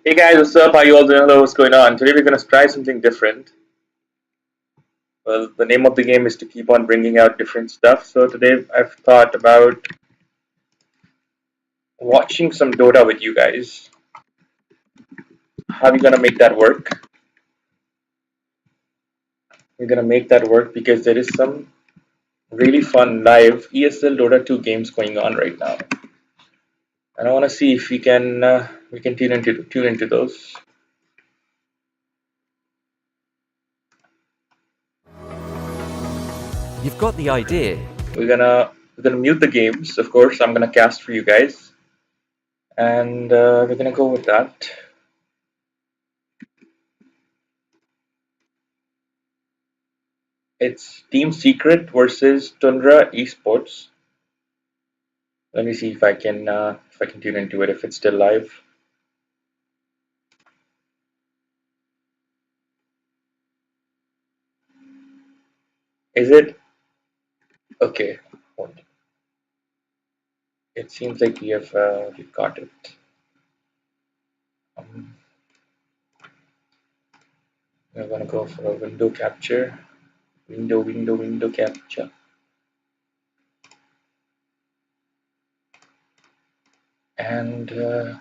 Hey guys, what's up? How you all doing? Hello, what's going on? Today we're going to try something different. Well, the name of the game is to keep on bringing out different stuff. So today I've thought about watching some Dota with you guys. How are we going to make that work? We're going to make that work because there is some really fun live ESL Dota 2 games going on right now. And I want to see if we can tune into those. You've got the idea. We're gonna mute the games, of course. I'm gonna cast for you guys, and we're gonna go with that. It's Team Secret versus Tundra Esports. Let me see if I can tune into it if it's still live. Is it okay? Hold. It seems like we've got it. Um, we're gonna go for a window capture. Window capture. And the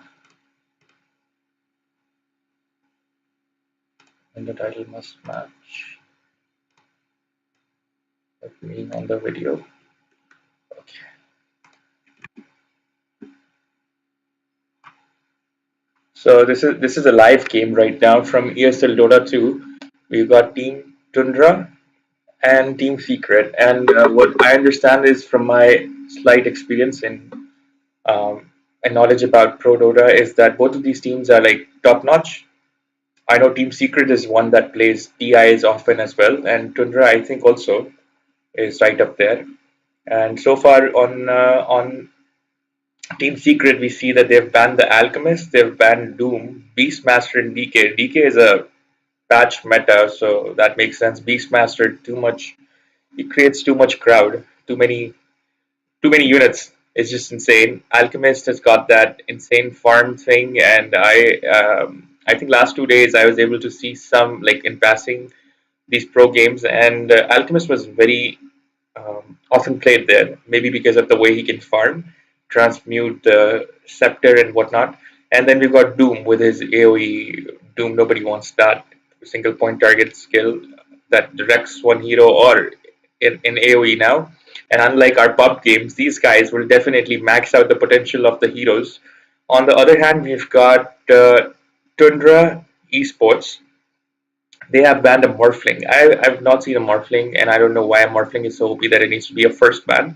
title must match with me on the video. Okay. So this is a live game right now from ESL Dota 2. We've got Team Tundra and Team Secret. And what I understand is from my slight experience um, and knowledge about Pro Dota is that both of these teams are like top notch. I know Team Secret is one that plays TIs often as well, and Tundra I think also is right up there. And so far on Team Secret, we see that they've banned the Alchemist, they've banned Doom, Beastmaster, and DK. DK is a patch meta, so that makes sense. Beastmaster too much. He creates too much crowd, too many units. It's just insane. Alchemist has got that insane farm thing, and I think last 2 days I was able to see some like in passing these pro games, and Alchemist was very often played there. Maybe because of the way he can farm, transmute the scepter and whatnot. And then we've got Doom with his AOE. Doom, nobody wants that single point target skill that directs one hero or in AoE now. And unlike our pub games, these guys will definitely max out the potential of the heroes. On the other hand, we've got Tundra Esports. They have banned a Morphling. I've not seen a Morphling, and I don't know why a Morphling is so OP that it needs to be a first ban,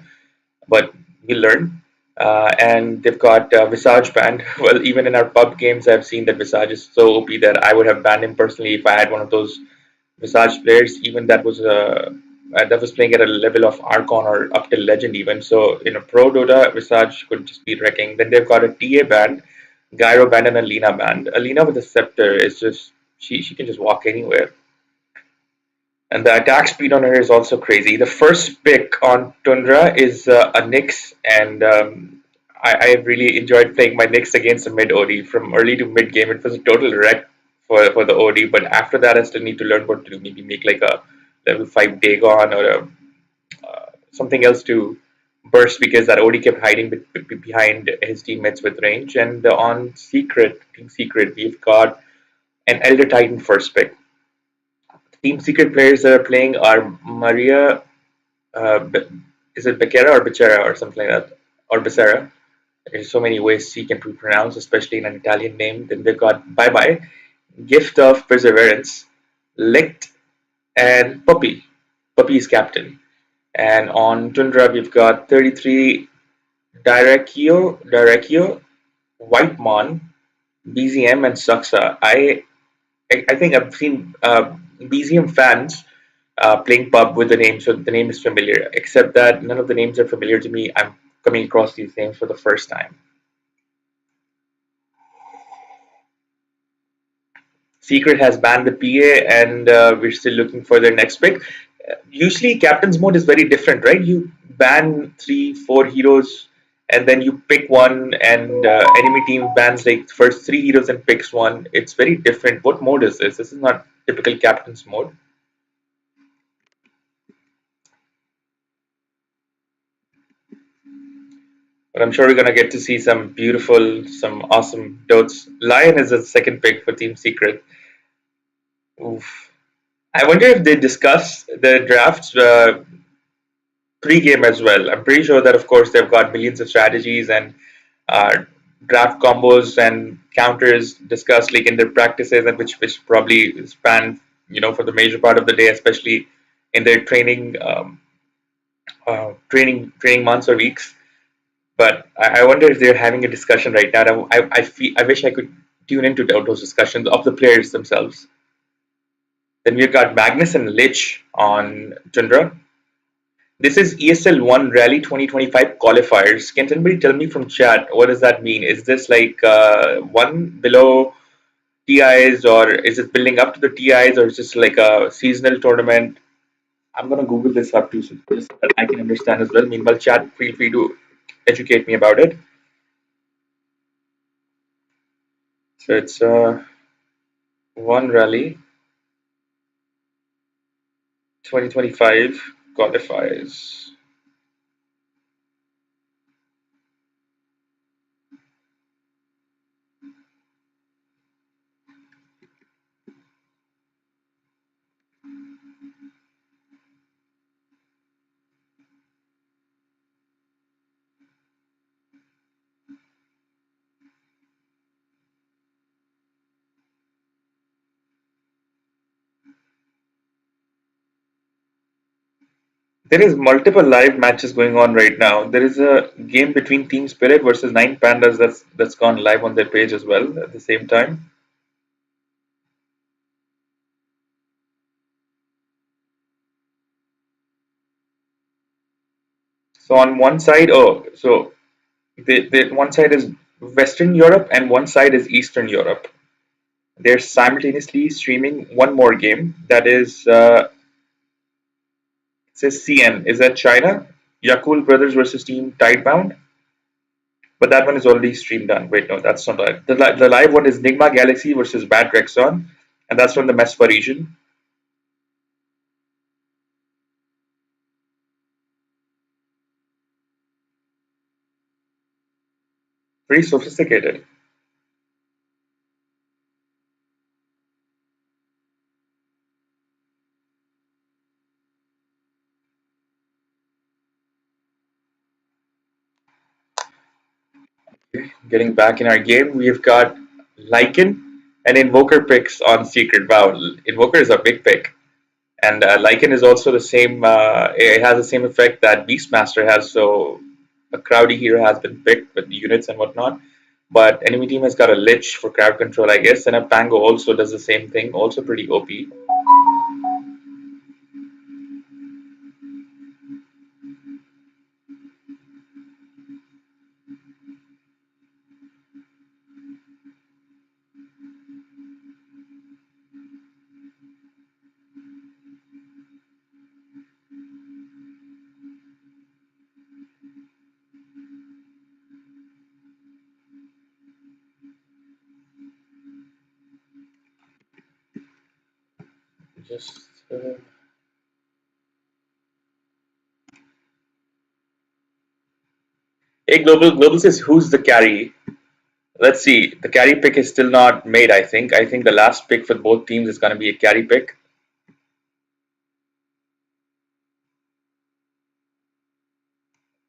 but we learn. And they've got Visage banned. Well, even in our pub games, I've seen that Visage is so OP that I would have banned him personally if I had one of those Visage players, even that was playing at a level of Archon or up to Legend even. So in a Pro Dota, Visage could just be wrecking. Then they've got a TA band, Gyro band, and a Lina band. Alina with a scepter is just she can just walk anywhere. And the attack speed on her is also crazy. The first pick on Tundra is a Nyx, and I really enjoyed playing my Nyx against a mid OD. From early to mid game, it was a total wreck for the OD, but after that, I still need to learn what to do. Maybe make like a level 5 Dagon or something else to burst because that OD kept hiding behind his teammates with range. And on Team Secret, we've got an Elder Titan first pick. Team Secret players that are playing are Maria, uh, is it Becerra or Becerra or something like that, or Becerra? There's so many ways she can be pronounced, especially in an Italian name. Then they've got Bye Bye, Gift of Perseverance, Licked, and Puppy. Puppy is captain. And on Tundra, we've got 33 Direcio, White Mon, BZM, and Suxa. I think I've seen BZM fans playing pub with the name, so the name is familiar. Except that none of the names are familiar to me. I'm coming across these names for the first time. Secret has banned the PA, and we're still looking for their next pick. Usually, captain's mode is very different, right? You ban 3, 4 heroes, and then you pick one, and enemy team bans like first three heroes and picks one. It's very different. What mode is this? This is not typical captain's mode. But I'm sure we're gonna get to see some beautiful, some awesome dotes. Lion is the second pick for Team Secret. Oof. I wonder if they discuss the drafts pre-game as well. I'm pretty sure that, of course, they've got millions of strategies and uh, draft combos and counters discussed like in their practices, and which probably span for the major part of the day, especially in their training months or weeks. But I wonder if they're having a discussion right now. I wish I could tune into those discussions of the players themselves. Then we've got Magnus and Lich on Tundra. This is ESL 1 Rally 2025 qualifiers. Can somebody tell me from chat what does that mean? Is this like one below TIs, or is it building up to the TIs, or is this like a seasonal tournament? I'm gonna Google this up too so that I can understand as well. Meanwhile, chat, feel free to educate me about it. So it's one Rally 2025 qualifiers. There is multiple live matches going on right now. There is a game between Team Spirit versus Nine Pandas that's gone live on their page as well at the same time. So on one side, the one side is Western Europe and one side is Eastern Europe. They're simultaneously streaming one more game that is it says CN. Is that China? Yakul Brothers versus Team Tidebound. But that one is already streamed done. Wait, no, that's not live. The live one is Nigma Galaxy versus Bad Rexon, and that's from the Mespa region. Very sophisticated. Getting back in our game, we've got Lycan and Invoker picks on Secret. Wow, Invoker is a big pick. And Lycan is also the same, it has the same effect that Beastmaster has, so a crowdy hero has been picked with units and whatnot. But enemy team has got a Lich for crowd control, I guess, and a Pango also does the same thing, also pretty OP. Just Hey, Global says, who's the carry? Let's see. The carry pick is still not made, I think. I think the last pick for both teams is going to be a carry pick.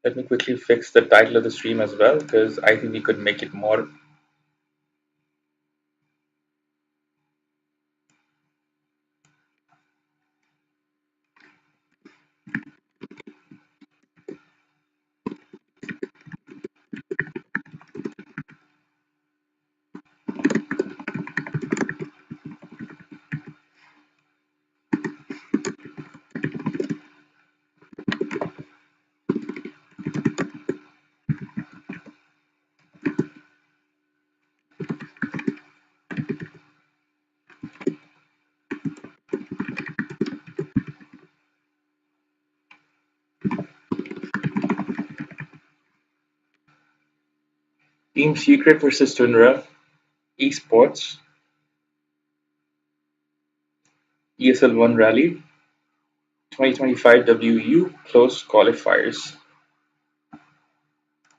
Let me quickly fix the title of the stream as well, because I think we could make it more. Team Secret versus Tundra, Esports, ESL 1 Raleigh, 2025 WEU close qualifiers.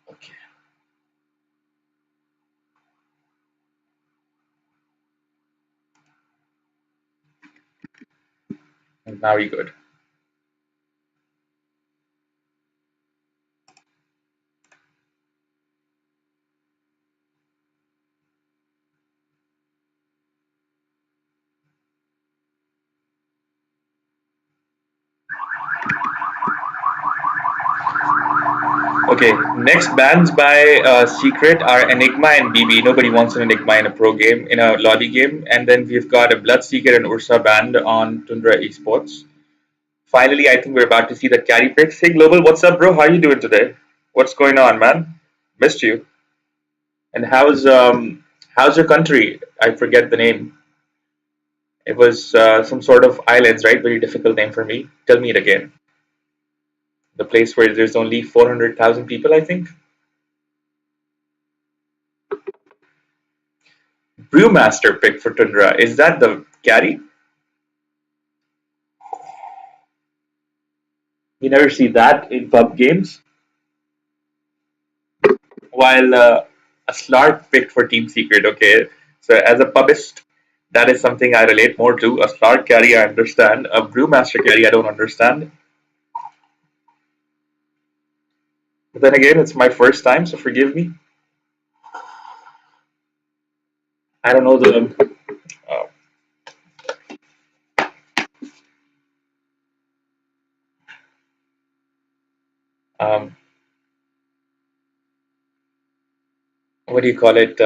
Okay, and now we good. Okay, next bans by Secret are Enigma and BB. Nobody wants an Enigma in a pro game, in a lobby game. And then we've got a Bloodseeker and Ursa banned on Tundra Esports. Finally, I think we're about to see the carry picks. Hey Global, what's up, bro? How are you doing today? What's going on, man? Missed you. And how's your country? I forget the name. It was some sort of islands, right? Very difficult name for me. Tell me it again. The place where there's only 400,000 people, I think. Brewmaster pick for Tundra. Is that the carry? You never see that in pub games. While a Slark picked for Team Secret. Okay, so as a pubist, that is something I relate more to. A Slark carry, I understand. A Brewmaster carry, I don't understand. But then again, it's my first time, so forgive me. I don't know the uh, um, what do you call it,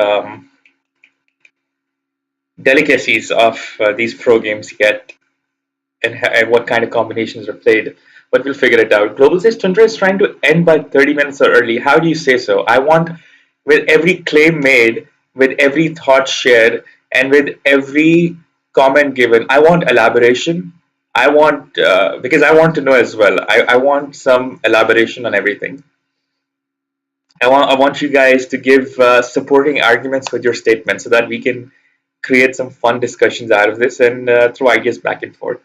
delicacies of these pro games yet, and what kind of combinations are played. But we'll figure it out. Global says Tundra is trying to end by 30 minutes or early. How do you say so? I want, with every claim made, with every thought shared, and with every comment given, I want elaboration. I want, because I want to know as well. I want some elaboration on everything. I want you guys to give supporting arguments with your statements so that we can create some fun discussions out of this and throw ideas back and forth.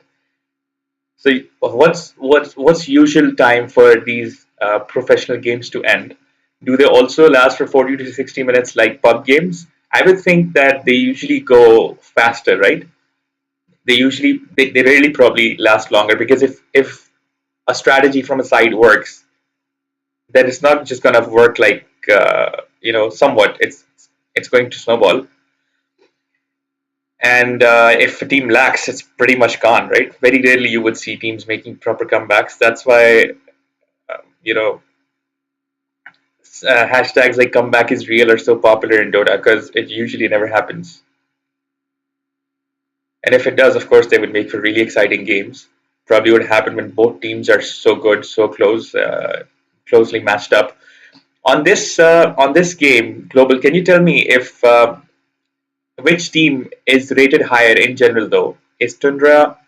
So, what's usual time for these professional games to end? Do they also last for 40 to 60 minutes like pub games? I would think that they usually go faster, right? They really probably last longer because if a strategy from a side works, then it's not just gonna work like somewhat. It's going to snowball. And if a team lacks, it's pretty much gone, right? Very rarely you would see teams making proper comebacks. That's why you know hashtags like comeback is real are so popular in Dota because it usually never happens. And if it does, of course, they would make for really exciting games. Probably would happen when both teams are so good, so close, closely matched up. On this game, Global, can you tell me if which team is rated higher in general? Though is Tundra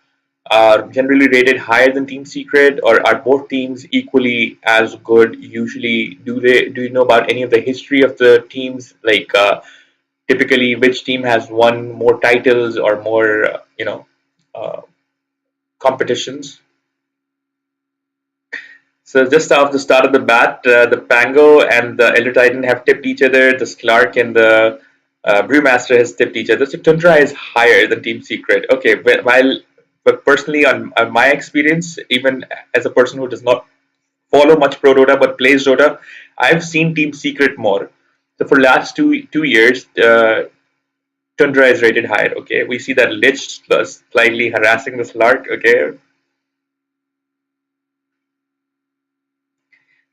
generally rated higher than Team Secret, or are both teams equally as good? Usually, do you know about any of the history of the teams? Like typically, which team has won more titles or more uh, competitions? So just off the start of the bat, the Pango and the Elder Titan have tipped each other. The Slark and the Brewmaster has tipped each other. So Tundra is higher than Team Secret. Okay, but personally, on my experience, even as a person who does not follow much Pro Dota but plays Dota, I've seen Team Secret more. So for last 2 years, Tundra is rated higher. Okay, we see that Lich plus slightly harassing the Slark. Okay,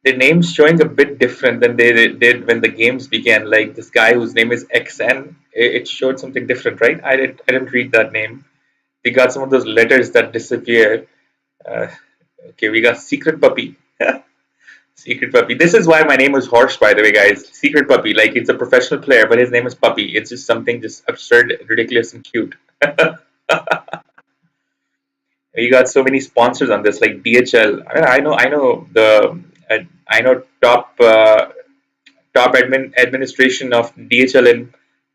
their names showing a bit different than they did when the games began. Like this guy whose name is XN, it showed something different, right? I didn't read that name. We got some of those letters that disappear. Uh, okay, we got Secret Puppy. Secret Puppy. This is why my name was Horse, by the way, guys. Secret Puppy. Like it's a professional player, but his name is Puppy. It's just something just absurd, ridiculous, and cute. We got so many sponsors on this, like DHL. I know top administration of DHL in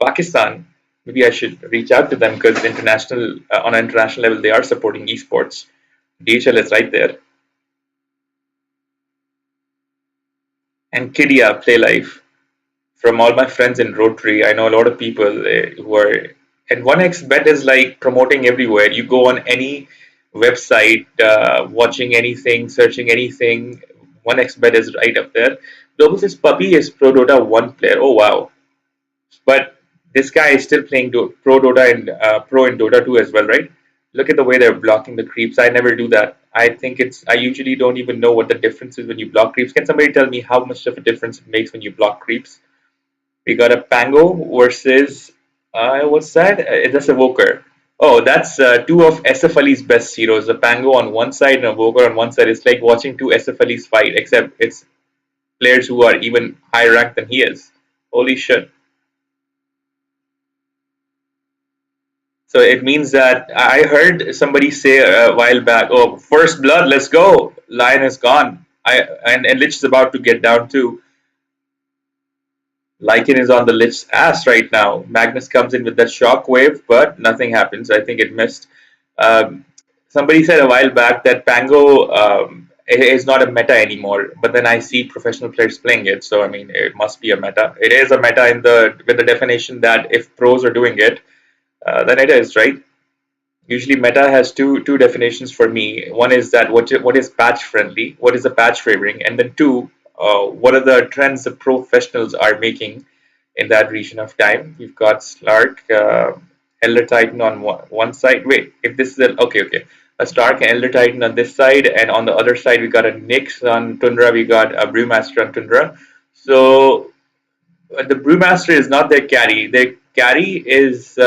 Pakistan. Maybe I should reach out to them because international on an international level they are supporting esports. DHL is right there, and Kidia Play Life. From all my friends in Rotary, I know a lot of people who are. And 1xBet is like promoting everywhere. You go on any website, watching anything, searching anything. 1xBet is right up there. Global says Puppy is Pro Dota 1 player. Oh, wow. But this guy is still playing Pro Dota and Pro in Dota 2 as well, right? Look at the way they're blocking the creeps. I never do that. I think I usually don't even know what the difference is when you block creeps. Can somebody tell me how much of a difference it makes when you block creeps? We got a Pango versus what's that? That's a Evoker. Oh, that's two of SF Ali's best heroes. A Pango on one side and a Evoker on one side. It's like watching two SF Ali's fight, except it's players who are even higher ranked than he is. Holy shit. So it means that I heard somebody say a while back, "Oh, first blood, let's go." Lion is gone. And Lich is about to get down too. Lycan is on the Lich's ass right now. Magnus comes in with that shockwave, but nothing happens. I think it missed. Um, Somebody said a while back that Pango is not a meta anymore, but then I see professional players playing it, so I mean it must be a meta. It is a meta in the with the definition that if pros are doing it, then it is right. Usually, meta has two definitions for me. One is that what is patch friendly, what is the patch favoring, and then two, what are the trends the professionals are making in that region of time. We've got Slark, Elder Titan on one side. Wait, if this is okay, a Stark and Elder Titan on this side, and on the other side we got a Nyx on Tundra. We got a Brewmaster on Tundra. So the Brewmaster is not their carry. Their carry is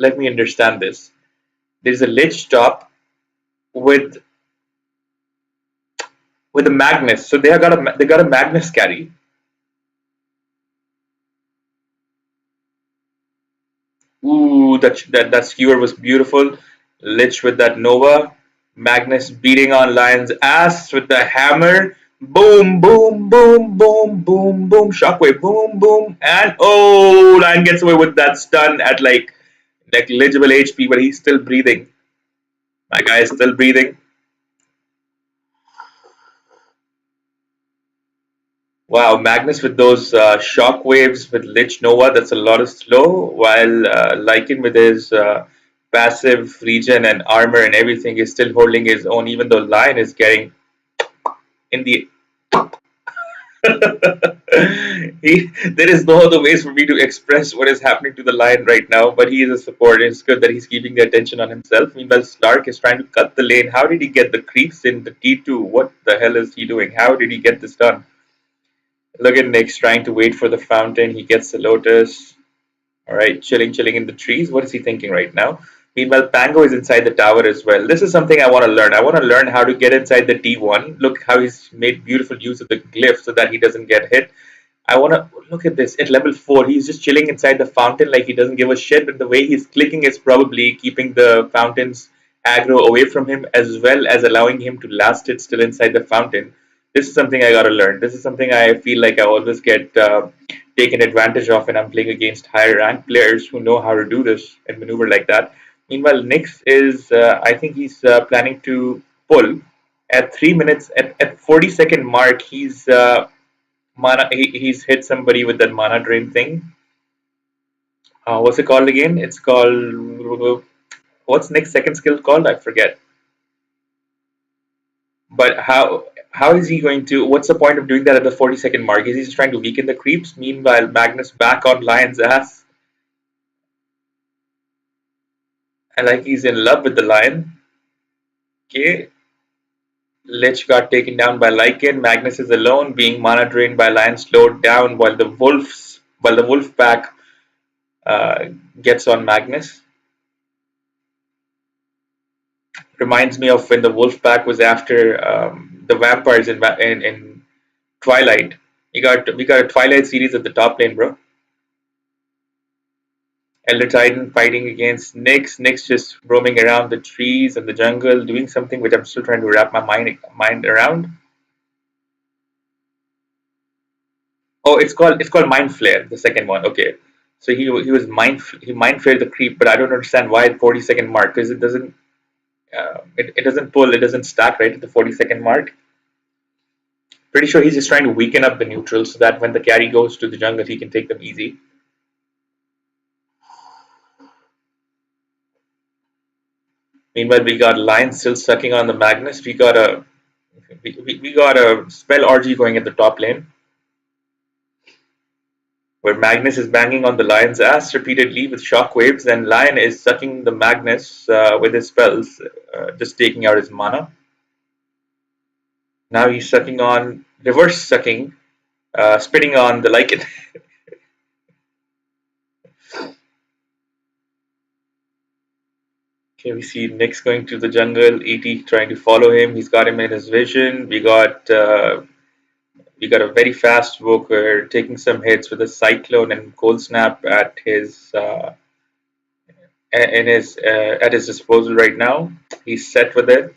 let me understand this. There's a Lich top with a Magnus. So they got a Magnus carry. Ooh, that skewer was beautiful. Lich with that Nova. Magnus beating on Lion's ass with the hammer. Boom, boom, boom, boom, boom, boom. Shockwave, boom, boom. And oh, Lion gets away with that stun at like negligible HP, but he's still breathing. My guy is still breathing. Wow, Magnus with those shock waves with Lich Nova, that's a lot of slow, while Lycan with his passive regen and armor and everything is still holding his own, even though Lion is getting in the. There is no other ways for me to express what is happening to the Lion right now, but he is a support. It's good that he's keeping the attention on himself. Meanwhile, Slark is trying to cut the lane. How did he get the creeps in the T2? What the hell is he doing? How did he get this done? Look at Nyx trying to wait for the fountain. He gets the lotus. All right, chilling in the trees. What is he thinking right now? Meanwhile, Pango is inside the tower as well. This is something I want to learn. I want to learn how to get inside the T1. Look how he's made beautiful use of the glyph so that he doesn't get hit. I want to look at this. At level 4, he's just chilling inside the fountain like he doesn't give a shit. But the way he's clicking is probably keeping the fountain's aggro away from him as well as allowing him to last it still inside the fountain. This is something I got to learn. This is something I feel like I always get taken advantage of when I'm playing against higher ranked players who know how to do this and maneuver like that. Meanwhile, Nyx is, I think he's planning to pull at 3 minutes at 40-second mark. He's hit somebody with that mana drain thing. What's it called again? It's called what's Nyx's second skill called? I forget. But how is he going to? What's the point of doing that at the 40-second mark? Is he just trying to weaken the creeps? Meanwhile, Magnus back on Lion's ass, and like he's in love with the Lion. Okay, Lich got taken down by Lycan. Magnus is alone, being mana drained by Lion, slowed down while the wolf pack uh, gets on Magnus. Reminds me of when the wolf pack was after the vampires in Twilight. We got a Twilight series at the top lane, bro. Elder Titan fighting against Nyx. Nyx just roaming around the trees and the jungle, doing something which I'm still trying to wrap my mind around. Oh, it's called Mind Flare, the second one. Okay, so he mind flared the creep, but I don't understand why at 40-second mark, because it doesn't pull, it doesn't stack right at the 40-second mark. Pretty sure he's just trying to weaken up the neutral so that when the carry goes to the jungle, he can take them easy. Meanwhile, we got Lion still sucking on the Magnus. We got a spell RG going at the top lane, where Magnus is banging on the Lion's ass repeatedly with shockwaves, and Lion is sucking the Magnus with his spells, just taking out his mana. Now he's sucking on, reverse sucking, spitting on the Lycan. Okay, we see Nyx going to the jungle, ET trying to follow him. He's got him in his vision. We got a very fast Walker taking some hits with a Cyclone and Cold Snap at his disposal right now. He's set with it.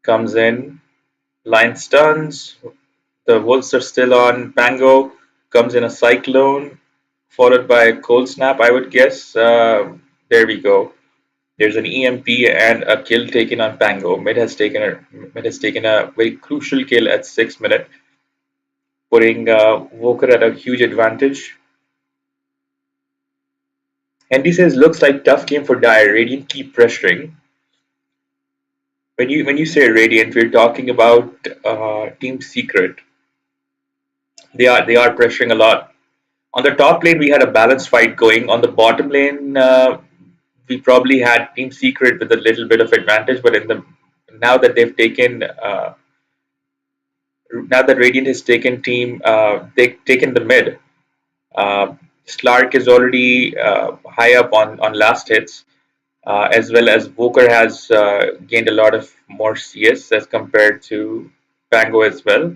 Comes in, line stuns. The Wolves are still on. Pango comes in a Cyclone, followed by a Cold Snap, I would guess. There we go. There's an EMP and a kill taken on Pango. Mid has taken a very crucial kill at 6 minutes, putting Walker at a huge advantage. Andy says, looks like tough game for Dire. Radiant keep pressuring. When you say Radiant, we're talking about Team Secret. They are pressuring a lot. On the top lane, we had a balanced fight going. On the bottom lane, we probably had Team Secret with a little bit of advantage. But now that they've taken now that Radiant has taken they've taken the mid. Slark is already high up on last hits, as well as Walker has gained a lot of more CS as compared to Pango as well.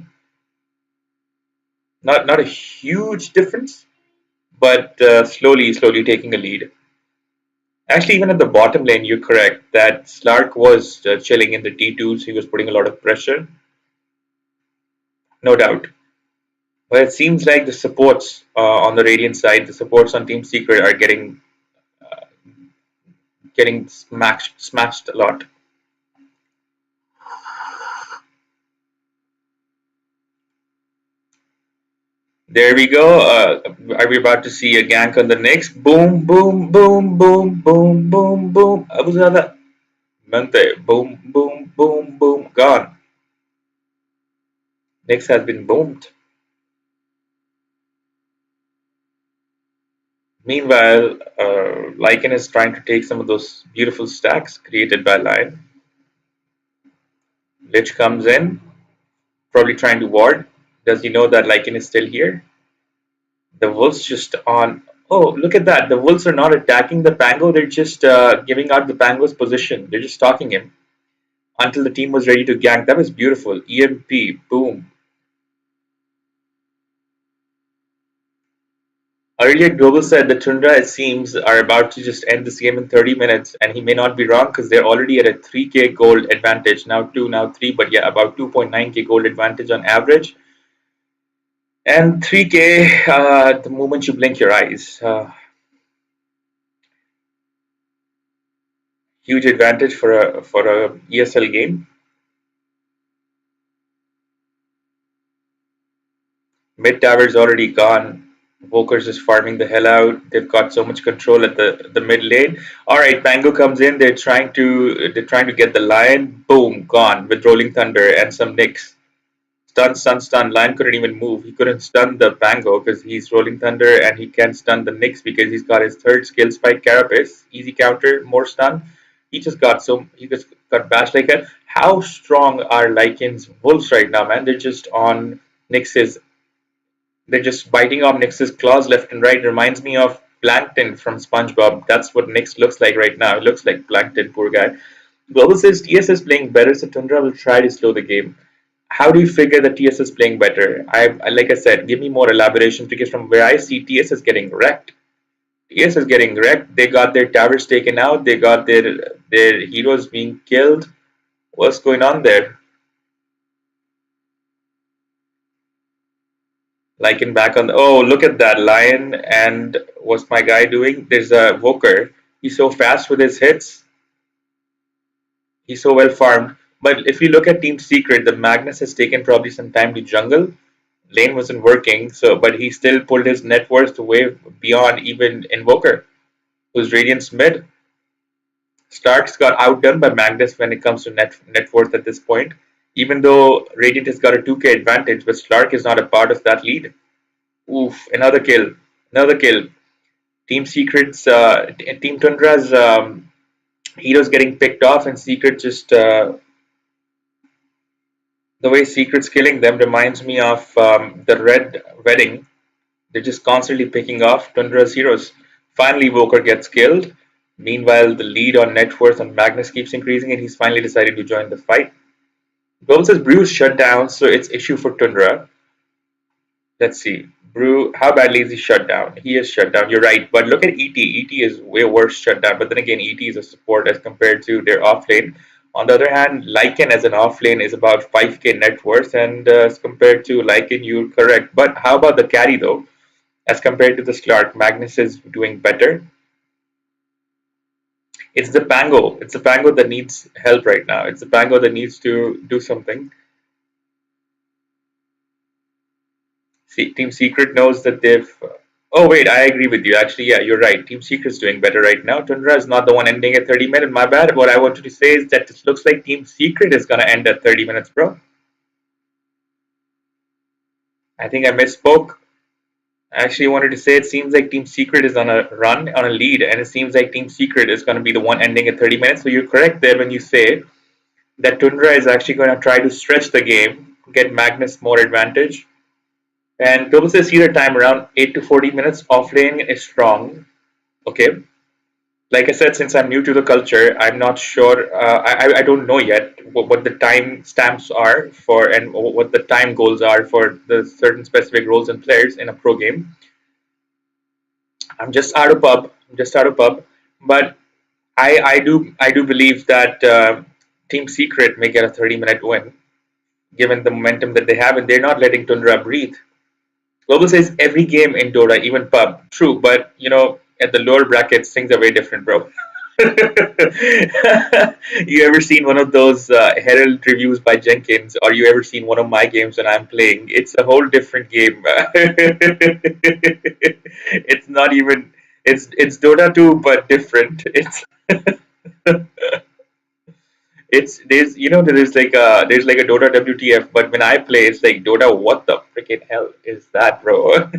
Not a huge difference, but slowly taking a lead. Actually, even at the bottom lane, you're correct that Slark was chilling in the T2s. He was putting a lot of pressure, no doubt. But it seems like the supports on the Radiant side, the supports on Team Secret are getting smashed a lot. There we go. Are we about to see a gank on the Nyx? Boom, boom, boom, boom, boom, boom, boom. Abu Zada. Mente. Boom, boom, boom, boom. Gone. Nyx has been boomed. Meanwhile, Lycan is trying to take some of those beautiful stacks created by Lion. Lich comes in, probably trying to ward. Does he know that Lycan is still here? The Wolves just on. Oh, look at that. The Wolves are not attacking the Pango. They're just giving out the Pango's position. They're just stalking him until the team was ready to gank. That was beautiful. EMP. Boom. Earlier, Global said the Tundra, it seems, are about to just end this game in 30 minutes, and he may not be wrong because they're already at a 3k gold advantage. Now 2, now 3, but yeah, about 2.9k gold advantage on average. And 3k the moment you blink your eyes. Huge advantage for a ESL game. Mid tower's already gone. Walker's just farming the hell out. They've got so much control at the mid lane. All right, Pango comes in. They're trying to get the Lion. Boom, gone with Rolling Thunder and some Nyx. Stun. Lion couldn't even move. He couldn't stun the Pango because he's Rolling Thunder, and he can't stun the Nyx because he's got his third skill spike Carapace. Easy counter, more stun. He just got bashed like that. How strong are Lycan's wolves right now, man? They're just biting off Nyx's claws left and right. It reminds me of Plankton from SpongeBob. That's what Nyx looks like right now. It looks like Plankton, poor guy. Global says TS is playing better, so Tundra will try to slow the game. How do you figure that TS is playing better? Like I said, give me more elaboration because from where I see, TS is getting wrecked. TS is getting wrecked. They got their towers taken out. They got their heroes being killed. What's going on there? Lycan back on. Oh, look at that Lion! And what's my guy doing? There's a Voker. He's so fast with his hits. He's so well farmed. But if you look at Team Secret, the Magnus has taken probably some time to jungle. Lane wasn't working, so but he still pulled his net worth way beyond even Invoker, who's Radiant's mid. Stark's got outdone by Magnus when it comes to net worth at this point. Even though Radiant has got a 2k advantage, but Stark is not a part of that lead. Oof, another kill. Another kill. Team Secret's, Team Tundra's heroes getting picked off, and Secret just, the way Secret's killing them reminds me of the Red Wedding. They're just constantly picking off Tundra's heroes. Finally, Voker gets killed. Meanwhile, the lead on net worth on Magnus keeps increasing, and he's finally decided to join the fight. Global says Brew is shut down, so it's issue for Tundra. Let's see. Brew, how badly is he shut down? He is shut down, you're right. But look at ET. ET is way worse shut down. But then again, ET is a support as compared to their offlane. On the other hand, Lycan as an offlane is about 5k net worth, and as compared to Lycan, you're correct. But how about the carry though? As compared to the Slark, Magnus is doing better. It's the Pango. It's the Pango that needs help right now. It's the Pango that needs to do something. See, Team Secret knows that they've. Oh wait, I agree with you. Actually, yeah, you're right. Team Secret's doing better right now. Tundra is not the one ending at 30 minutes. My bad. What I wanted to say is that it looks like Team Secret is gonna end at 30 minutes, bro. I think I misspoke. I actually wanted to say it seems like Team Secret is on a run, on a lead, and it seems like Team Secret is going to be the one ending at 30 minutes. So you're correct there when you say that Tundra is actually going to try to stretch the game, get Magnus more advantage. And Global says either time around 8 to 40 minutes offlane is strong. Okay. Like I said, since I'm new to the culture, I'm not sure. I don't know yet what the time stamps are for and what the time goals are for the certain specific roles and players in a pro game. I'm just out of pub. I'm just out of pub. But I do believe that Team Secret may get a 30-minute win, given the momentum that they have, and they're not letting Tundra breathe. Global says every game in Dota, even pub. True, but at the lower brackets, things are very different, bro. You ever seen one of those Herald reviews by Jenkins, or you ever seen one of my games when I'm playing? It's a whole different game. It's not even. It's Dota 2, but different. It's there's like a Dota WTF, but when I play, it's like Dota. What the freaking hell is that, bro?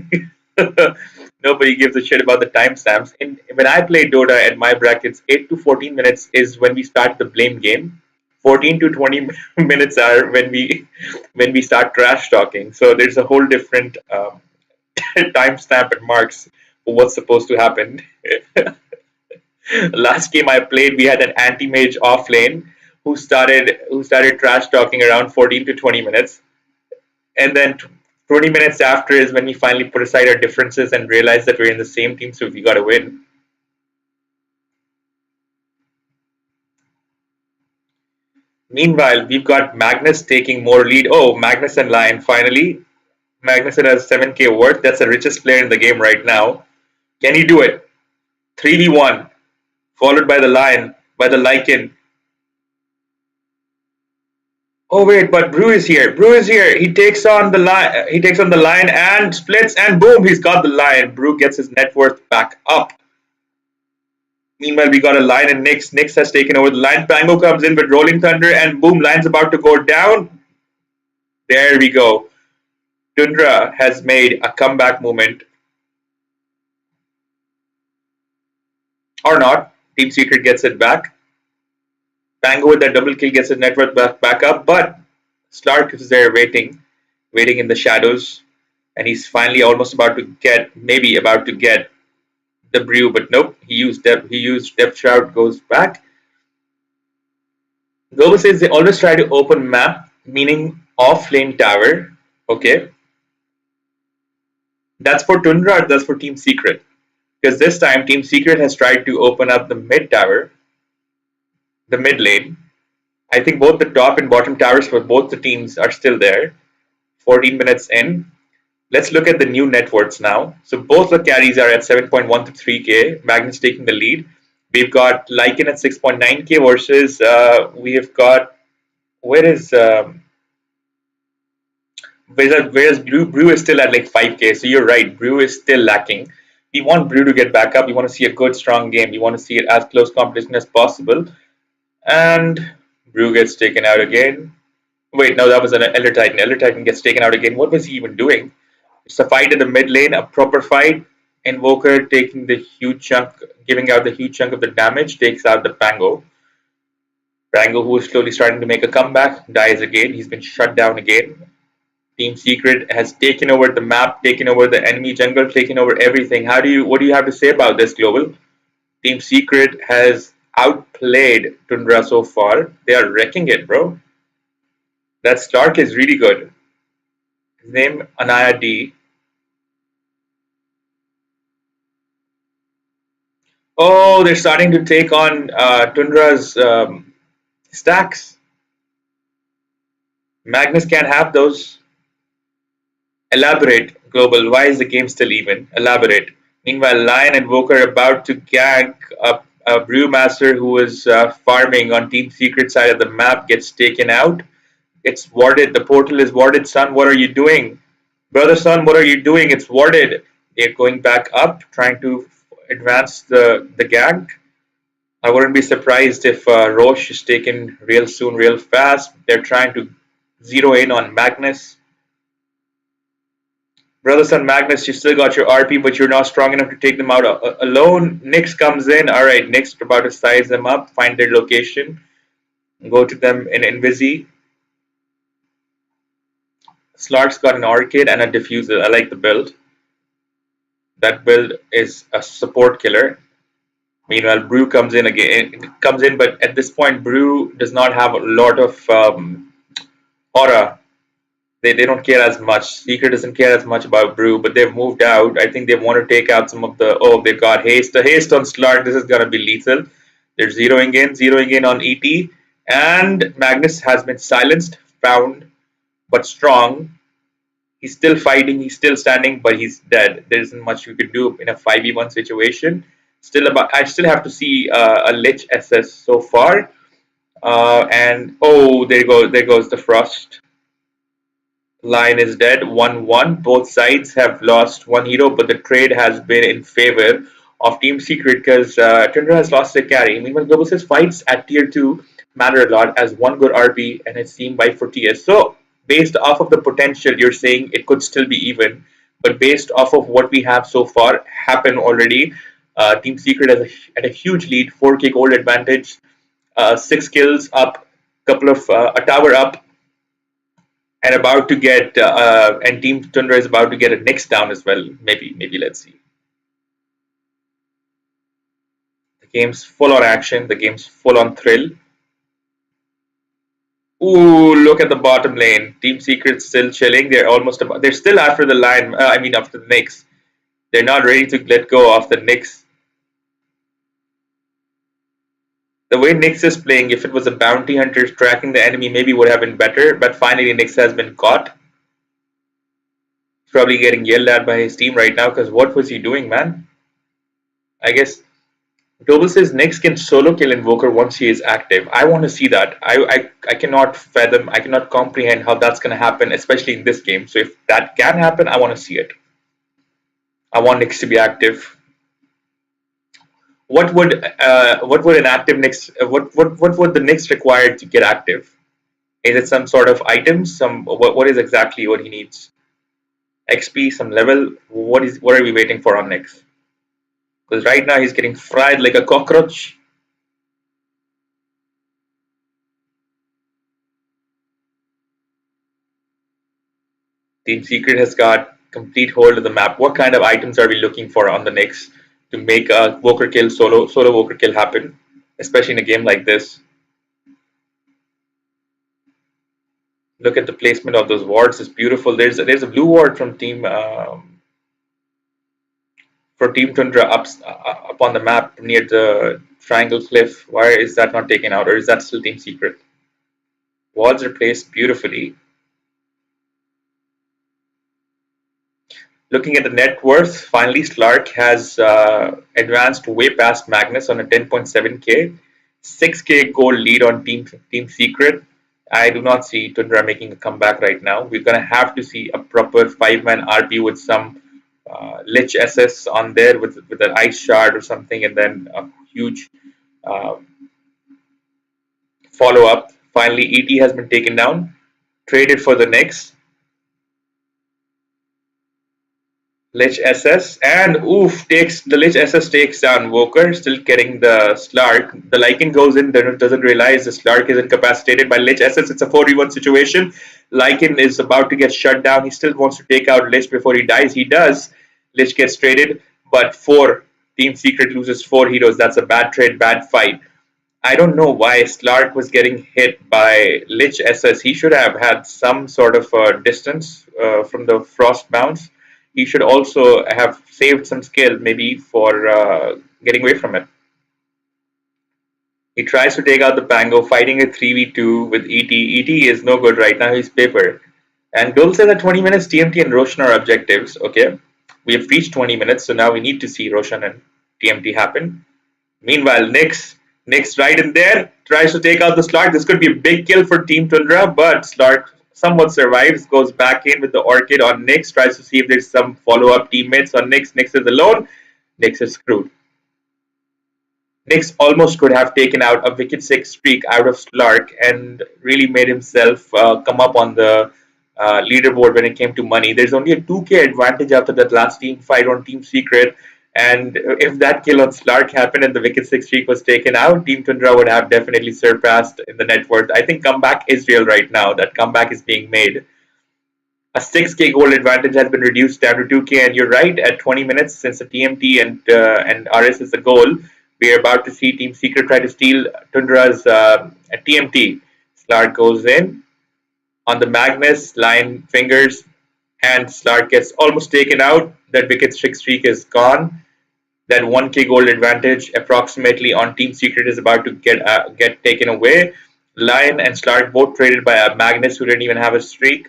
Nobody gives a shit about the timestamps. And when I play Dota at my brackets, 8 to 14 minutes is when we start the blame game. 14 to 20 minutes are when we start trash talking. So there's a whole different timestamp and marks for what's supposed to happen. Last game I played, we had an anti-mage off lane who started trash talking around 14 to 20 minutes, and then 20 minutes after is when we finally put aside our differences and realized that we're in the same team, so we got to win. Meanwhile, we've got Magnus taking more lead. Oh, Magnus and Lion finally. Magnus has 7k worth. That's the richest player in the game right now. Can he do it? 3v1, followed by the Lion, by the Lycan. Oh wait, but Brew is here. Brew is here. He takes on the lion. He takes on the lion and splits, and boom, he's got the lion. Brew gets his net worth back up. Meanwhile, we got a lion and Nyx. Nyx has taken over the lion. Pango comes in with Rolling Thunder, and boom, lion's about to go down. There we go. Tundra has made a comeback moment, or not. Team Secret gets it back. Pango with that double kill gets his net worth back up, but Slark is there waiting in the shadows, and he's finally almost maybe about to get the brew, but nope. He used depth shroud, goes back. Global says they always try to open map, meaning off lane tower. Okay, that's for Tundra. That's for Team Secret, because this time Team Secret has tried to open up the mid tower, the mid lane. I think both the top and bottom towers for both the teams are still there. 14 minutes in. Let's look at the new net worths now. So both the carries are at 7.1 to 3K. Magnus taking the lead. We've got Lycan at 6.9K versus we have got where is whereas Brew is still at like 5K. So you're right, Brew is still lacking. We want Brew to get back up. We want to see a good, strong game. We want to see it as close competition as possible. And Brew gets taken out again. Wait, no, that was an Elder Titan. Elder Titan gets taken out again. What was he even doing? It's a fight in the mid lane, a proper fight. Invoker taking the huge chunk, giving out the huge chunk of the damage, takes out the Pango. Pango, who is slowly starting to make a comeback, dies again. He's been shut down again. Team Secret has taken over the map, taken over the enemy jungle, taken over everything. What do you have to say about this, Global? Team Secret has outplayed Tundra so far. They are wrecking it, bro. That Stark is really good. His name Anaya D. Oh, they're starting to take on Tundra's stacks. Magnus can't have those. Elaborate, Global. Why is the game still even? Elaborate. Meanwhile, Lion and Woke are about to gank a Brewmaster who is farming on Team Secret side of the map, gets taken out. It's warded. The portal is warded. Son, what are you doing? Brother, son, what are you doing? It's warded. They're going back up, trying to advance the gank. I wouldn't be surprised if Roche is taken real soon, real fast. They're trying to zero in on Magnus. Brother Sun Magnus, you still got your RP, but you're not strong enough to take them out alone. Nyx comes in. All right, Nyx about to size them up, find their location, go to them in Invisi. Slark's got an Arcade and a Diffuser. I like the build. That build is a support killer. Meanwhile, Brew comes in again. Comes in, but at this point, Brew does not have a lot of aura. They don't care as much. Secret doesn't care as much about Brew, but they've moved out. I think they want to take out some of the. Oh, they've got haste. The haste on Slark. This is gonna be lethal. They're zeroing in on ET, and Magnus has been silenced, found, but strong. He's still fighting. He's still standing, but he's dead. There isn't much we could do in a 5v1 situation. Still about. I still have to see a Lich SS so far. And oh, there goes the Frost. Lion is dead, 1-1. Both sides have lost one hero, but the trade has been in favor of Team Secret because Tundra has lost their carry. Meanwhile, Global says fights at tier 2 matter a lot as one good RP and it's team by for TS. So, based off of the potential, you're saying it could still be even, but based off of what we have so far happened already, Team Secret has at a huge lead, 4K gold advantage, 6 kills up, couple of a tower up, and about to get and Team Tundra is about to get a Nyx down as well. Maybe let's see. The game's full on action. The game's full on thrill. Ooh, look at the bottom lane. Team Secret's still chilling. They're almost about. They're still after the line. I mean, after the Nyx. They're not ready to let go of the Nyx. The way Nyx is playing, if it was a bounty hunter tracking the enemy, maybe would have been better. But finally, Nyx has been caught. He's probably getting yelled at by his team right now because what was he doing, man? I guess Global says Nyx can solo kill Invoker once he is active. I want to see that. I cannot fathom, I cannot comprehend how that's going to happen, especially in this game. So if that can happen, I want to see it. I want Nyx to be active. What would an active Nyx what would the Nyx require to get active? Is it some sort of items? What is exactly what he needs? XP, some level. What are we waiting for on Nyx? Because right now he's getting fried like a cockroach. Team Secret has got complete hold of the map. What kind of items are we looking for on the Nyx to make a Woker kill solo Woker kill happen, especially in a game like this? Look at the placement of those wards; it's beautiful. There's a blue ward from Team Tundra up on the map near the triangle cliff. Why is that not taken out, or is that still Team Secret? Wards are placed beautifully. Looking at the net worth, finally Slark has advanced way past Magnus on a 10.7k, 6k gold lead on Team Secret. I do not see Tundra making a comeback right now. We're gonna have to see a proper five-man RP with some Lich SS on there with an ice shard or something, and then a huge uh, follow up. Finally, ET has been taken down, traded for the next. Lich SS and oof takes the Lich SS takes down Woker, still getting the Slark. The Lycan goes in, doesn't realize the Slark is incapacitated by Lich SS. It's a 4v1 situation. Lycan is about to get shut down. He still wants to take out Lich before he dies. He does. Lich gets traded, but Team Secret loses four heroes. That's a bad trade, bad fight. I don't know why Slark was getting hit by Lich SS. He should have had some sort of distance from the frost bounce. He should also have saved some skill maybe for getting away from it. He tries to take out the Pango, fighting a 3v2 with ET. ET is no good right now, he's paper. And Dole says that 20 minutes TMT and Roshan are objectives. Okay, we have reached 20 minutes, so now we need to see Roshan and TMT happen. Meanwhile, Nyx right in there, tries to take out the Slark. This could be a big kill for Team Tundra, but Slark somewhat survives, goes back in with the Orchid on Nyx, tries to see if there's some follow-up teammates on Nyx. Nyx is alone. Nyx is screwed. Nyx almost could have taken out a wicked six streak out of Slark and really made himself come up on the leaderboard when it came to money. There's only a 2k advantage after that last team fight on Team Secret. And if that kill on Slark happened and the wicked six streak was taken out, Team Tundra would have definitely surpassed in the net worth. I think comeback is real right now. That comeback is being made. A 6k gold advantage has been reduced down to 2k, and you're right, at 20 minutes since the TMT and RS is the goal, we're about to see Team Secret try to steal Tundra's TMT. Slark goes in on the Magnus, line fingers, and Slark gets almost taken out. That wicked streak is gone. That 1k gold advantage approximately on Team Secret is about to get taken away. Lion and Slark both traded by a Magnus who didn't even have a streak.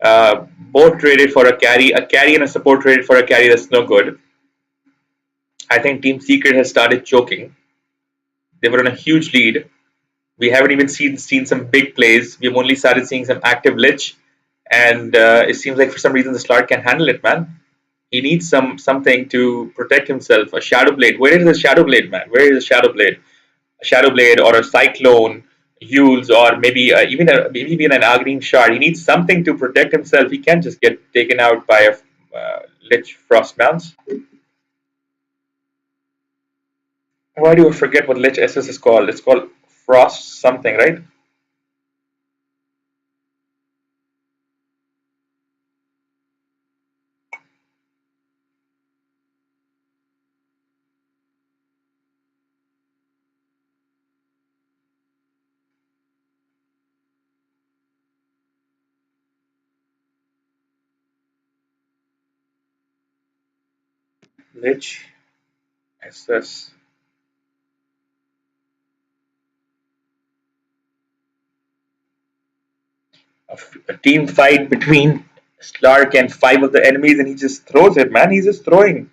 Both traded for a carry and a support traded for a carry that's no good. I think Team Secret has started choking. They were on a huge lead. We haven't even seen some big plays. We've only started seeing some active Lich, and it seems like for some reason the Slark can handle it, man. He needs something to protect himself. A Shadow Blade. Where is the Shadow Blade, man? Where is the Shadow Blade? A Shadow Blade or a Cyclone, Yules, or maybe even an Agreen Shard. He needs something to protect himself. He can't just get taken out by a Lich Frost Bounce. Why do I forget what Lich SS is called? It's called Frost something, right? Lich SS. A team fight between Slark and five of the enemies, and he just throws it, man. He's just throwing.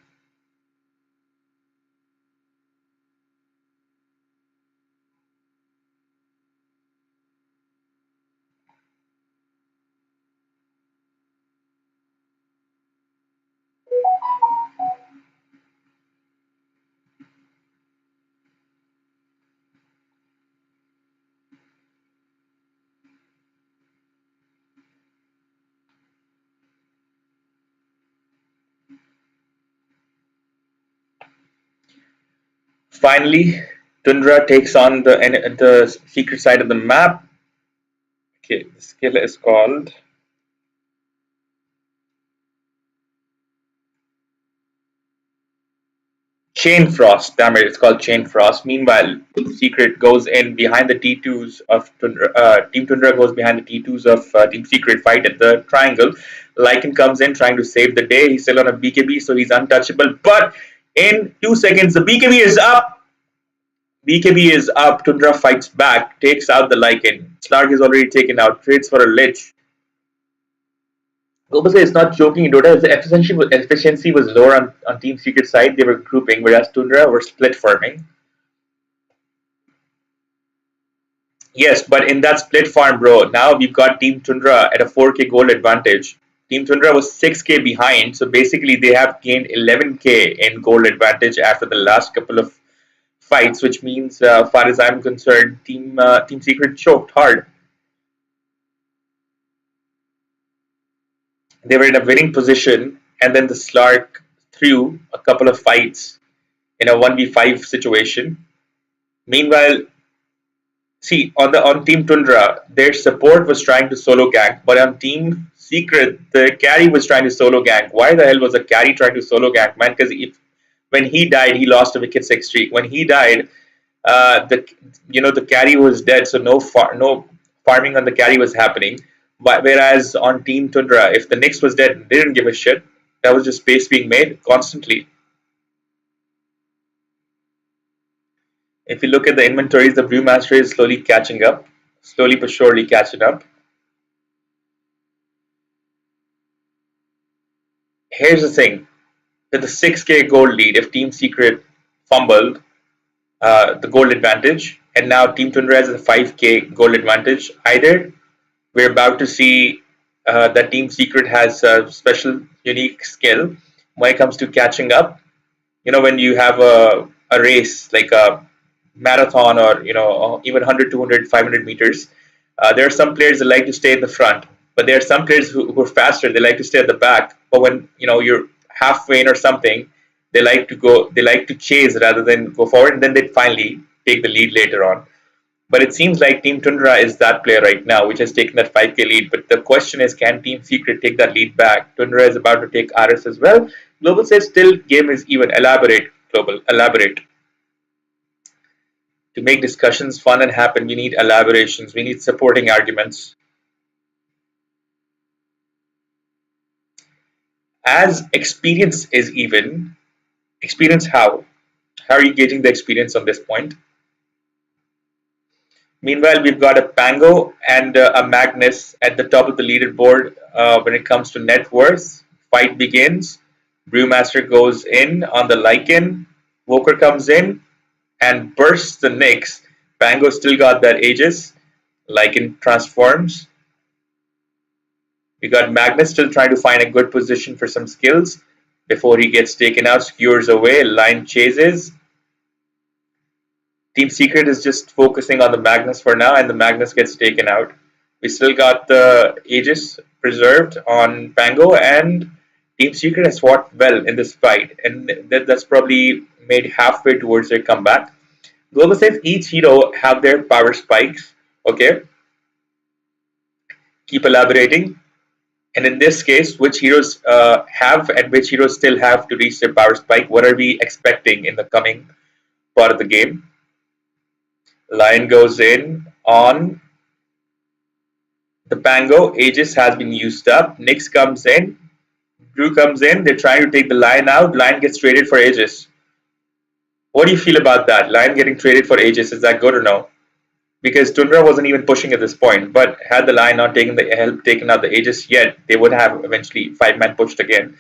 Finally, Tundra takes on the secret side of the map. Okay, the skill is called Chain Frost. Damn it, it's called Chain Frost. Meanwhile, Secret goes in behind the T2s of Tundra. Team Tundra goes behind the T2s of Team Secret, fight at the triangle. Lycan comes in trying to save the day. He's still on a BKB, so he's untouchable. But in 2 seconds, the BKB is up. BKB is up. Tundra fights back, takes out the Lycan. Slark is already taken out, trades for a Lich. Global is not joking in Dota. The efficiency was lower on Team Secret side. They were grouping, whereas Tundra were split farming. Yes, but in that split farm, bro, now we've got Team Tundra at a 4K gold advantage. Team Tundra was 6K behind, so basically they have gained 11K in gold advantage after the last couple of fights, which means, far as I'm concerned, Team Secret choked hard. They were in a winning position, and then the Slark threw a couple of fights in a 1v5 situation. Meanwhile, see, on Team Tundra, their support was trying to solo gank, but on Team Secret, the carry was trying to solo gank. Why the hell was a carry trying to solo gank, man? Because if when he died, he lost a wicket six streak. When he died, the the carry was dead, so no farming on the carry was happening. But whereas on Team Tundra, if the Nyx was dead, they didn't give a shit. That was just space being made constantly. If you look at the inventories, the Brewmaster is slowly catching up, slowly but surely catching up. Here's the thing: with the 6K gold lead, if Team Secret fumbled the gold advantage, and now Team Tundra has a 5K gold advantage, either we're about to see that Team Secret has a special, unique skill when it comes to catching up. When you have a race like a marathon or even 100, 200, 500 meters, there are some players that like to stay in the front, but there are some players who are faster. They like to stay at the back. But when you're halfway in or something, they like to chase rather than go forward, and then they finally take the lead later on. But it seems like Team Tundra is that player right now, which has taken that 5K lead. But the question is, can Team Secret take that lead back? Tundra is about to take RS as well. Global says still game is even. Elaborate, Global. Elaborate. To make discussions fun and happen, we need elaborations. We need supporting arguments. As experience is even, experience how? How are you gauging the experience on this point? Meanwhile, we've got a Pango and a Magnus at the top of the leaderboard when it comes to net worth. Fight begins. Brewmaster goes in on the Lycan. Woker comes in and bursts the Nyx. Pango still got that Aegis. Lycan transforms. We got Magnus still trying to find a good position for some skills before he gets taken out, skewers away, line chases. Team Secret is just focusing on the Magnus for now, and the Magnus gets taken out. We still got the Aegis preserved on Pango, and Team Secret has fought well in this fight, and that's probably made halfway towards their comeback. Global says each hero have their power spikes. Okay, keep elaborating. And in this case, which heroes have and which heroes still have to reach their power spike? What are we expecting in the coming part of the game? Lion goes in on the Pango. Aegis has been used up. Nyx comes in. Drew comes in. They're trying to take the Lion out. Lion gets traded for Aegis. What do you feel about that? Lion getting traded for Aegis, is that good or no? Because Tundra wasn't even pushing at this point, but had the Lion not taken out the Aegis yet, they would have eventually 5-man pushed again.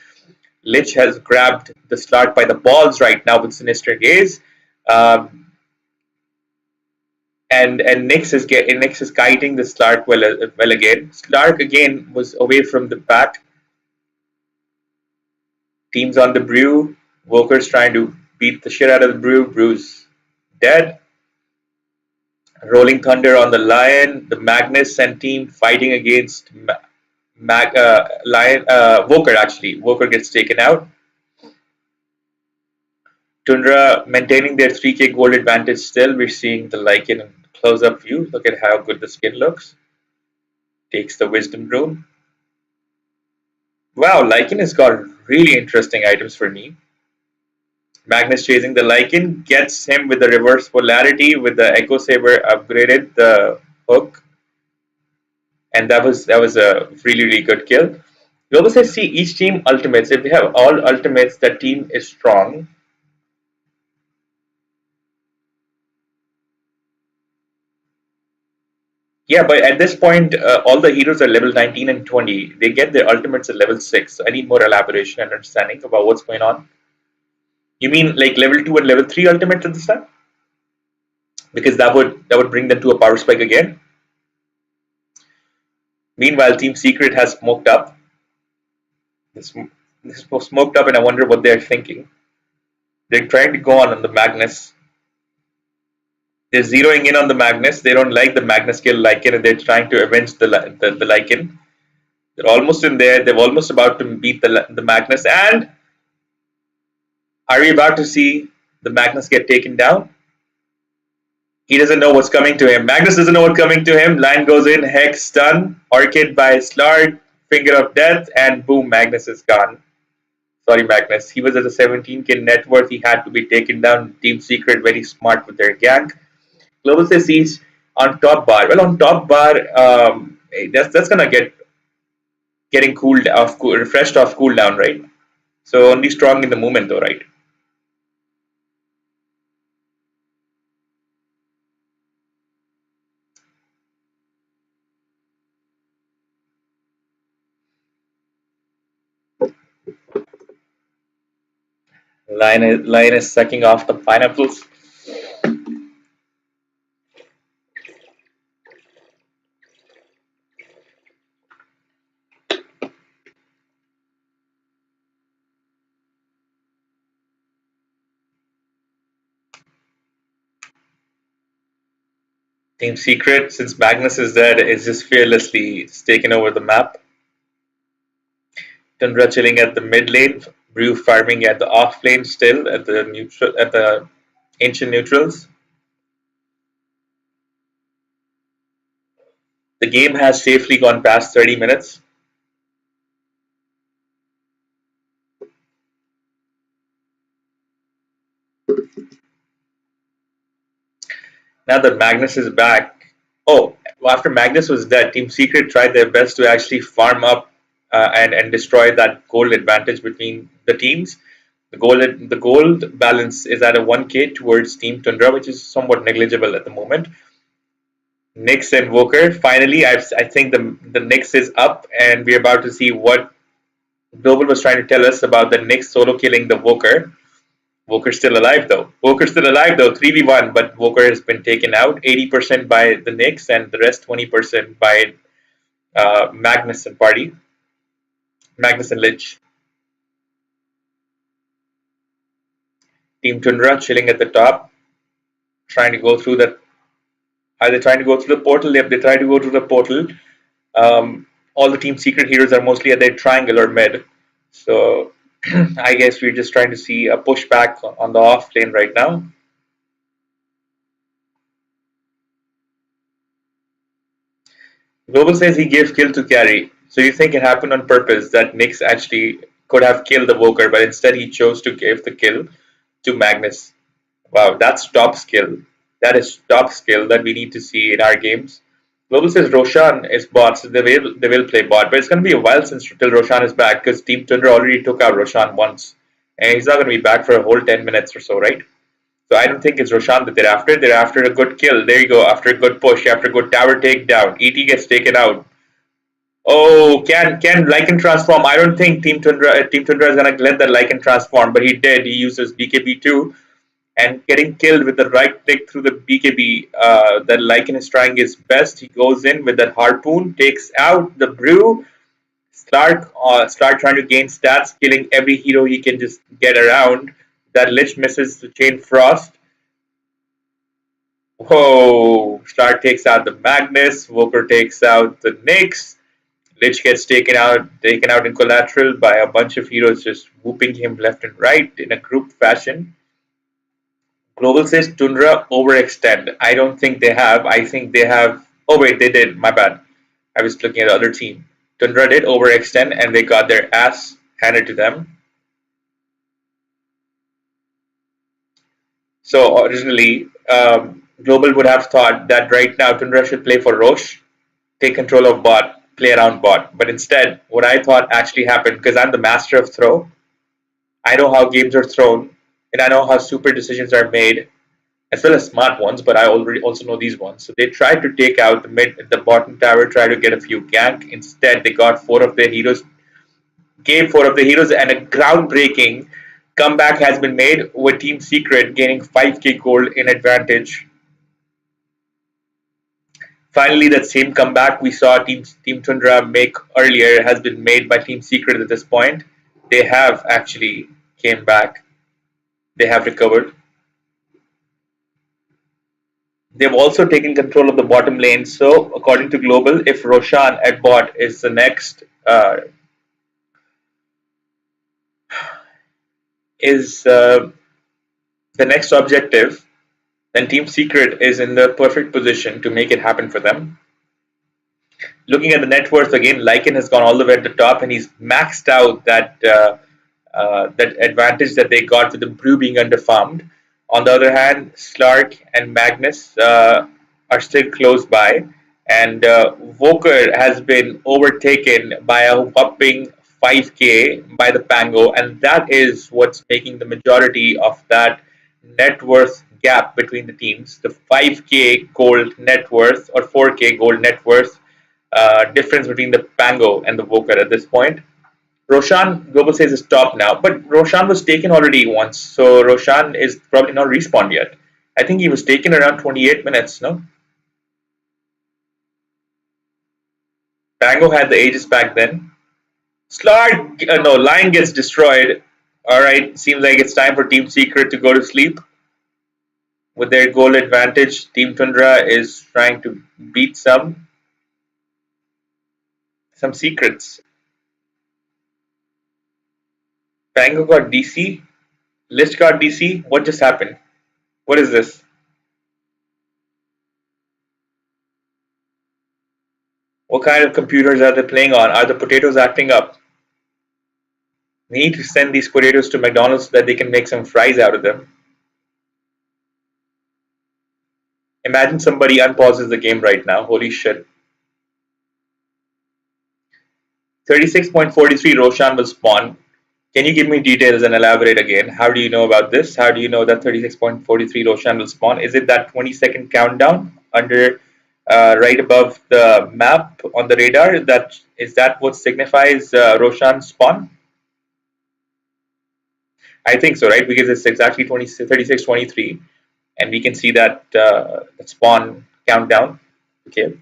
Lich has grabbed the Slark by the balls right now with Sinister Gaze. Um, and Nyx is kiting the Slark well again. Slark again was away from the back. Teams on the Brew. Woker's trying to beat the shit out of the Brew. Brew's dead. Rolling Thunder on the Lion. The Magnus and team fighting against Lion. Woker actually. Woker gets taken out. Tundra maintaining their 3K gold advantage still. We're seeing the Lycan in close-up view. Look at how good the skin looks. Takes the Wisdom Rune. Wow, Lycan has got really interesting items for me. Magnus chasing the Lycan, gets him with the reverse polarity with the Echo Saber upgraded the hook. And that was a really good kill. Global says see each team ultimates. If they have all ultimates, the team is strong. Yeah, but at this point, all the heroes are level 19 and 20. They get their ultimates at level 6. So I need more elaboration and understanding about what's going on. You mean like level 2 and level 3 ultimates at this time? Because that would bring them to a power spike again. Meanwhile, Team Secret has smoked up. This, this was smoked up, and I wonder what they're thinking. They're trying to go on the Magnus. They're zeroing in on the Magnus. They don't like the Magnus kill Lycan, and they're trying to avenge the Lycan. They're almost in there. They're almost about to beat the Magnus. And are we about to see the Magnus get taken down? He doesn't know what's coming to him. Magnus doesn't know what's coming to him. Line goes in, Hex stun, Orchid by Slark, Finger of Death, and boom, Magnus is gone. Sorry, Magnus. He was at a 17k net worth. He had to be taken down. Team Secret very smart with their gank. Global says he's on top bar. Well, on top bar, that's gonna getting cooled off, refreshed off cooldown, right? So only strong in the moment, though, right? Line is sucking off the pineapples. Team Secret, since Magnus is dead, is just fearlessly taking over the map. Tundra chilling at the mid lane, Brew farming at the off lane still at the ancient neutrals. The game has safely gone past 30 minutes. Now that Magnus is back, after Magnus was dead, Team Secret tried their best to actually farm up and destroy that gold advantage between the teams. The gold balance is at a 1k towards Team Tundra, which is somewhat negligible at the moment. Nyx and Woker. Finally, I think the Nyx is up, and we're about to see what Global was trying to tell us about the Nyx solo killing the Woker. Woker's still alive though. 3v1, but Woker has been taken out. 80% by the Nyx, and the rest 20% by Magnus and party. Magnus and Lich. Team Tundra chilling at the top, trying to go through that. Are they trying to go through the portal? Yep, they try to go through the portal. All the Team Secret heroes are mostly at their triangle or mid. So I guess we're just trying to see a pushback on the off lane right now. Global says he gave kill to carry. So you think it happened on purpose that Nyx actually could have killed the Woker, but instead he chose to give the kill to Magnus. Wow, that's top skill. That is top skill that we need to see in our games. Global says Roshan is bot, so they will play bot, but it's going to be a while since till Roshan is back because Team Tundra already took out Roshan once, and he's not going to be back for a whole 10 minutes or so, right? So I don't think it's Roshan that they're after. They're after a good kill. There you go. After a good push, after a good tower takedown, ET gets taken out. Oh, can Lycan transform? I don't think Team Tundra is gonna let that Lycan transform, but he did. He uses BKB2 and getting killed with the right click through the BKB. That Lycan is trying his best. He goes in with that harpoon, takes out the brew. Start trying to gain stats, killing every hero he can just get around. That Lich misses the Chain Frost. Whoa! Start takes out the Magnus. Woker takes out the Nyx. Lich gets taken out in collateral by a bunch of heroes just whooping him left and right in a group fashion. Global says Tundra overextend. I don't think they have. I think they have. Oh wait, they did. My bad. I was looking at the other team. Tundra did overextend and they got their ass handed to them. So originally, Global would have thought that right now Tundra should play for Roche, take control of bot, play around bot. But instead, what I thought actually happened, because I'm the master of throw, I know how games are thrown, and I know how super decisions are made. as well as smart ones, but I already also know these ones. So they tried to take out the bottom tower, try to get a few gank. Instead, they got four of their heroes, gave four of the heroes, and a groundbreaking comeback has been made with Team Secret gaining 5k gold in advantage. Finally, that same comeback we saw Team Tundra make earlier has been made by Team Secret at this point. They have actually came back. They have recovered. They've also taken control of the bottom lane. So, according to Global, if Roshan at bot is is the next objective, then Team Secret is in the perfect position to make it happen for them. Looking at the net worth again, Lycan has gone all the way at the top, and he's maxed out that advantage that they got with the brew being underfarmed. On the other hand, Slark and Magnus are still close by, and Voker has been overtaken by a whopping 5k by the Pango, and that is what's making the majority of that net worth gap between the teams. The 5k gold net worth or 4k gold net worth difference between the Pango and the Voker at this point. Roshan, Global says, is top now, but Roshan was taken already once, so Roshan is probably not respawned yet. I think he was taken around 28 minutes, no? Pango had the Aegis back then. Slark, no, Lion gets destroyed. Alright, seems like it's time for Team Secret to go to sleep. With their goal advantage, Team Tundra is trying to beat some secrets. Pango got DC. List got DC. What just happened? What is this? What kind of computers are they playing on? Are the potatoes acting up? We need to send these potatoes to McDonald's so that they can make some fries out of them. Imagine somebody unpauses the game right now. Holy shit. 36.43 Roshan will spawn. Can you give me details and elaborate again? How do you know about this? How do you know that 36.43 Roshan will spawn? Is it that 20-second countdown under right above the map on the radar? Is that what signifies Roshan's spawn? I think so, right? Because it's exactly 36:23, and we can see that spawn countdown. Okay.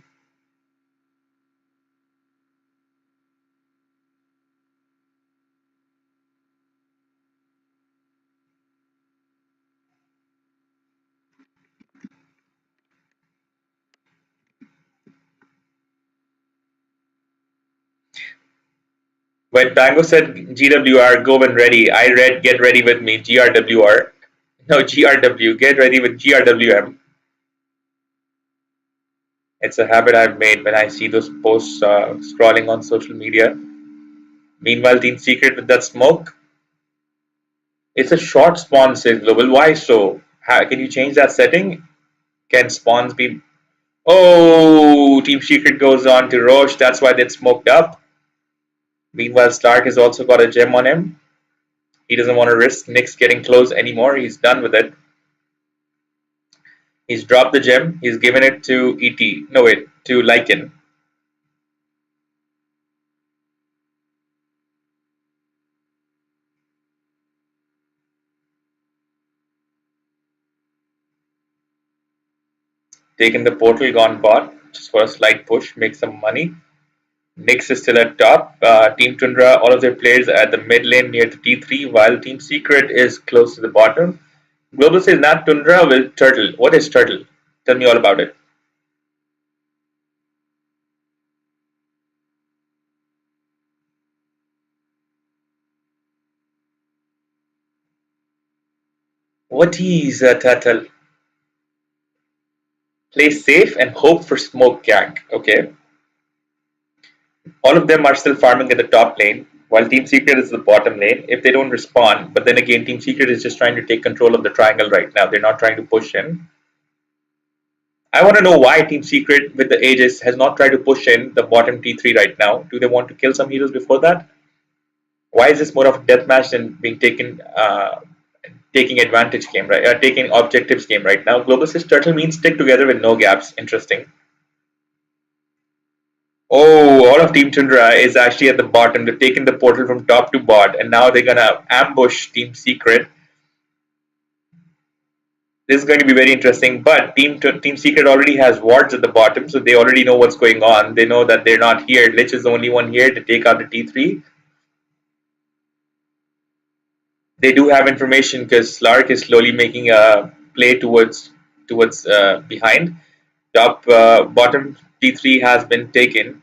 When Tango said GWR, go when ready, I read get ready with me, GRWR. No, GRW, get ready with GRWM. It's a habit I've made when I see those posts scrolling on social media. Meanwhile, Team Secret with that smoke. It's a short spawn, says Global. Why so? Can you change that setting? Can spawns be. Oh, Team Secret goes on to Roche. That's why they smoked up. Meanwhile, Stark has also got a gem on him. He doesn't want to risk Nyx getting close anymore. He's done with it. He's dropped the gem. He's given it to ET. No, wait, to Lycan. Taken the portal, gone bot. Just for a slight push, make some money. Nyx is still at top. Team Tundra, all of their players are at the mid lane near the T3, while Team Secret is close to the bottom. Global says not Tundra will Turtle. What is Turtle? Tell me all about it. What is a Turtle? Play safe and hope for smoke gank. Okay. All of them are still farming at the top lane, while Team Secret is the bottom lane. If they don't respond, but then again, Team Secret is just trying to take control of the triangle right now. They're not trying to push in. I want to know why Team Secret with the Aegis has not tried to push in the bottom T3 right now. Do they want to kill some heroes before that? Why is this more of a deathmatch than being taken taking advantage game, right? Taking objectives game right now. Global says turtle means stick together with no gaps. Interesting. Oh, all of Team Tundra is actually at the bottom. They've taken the portal from top to bot, and now they're gonna ambush Team Secret. This is going to be very interesting. But Team Secret already has wards at the bottom, so they already know what's going on. They know that they're not here. Lich is the only one here to take out the T3. They do have information because Slark is slowly making a play towards behind. Bottom T3 has been taken.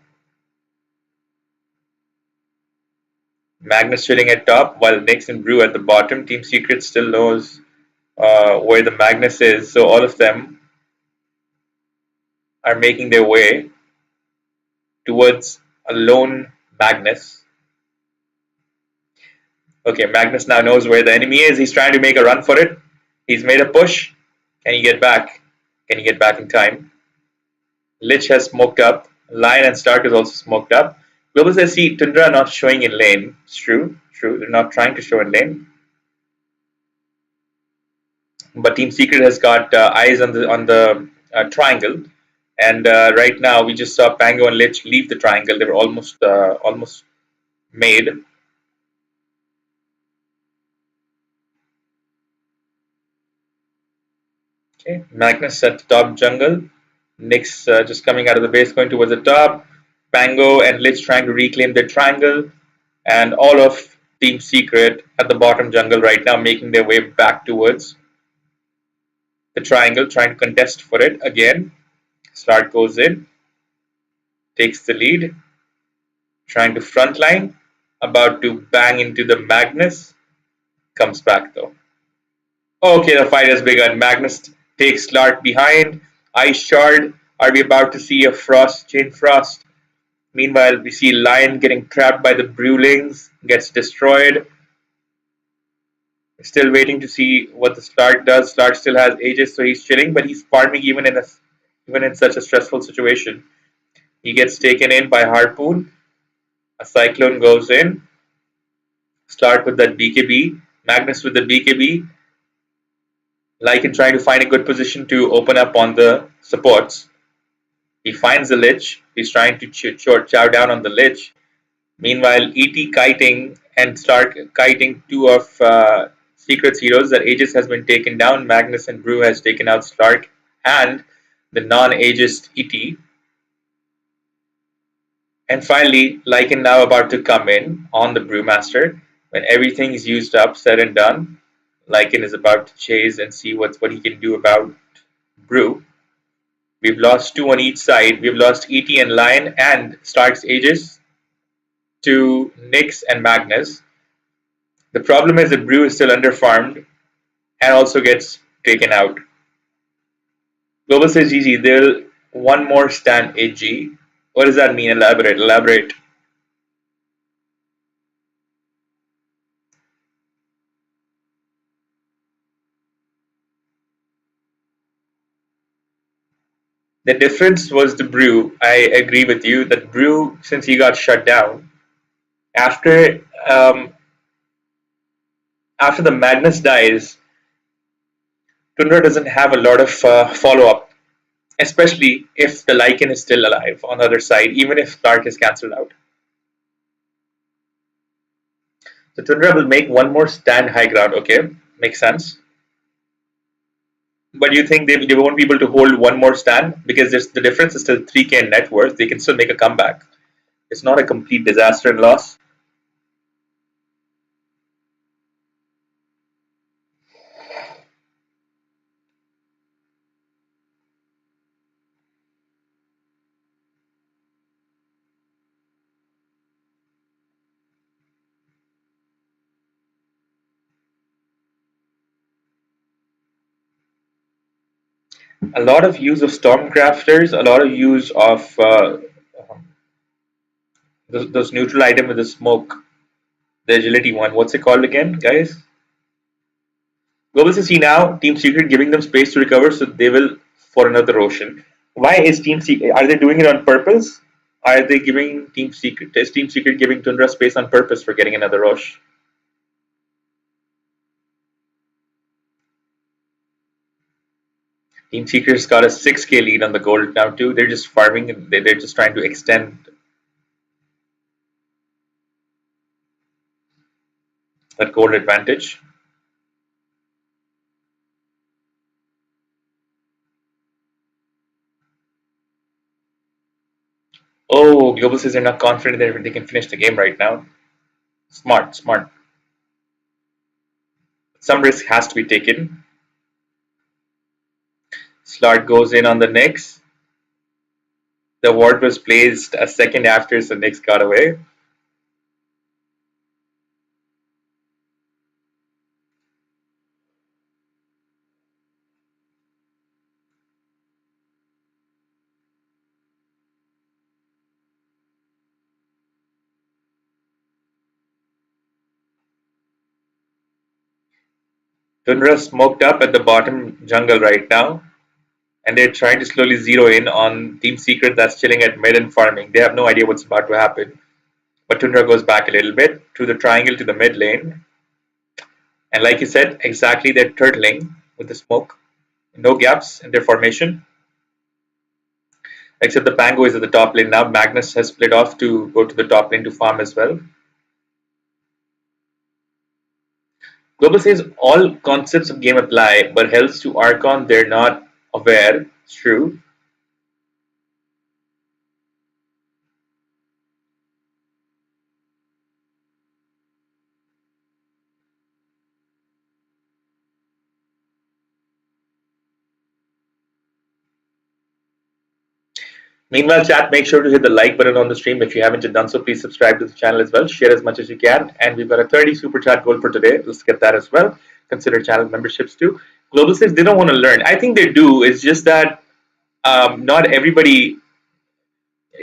Magnus chilling at top while Nyx and Brew at the bottom. Team Secret still knows where the Magnus is, so all of them are making their way towards a lone Magnus. Okay, Magnus now knows where the enemy is. He's trying to make a run for it. He's made a push. Can he get back? Can he get back in time? Lich has smoked up. Lion and Stark is also smoked up. Global says, see, Tundra not showing in lane. It's true. True. They're not trying to show in lane. But Team Secret has got eyes on the triangle. And right now, we just saw Pango and Lich leave the triangle. They were almost made. Okay, Magnus at the top jungle. Nyx just coming out of the base, going towards the top. Pango and Lich trying to reclaim their triangle. And all of Team Secret at the bottom jungle right now, making their way back towards the triangle, trying to contest for it again. Start goes in, takes the lead, trying to frontline, about to bang into the Magnus, comes back though. Okay, the fight has begun. Magnus takes Slark behind. Ice Shard. Are we about to see a Chain Frost? Meanwhile, we see Lion getting trapped by the Brewlings, gets destroyed. Still waiting to see what the Slark does. Slark still has Aegis, so he's chilling, but he's farming even in such a stressful situation. He gets taken in by Harpoon. A Cyclone goes in. Slark with that BKB. Magnus with the BKB. Lycan trying to find a good position to open up on the supports. He finds the Lich. He's trying to chow down on the Lich. Meanwhile, ET kiting and Stark kiting two of Secret's heroes. That Aegis has been taken down. Magnus and Brew has taken out Stark and the non-Aegis ET. And finally, Lycan now about to come in on the Brewmaster. When everything is used up, said and done, Lycan is about to chase and see what he can do about Brew. We've lost two on each side. We've lost ET and Lion and Stark's Aegis to Nyx and Magnus. The problem is that Brew is still underfarmed and also gets taken out. Global says GG, they'll one more stand AG. What does that mean? Elaborate. The difference was the Brew. I agree with you that Brew, since he got shut down, after the Magnus dies, Tundra doesn't have a lot of follow-up, especially if the Lycan is still alive on the other side, even if Stark is cancelled out. So Tundra will make one more stand high ground, okay, makes sense. But you think they won't be able to hold one more stand? Because the difference is still 3k in net worth. They can still make a comeback. It's not a complete disaster and loss. A lot of use of Stormcrafters, a lot of use of those neutral item with the smoke, the agility one. What's it called again, guys? Global says, see now, Team Secret giving them space to recover, so they will for another Ocean. Why is Team Secret? Are they doing it on purpose? Are they giving Team Secret? Is Team Secret giving Tundra space on purpose for getting another Rosh? Team Seekers got a 6K lead on the gold now too. They're just farming and they're just trying to extend that gold advantage. Oh, Global says they're not confident that they can finish the game right now. Smart, smart. Some risk has to be taken. Slot goes in on the Knicks. The ward was placed a second after, so Knicks got away. Tundra smoked up at the bottom jungle right now, and they're trying to slowly zero in on Team Secret that's chilling at mid and farming. They have no idea what's about to happen. But Tundra goes back a little bit through the triangle to the mid lane. And like you said, exactly they're turtling with the smoke. No gaps in their formation. Except the Pango is at the top lane now. Magnus has split off to go to the top lane to farm as well. Global says all concepts of game apply, but helps to Archon they're not aware. It's true. Meanwhile, chat, make sure to hit the like button on the stream. If you haven't yet done so, please subscribe to the channel as well. Share as much as you can. And we've got a 30 super chat goal for today. Let's get that as well. Consider channel memberships too. Global says they don't want to learn. I think they do. It's just that not everybody.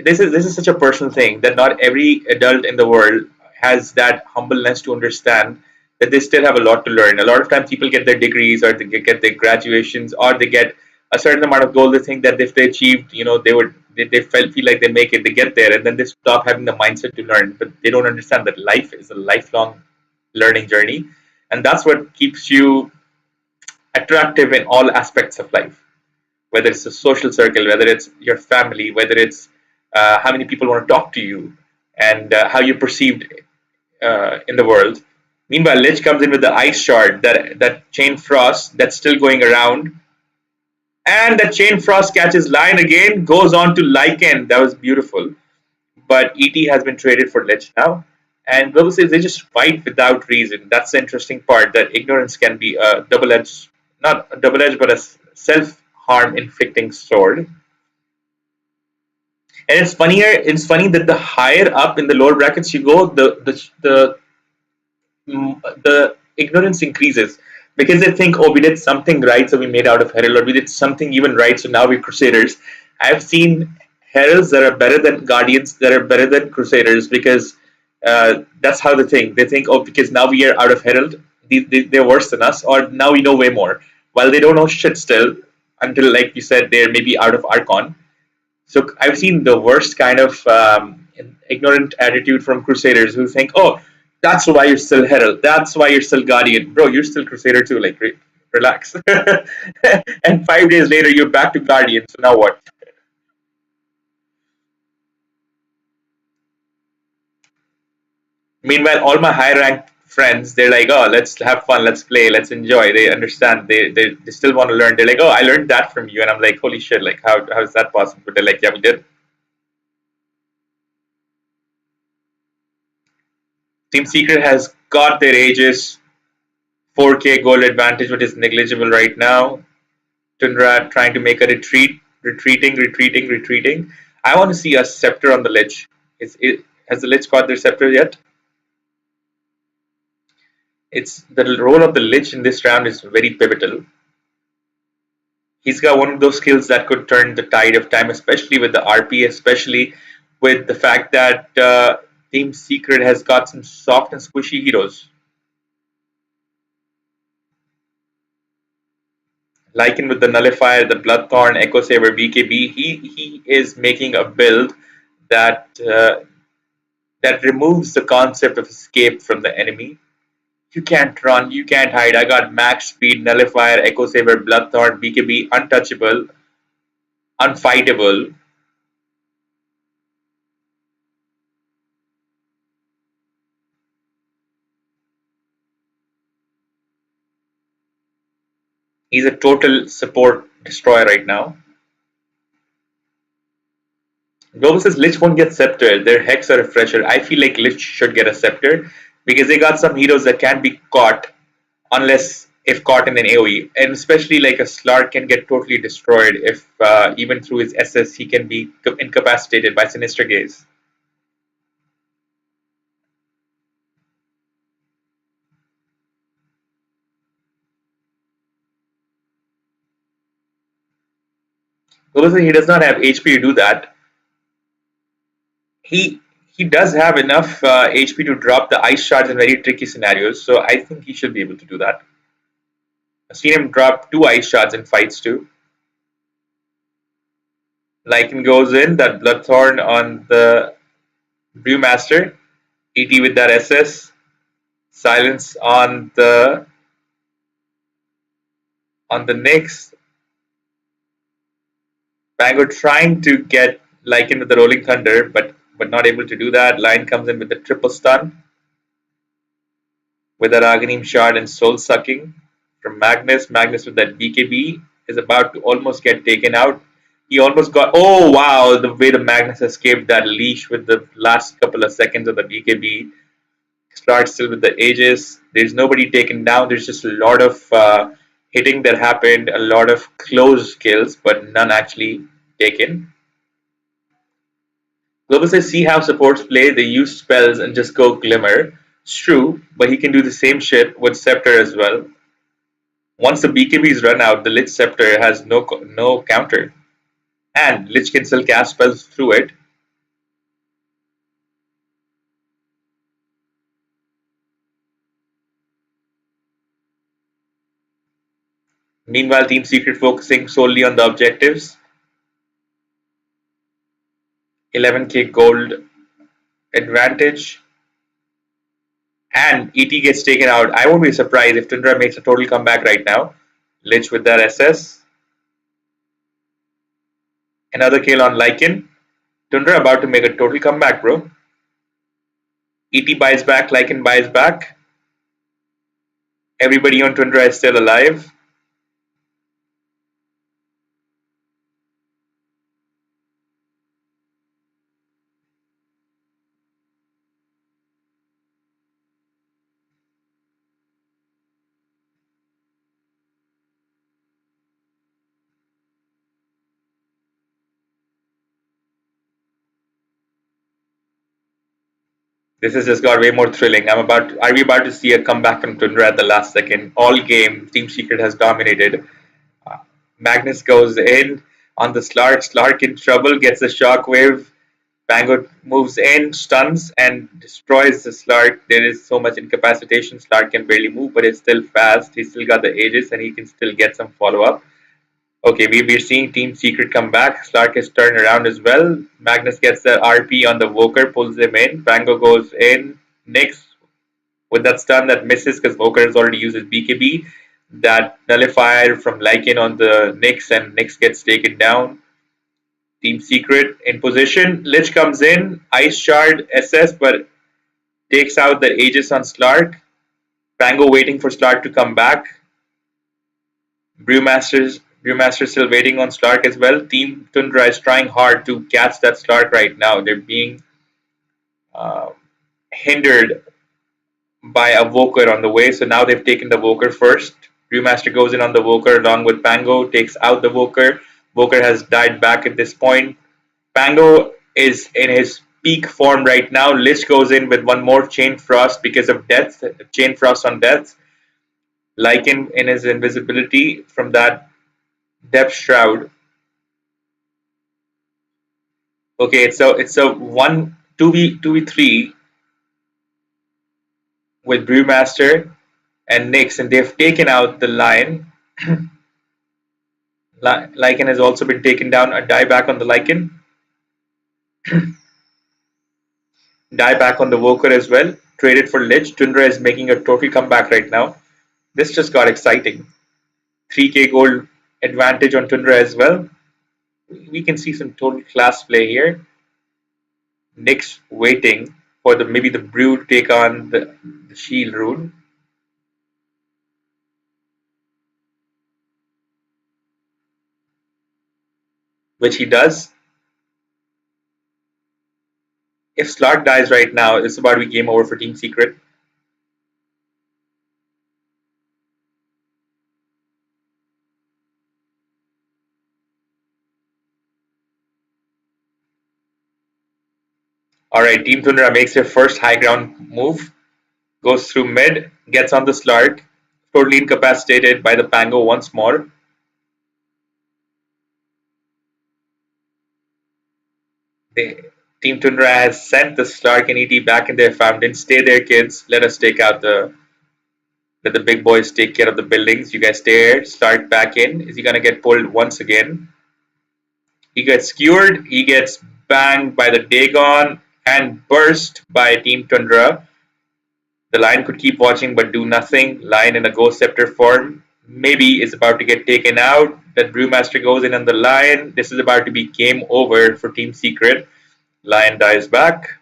This is such a personal thing that not every adult in the world has that humbleness to understand that they still have a lot to learn. A lot of times people get their degrees or they get their graduations or they get a certain amount of goal. They think that if they achieved, they feel like they make it, they get there, and then they stop having the mindset to learn. But they don't understand that life is a lifelong learning journey, and that's what keeps you attractive in all aspects of life, whether it's a social circle, whether it's your family, whether it's how many people want to talk to you, and how you're perceived in the world. Meanwhile, Lich comes in with the ice shard, that chain frost that's still going around, and the chain frost catches Lion again, goes on to Lycan. That was beautiful. But ET has been traded for Lich now. And Global says they just fight without reason. That's the interesting part, that ignorance can be a double edged, not a double edged, but a self harm inflicting sword. And it's funny that the higher up in the lower brackets you go, the ignorance increases because they think, oh, we did something right, so we made out of Herald, or we did something even right, so now we're Crusaders. I've seen Heralds that are better than Guardians, that are better than Crusaders, because that's how they think. They think, oh, because now we are out of Herald, they're worse than us, or now we know way more. While they don't know shit still, until, like you said, they're maybe out of Archon. So I've seen the worst kind of ignorant attitude from Crusaders who think, oh, that's why you're still Herald. That's why you're still Guardian. Bro, you're still Crusader too. Like, relax. And 5 days later, you're back to Guardian. So now what? Meanwhile, all my high ranked friends, they're like, oh, let's have fun. Let's play. Let's enjoy. They understand. They still want to learn. They're like, oh, I learned that from you. And I'm like, holy shit. Like, how is that possible? But they're like, yeah, we did. Team Secret has got their ages 4K goal advantage, which is negligible right now. Tundra trying to make a retreating. I want to see a scepter on the Lich. Has the Lich got their scepter yet? It's the role of the Lich in this round is very pivotal. He's got one of those skills that could turn the tide of time, especially with the RP, especially with the fact that Team Secret has got some soft and squishy heroes. Lycan with the Nullifier, the Bloodthorn, Echo Saber, BKB, he is making a build that that removes the concept of escape from the enemy. You can't run, you can't hide. I got max speed, nullifier, echo saver, bloodthorn, BKB, untouchable, unfightable. He's a total support destroyer right now. Global says Lich won't get Scepter. Their Hex or Refresher. I feel like Lich should get a Scepter because they got some heroes that can't be caught unless if caught in an AoE. And especially like a Slark can get totally destroyed if even through his SS he can be incapacitated by Sinister Gaze. Global says he does not have HP to do that. He he does have enough HP to drop the ice shards in very tricky scenarios, so I think he should be able to do that. I've seen him drop 2 ice shards in fights too. Lycan goes in, that Bloodthorn on the Brewmaster, ET with that SS, silence on the Nyx. Bango trying to get Lycan with the Rolling Thunder, but not able to do that. Lion comes in with the triple stun with that Aghanim Shard and Soul Sucking from Magnus. Magnus with that BKB is about to almost get taken out. He almost got. Oh wow! The way the Magnus escaped that leash with the last couple of seconds of the BKB. Clark still with the Aegis. There's nobody taken down. There's just a lot of hitting that happened, a lot of close kills, but none actually taken. Global says, see how supports play. They use spells and just go Glimmer. It's true, but he can do the same shit with Scepter as well. Once the BKBs run out, the Lich Scepter has no counter. And Lich can still cast spells through it. Meanwhile, Team Secret focusing solely on the objectives. 11k gold advantage. And ET gets taken out. I won't be surprised if Tundra makes a total comeback right now. Lich with that SS. Another kill on Lycan. Tundra about to make a total comeback, bro. ET buys back, Lycan buys back. Everybody on Tundra is still alive. This has just got way more thrilling. Are we about to see a comeback from Tundra at the last second? All game, Team Secret has dominated. Uh, Magnus goes in on the Slark. Slark in trouble, gets a shockwave. Bango moves in, stuns, and destroys the Slark. There is so much incapacitation. Slark can barely move, but it's still fast. He's still got the Aegis, and he can still get some follow up. Okay, we're seeing Team Secret come back. Slark is turned around as well. Magnus gets the RP on the Voker, pulls him in. Bango goes in. Nyx with that stun that misses because Voker has already used his BKB. That nullifier from Lycan on the Nyx, and Nyx gets taken down. Team Secret in position. Lich comes in. Ice Shard SS, but takes out the Aegis on Slark. Bango waiting for Slark to come back. Brewmaster still waiting on Slark as well. Team Tundra is trying hard to catch that Slark right now. They're being uh, hindered by a Voker on the way, so now they've taken the Voker first. Brewmaster goes in on the Voker along with Pango, takes out the Voker. Voker has died back at this point. Pango is in his peak form right now. Lich goes in with one more Chain Frost because of death. Chain Frost on death. Lycan in his invisibility from that Depth Shroud. Okay, it's a 2v3 with Brewmaster and Nyx, and they've taken out the Lion. Lycan has also been taken down. A dieback on the Lycan. Dieback on the Voker as well. traded for Lich. Tundra is making a total comeback right now. This just got exciting. 3k gold advantage on Tundra as well. We can see some total class play here. Nyx waiting for the maybe the Brew to take on the Shield rune, which he does. If Slark dies right now, it's about to be game over for Team Secret. Alright, Team Tundra makes their first high ground move, goes through mid, gets on the Slark, totally incapacitated by the Pango once more. Team Tundra has sent the Slark and ET back in their fountain. Stay there, kids. Let us take out let the big boys take care of the buildings. You guys stay here. Slark back in. Is he gonna get pulled once again? He gets skewered. He gets banged by the Dagon and burst by Team Tundra. The Lion could keep watching but do nothing. Lion in a Ghost Scepter form maybe is about to get taken out. That Brewmaster goes in on the Lion. This is about to be game over for Team Secret. Lion dies back.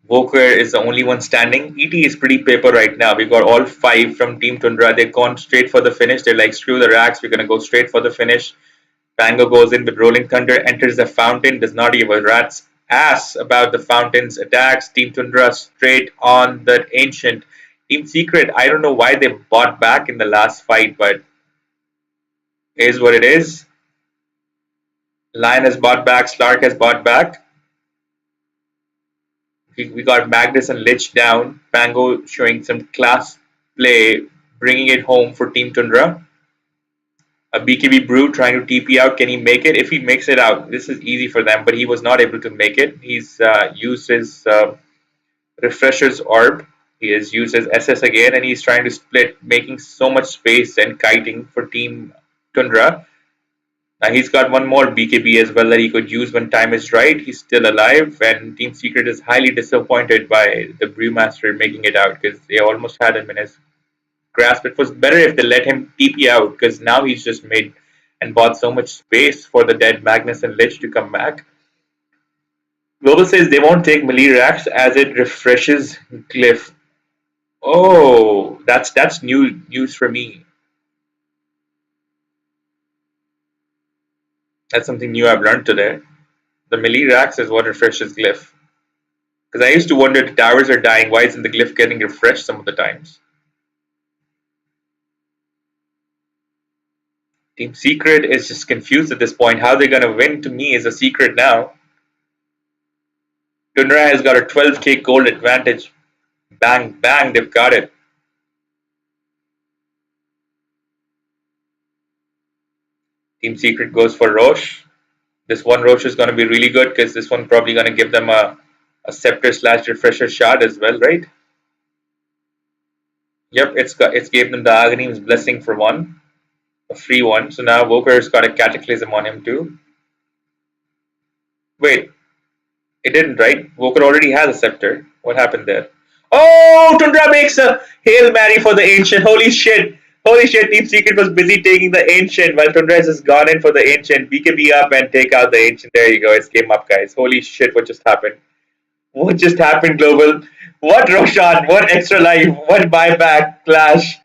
Walker is the only one standing. ET is pretty paper right now. We've got all 5 from Team Tundra. They've gone straight for the finish. They're like, screw the racks. We're going to go straight for the finish. Pango goes in with Rolling Thunder, enters the fountain, does not give a rat's ass about the fountain's attacks. Team Tundra straight on the Ancient. Team Secret, I don't know why they bought back in the last fight, but it is what it is. Lion has bought back, Slark has bought back. We got Magnus and Lich down. Pango showing some class play, bringing it home for Team Tundra. A BKB Brew trying to TP out. Can he make it? If he makes it out, this is easy for them, but he was not able to make it. He's used his Refresher's Orb. He has used his SS again, and he's trying to split, making so much space and kiting for Team Tundra. Now he's got one more BKB as well that he could use when time is right. He's still alive, and Team Secret is highly disappointed by the Brewmaster making it out because they almost had him in his grasp. It was better if they let him TP out because now he's just made and bought so much space for the dead Magnus and Lich to come back. Global says they won't take melee racks as it refreshes Glyph. Oh, that's new news for me. That's something new I've learned today. The melee racks is what refreshes Glyph. Because I used to wonder if the towers are dying, why isn't the Glyph getting refreshed some of the times? Team Secret is just confused at this point. How they're going to win to me is a secret now. Tundra has got a 12k gold advantage. Bang, bang, they've got it. Team Secret goes for Roche. This one Roche is going to be really good because this one probably going to give them a Scepter / Refresher shard as well, right? Yep, it's gave them the Aghanim's Blessing for one. A free one. So now Woker's got a Cataclysm on him too. Wait, it didn't, right? Woker already has a Scepter. What happened there? Oh, Tundra makes a Hail Mary for the Ancient. Holy shit. Holy shit, Team Secret was busy taking the Ancient while Tundra has gone in for the Ancient. BKB up and take out the Ancient. There you go. It's game up, guys. Holy shit, what just happened? What just happened, Global? What Roshan? What extra life? What buyback? Clash?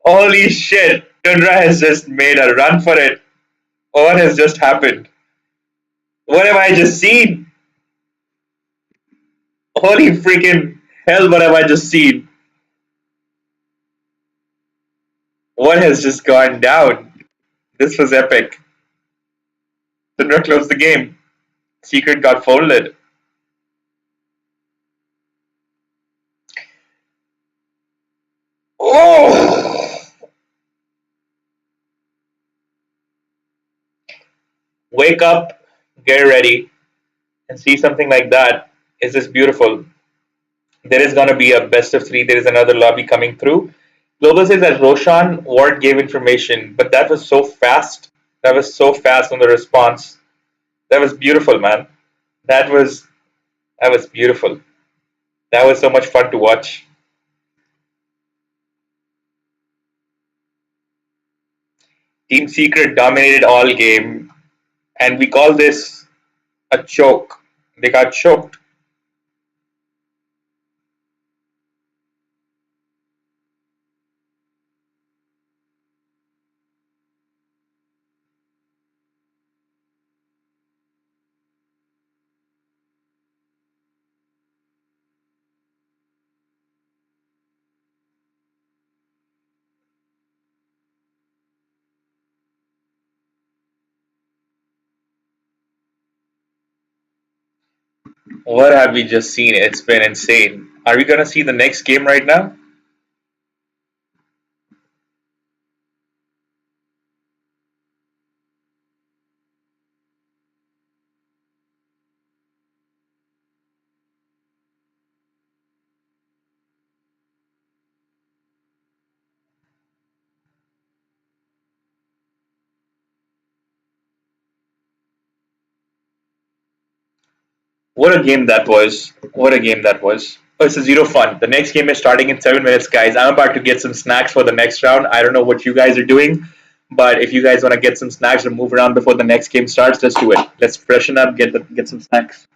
Holy shit. Tundra has just made a run for it. What has just happened? What have I just seen? Holy freaking hell, what have I just seen? What has just gone down? This was epic. Tundra closed the game. Secret got folded. Oh! Wake up, get ready, and see something like that. Is this beautiful? There is going to be a best of 3. There is another lobby coming through. Global says that Roshan Ward gave information, but that was so fast. That was so fast on the response. That was beautiful, man. That was beautiful. That was so much fun to watch. Team Secret dominated all game, and we call this a choke. They got choked. What have we just seen? It's been insane. Are we gonna see the next game right now? What a game that was. What a game that was. Oh, it's a zero fun. The next game is starting in 7 minutes, guys. I'm about to get some snacks for the next round. I don't know what you guys are doing, but if you guys want to get some snacks or move around before the next game starts, let's do it. Let's freshen up, get some snacks.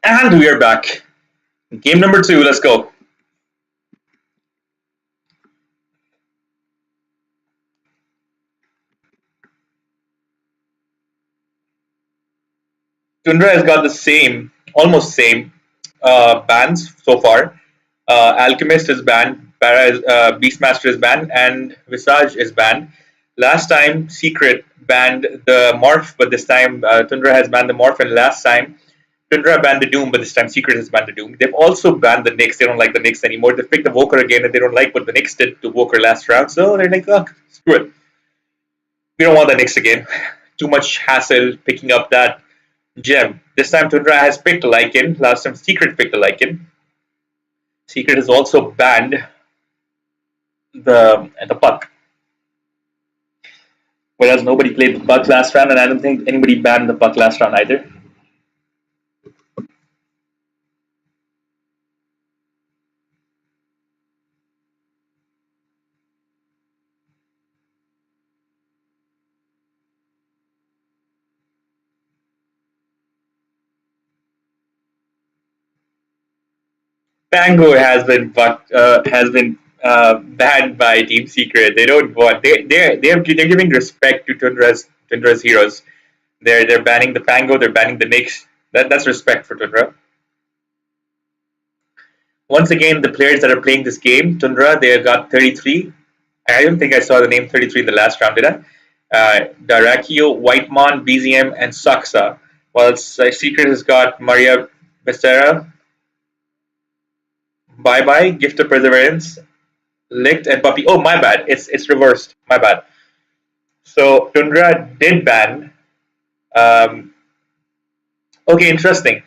And we are back. Game number 2, let's go. Tundra has got the same, almost same bans so far. Alchemist is banned, Beastmaster is banned, and Visage is banned. Last time Secret banned the Morph, but this time Tundra has banned the Morph, and last time Tundra banned the Doom, but this time Secret has banned the Doom. They've also banned the Nyx. They don't like the Nyx anymore. They've picked the Voker again, and they don't like what the Nyx did to Voker last round, so they're like, oh, screw it. We don't want the Nyx again. Too much hassle picking up that gem. This time Tundra has picked a Lycan. Last time Secret picked a Lycan. Secret has also banned the Puck. Whereas nobody played the Puck last round, and I don't think anybody banned the Puck last round either. Tango has been banned by Team Secret. They don't want they're giving respect to Tundra's heroes. They're banning the Pango. They're banning the Nyx. That's respect for Tundra. Once again, the players that are playing this game, Tundra, they got 33. I don't think I saw the name 33 in the last round, did I? Darakio, Whitemon, BZM, and Saksa. While Secret has got Maria Becerra, Bye Bye, Gift of Perseverance, Licked, and Puppy. Oh, my bad. It's reversed. My bad. So Tundra did ban. Um, okay, interesting.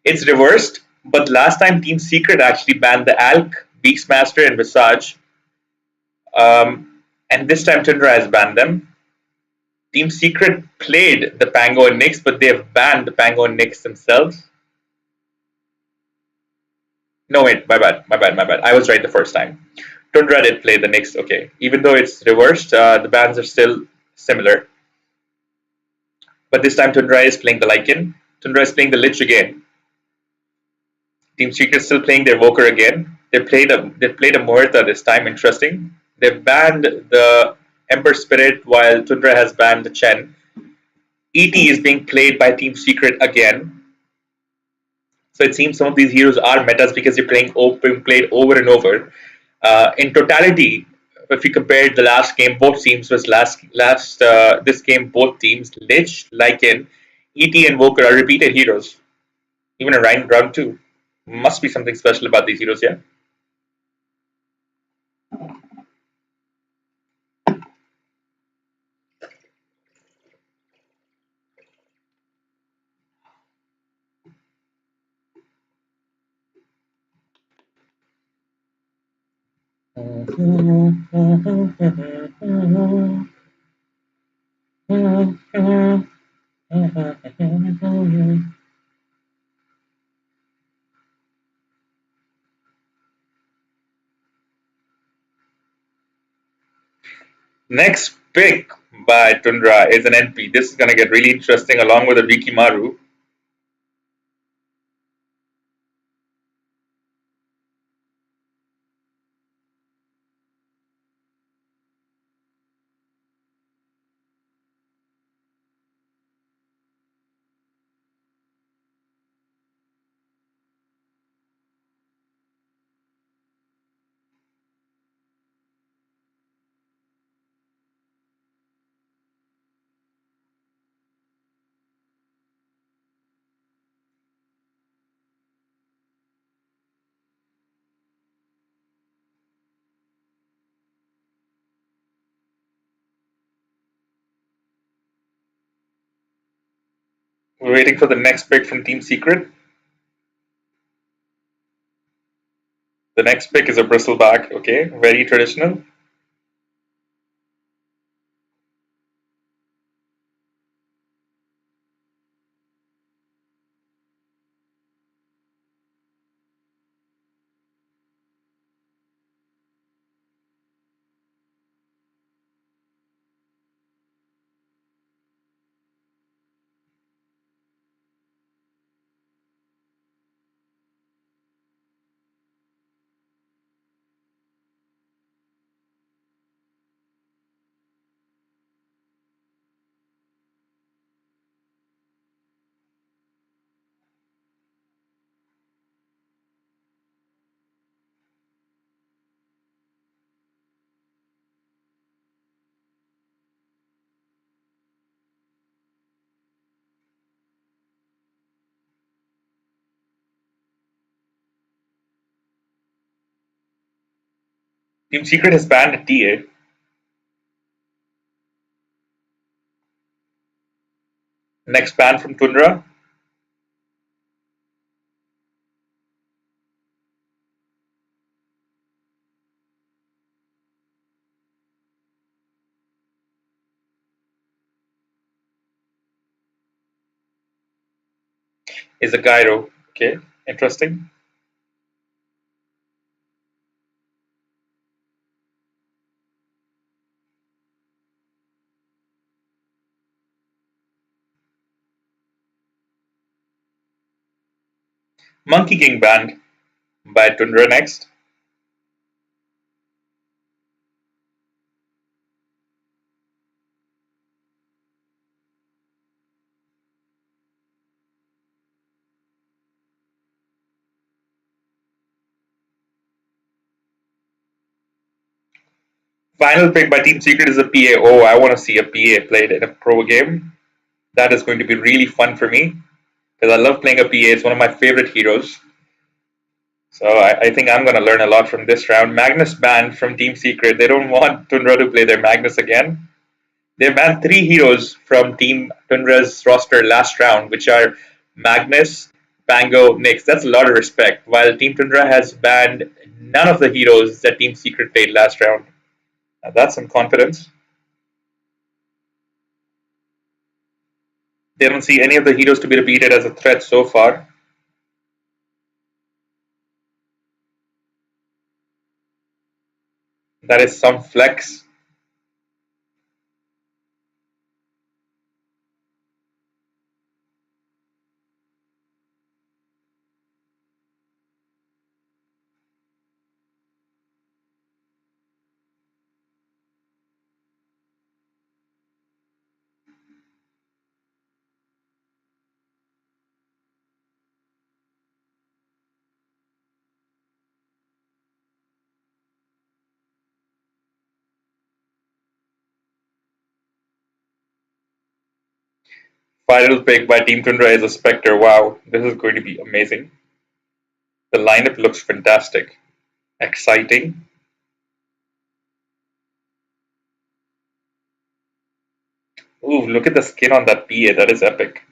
It's reversed, but last time Team Secret actually banned the Alk, Beastmaster, and Visage. And this time Tundra has banned them. Team Secret played the Pango and Nyx, but they have banned the Pango and Nyx themselves. No, wait, my bad. I was right the first time. Tundra did play the Nyx, okay. Even though it's reversed, the bans are still similar. But this time Tundra is playing the Lycan. Tundra is playing the Lich again. Team Secret is still playing their Voker again. They played a Muerta this time, interesting. They've banned the Ember Spirit while Tundra has banned the Chen. ET is being played by Team Secret again. So it seems some of these heroes are metas because they're played over and over. In totality, if you compare the last game, both teams was this game both teams Lich, Lycan, ET, and Voker are repeated heroes. Even in round two, must be something special about these heroes, yeah. Next pick by Tundra is an NP. This is gonna get really interesting along with a Rikimaru. We're waiting for the next pick from Team Secret. The next pick is a bristleback, okay, very traditional. Team Secret has banned TA. Next ban from Tundra is a gyro. Okay, interesting. Monkey King banned by Tundra next. Final pick by Team Secret is a PA. Oh, I want to see a PA played in a pro game. That is going to be really fun for me because I love playing a PA. It's one of my favorite heroes. So I think I'm going to learn a lot from this round. Magnus banned from Team Secret. They don't want Tundra to play their Magnus again. They banned three heroes from Team Tundra's roster last round, which are Magnus, Pango, Nyx. That's a lot of respect. While Team Tundra has banned none of the heroes that Team Secret played last round. Now that's some confidence. They don't see any of the heroes to be repeated as a threat so far. That is some flex. Final pick by Team Tundra is a Spectre. Wow, this is going to be amazing. The lineup looks fantastic, exciting. Ooh, look at the skin on that PA. That is epic.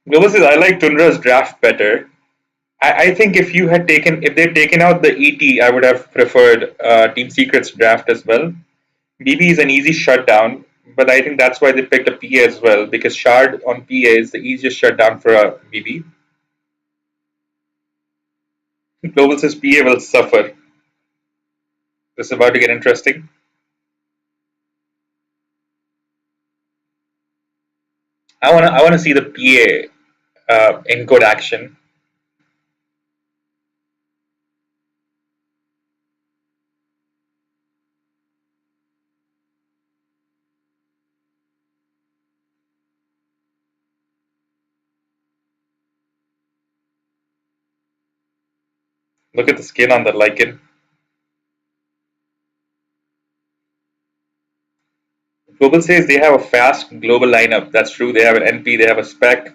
Global says I like Tundra's draft better. I think if they'd taken out the ET, I would have preferred Team Secret's draft as well. BB is an easy shutdown, but I think that's why they picked a PA as well because Shard on PA is the easiest shutdown for a BB. Global says PA will suffer. This is about to get interesting. I wanna see the PA in good action. Look at the skin on the Lycan. Global says they have a fast global lineup. That's true. They have an NP, they have a spec.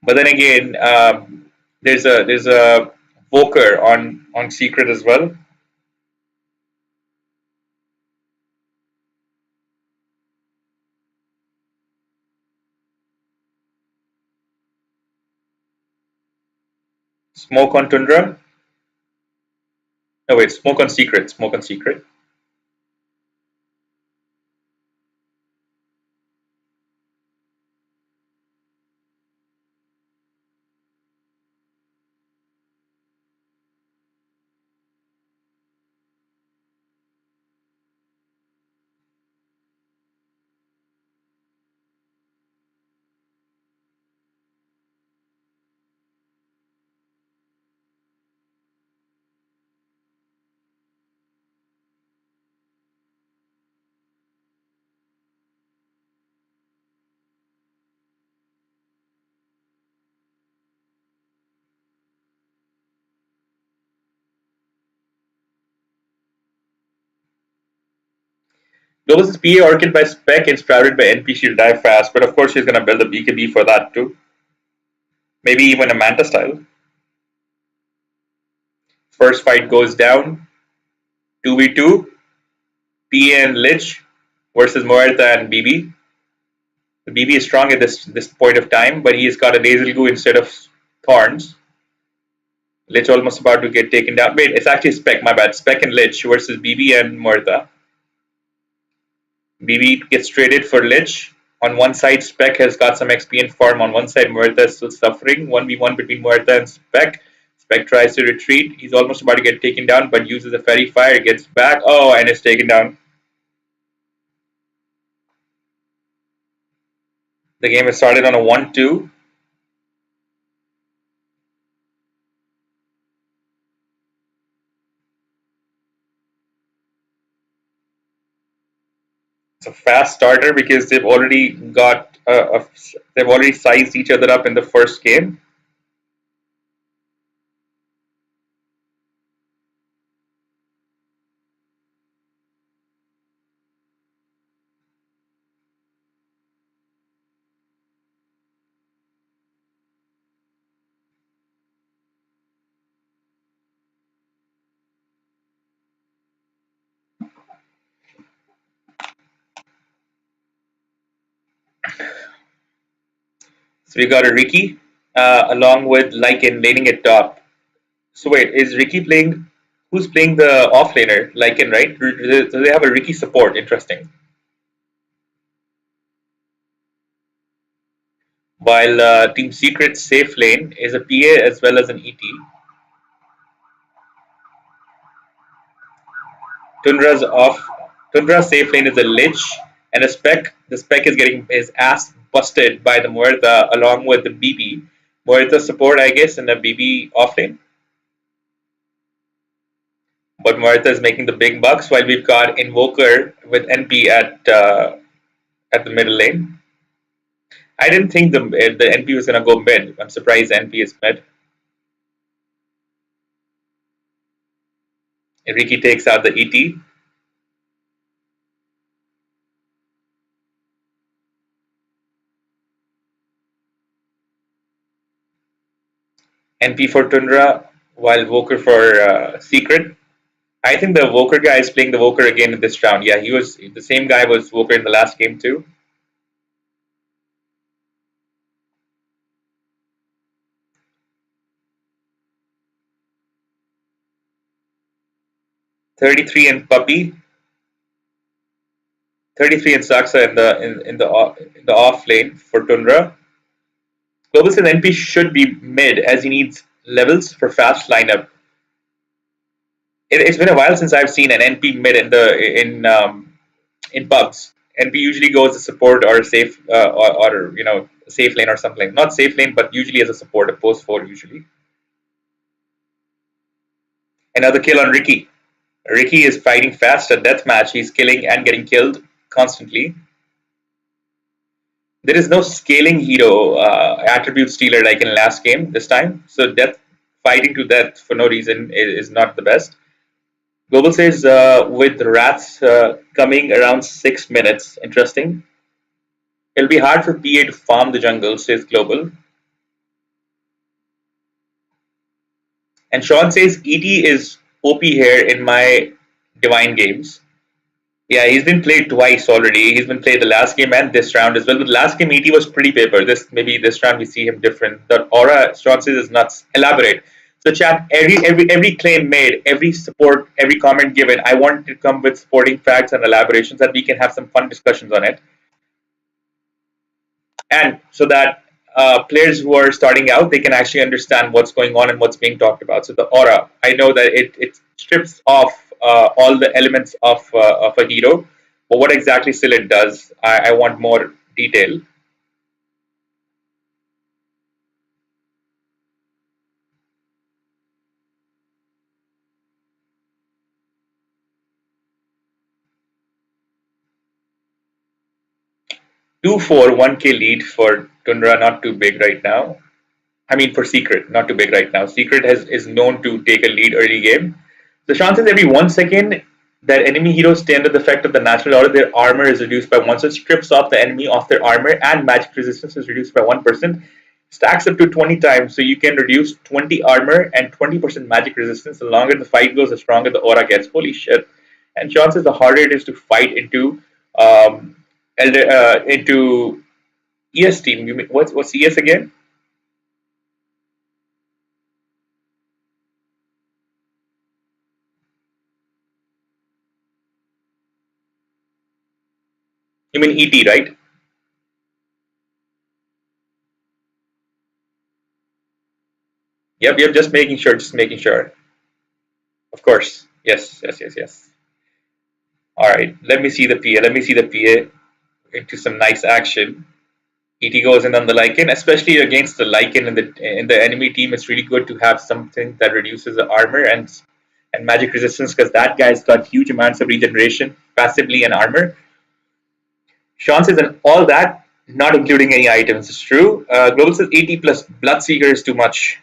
But then again, there's a Voker on Secret as well. Smoke on Tundra. No wait, Smoke on Secret. Smoke on Secret. Globals is PA Orchid by Spec and Sprouted by NP. She'll die fast, but of course she's gonna build a BKB for that too. Maybe even a Manta style. First fight goes down. 2v2. PA and Lich versus Muerta and BB. The BB is strong at this point of time, but he's got a nasal goo instead of thorns. Lich almost about to get taken down. Wait, it's actually Spec, my bad. Spec and Lich versus BB and Muerta. BB gets traded for Lich. On one side, Spec has got some XP and farm. On one side, Muerta is still suffering. 1v1 between Muerta and Spec. Spec tries to retreat. He's almost about to get taken down, but uses a fairy fire, gets back. Oh, and is taken down. The game has started on a 1-2. It's a fast starter because they've already got they've already sized each other up in the first game. So we got a Ricky along with Lycan laning at top. So wait, is Ricky playing? Who's playing the offlaner? Lycan, right? Do they have a Ricky support? Interesting. While Team Secret's safe lane is a PA as well as an ET. Tundra's off. Tundra's safe lane is a Lich and a Spec. The Spec is getting his ass busted by the Muerta along with the BB. Muerta support, I guess, and a BB offlane. But Muerta is making the big bucks while we've got Invoker with NP at the middle lane. I didn't think the NP was gonna go mid. I'm surprised NP is mid. Ricky takes out the ET. NP for Tundra, while Voker for Secret. I think the Voker guy is playing the Voker again in this round. Yeah, he was the same guy was Voker in the last game too. $33 and Puppy. 33 and Saksa in the off lane for Tundra. Global says NP should be mid as he needs levels for fast lineup. It's been a while since I've seen an NP mid in pubs. NP usually goes as support or a safe or safe lane or something. Not safe lane, but usually as a support, a post 4 usually. Another kill on Ricky. Ricky is fighting fast at deathmatch. He's killing and getting killed constantly. There is no scaling hero attribute stealer like in last game this time. So fighting to death for no reason is not the best. Global says with rats coming around 6 minutes. Interesting. It'll be hard for PA to farm the jungle, says Global. And Sean says ET is OP here in my Divine games. Yeah, he's been played twice already. He's been played the last game and this round as well. But last game ET was pretty paper. This round we see him different. The aura Sean says is nuts. Elaborate. So chat, every claim made, every support, every comment given, I want to come with supporting facts and elaborations that we can have some fun discussions on it. And so that players who are starting out, they can actually understand what's going on and what's being talked about. So the aura, I know that it strips off all the elements of a hero, but what exactly still it does, I want more detail. Two for 1k lead for Tundra, not too big right now. I mean, for Secret, not too big right now. Secret is known to take a lead early game. The chances every 1 second that enemy heroes stay under the effect of the natural order, their armor is reduced by 1. So it strips off the enemy of their armor, and magic resistance is reduced by 1%. Stacks up to 20 times, so you can reduce 20 armor and 20% magic resistance. The longer the fight goes, the stronger the aura gets. Holy shit. And chances the harder it is to fight um, into ES team. You mean, what's ES again? You mean ET, right? Yep, yep. Just making sure. Just making sure. Of course. Yes, yes, yes, yes. All right. Let me see the PA. Let me see the PA into some nice action. ET goes in on the Lycan, especially against the Lycan in the enemy team. It's really good to have something that reduces the armor and magic resistance, because that guy's got huge amounts of regeneration passively and armor. Chances and all that, not including any items. It's true. Global says 80 plus Bloodseeker is too much.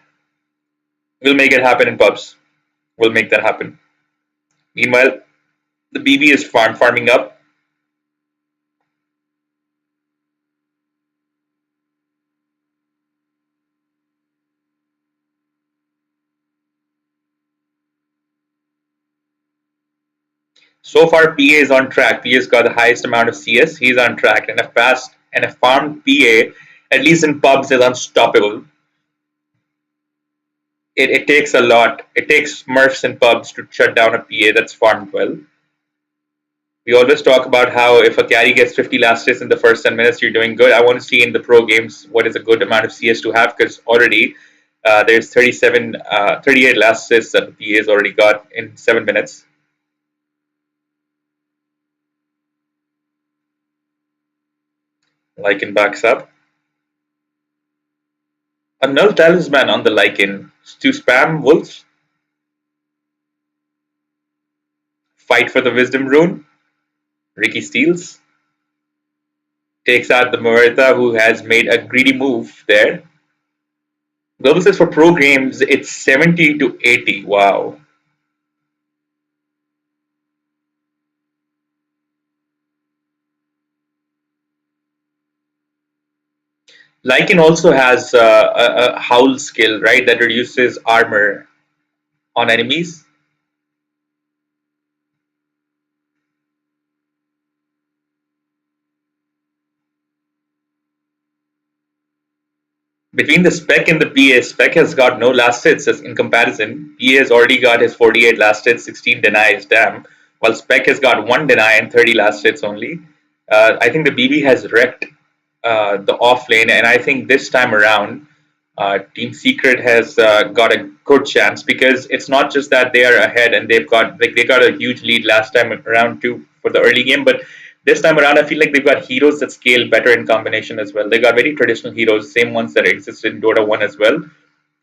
We'll make it happen in pubs. We'll make that happen. Meanwhile, the BB is farming up. So far, PA is on track. PA's got the highest amount of CS. He's on track, and a farmed PA, at least in pubs, is unstoppable. It takes a lot. It takes Smurfs in pubs to shut down a PA that's farmed well. We always talk about how if a carry gets 50 last hits in the first 10 minutes, you're doing good. I want to see in the pro games what is a good amount of CS to have, because already there's 38 last hits that the PA has already got in 7 minutes. Lycan backs up. A null talisman on the Lycan to spam wolves. Fight for the wisdom rune. Ricky steals. Takes out the Muerta, who has made a greedy move there. Global says for pro games, it's 70 to 80. Wow. Lycan also has a howl skill, right, that reduces armor on enemies. Between the Spec and the PA, Spec has got no last hits in comparison. PA has already got his 48 last hits, 16 denies, damn. While Spec has got 1 deny and 30 last hits only. I think the BB has wrecked the off lane, and I think this time around, Team Secret has got a good chance, because it's not just that they are ahead and they got a huge lead last time around too for the early game, but this time around I feel like they've got heroes that scale better in combination as well. They got very traditional heroes, same ones that exist in Dota 1 as well,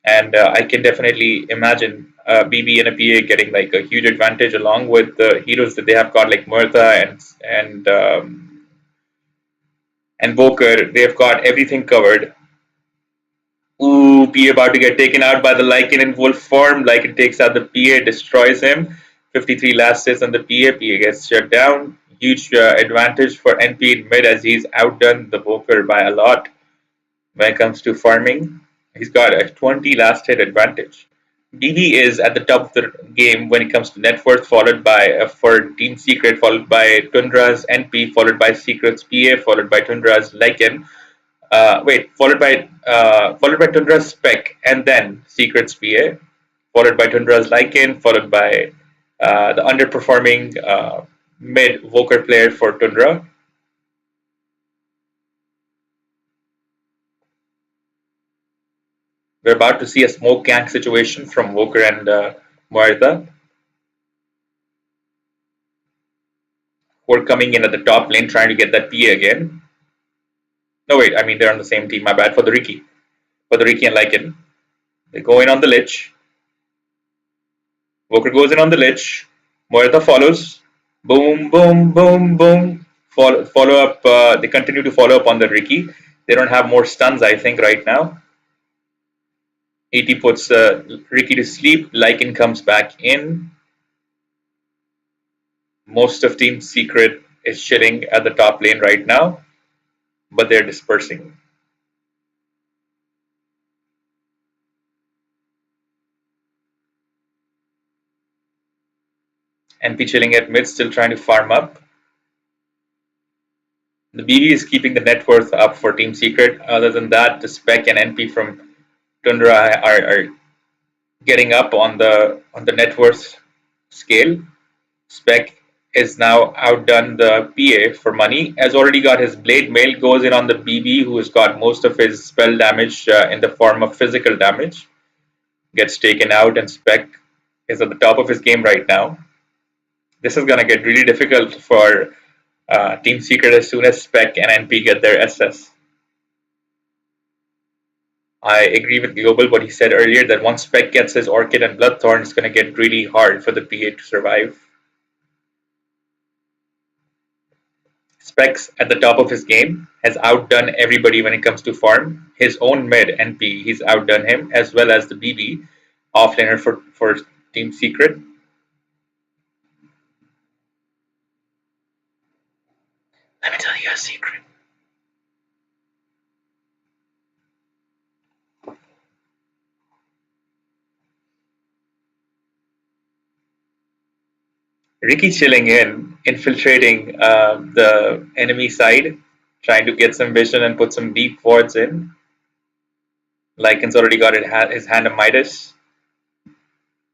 and I can definitely imagine BB and a PA getting like a huge advantage along with the heroes that they have got like Murtha and Boker. They've got everything covered. Ooh, PA about to get taken out by the Lycan in wolf form. Lycan takes out the PA, destroys him. 53 last hits on the PA. PA gets shut down. Huge advantage for NP in mid, as he's outdone the Boker by a lot when it comes to farming. He's got a 20 last hit advantage. BB is at the top of the game when it comes to net worth, followed by for Team Secret, followed by Tundra's NP, followed by Secret's PA, followed by Tundra's Lycan. Followed by Tundra's Spec, and then Secret's PA, followed by Tundra's Lycan, followed by the underperforming mid Voker player for Tundra. We're about to see a smoke gank situation from Voker and Muerta, who are coming in at the top lane trying to get that PA again. No, wait, I mean, they're on the same team. My bad for the Ricky. For the Ricky and Lycan. They go in on the Lich. Voker goes in on the Lich. Muerta follows. Boom, boom, boom, boom. Follow up. They continue to follow up on the Ricky. They don't have more stuns, I think, right now. ET puts Ricky to sleep. Lycan comes back in. Most of Team Secret is chilling at the top lane right now, but they're dispersing. NP chilling at mid, still trying to farm up. The BB is keeping the net worth up for Team Secret. Other than that, the Spec and NP from Tundra are getting up on the net worth scale. Spec is now outdone the PA for money. Has already got his blade mail. Goes in on the BB, who has got most of his spell damage in the form of physical damage. Gets taken out, and Spec is at the top of his game right now. This is gonna get really difficult for Team Secret as soon as Spec and NP get their SS. I agree with Global what he said earlier that once Spec gets his Orchid and Bloodthorn, it's going to get really hard for the PA to survive. Spec's at the top of his game, has outdone everybody when it comes to farm. His own mid NP, he's outdone him, as well as the BB offlaner for Team Secret. Let me tell you a secret. Ricky chilling in, infiltrating the enemy side, trying to get some vision and put some deep wards in. Lycan's already got his hand of Midas,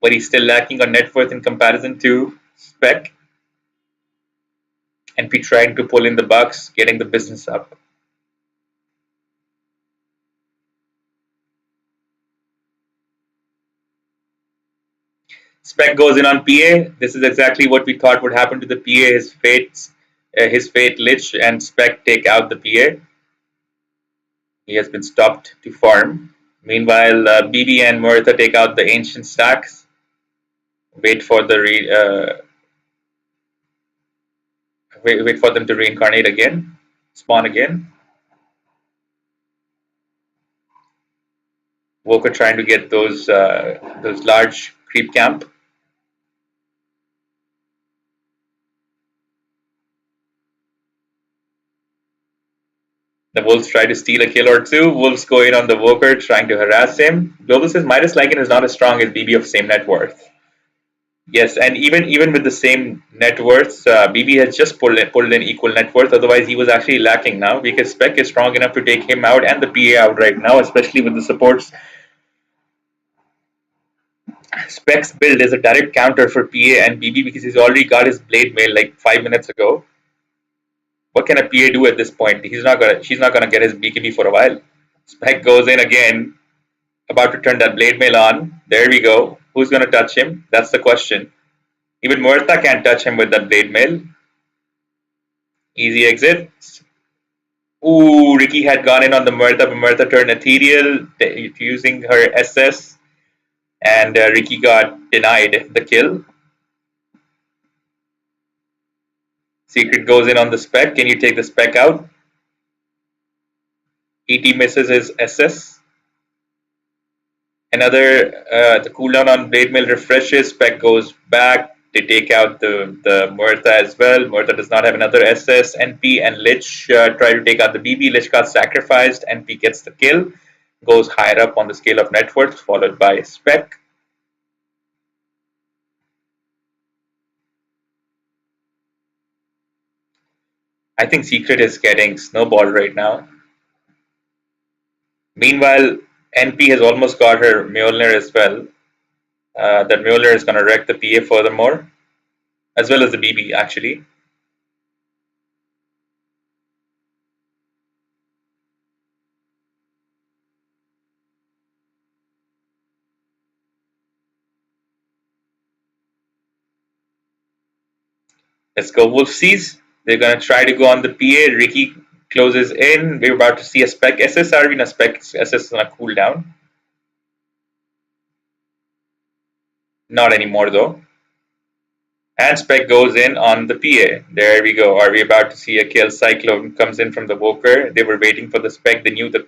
but he's still lacking on net worth in comparison to Spec. NP trying to pull in the bucks, getting the business up. Spec goes in on PA. This is exactly what we thought would happen to the PA. His fate Lich and Spec take out the PA. He has been stopped to farm. Meanwhile, BB and Muertha take out the ancient stacks. Wait for the wait for them to reincarnate again, spawn again. Woker trying to get those large creep camp. The Wolves try to steal a kill or two. Wolves go in on the Woker, trying to harass him. Global says Midas Lycan is not as strong as BB of same net worth. Yes, and even with the same net worth, BB has just pulled in equal net worth. Otherwise, he was actually lacking now because Spec is strong enough to take him out and the PA out right now, especially with the supports. Spec's build is a direct counter for PA and BB because he's already got his blade mail like 5 minutes ago. What can a PA do at this point? She's not gonna get his BKB for a while. Spec goes in again, about to turn that blade mail on. There we go. Who's gonna touch him? That's the question. Even Muertha can't touch him with that blade mail. Easy exit. Ooh, Ricky had gone in on the Muertha, but Muertha turned ethereal using her SS, and Ricky got denied the kill. Secret goes in on the Spec. Can you take the Spec out? ET misses his SS. Another, the cooldown on Blade Mail refreshes. Spec goes back. They take out the Muertha as well. Muertha does not have another SS. NP and Lich try to take out the BB. Lich got sacrificed. NP gets the kill. Goes higher up on the scale of net worth, followed by Spec. I think Secret is getting snowballed right now. Meanwhile, NP has almost got her Mjolnir as well. That Mjolnir is going to wreck the PA furthermore, as well as the BB actually. Let's go Wolfsies. They're going to try to go on the PA. Ricky closes in. We're about to see a Spec SS. Are we in a Spec SS on a cooldown? Not anymore though. And Spec goes in on the PA. There we go. Are we about to see a kill? Cyclone comes in from the Woker. They were waiting for the Spec. They knew the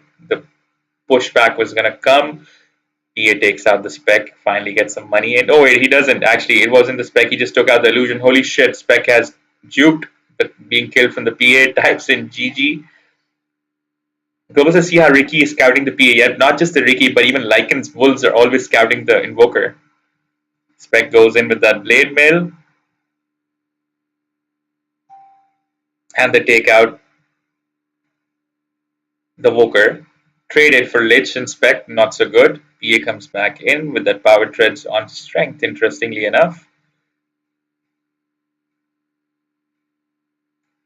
pushback was going to come. PA takes out the spec, finally gets some money. And oh wait, he doesn't actually. It wasn't the spec. He just took out the illusion. Holy shit! Spec has juked, but being killed from the PA. Types in GG. Global says, see how Ricky is scouting the PA. Yet not just the Ricky, but even Lycan's Wolves are always scouting the Invoker. Spec goes in with that Blade Mail, and they take out the Woker. Trade it for Lich and Spec, not so good. PA comes back in with that Power Treads on Strength, interestingly enough.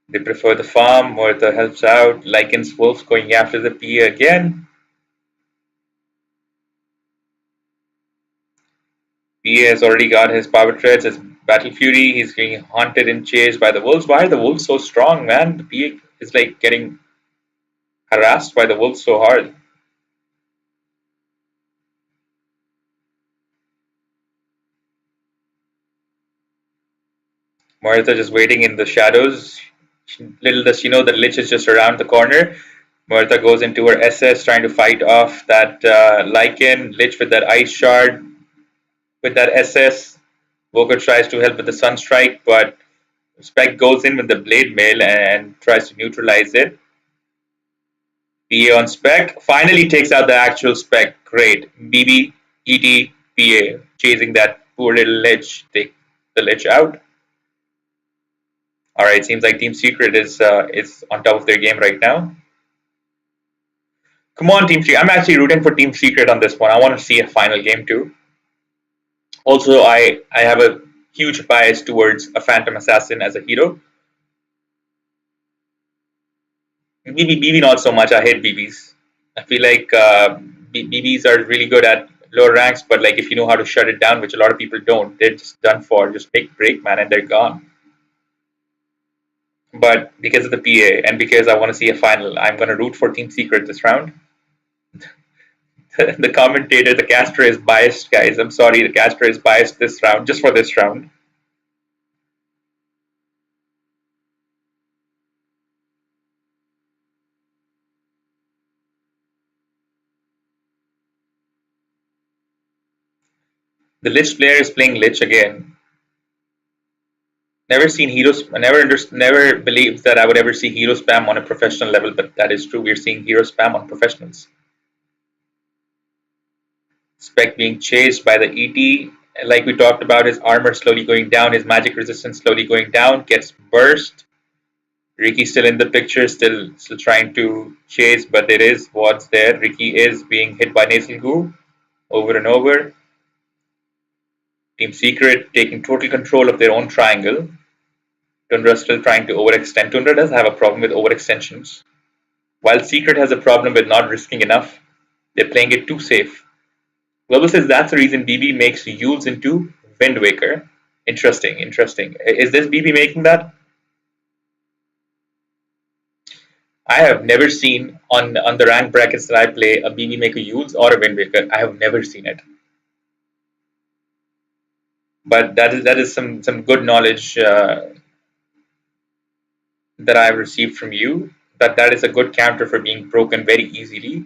They prefer the farm, Muerta helps out, Lycan's Wolves going after the PA again. PA has already got his Power Treads, his Battle Fury, he's being haunted and chased by the Wolves. Why are the Wolves so strong, man? The PA is like getting harassed by the Wolves so hard. Muerta just waiting in the shadows. Little does she know that Lich is just around the corner. Muerta goes into her SS trying to fight off that Lycan. Lich with that Ice Shard. With that SS. Woker tries to help with the Sunstrike, but Spec goes in with the Blade Mail and tries to neutralize it. PA on Spec. Finally takes out the actual Spec. Great. BB, ET, PA. Chasing that poor little Lich. Take the Lich out. Alright, seems like Team Secret is on top of their game right now. Come on, Team Secret. I'm actually rooting for Team Secret on this one. I want to see a final game too. Also, I have a huge bias towards a Phantom Assassin as a hero. BB not so much. I hate BBs. I feel like BBs are really good at lower ranks, but like if you know how to shut it down, which a lot of people don't, they're just done for. Just take break, man, and they're gone. But because of the PA and because I want to see a final, I'm going to root for Team Secret this round. The commentator, the caster is biased, guys. I'm sorry, the caster is biased this round, just for this round. The Lich player is playing Lich again. Never seen heroes. I never believed that I would ever see hero spam on a professional level, but that is true. We're seeing hero spam on professionals. Spec being chased by the ET. Like we talked about, his armor slowly going down, his magic resistance slowly going down, gets burst. Ricky still in the picture, still trying to chase, but there is wards there. Ricky is being hit by Nasal Goo over and over. Team Secret taking total control of their own triangle. Tundra still trying to overextend. Tundra does have a problem with overextensions. While Secret has a problem with not risking enough, they're playing it too safe. Global says that's the reason BB makes Yules into Wind Waker. Interesting. Is this BB making that? I have never seen on the rank brackets that I play a BB make a Yules or a Wind Waker. I have never seen it. But that is some good knowledge that I've received from you. That is a good counter for being broken very easily.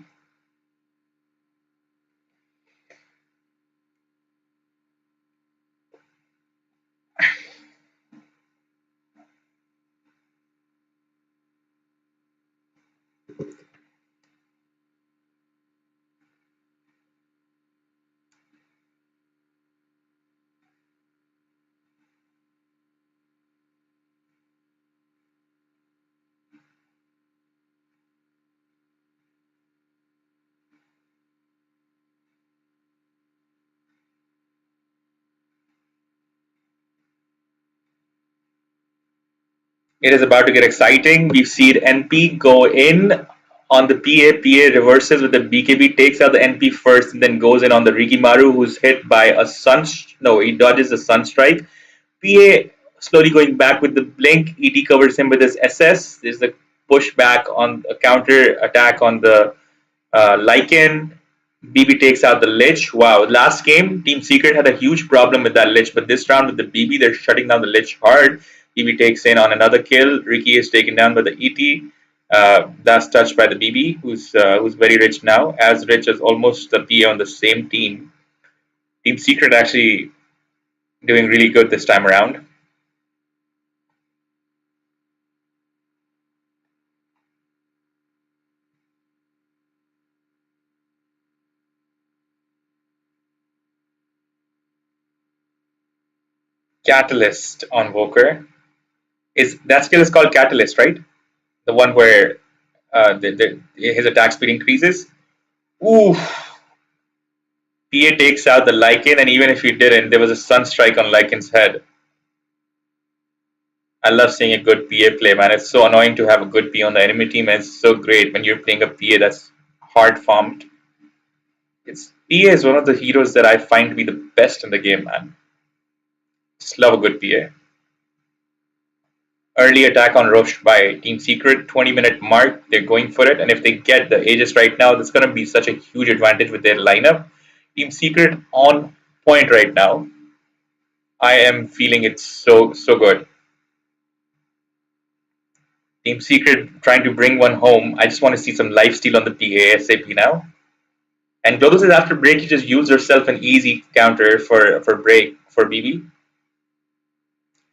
It is about to get exciting. We've seen NP go in on the PA. PA reverses with the BKB, takes out the NP first, and then goes in on the Rikimaru, who's hit by a he dodges the Sunstrike. PA slowly going back with the blink. ET covers him with his SS. There's a pushback on a counter attack on the Lycan. BB takes out the Lich. Wow, last game, Team Secret had a huge problem with that Lich, but this round with the BB, they're shutting down the Lich hard. BB takes in on another kill. Ricky is taken down by the ET. That's touched by the BB, who's very rich now, as rich as almost the PA on the same team. Team Secret actually doing really good this time around. Catalyst on Voker. Is that skill is called Catalyst, right? The one where his attack speed increases. Ooh, PA takes out the Lycan, and even if he didn't, there was a Sun Strike on Lycan's head. I love seeing a good PA play, man. It's so annoying to have a good PA on the enemy team, and it's so great when you're playing a PA that's hard farmed. It's PA is one of the heroes that I find to be the best in the game, man. Just love a good PA. Early attack on Roche by Team Secret, 20-minute mark. They're going for it, and if they get the Aegis right now, that's going to be such a huge advantage with their lineup. Team Secret on point right now. I am feeling it so good. Team Secret trying to bring one home. I just want to see some lifesteal on the PA ASAP now. And Global says after break, you just use yourself an easy counter for break for BB.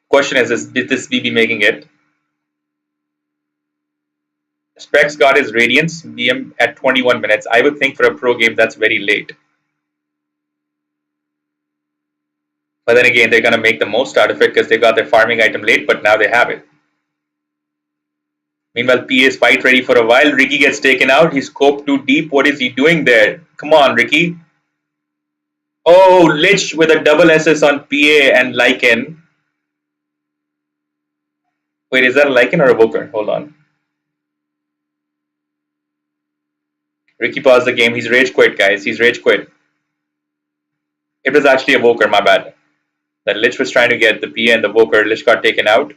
Question is this BB making it? Specs got his Radiance BM at 21 minutes. I would think for a pro game that's very late. But then again, they're going to make the most out of it because they got their farming item late, but now they have it. Meanwhile, PA is fight ready for a while. Ricky gets taken out. He's scoped too deep. What is he doing there? Come on, Ricky. Oh, Lich with a double SS on PA and Lycan. Wait, is that a Lycan or a Voker? Hold on. Ricky paused the game. He's rage quit, guys. He's rage quit. It was actually a Voker, my bad. That Lich was trying to get the PA and the Voker. Lich got taken out.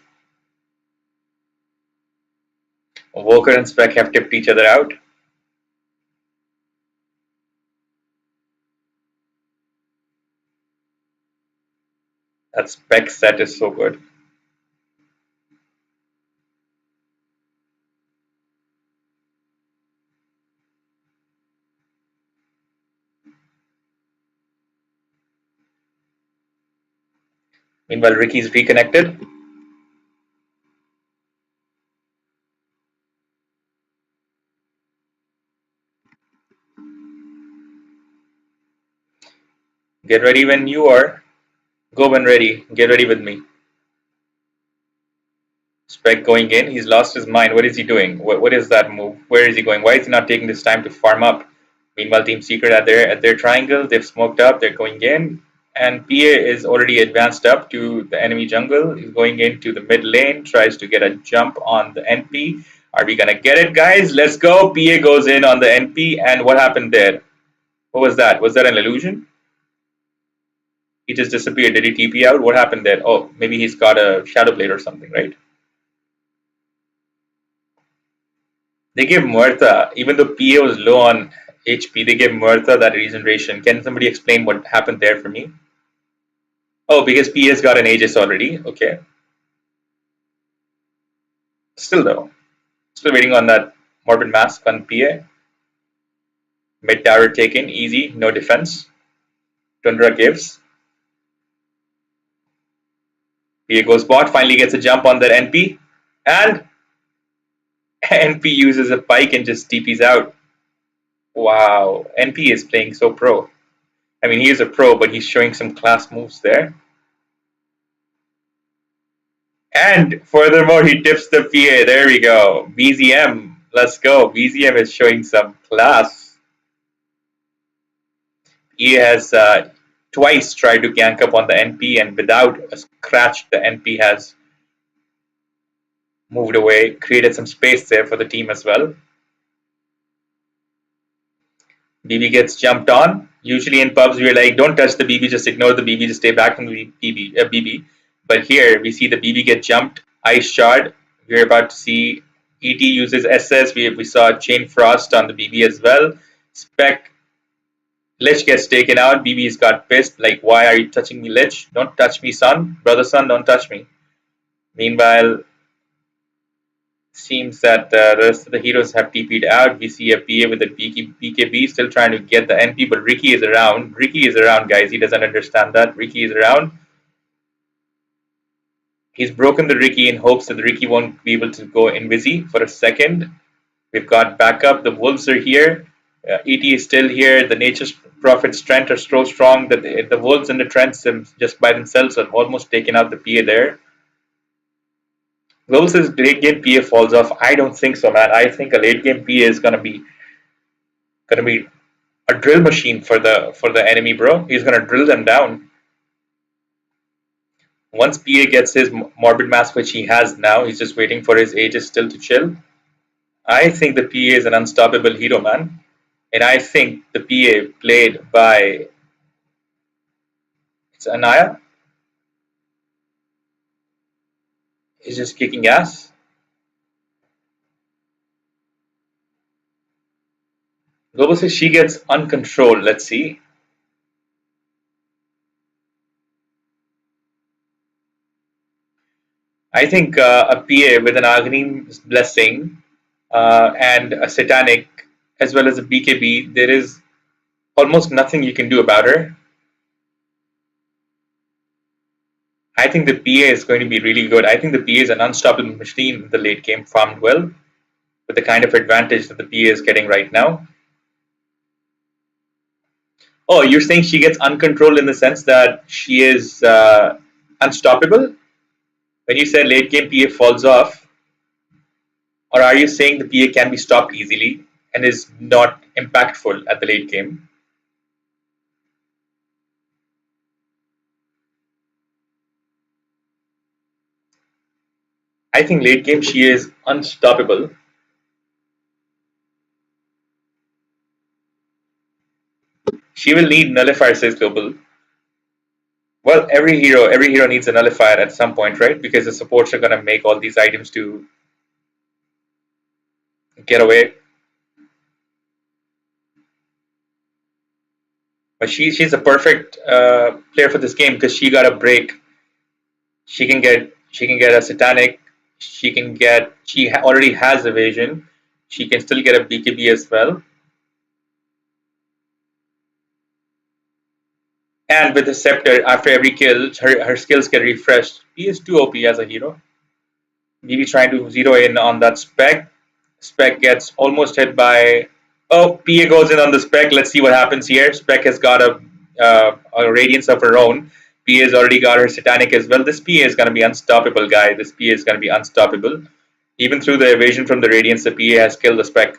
Voker and Spec have tipped each other out. That Spec set is so good. Meanwhile, Ricky's reconnected. Get ready when you are. Go when ready. Get ready with me. Spec going in. He's lost his mind. What is he doing? What is that move? Where is he going? Why is he not taking this time to farm up? Meanwhile, Team Secret at their triangle. They've smoked up. They're going in. And PA is already advanced up to the enemy jungle. He's going into the mid lane. Tries to get a jump on the NP. Are we going to get it, guys? Let's go. PA goes in on the NP. And what happened there? What was that? Was that an illusion? He just disappeared. Did he TP out? What happened there? Oh, maybe he's got a Shadow Blade or something, right? They gave Murtha, even though PA was low on HP, they gave Murtha that regeneration. Can somebody explain what happened there for me? Oh, because PA's got an Aegis already. Okay. Still though. Still waiting on that Morbid Mask on PA. Mid tower taken, easy, no defense. Tundra gives. PA goes bot, finally gets a jump on their NP. And NP uses a pike and just TP's out. Wow, NP is playing so pro. I mean, he is a pro, but he's showing some class moves there. And furthermore, he tips the PA. There we go. BZM, let's go. BZM is showing some class. He has twice tried to gank up on the NP, and without a scratch, the NP has moved away, created some space there for the team as well. BB gets jumped on. Usually in pubs, we're like, don't touch the BB, just ignore the BB, just stay back from the BB. But here, we see the BB get jumped. Ice Shard. We're about to see ET uses SS. We saw Chain Frost on the BB as well. Spec. Lich gets taken out. BB's got pissed. Like, why are you touching me, Lich? Don't touch me, son. Brother, son, don't touch me. Meanwhile, Seems that the rest of the heroes have TP'd out. We see a PA with a BKB still trying to get the NP, but Ricky is around. Ricky is around, guys. He doesn't understand that. Ricky is around. He's broken the Ricky in hopes that the Ricky won't be able to go invisi for a second. We've got backup. The Wolves are here. ET is still here. The Nature's Prophet's strength are so strong that the Wolves and the Trents just by themselves have almost taken out the PA there. Global says late game PA falls off. I don't think so, man. I think a late game PA is gonna be a drill machine for the enemy, bro. He's gonna drill them down. Once PA gets his morbid mass, which he has now, he's just waiting for his Aegis still to chill. I think the PA is an unstoppable hero, man. And I think the PA played by it's Anaya is just kicking ass. Global says she gets uncontrolled. Let's see. I think a PA with an Agni's blessing and a Satanic as well as a BKB, there is almost nothing you can do about her. I think the PA is going to be really good. I think the PA is an unstoppable machine in the late game, farmed well, with the kind of advantage that the PA is getting right now. Oh, you're saying she gets uncontrolled in the sense that she is unstoppable? When you say late game PA falls off, or are you saying the PA can be stopped easily and is not impactful at the late game? I think late game she is unstoppable. She will need nullifier, says Global. Well, every hero needs a nullifier at some point, right? Because the supports are gonna make all these items to get away. But she's a perfect player for this game because she got a break. She can get a Satanic. She already has evasion. She can still get a BKB as well. And with the scepter, after every kill, her skills get refreshed. He is too OP as a hero. Maybe trying to zero in on that spec. Spec gets almost hit by. Oh, PA goes in on the spec. Let's see what happens here. Spec has got a radiance of her own. PA has already got her Satanic as well. This PA is going to be unstoppable, guy. This PA is going to be unstoppable. Even through the evasion from the radiance, the PA has killed the spec.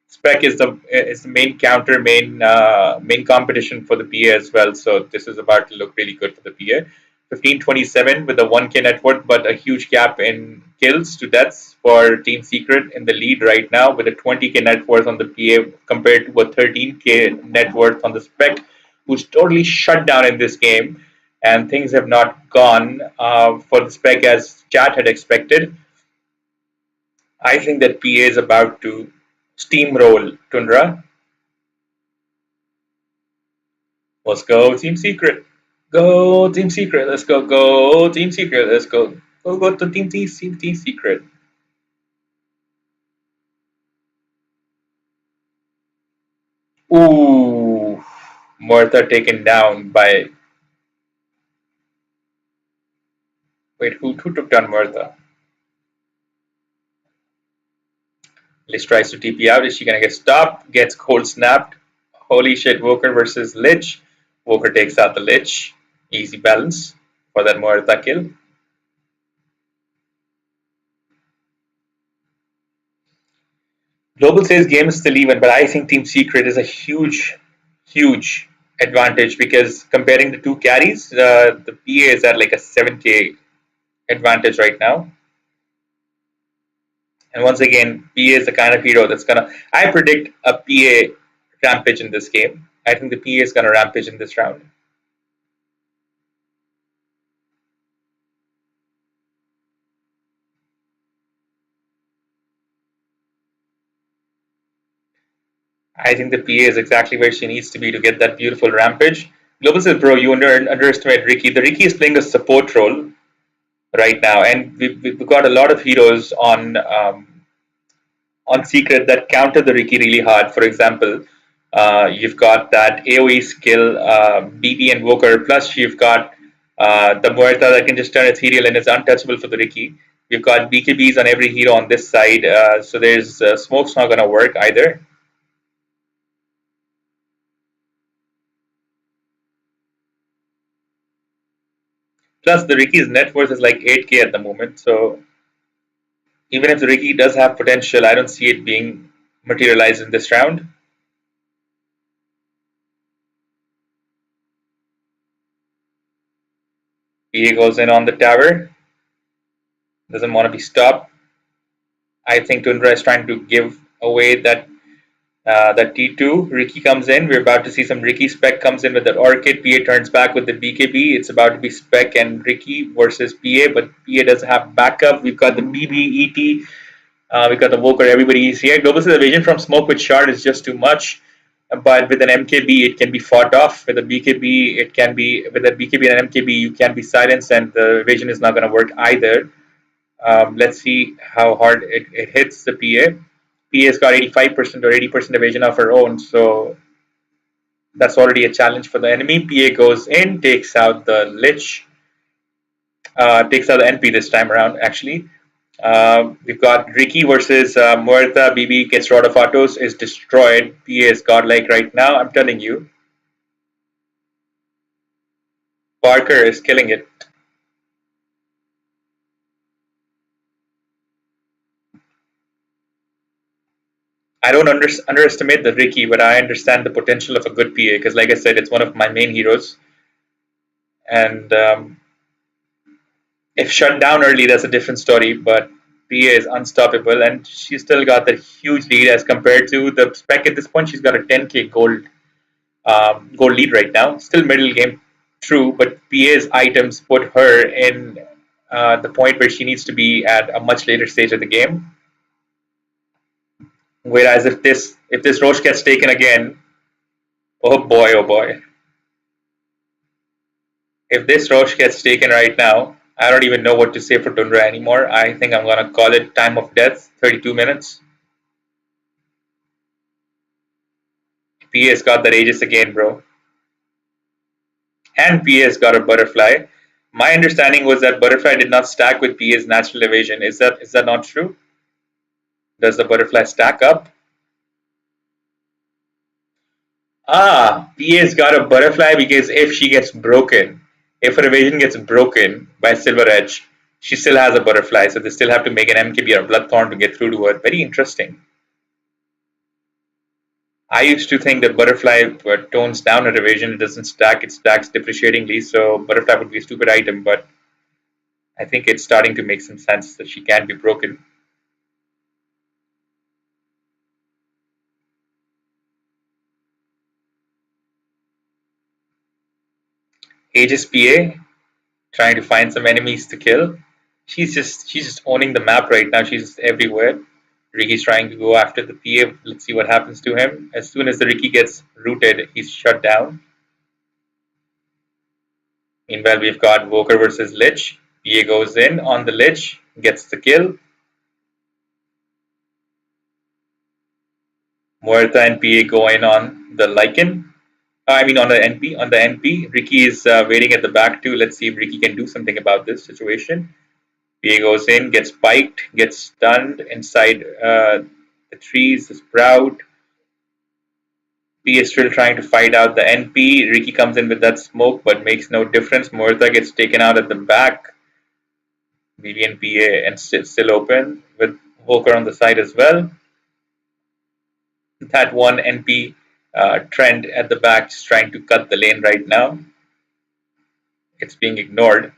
Spec is the main counter, main competition for the PA as well. So this is about to look really good for the PA. 1527 with a 1k net worth, but a huge gap in kills to deaths for Team Secret in the lead right now with a 20k net worth on the PA compared to a 13k net worth on the Spec, who's totally shut down in this game. And things have not gone for the Spec as chat had expected. I think that PA is about to steamroll Tundra. Let's go Team Secret. Go Team Secret. Let's go. Go Team Secret. Let's go. Go to Team Secret. Ooh, Martha taken down by. Wait, who took down Martha? Liz tries to TP out. Is she gonna get stopped? Gets cold snapped. Holy shit! Woker versus Lich. Woker takes out the Lich. Easy balance for that Martha kill. Global says game is still even, but I think Team Secret is a huge advantage because comparing the two carries, the PA is at like a 7k advantage right now. And once again, PA is the kind of hero that's gonna. I predict a PA rampage in this game. I think the PA is gonna rampage in this round. I think the PA is exactly where she needs to be to get that beautiful rampage. Global says, bro, you underestimate Ricky. The Ricky is playing a support role right now, and we've got a lot of heroes on on Secret that counter the Ricky really hard. For example, you've got that AoE skill, BB and Woker, plus you've got the Muerta that can just turn ethereal and is untouchable for the Ricky. We've got BKBs on every hero on this side, so there's smoke's not going to work either. Plus, the Ricky's net worth is like 8k at the moment, so even if the Ricky does have potential, I don't see it being materialized in this round. PA goes in on the tower, doesn't want to be stopped. I think Tundra is trying to give away that T2. Ricky comes in. We're about to see some Ricky spec comes in with the Orchid. PA turns back with the BKB. It's about to be spec and Ricky versus PA, but PA doesn't have backup. We've got the BB, ET. We've got the Woker. Everybody is here. Global evasion from smoke with shard is just too much. But with an MKB, it can be fought off. With a BKB, it can be with a BKB and an MKB, you can be silenced, and the evasion is not going to work either. Let's see how hard it hits the PA. PA's got 85% or 80% evasion of her own, so that's already a challenge for the enemy. PA goes in, takes out the Lich, takes out the NP this time around, actually. We've got Ricky versus Muerta. BB gets Rod of Autos, is destroyed. PA is godlike right now, I'm telling you. Parker is killing it. I don't underestimate the Ricky, but I understand the potential of a good PA because, like I said, it's one of my main heroes. And if shut down early, that's a different story. But PA is unstoppable, and she's still got that huge lead as compared to the spec at this point. She's got a 10k gold lead right now. Still middle game, true, but PA's items put her in the point where she needs to be at a much later stage of the game. Whereas if this Roche gets taken again, oh boy, if this Roche gets taken right now, I don't even know what to say for Tundra anymore. I think I'm gonna call it time of death, 32 minutes. PA's got that Aegis again, bro. And PA's got a butterfly. My understanding was that butterfly did not stack with PA's natural evasion. Is that not true? Does the butterfly stack up? PA's got a butterfly because if she gets broken, if her evasion gets broken by Silver Edge, she still has a butterfly, so they still have to make an MKB or Bloodthorn to get through to her. Very interesting. I used to think that butterfly tones down her evasion, it doesn't stack, it stacks depreciatingly, so butterfly would be a stupid item, but I think it's starting to make some sense that she can be broken. Aegis PA trying to find some enemies to kill. She's just owning the map right now. She's just everywhere. Ricky's trying to go after the PA. Let's see what happens to him. As soon as the Ricky gets rooted, he's shut down. Meanwhile, we've got Woker versus Lich. PA goes in on the Lich, gets the kill. Muerta and PA go in on the Lycan. I mean on the NP. On the NP, Ricky is waiting at the back too. Let's see if Ricky can do something about this situation. PA goes in, gets spiked, gets stunned inside the trees, the sprout. P is still trying to fight out the NP. Ricky comes in with that smoke but makes no difference. Mortha gets taken out at the back. BB and PA and still open with Voker on the side as well. That one NP trend at the back just trying to cut the lane right now. It's being ignored.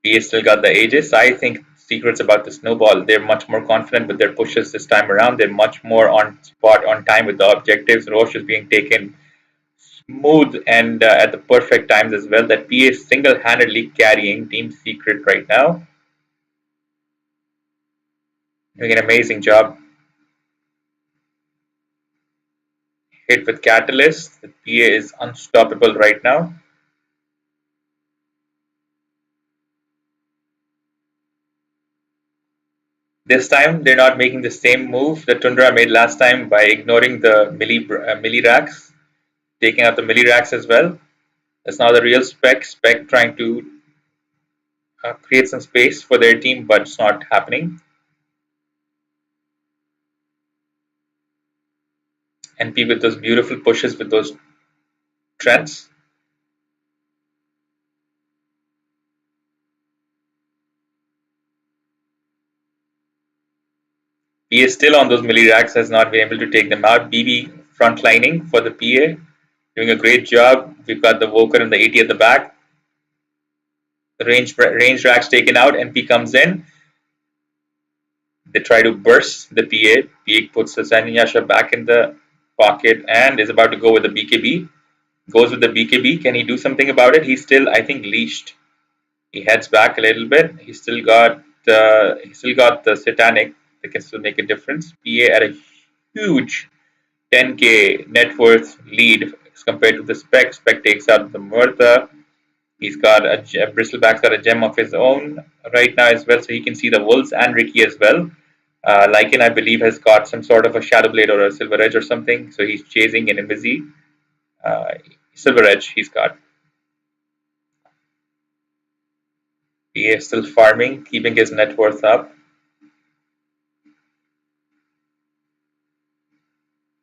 PA still got the Aegis. I think Secret's about to snowball. They're much more confident with their pushes this time around. They're much more on spot, on time with the objectives. Roche is being taken smooth and at the perfect times as well. That PA is single-handedly carrying Team Secret right now. Doing an amazing job. Hit with Catalyst. The PA is unstoppable right now. This time they're not making the same move that Tundra made last time by ignoring the melee racks, taking out the melee racks as well. That's now the real spec. Spec trying to create some space for their team, but it's not happening. NP with those beautiful pushes with those treads. PA still on those melee racks, has not been able to take them out. BB frontlining for the PA, doing a great job. We've got the Voker and the 80 at the back. The range racks taken out. NP comes in. They try to burst the PA. PA puts the Sanyasha back in the pocket and is about to go with the BKB. Goes with the BKB. Can he do something about it? He's still, I think, leashed. He heads back a little bit. He's still got the Satanic that can still make a difference. PA at a huge 10k net worth lead as compared to the Spec. Spec takes out the Murtha. He's got a Bristleback's got a gem of his own right now as well, so he can see the Wolves and Ricky as well. Lycan, I believe, has got some sort of a Shadow Blade or a Silver Edge or something, so he's chasing an Invisi. Silver Edge he's got. He is still farming, keeping his net worth up.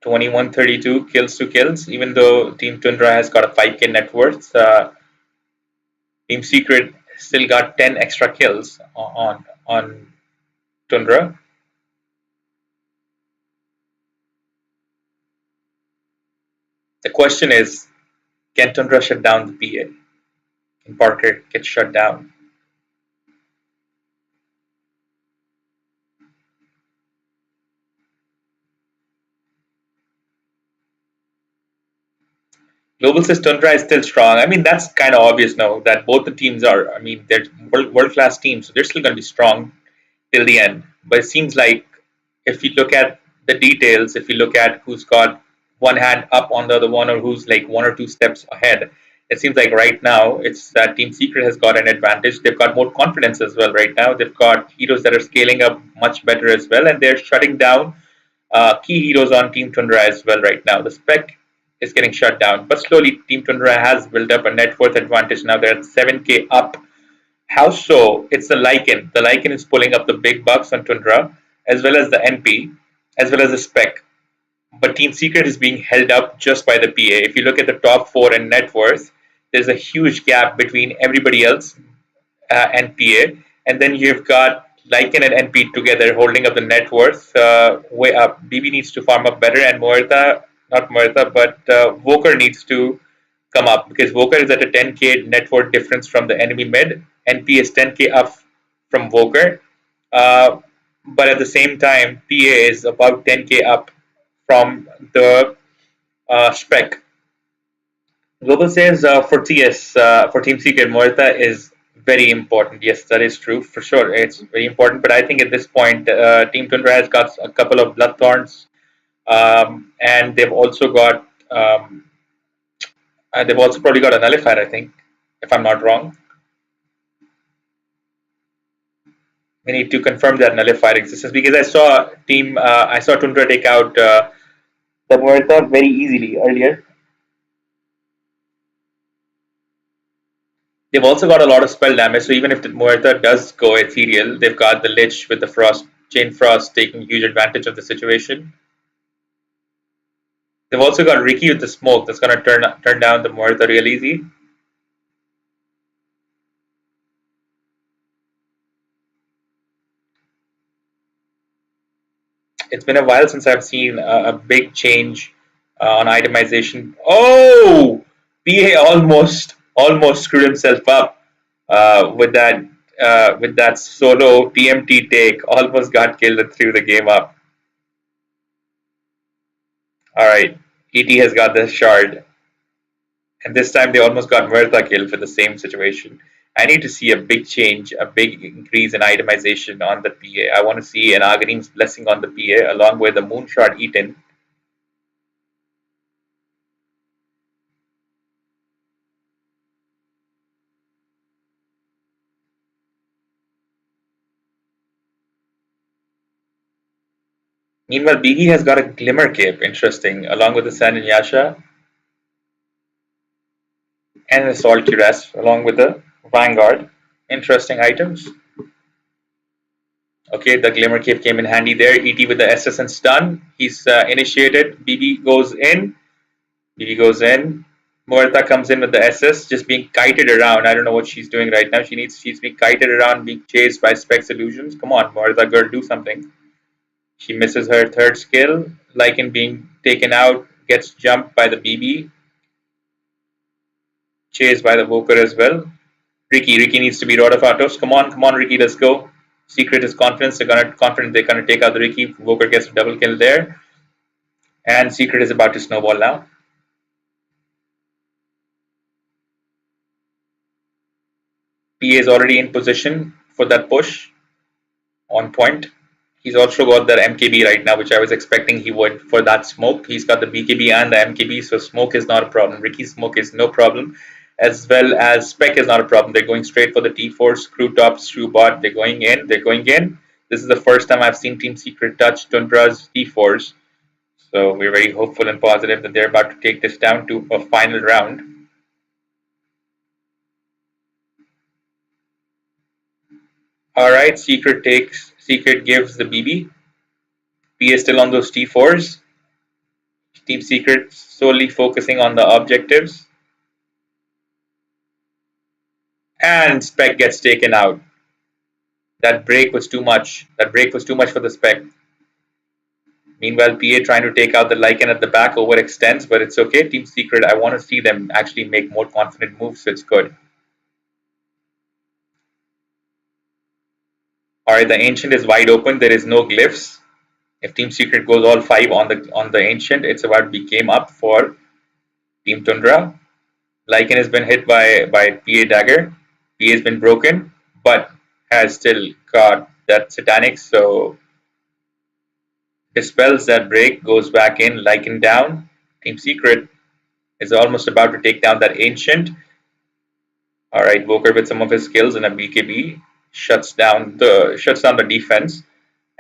21-32 kills to kills, even though Team Tundra has got a 5k net worth. Team Secret still got 10 extra kills on Tundra. The question is, can Tundra shut down the PA? Can Parker get shut down? Global says Tundra is still strong. I mean, that's kind of obvious now that both the teams are, I mean, they're world class teams, so they're still going to be strong till the end. But it seems like if you look at the details, if you look at who's got one hand up on the other one or who's like one or two steps ahead, it seems like right now it's that Team Secret has got an advantage. They've got more confidence as well right now. They've got heroes that are scaling up much better as well, and they're shutting down key heroes on Team Tundra as well right now. The Spec is getting shut down, but slowly Team Tundra has built up a net worth advantage. Now they're at 7k up. How so? It's the Lycan. The Lycan is pulling up the big bucks on Tundra, as well as the NP, as well as the Spec. But Team Secret is being held up just by the PA. If you look at the top four in net worth, there's a huge gap between everybody else and PA. And then you've got Lycan and NP together holding up the net worth way up. BB needs to farm up better, and not Muerta, but Voker needs to come up because Voker is at a 10k net worth difference from the enemy mid. NP is 10k up from Voker. But at the same time, PA is about 10k up from the Spec. Global says for TS, for Team Secret, Muerta is very important. Yes, that is true for sure. It's very important, but I think at this point, Team Tundra has got a couple of Bloodthorns, and they've also probably got a Nullifier. I think, if I'm not wrong. We need to confirm that Nullifier existence because I saw Tundra take out the Muerta very easily earlier. They've also got a lot of spell damage, so even if the Muerta does go ethereal, they've got the Lich with the Chain Frost taking huge advantage of the situation. They've also got Ricky with the smoke that's going to turn down the Muerta real easy. It's been a while since I've seen a big change on itemization. Oh, PA almost screwed himself up with that solo TMT take. Almost got killed and threw the game up. All right, ET has got the shard, and this time they almost got Murtha killed for the same situation. I need to see a big change, a big increase in itemization on the PA. I want to see an Aghanim's blessing on the PA along with the Moonshot Eaton. Meanwhile, BB has got a Glimmer Cape, interesting, along with the San and Yasha, and an Assault Cuirass, along with the Vanguard. Interesting items. Okay, the Glimmer Cape came in handy there. ET with the SS and stun. He's initiated. BB goes in. BB goes in. Muerta comes in with the SS, just being kited around. I don't know what she's doing right now. She's being kited around, being chased by Specs Illusions. Come on, Muerta girl, do something. She misses her third skill. Lycan being taken out, gets jumped by the BB, chased by the Voker as well. Ricky needs to be Rod of Atos. Come on, Ricky, let's go. Secret is confidence. They're gonna take out the Ricky. Voker gets a double kill there. And Secret is about to snowball now. PA is already in position for that push. On point. He's also got that MKB right now, which I was expecting he would for that smoke. He's got the BKB and the MKB, so smoke is not a problem. Ricky's smoke is no problem, as well as Spec is not a problem. They're going straight for the T4, screw top, screw bot. They're going in. This is the first time I've seen Team Secret touch Tundra's T4s. So we're very hopeful and positive that they're about to take this down to a final round. Alright, Secret gives the BB. P is still on those T4s. Team Secret solely focusing on the objectives. And Spec gets taken out. That break was too much. That break was too much for the Spec. Meanwhile, PA trying to take out the Lycan at the back overextends, but it's okay. Team Secret, I want to see them actually make more confident moves, so it's good. Alright, the Ancient is wide open. There is no glyphs. If Team Secret goes all 5 on the Ancient, it's about to be game up for Team Tundra. Lycan has been hit by PA Dagger. PA has been broken, but has still got that Satanic, so dispels that break, goes back in, Lycan down. Team Secret is almost about to take down that Ancient. Alright, Voker with some of his skills and a BKB shuts down the defense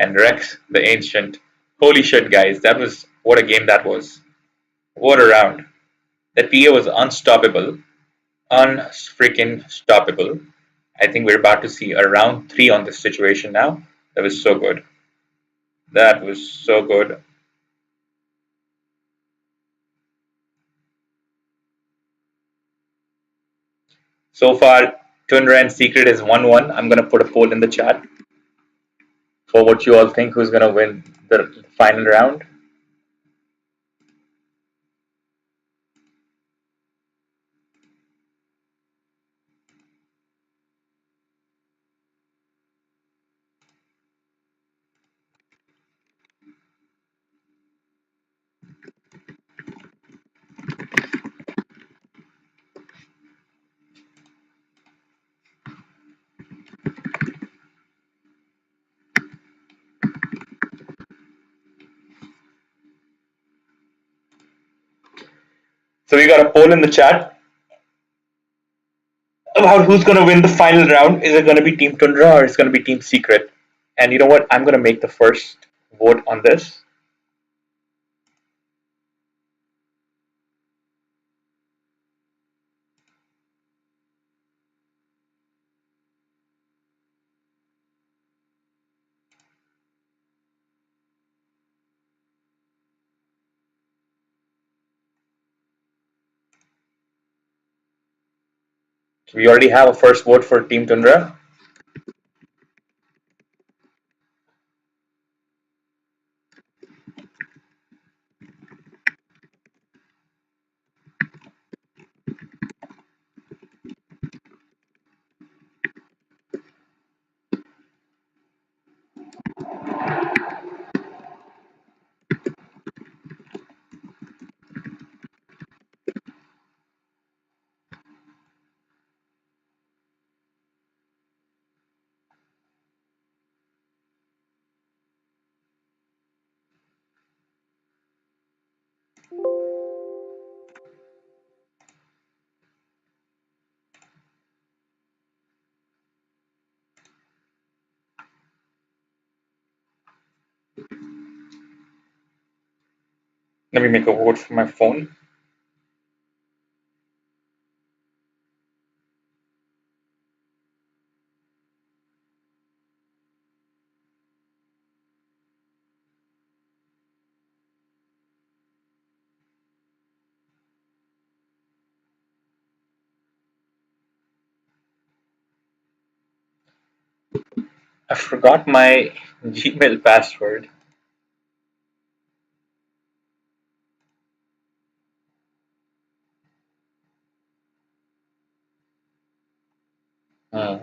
and wrecks the Ancient. Holy shit, guys, that was what a game that was. What a round. That PA was unstoppable. Unfreaking stoppable. I think we're about to see a round 3 on this situation now. That was so good. That was so good. So far, Tundra and Secret is 1-1. I'm going to put a poll in the chat for what you all think who's going to win the final round. So we got a poll in the chat about who's going to win the final round. Is it going to be Team Tundra or is it going to be Team Secret? And you know what? I'm going to make the first vote on this. So we already have a first vote for Team Tundra. Let me make a vote for my phone. I forgot my Gmail password. Uh,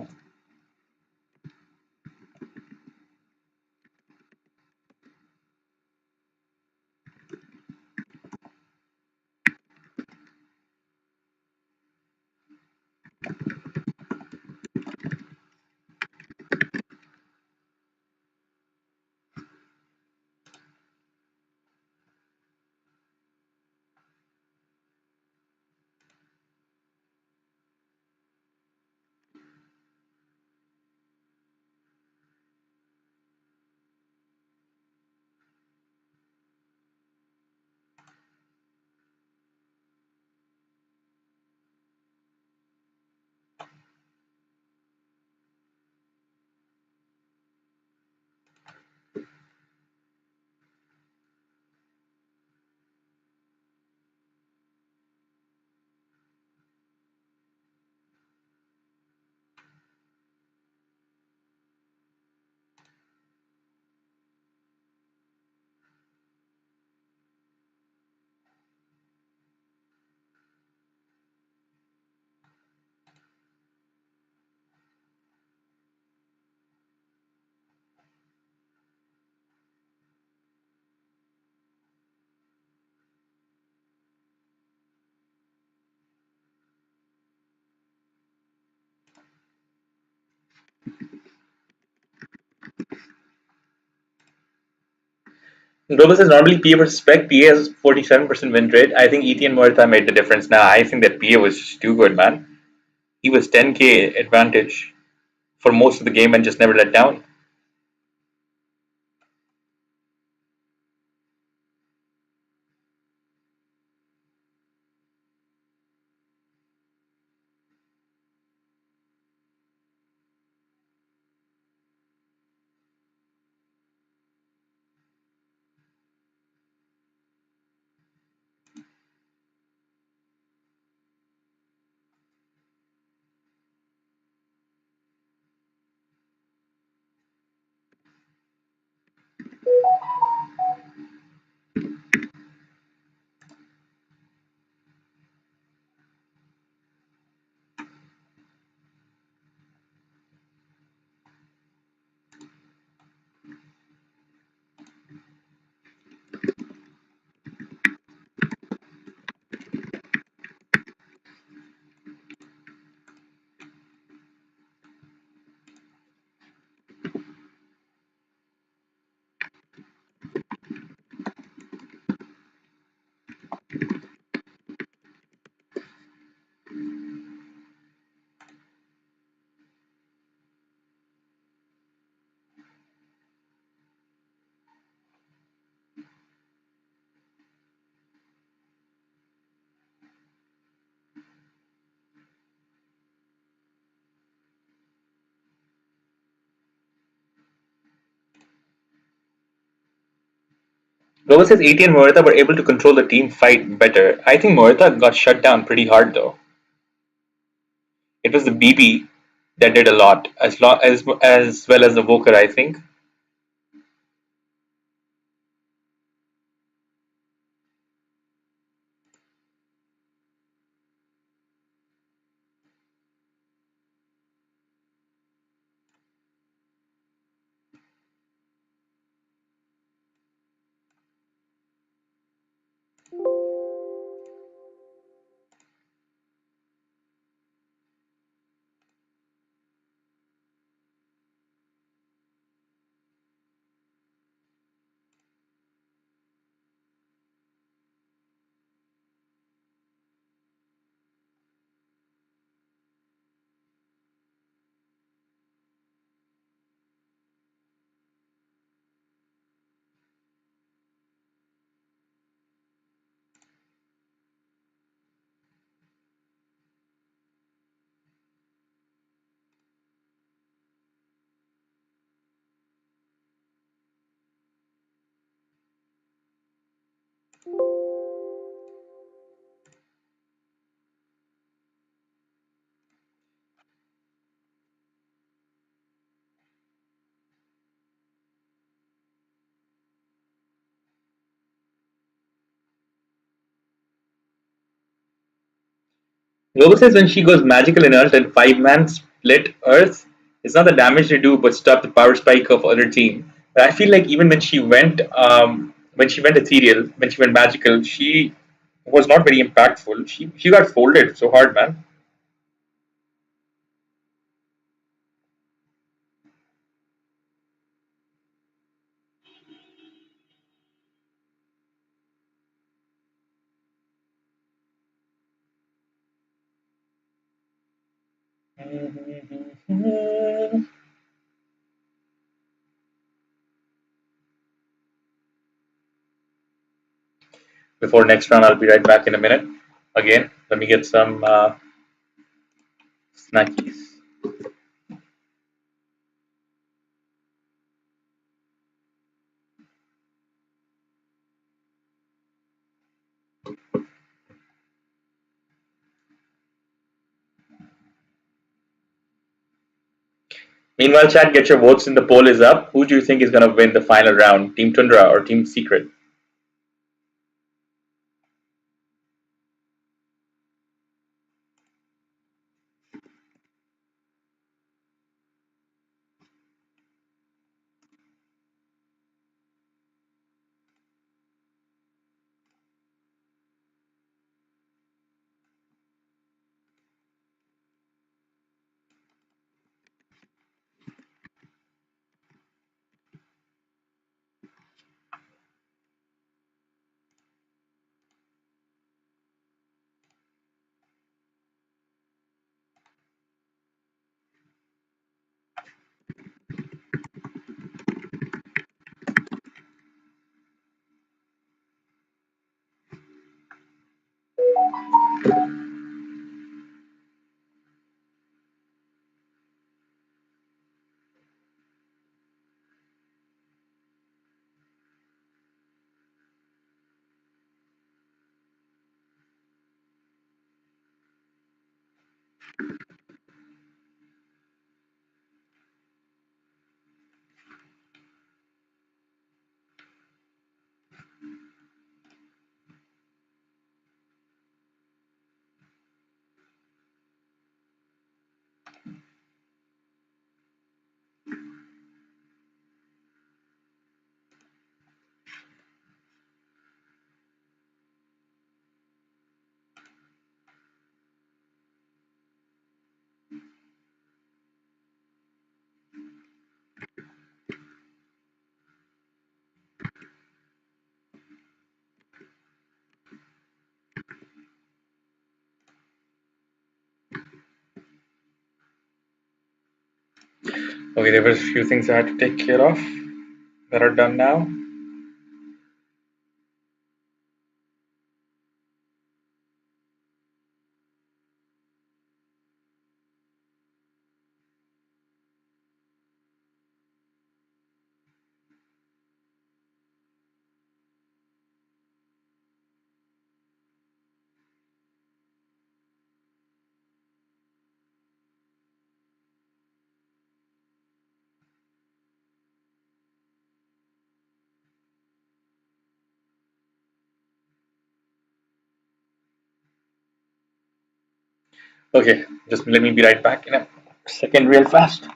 Global says normally PA versus Spec. PA has 47% win rate. I think ET and Muerta made the difference. Now I think that PA was just too good, man. He was 10k advantage for most of the game and just never let down. Global says ET and Muerta were able to control the team fight better. I think Muerta got shut down pretty hard though. It was the BB that did a lot, as well as the Voker, I think. Global says when she goes magical in Earth and five-man split Earth, it's not the damage they do, but stop the power spike of other team. But I feel like even when she went ethereal, when she went magical, she was not very impactful. She got folded so hard, man. Before next round, I'll be right back in a minute. Again, let me get some snackies. Meanwhile, chat, get your votes in. The poll is up. Who do you think is going to win the final round? Team Tundra or Team Secret? Okay, there were a few things I had to take care of that are done now. Okay, just let me be right back in a second, real fast.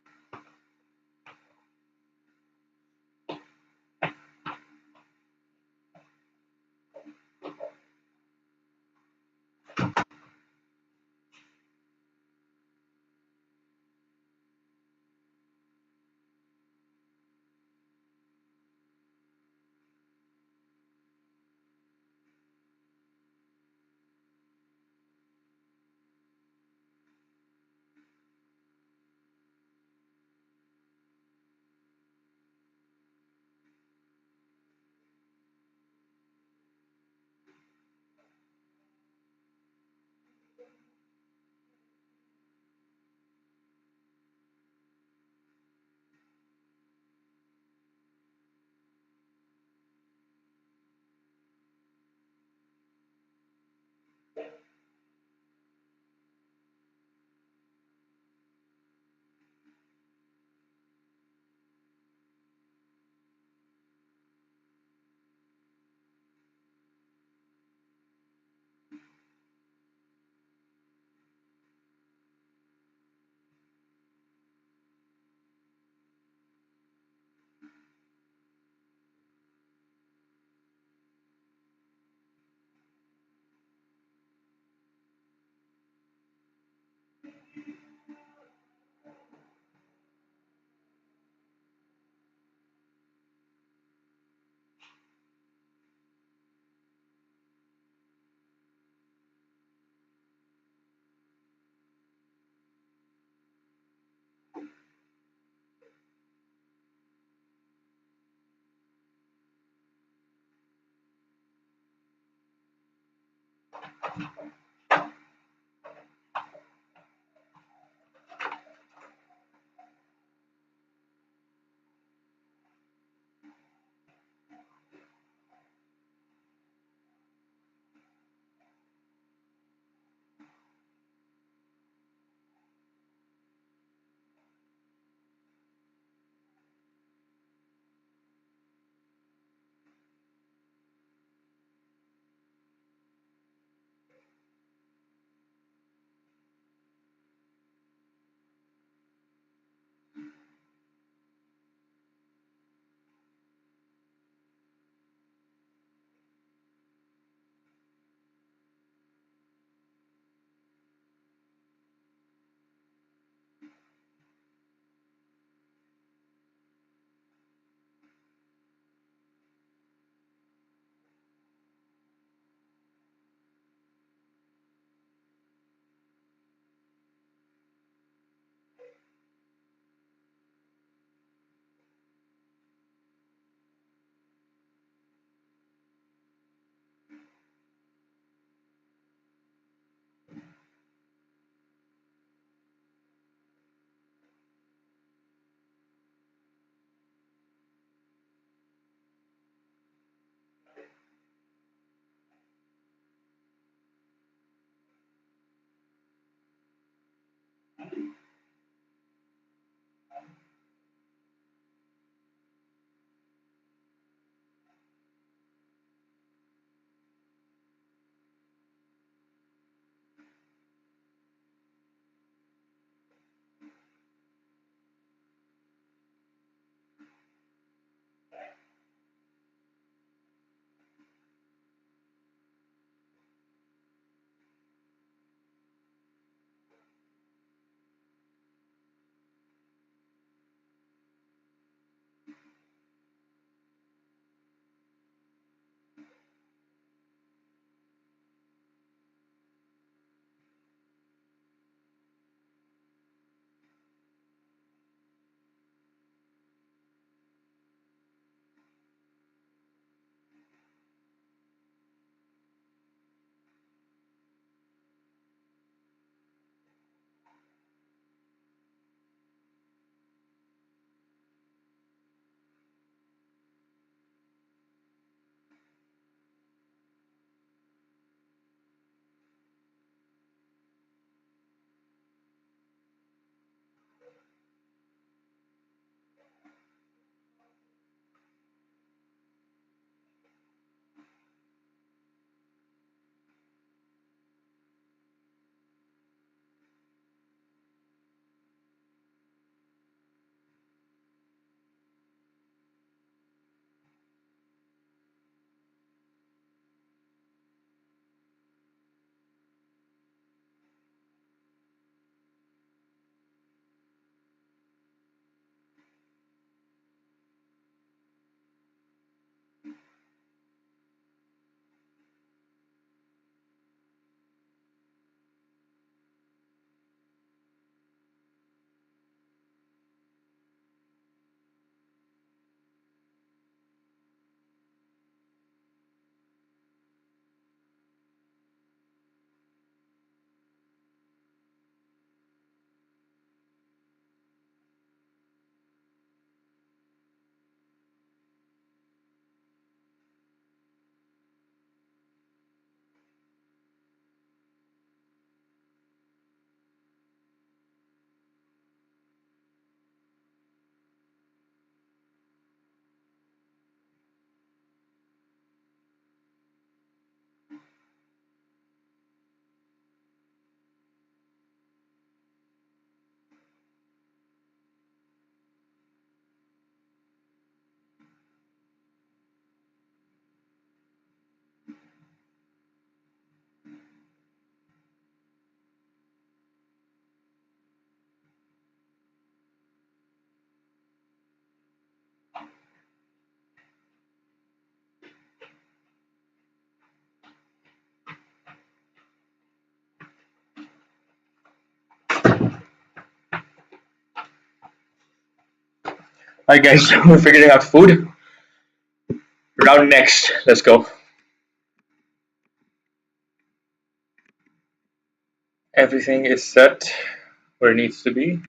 Alright, guys, we're figuring out food. Round next. Let's go. Everything is set where it needs to be.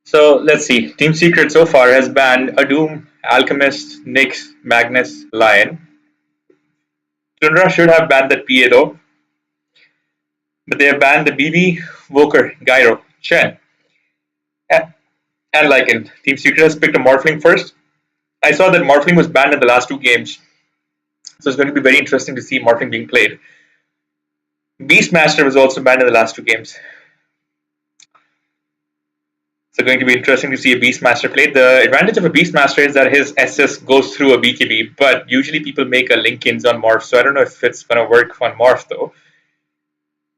So let's see. Team Secret so far has banned Adum, Alchemist, Nyx, Magnus, Lion. Tundra should have banned the PA though, but they have banned the BB, Voker, Gyro, Chen, and Lycan. Team Secret has picked a Morphling first. I saw that Morphling was banned in the last two games, so it's going to be very interesting to see Morphling being played. Beastmaster was also banned in the last two games. So going to be interesting to see a Beastmaster play. The advantage of a Beastmaster is that his SS goes through a BKB, but usually people make a Linkins on Morph, so I don't know if it's going to work on Morph though.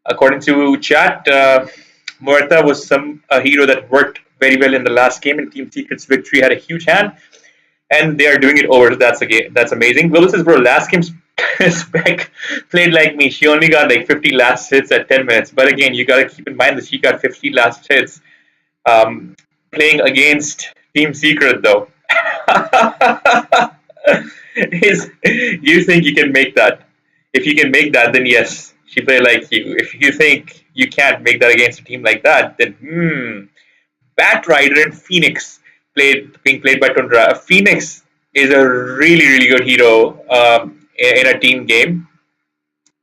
According to chat, Muerta was a hero that worked very well in the last game, and Team Secret's victory had a huge hand, and they are doing it over. That's a game. That's amazing. Global says, bro, last game's Spec played like me. She only got like 50 last hits at 10 minutes. But again, you got to keep in mind that she got 50 last hits um, playing against Team Secret, though. Is you think you can make that? If you can make that, then yes, she played like you. If you think you can't make that against a team like that, then Bat Rider and Phoenix being played by Tundra. Phoenix is a really good hero in a team game.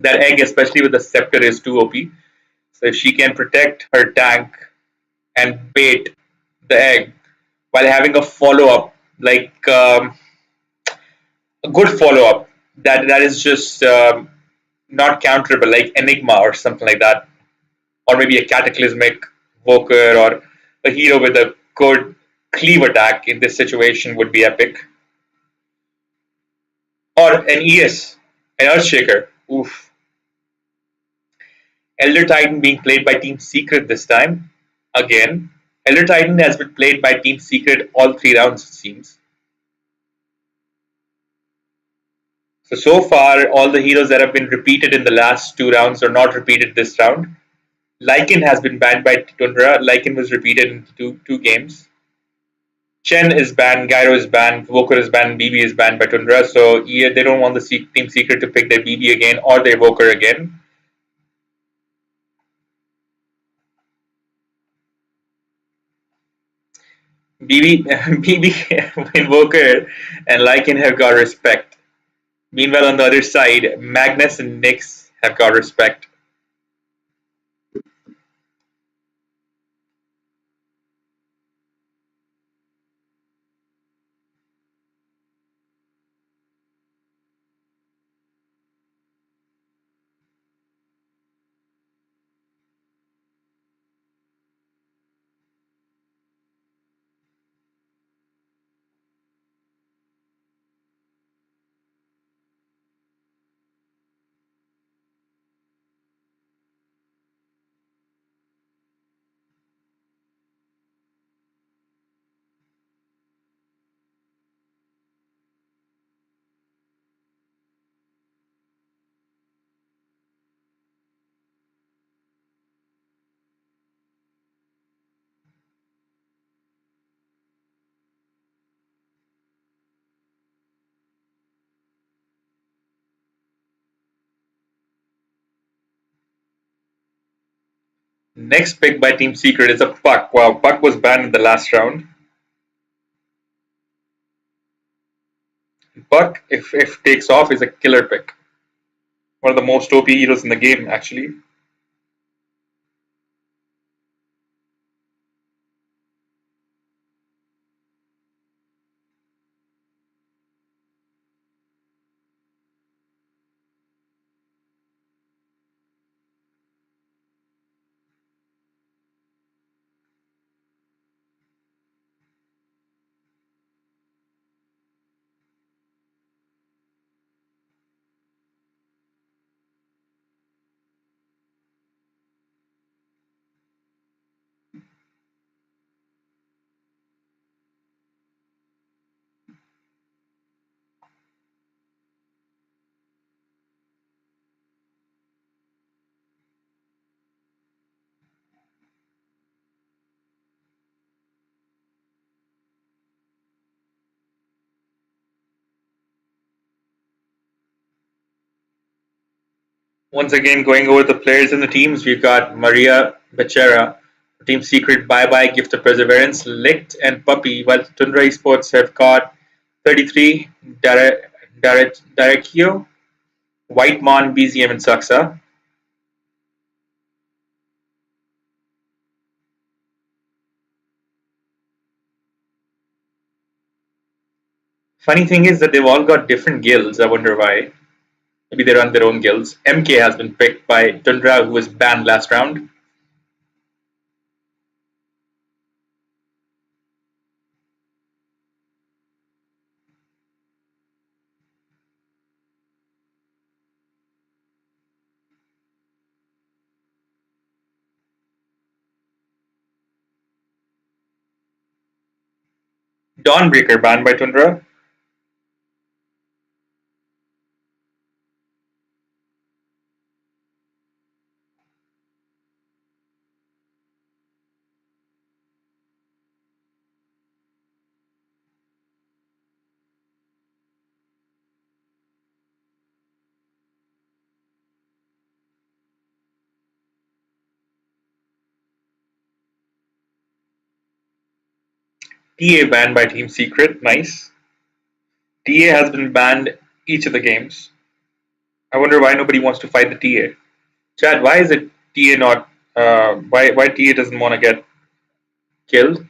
That egg, especially with the scepter, is too OP. So if she can protect her tank and bait the egg while having a follow up, like a good follow up that is just not counterable, like Enigma or something like that, or maybe a cataclysmic Voker or a hero with a good cleave attack in this situation would be epic. Or an ES, an Earthshaker. Oof. Elder Titan being played by Team Secret this time. Again, Elder Titan has been played by Team Secret all three rounds, it seems. So far, all the heroes that have been repeated in the last two rounds are not repeated this round. Lycan has been banned by Tundra. Lycan was repeated in two games. Chen is banned, Gyro is banned, Voker is banned, BB is banned by Tundra. So yeah, they don't want the Team Secret to pick their BB again or their Voker again. BB, BB, Invoker, and Lycan have got respect. Meanwhile, on the other side, Magnus and Nyx have got respect. Next pick by Team Secret is a Puck. Wow, Puck was banned in the last round. Puck, if takes off, is a killer pick. One of the most OP heroes in the game, actually. Once again, going over the players and the teams, we've got Maria Becerra, Team Secret, Bye Bye, Gift of Perseverance, Licked, and Puppy, while Tundra Esports have got 33, Darekio, White Mon, BZM, and Saxa. Funny thing is that they've all got different guilds. I wonder why. Maybe they run their own guilds. MK has been picked by Tundra, who was banned last round. Dawnbreaker banned by Tundra. TA banned by Team Secret. Nice. TA has been banned each of the games. I wonder why nobody wants to fight the TA. Chad, why is it TA not? Why TA doesn't want to get killed?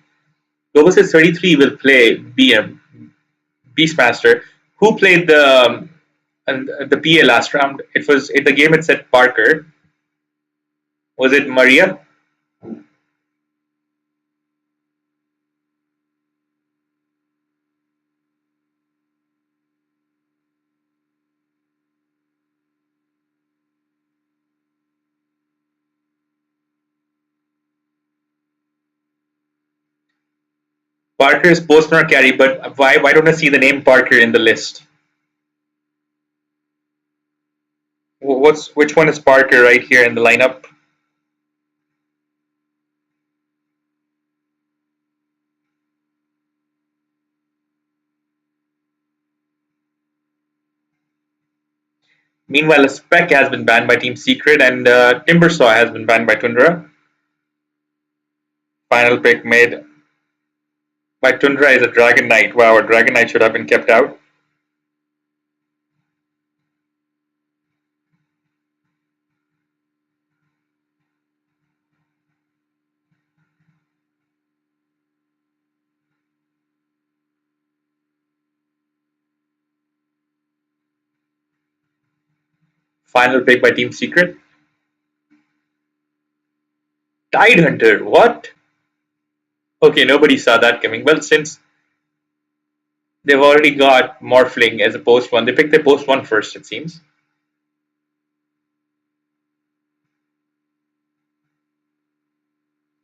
Global says 33 will play BM Beastmaster. Who played the PA last round? It was in the game. It said Parker. Was it Maria? Parker is post carry, but why don't I see the name Parker in the list? Which one is Parker right here in the lineup? Meanwhile, a Spec has been banned by Team Secret, and Timbersaw has been banned by Tundra. Final pick made by Tundra is a Dragon Knight. Wow, a Dragon Knight should have been kept out. Final pick by Team Secret. Tide Hunter, what? Okay, nobody saw that coming. Well, since they've already got Morphling as a post one, they picked the post one first, it seems.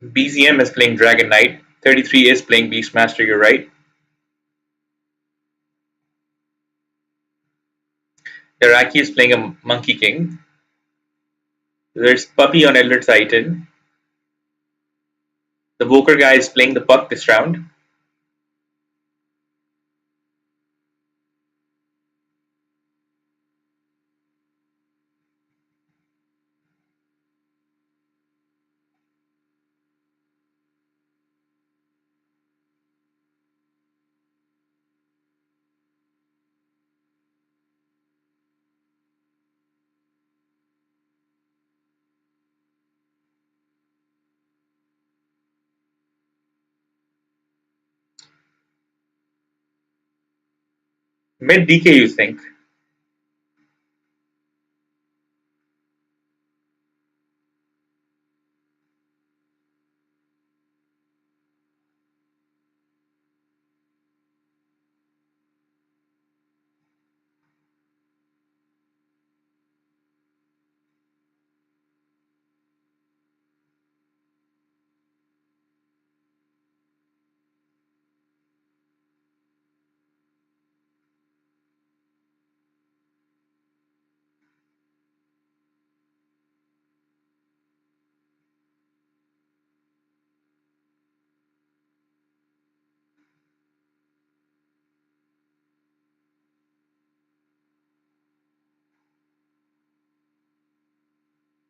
BZM is playing Dragon Knight. 33 is playing Beastmaster, you're right. Iraqi is playing a Monkey King. There's Puppy on Elder Titan. The Voker guy is playing the Puck this round. Mid DK, you think?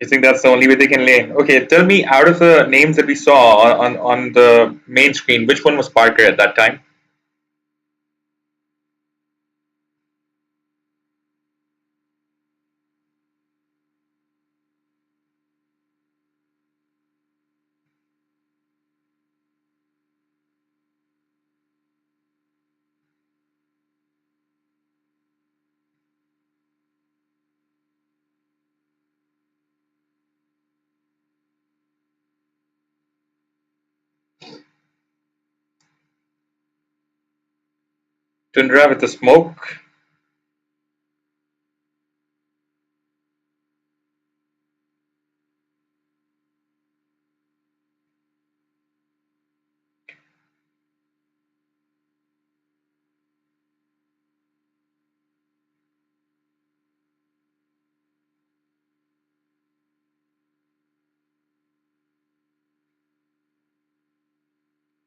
You think that's the only way they can lane? Okay, tell me, out of the names that we saw on the main screen, which one was Parker at that time? Tundra with the smoke.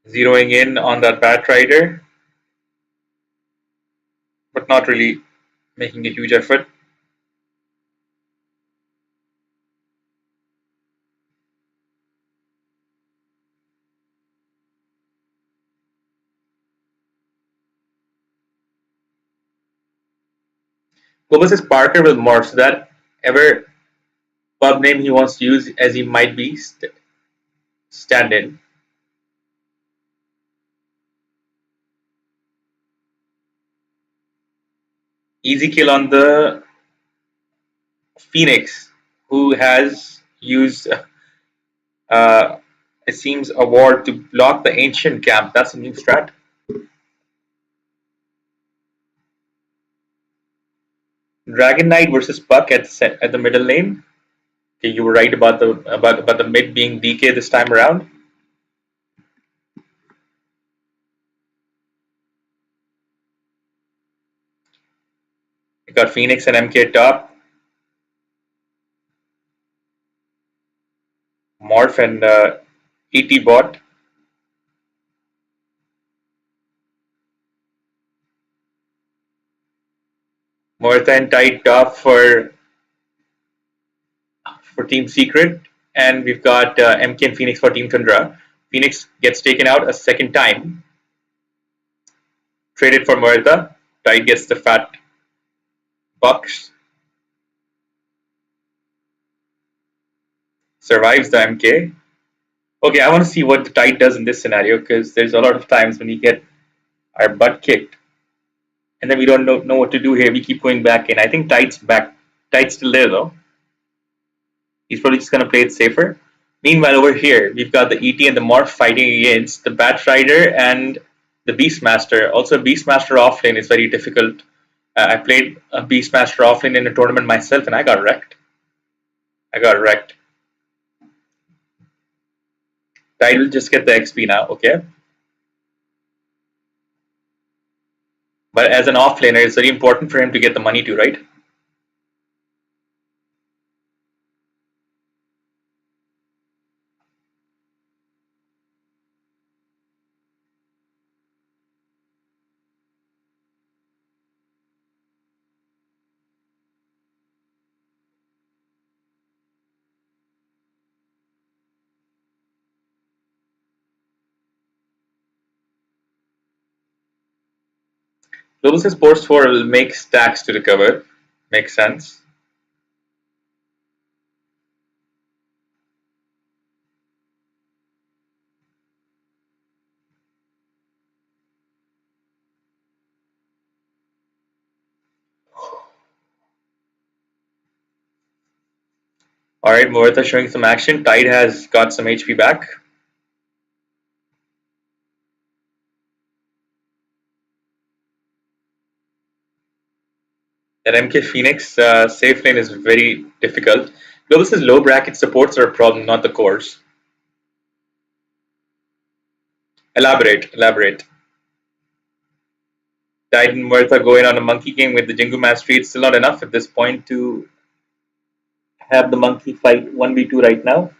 Zeroing in on that Bat Rider, but not really making a huge effort. Globus says Parker will morph, so that ever pub name he wants to use as he might be stand in. Easy kill on the Phoenix, who has used, uh, it seems, a ward to block the ancient camp. That's a new strat. Dragon Knight versus Puck at the middle lane. Okay, you were right about the mid being DK this time around. You got Phoenix and MK top, Morph and ET bot. Mortha and Tide top for Team Secret, and we've got MK and Phoenix for Team Tundra. Phoenix gets taken out a second time, traded for Mortha. Tide gets the fat bucks, survives the MK. Okay, I want to see what the Tide does in this scenario because there's a lot of times when we get our butt kicked and then we don't know what to do here. We keep going back in. I think Tide's back. Tide's still there though. He's probably just going to play it safer. Meanwhile, over here, we've got the ET and the Morph fighting against the Bat Rider and the Beastmaster. Also, Beastmaster offlane is very difficult. I played a Beastmaster offlane in a tournament myself and I got wrecked. I got wrecked. Tide will just get the XP now, okay? But as an offlaner, it's very important for him to get the money too, right? Global Sports 4 will make stacks to recover. Makes sense. Alright, Muerta showing some action. Tide has got some HP back. That MK Phoenix safe lane is very difficult. Globus' low bracket supports are a problem, not the cores. Elaborate. Tide and Muerta going on a monkey game with the Jingu Mastery. It's still not enough at this point to have the monkey fight 1v2 right now.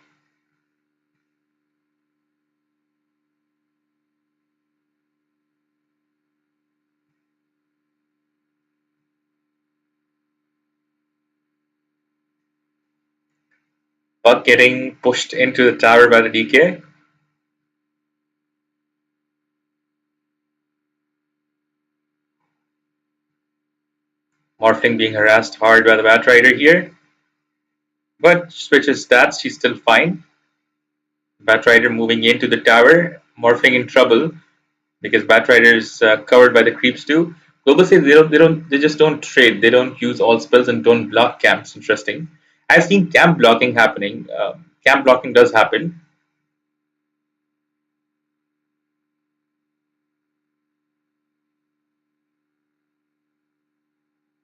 Buck getting pushed into the tower by the DK. Morphling being harassed hard by the Batrider here. But switches stats, she's still fine. Batrider moving into the tower. Morphling in trouble because Batrider is covered by the creeps too. Global says they just don't trade. They don't use all spells and don't block camps. Interesting. I've seen camp blocking happening. Camp blocking does happen.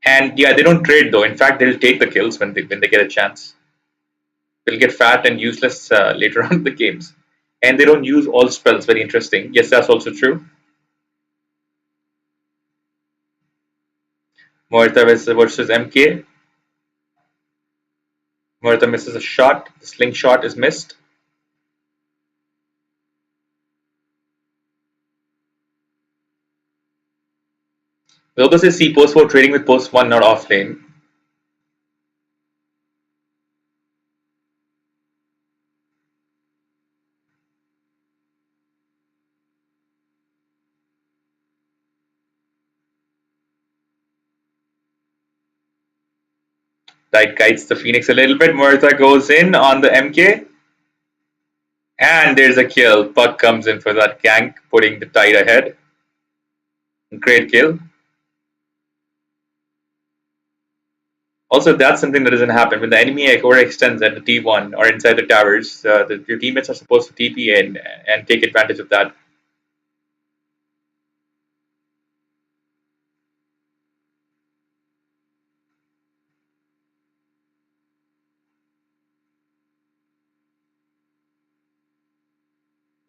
And yeah, they don't trade though. In fact, they'll take the kills when they get a chance. They'll get fat and useless later on in the games. And they don't use all spells. Very interesting. Yes, that's also true. Morita versus MK. Morita misses a shot. The slingshot is missed. Wilbur says C post 4 trading with post 1 not off lane. Tide kites the Phoenix a little bit. Morita goes in on the MK. And there's a kill. Puck comes in for that gank, putting the Tide ahead. Great kill. Also, that's something that doesn't happen. When the enemy overextends at the T1 or inside the towers, your teammates are supposed to TP in and take advantage of that.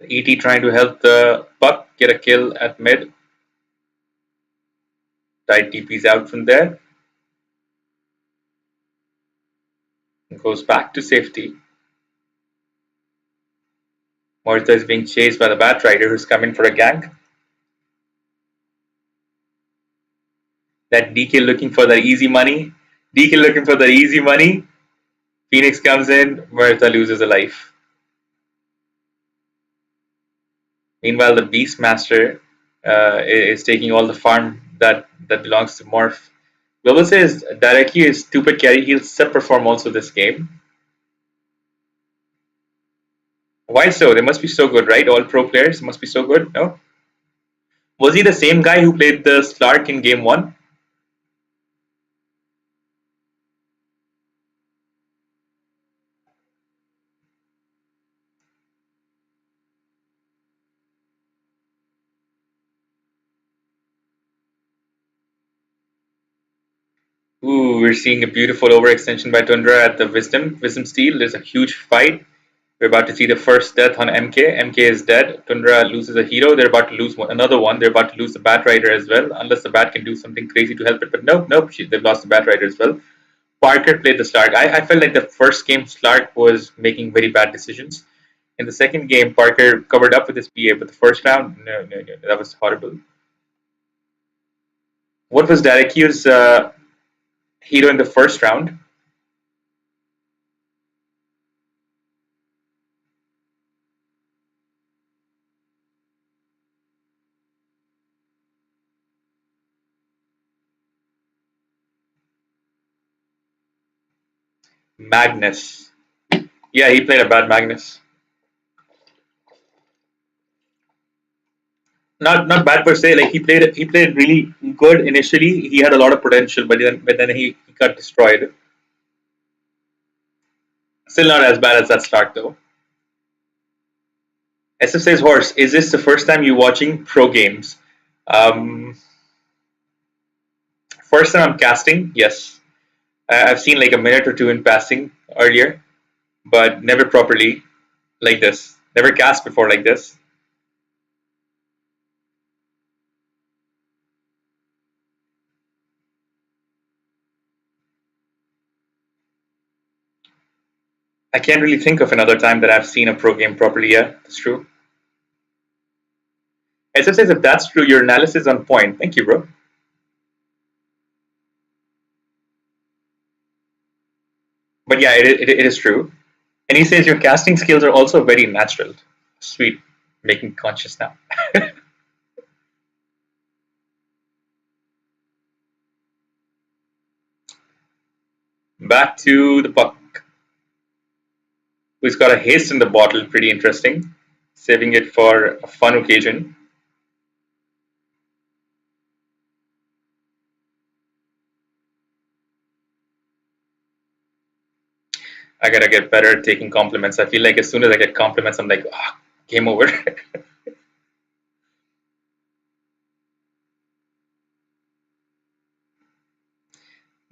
The ET trying to help the Puck get a kill at mid. Tide TP's out from there. Goes back to safety. Morita is being chased by the Batrider who's coming for a gank. That DK looking for the easy money. DK looking for the easy money. Phoenix comes in. Morita loses a life. Meanwhile, the Beastmaster is taking all the farm that belongs to Morph. Global says directly is stupid carry. He'll sub-perform also this game. Why so? They must be so good, right? All pro players must be so good, no? Was he the same guy who played the Slark in game 1? Ooh, we're seeing a beautiful overextension by Tundra at the Wisdom Steel. There's a huge fight. We're about to see the first death on MK. MK is dead. Tundra loses a hero. They're about to lose another one. They're about to lose the Batrider as well, unless the Bat can do something crazy to help it. But nope, they've lost the Batrider as well. Parker played the Slark. I felt like the first game Slark was making very bad decisions. In the second game, Parker covered up with his PA, but the first round, no, that was horrible. What was Darekyu's hero in the first round? Magnus. Yeah, he played a bad Magnus. Not bad per se. Like he played really good initially. He had a lot of potential, but then he got destroyed. Still not as bad as that start though. SF says horse. Is this the first time you watching pro games? Um, First time I'm casting. Yes, I've seen like a minute or two in passing earlier, but never properly like this. Never cast before like this. I can't really think of another time that I've seen a pro game properly. Yeah, that's true. SF says if that's true, your analysis is on point. Thank you, bro. But yeah, it is true. And he says your casting skills are also very natural. Sweet, making conscious now. Back to the puck, who's got a haste in the bottle, pretty interesting. Saving it for a fun occasion. I gotta get better at taking compliments. I feel like as soon as I get compliments, I'm like, oh, game over.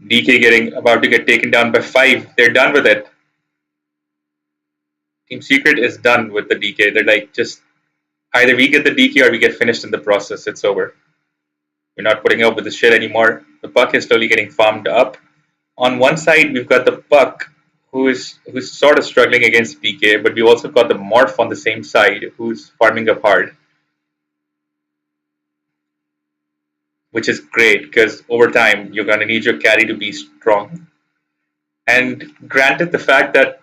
DK getting about to get taken down by 5. They're done with it. Team Secret is done with the DK. They're like, just either we get the DK or we get finished in the process. It's over. We're not putting up with this shit anymore. The puck is slowly getting farmed up. On one side, we've got the puck who's sort of struggling against DK, but we've also got the Morph on the same side who's farming up hard, which is great because over time you're going to need your carry to be strong. And granted, the fact that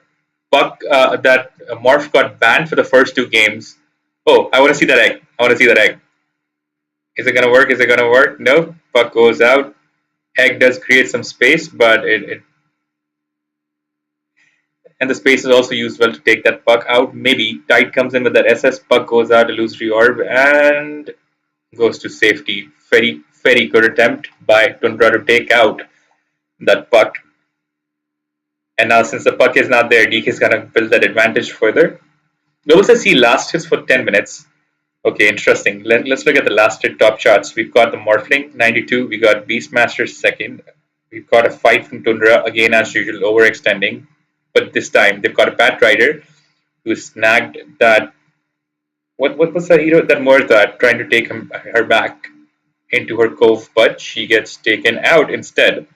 Morph got banned for the first 2 games. Oh, I want to see that egg. I want to see that egg. Is it gonna work? Is it gonna work? No. Puck goes out. Egg does create some space, but it and the space is also used well to take that puck out. Maybe Tide comes in with that SS. Puck goes out, illusory orb, and goes to safety. Very good attempt by Tundra to take out that puck. And now, since the puck is not there, DK is gonna build that advantage further. Global says he lasted for 10 minutes. Okay, interesting. Let's look at the last hit top charts. We've got the Morphling 92. We got Beastmaster second. We've got a fight from Tundra again as usual, overextending. But this time they've got a Bat Rider who snagged that. What was the hero that Murtha trying to take her back into her cove, but she gets taken out instead.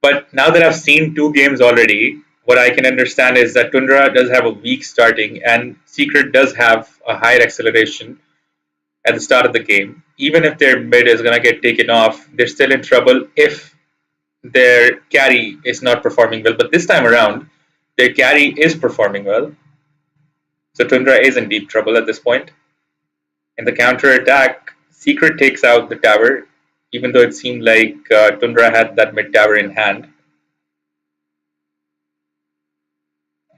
But now that I've seen 2 games already, what I can understand is that Tundra does have a weak starting and Secret does have a higher acceleration at the start of the game. Even if their mid is going to get taken off, they're still in trouble if their carry is not performing well. But this time around, their carry is performing well. So Tundra is in deep trouble at this point. In the counter attack, Secret takes out the tower, even though it seemed like Tundra had that mid tower in hand.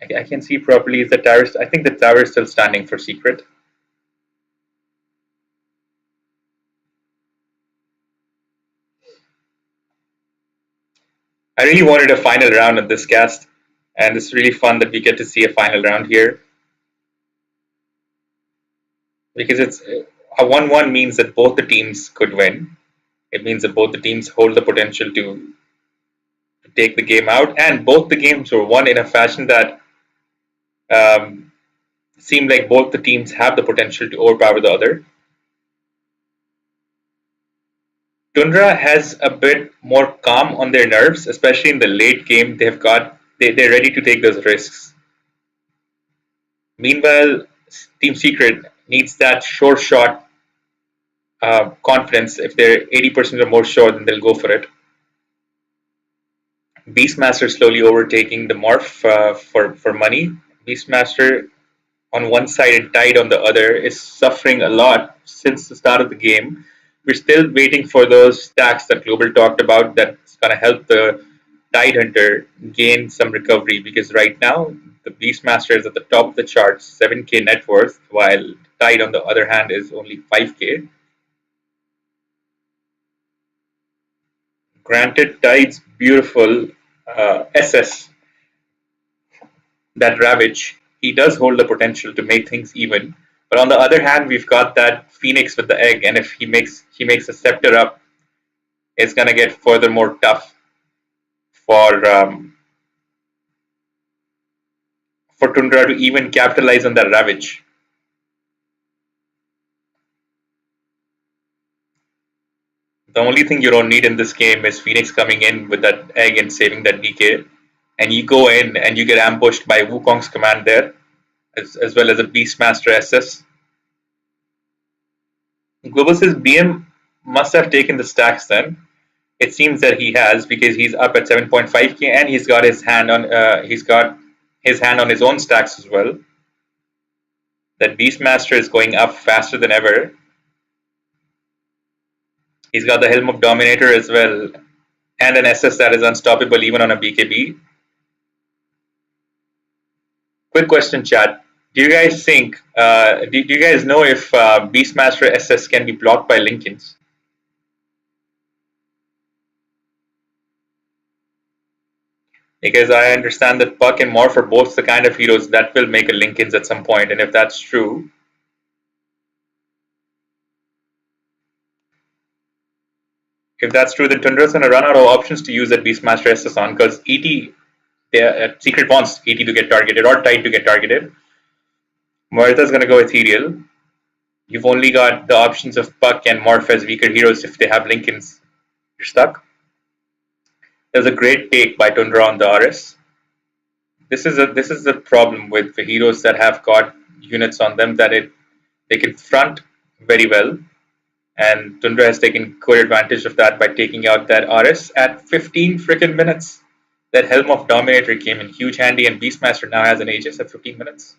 I can see properly the tower. I think the tower is still standing for Secret. I really wanted a final round of this cast, and it's really fun that we get to see a final round here. Because it's a 1-1 means that both the teams could win. It means that both the teams hold the potential to take the game out, and both the games were won in a fashion that seemed like both the teams have the potential to overpower the other. Tundra has a bit more calm on their nerves, especially in the late game. They're ready to take those risks. Meanwhile, Team Secret needs that sure shot confidence. If they're 80% or more sure, then they'll go for it. Beastmaster slowly overtaking the Morph for money. Beastmaster on one side and Tide on the other is suffering a lot since the start of the game. We're still waiting for those stacks that Global talked about that's going to help the Tide Hunter gain some recovery, because right now the Beastmaster is at the top of the charts, 7k net worth, while Tide on the other hand is only 5k. Granted, Tide's beautiful SS, that Ravage, he does hold the potential to make things even. But on the other hand, we've got that Phoenix with the egg, and if he makes a Scepter up, it's gonna get furthermore tough for Tundra to even capitalize on that Ravage. The only thing you don't need in this game is Phoenix coming in with that egg and saving that DK. And you go in and you get ambushed by Wukong's command there, as well as a Beastmaster SS. Global says BM must have taken the stacks then. It seems that he has, because he's up at 7.5k and he's got his hand on his own stacks as well. That Beastmaster is going up faster than ever. He's got the Helm of Dominator as well, and an SS that is unstoppable even on a BKB. Quick question, chat. Do you guys think, do you guys know if Beastmaster SS can be blocked by Linkins? Because I understand that Puck and Morph are both the kind of heroes that will make a Linkins at some point, and if that's true, then Tundra's going to run out of options to use that Beastmaster SS on, because ET, Secret wants ET to get targeted or Tide to get targeted. Muerta's going to go Ethereal. You've only got the options of Puck and Morph as weaker heroes. If they have Linkins, you're stuck. There's a great take by Tundra on the RS. This is the problem with the heroes that have got units on them, that they can front very well, and Tundra has taken good advantage of that by taking out that RS at 15 freaking minutes. That Helm of Dominator came in huge handy, and Beastmaster now has an Aegis at 15 minutes,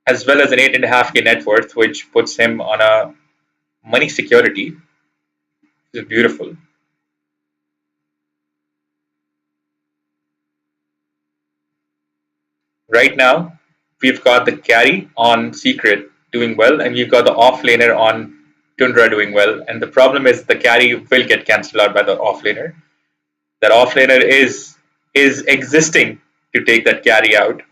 as well as an 8.5k net worth, which puts him on a money security. It's beautiful. Right now, we've got the carry on Secret doing well, and we've got the offlaner on Tundra doing well. And the problem is the carry will get cancelled out by the offlaner. That offlaner is existing to take that carry out,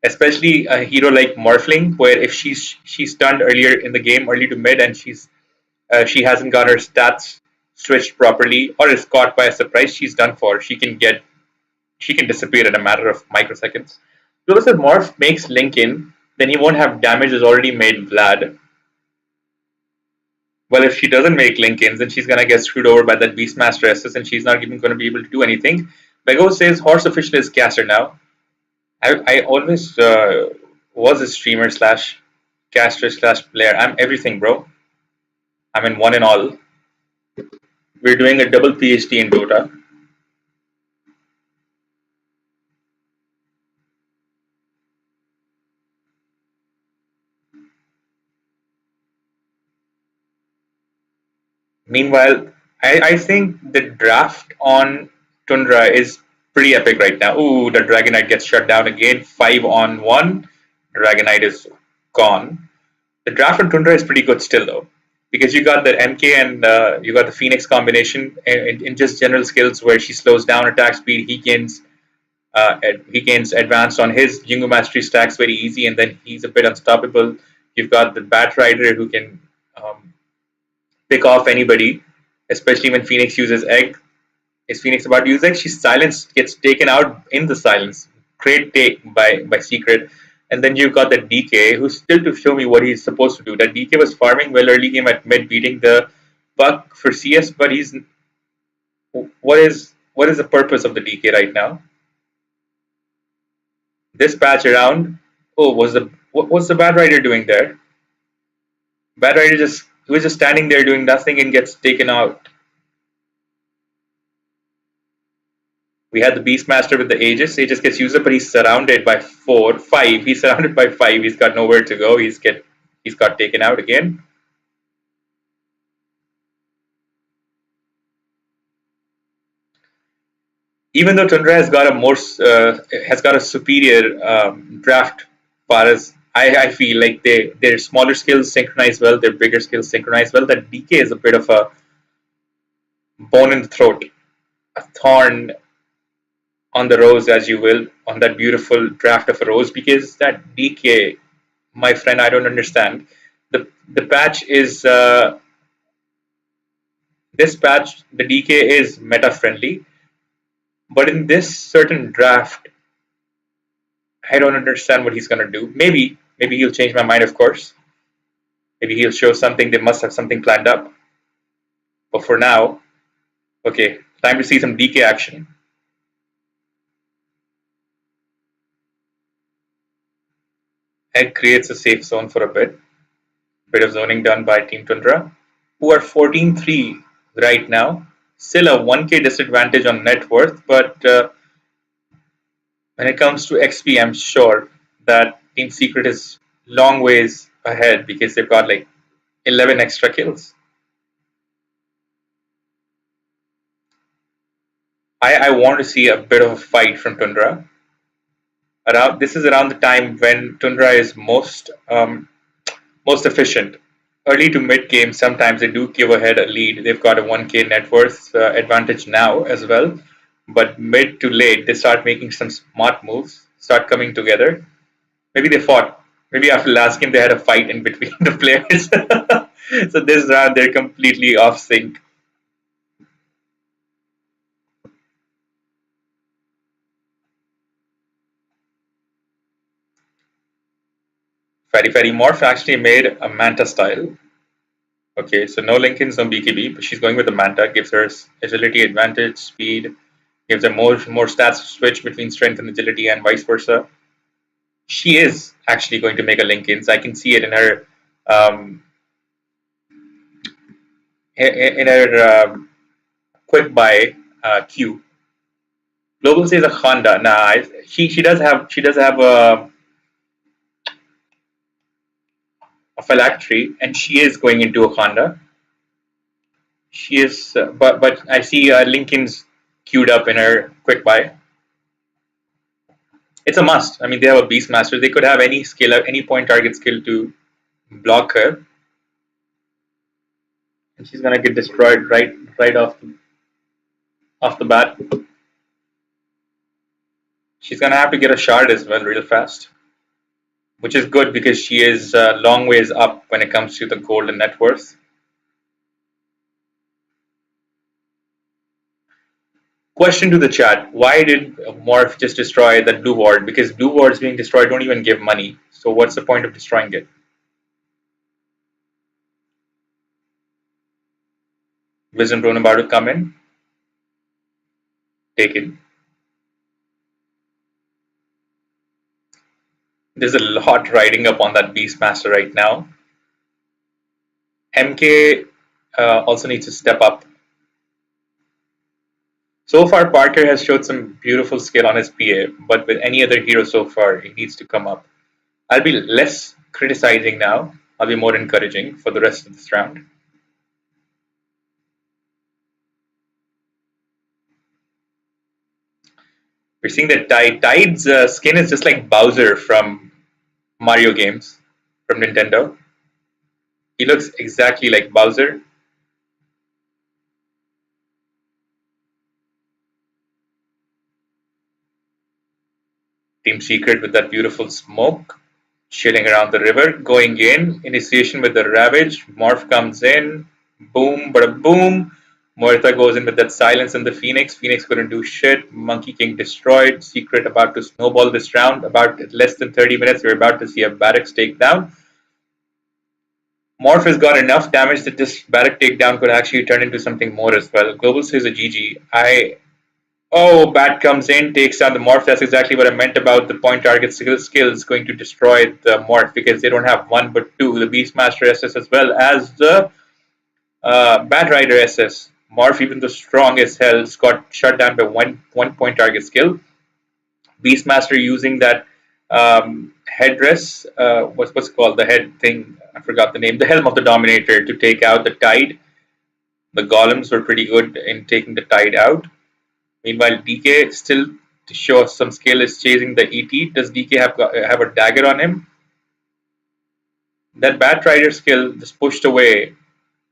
especially a hero like Morphling, where if she's stunned earlier in the game, early to mid, and she hasn't got her stats switched properly or is caught by a surprise, she's done for. She can disappear in a matter of microseconds. Because if Morph makes Lincoln, then he won't have damages already made Vlad. Well, if she doesn't make Lincolns, then she's gonna get screwed over by that Beastmaster SS, and she's not even gonna be able to do anything. Bego says Horse Official is caster now. I always was a streamer slash caster slash player. I'm everything, bro. I'm in one and all. We're doing a double PhD in Dota. Meanwhile, I think the draft on Tundra is pretty epic right now. Ooh, the Dragonite gets shut down again. 5-on-1. Dragonite is gone. The draft on Tundra is pretty good still, though, because you got the MK and you got the Phoenix combination in just general skills where she slows down attack speed. He gains advanced on his Yungu Mastery stacks very easy, and then he's a bit unstoppable. You've got the Bat Rider who can pick off anybody, especially when Phoenix uses Egg. Is Phoenix about to use Egg? She's silenced, gets taken out in the silence. Great take by Secret. And then you've got the DK, who's still to show me what he's supposed to do. That DK was farming well early game at mid, beating the Puck for CS, but what is the purpose of the DK right now? This patch around, what was the Bad Rider doing there? Bad Rider he was just standing there doing nothing and gets taken out. We had the Beastmaster with the Aegis. Aegis gets used up, but he's surrounded by 5. He's surrounded by 5. He's got nowhere to go. He's got taken out again. Even though Tundra has got a superior draft, far as I feel like their smaller skills synchronize well, their bigger skills synchronize well. That DK is a bit of a bone in the throat, a thorn on the rose, as you will, on that beautiful draft of a rose, because that DK, my friend, I don't understand. The patch is this patch. The DK is meta friendly, but in this certain draft, I don't understand what he's gonna do. Maybe he'll change my mind, of course. Maybe he'll show something. They must have something planned up. But for now, okay, time to see some DK action. Egg creates a safe zone for a bit. Bit of zoning done by Team Tundra, who are 14-3 right now. Still a 1K disadvantage on net worth, but when it comes to XP, I'm sure that Team Secret is long ways ahead because they've got like 11 extra kills. I want to see a bit of a fight from Tundra. This is around the time when Tundra is most efficient. Early to mid game, sometimes they do give ahead a lead. They've got a 1K net worth advantage now as well. But mid to late, they start making some smart moves, start coming together. Maybe they fought. Maybe after last game, they had a fight in between the players. So this round, they're completely off sync. Fairy Fairy Morph actually made a Manta style. Okay, so no Lincolns, no BKB, but she's going with the Manta. Gives her agility advantage, speed, gives her more stats to switch between strength and agility, and vice versa. She is actually going to make a Lincolns. I can see it um, in her quick buy queue. Global says a Honda. Nah, she does have a phylactery, and she is going into a Honda. She is, but I see Lincoln's queued up in her quick buy. It's a must. I mean, they have a Beastmaster. They could have any skill, any point target skill to block her, and she's gonna get destroyed right off the bat. She's gonna have to get a shard as well, real fast, which is good because she is long ways up when it comes to the gold and net worth. Question to the chat: why did Morph just destroy that blue ward? Because blue wards being destroyed don't even give money. So what's the point of destroying it? Wisdom Drone about to come in. Take it. There's a lot riding up on that Beastmaster right now. MK also needs to step up. So far, Parker has showed some beautiful skill on his PA, but with any other hero so far, he needs to come up. I'll be less criticizing now. I'll be more encouraging for the rest of this round. We're seeing that Tide's skin is just like Bowser from Mario games, from Nintendo. He looks exactly like Bowser. Team Secret with that beautiful smoke, chilling around the river, going in, initiation with the Ravage, Morph comes in, boom, bada boom. Muerta goes in with that silence and the Phoenix. Phoenix couldn't do shit. Monkey King destroyed. Secret about to snowball this round. About less than 30 minutes, we're about to see a Barracks takedown. Morph has got enough damage that this Barrack takedown could actually turn into something more as well. Global says a GG. Oh, Bat comes in, takes down the Morph. That's exactly what I meant about the point target skills going to destroy the Morph because they don't have one but two. The Beastmaster SS as well as the Bat Rider SS. Morph, even the strong as hell, got shut down by one point target skill. Beastmaster using that headdress, what's called the head thing? I forgot the name. The helm of the Dominator to take out the Tide. The Golems were pretty good in taking the Tide out. Meanwhile, DK still to show some skill is chasing the ET. Does DK have a dagger on him? That Bat Rider skill just pushed away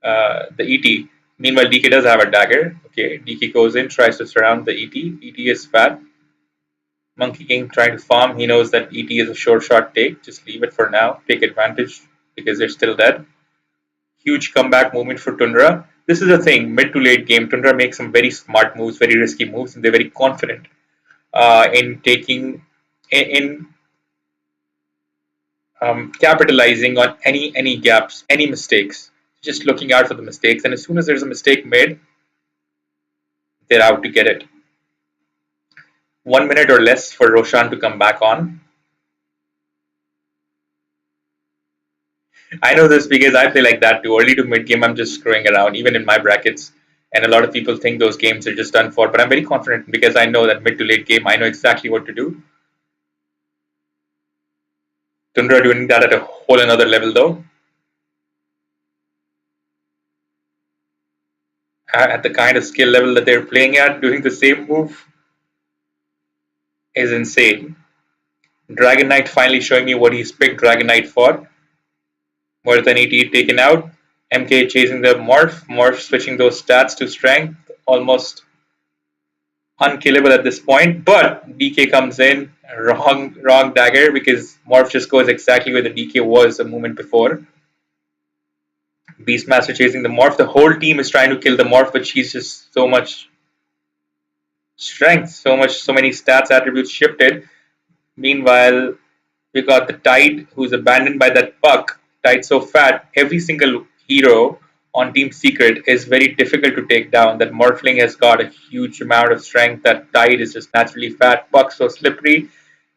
the ET. Meanwhile, DK does have a dagger. Okay, DK goes in, tries to surround the ET. ET is fat. Monkey King trying to farm. He knows that ET is a short shot take. Just leave it for now. Take advantage because they're still dead. Huge comeback moment for Tundra. This is the thing. Mid to late game, Tundra makes some very smart moves, very risky moves, and they're very confident in taking in capitalizing on any gaps, any mistakes. Just looking out for the mistakes, and as soon as there's a mistake made, they're out to get it. 1 minute or less for Roshan to come back on. I know this because I play like that too. Early to mid game, I'm just screwing around, even in my brackets. and a lot of people think those games are just done for. But I'm very confident because I know that mid to late game, I know exactly what to do. Tundra doing that at a whole another level though. At the kind of skill level that they're playing at, doing the same move is insane. Dragon Knight finally showing me what he's picked Dragon Knight for. More than 88 taken out. MK chasing the Morph. Morph switching those stats to strength. Almost unkillable at this point. But DK comes in. Wrong dagger because Morph just goes exactly where the DK was a moment before. Beastmaster chasing the Morph. The whole team is trying to kill the Morph, but she's just so much strength, so many stats attributes shifted. Meanwhile, we got the Tide, who's abandoned by that puck. Tide so fat, every single hero on Team Secret is very difficult to take down. That Morphling has got a huge amount of strength. That Tide is just naturally fat. Puck so slippery,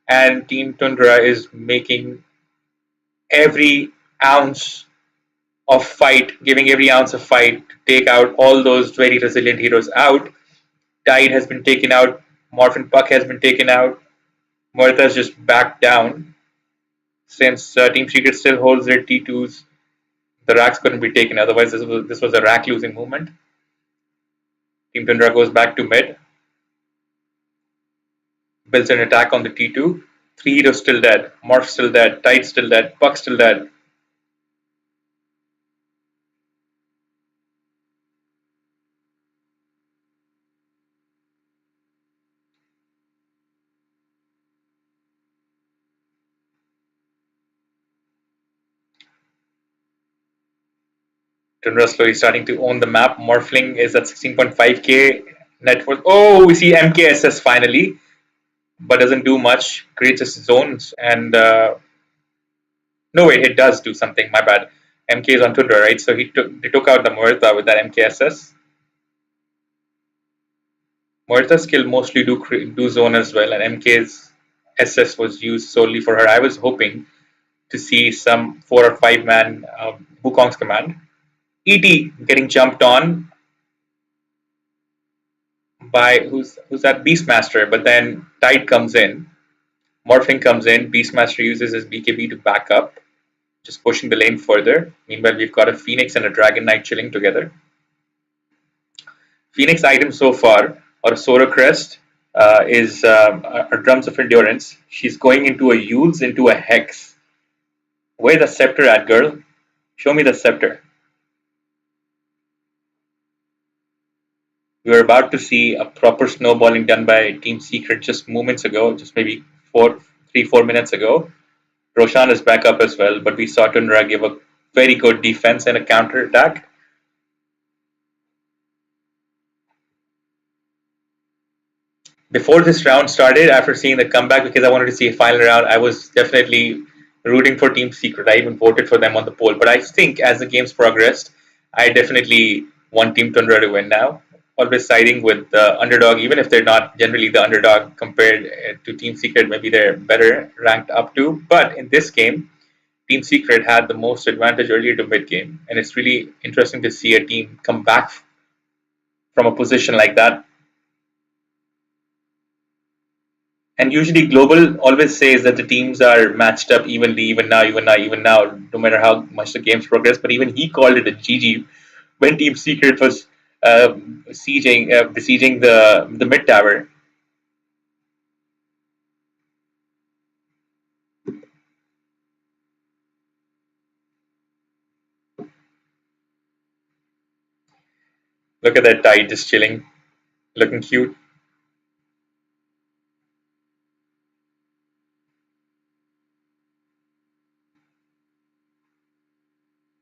and Team Tundra is making every ounce of fight, giving every ounce of fight to take out all those very resilient heroes out. Tide has been taken out. Morphin Puck has been taken out. Murtha's just backed down. Since Team Secret still holds their T2s, the racks couldn't be taken. Otherwise, this was a rack losing movement. Team Tundra goes back to mid. Builds an attack on the T2. 3 heroes still dead. Morph still dead. Tide still dead. Puck still dead. Tundra slowly starting to own the map. Morphling is at 16.5k net worth. Oh, we see MKSS finally, but doesn't do much. Creates his zones and no wait, it does do something. My bad. MK is on Tundra, right? So they took out the Muerta with that MKSS. Muerta's skill mostly do zone as well, and MK's SS was used solely for her. I was hoping to see some 4 or 5 man Wukong's command. ET getting jumped on by who's that Beastmaster, but then Tide comes in, Morphing comes in, Beastmaster uses his BKB to back up, just pushing the lane further. Meanwhile, we've got a Phoenix and a Dragon Knight chilling together. Phoenix item so far, or Sora Crest, is her Drums of Endurance. She's going into a Youths, into a Hex. Where the Scepter at, girl? Show me the Scepter. We were about to see a proper snowballing done by Team Secret just moments ago, just maybe 4 minutes ago. Roshan is back up as well, but we saw Tundra give a very good defense and a counter attack. Before this round started, after seeing the comeback, because I wanted to see a final round, I was definitely rooting for Team Secret. I even voted for them on the poll. But I think as the games progressed, I definitely want Team Tundra to win now. Always siding with the underdog, even if they're not generally the underdog compared to Team Secret. Maybe they're better ranked up to. But in this game, Team Secret had the most advantage earlier to mid game. And it's really interesting to see a team come back from a position like that. And usually Global always says that the teams are matched up evenly, even now, no matter how much the games progress. But even he called it a GG when Team Secret was besieging the mid tower. Look at that Tide just chilling, looking cute.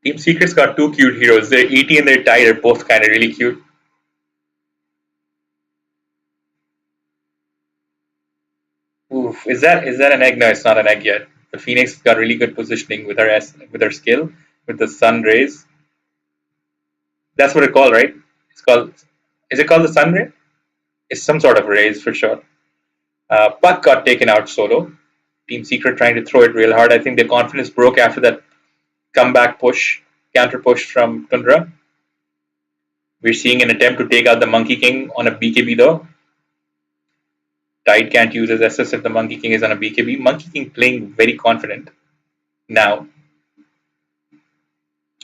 Team Secret's got 2 cute heroes. Their ET and their Tide are both kind of really cute. Oof, is that an egg? No, it's not an egg yet. The Phoenix has got really good positioning with her skill, with the sun rays. That's what it's called, right? It's called. Is it called the sun ray? It's some sort of rays for sure. Puck got taken out solo. Team Secret trying to throw it real hard. I think their confidence broke after that comeback push, counter push from Tundra. We're seeing an attempt to take out the Monkey King on a BKB though. Tide can't use his SS if the Monkey King is on a BKB. Monkey King playing very confident. Now,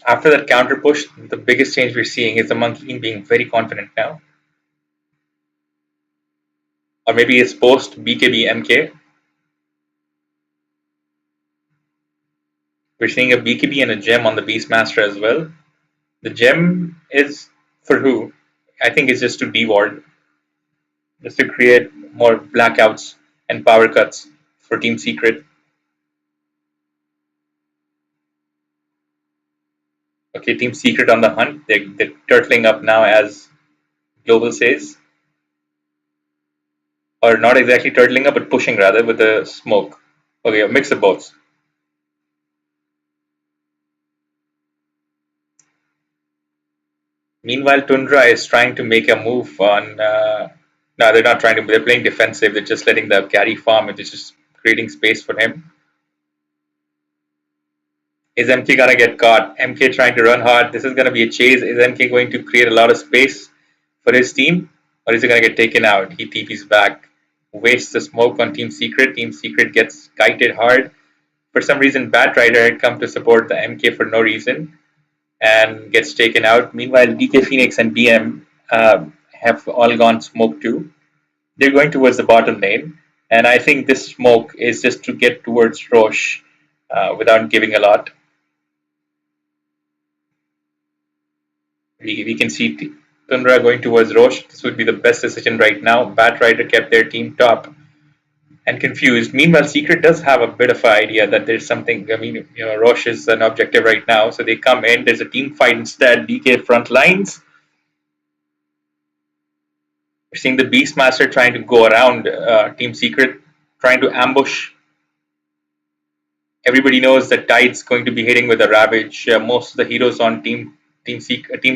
after that counter push, the biggest change we're seeing is the Monkey King being very confident now. Or maybe it's post BKB MK. We're seeing a BKB and a gem on the Beastmaster as well. The gem is for who? I think it's just to deward, just to create more blackouts and power cuts for Team Secret. Okay, Team Secret on the hunt. They're turtling up now, as Global says. Or not exactly turtling up, but pushing rather with the smoke. Okay, a mix of both. Meanwhile, Tundra is trying to make a move on. No, they're not trying to. They're playing defensive. They're just letting the carry farm. It's just creating space for him. Is MK gonna get caught? MK trying to run hard. This is gonna be a chase. Is MK going to create a lot of space for his team, or is he gonna get taken out? He TP's back, wastes the smoke on Team Secret. Team Secret gets kited hard. For some reason, Bat Rider had come to support the MK for no reason and gets taken out. Meanwhile, DK Phoenix and BM have all gone smoke too. They're going towards the bottom lane, and I think this smoke is just to get towards Roche without giving a lot. We can see Tundra going towards Roche. This would be the best decision right now. Bat Rider kept their team top and confused. Meanwhile, Secret does have a bit of an idea that there's something. I mean, Roche is an objective right now, so they come in. There's a team fight instead. DK front lines. We're seeing the Beastmaster trying to go around Team Secret, trying to ambush. Everybody knows that Tide's going to be hitting with a Ravage. Most of the heroes on Team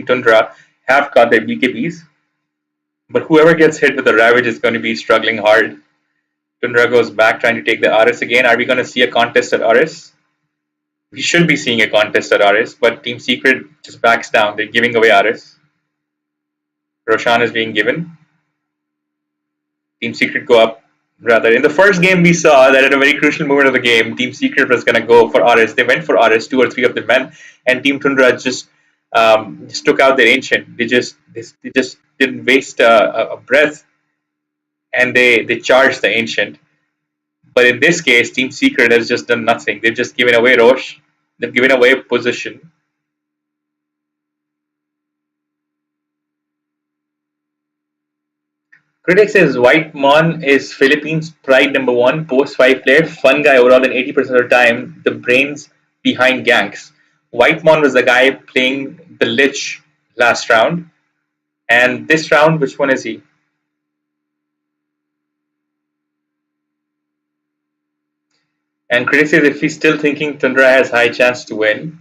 Tundra have got their BKBs, but whoever gets hit with the Ravage is going to be struggling hard. Tundra goes back trying to take the RS again. Are we going to see a contest at RS? We should be seeing a contest at RS, but Team Secret just backs down. They're giving away RS. Roshan is being given. Team Secret go up. Rather, in the first game, we saw that at a very crucial moment of the game, Team Secret was going to go for RS. They went for RS, 2 or 3 of the men, and Team Tundra just took out their ancient. They just didn't waste a breath, and they charged the ancient. But in this case, Team Secret has just done nothing. They've just given away Roche. They've given away position. Critics says White Mon is Philippines' pride #1, post 5 player, fun guy overall, and 80% of the time, the brains behind ganks. White Mon was the guy playing the Lich last round. And this round, which one is he? And critics says if he's still thinking Tundra has high chance to win.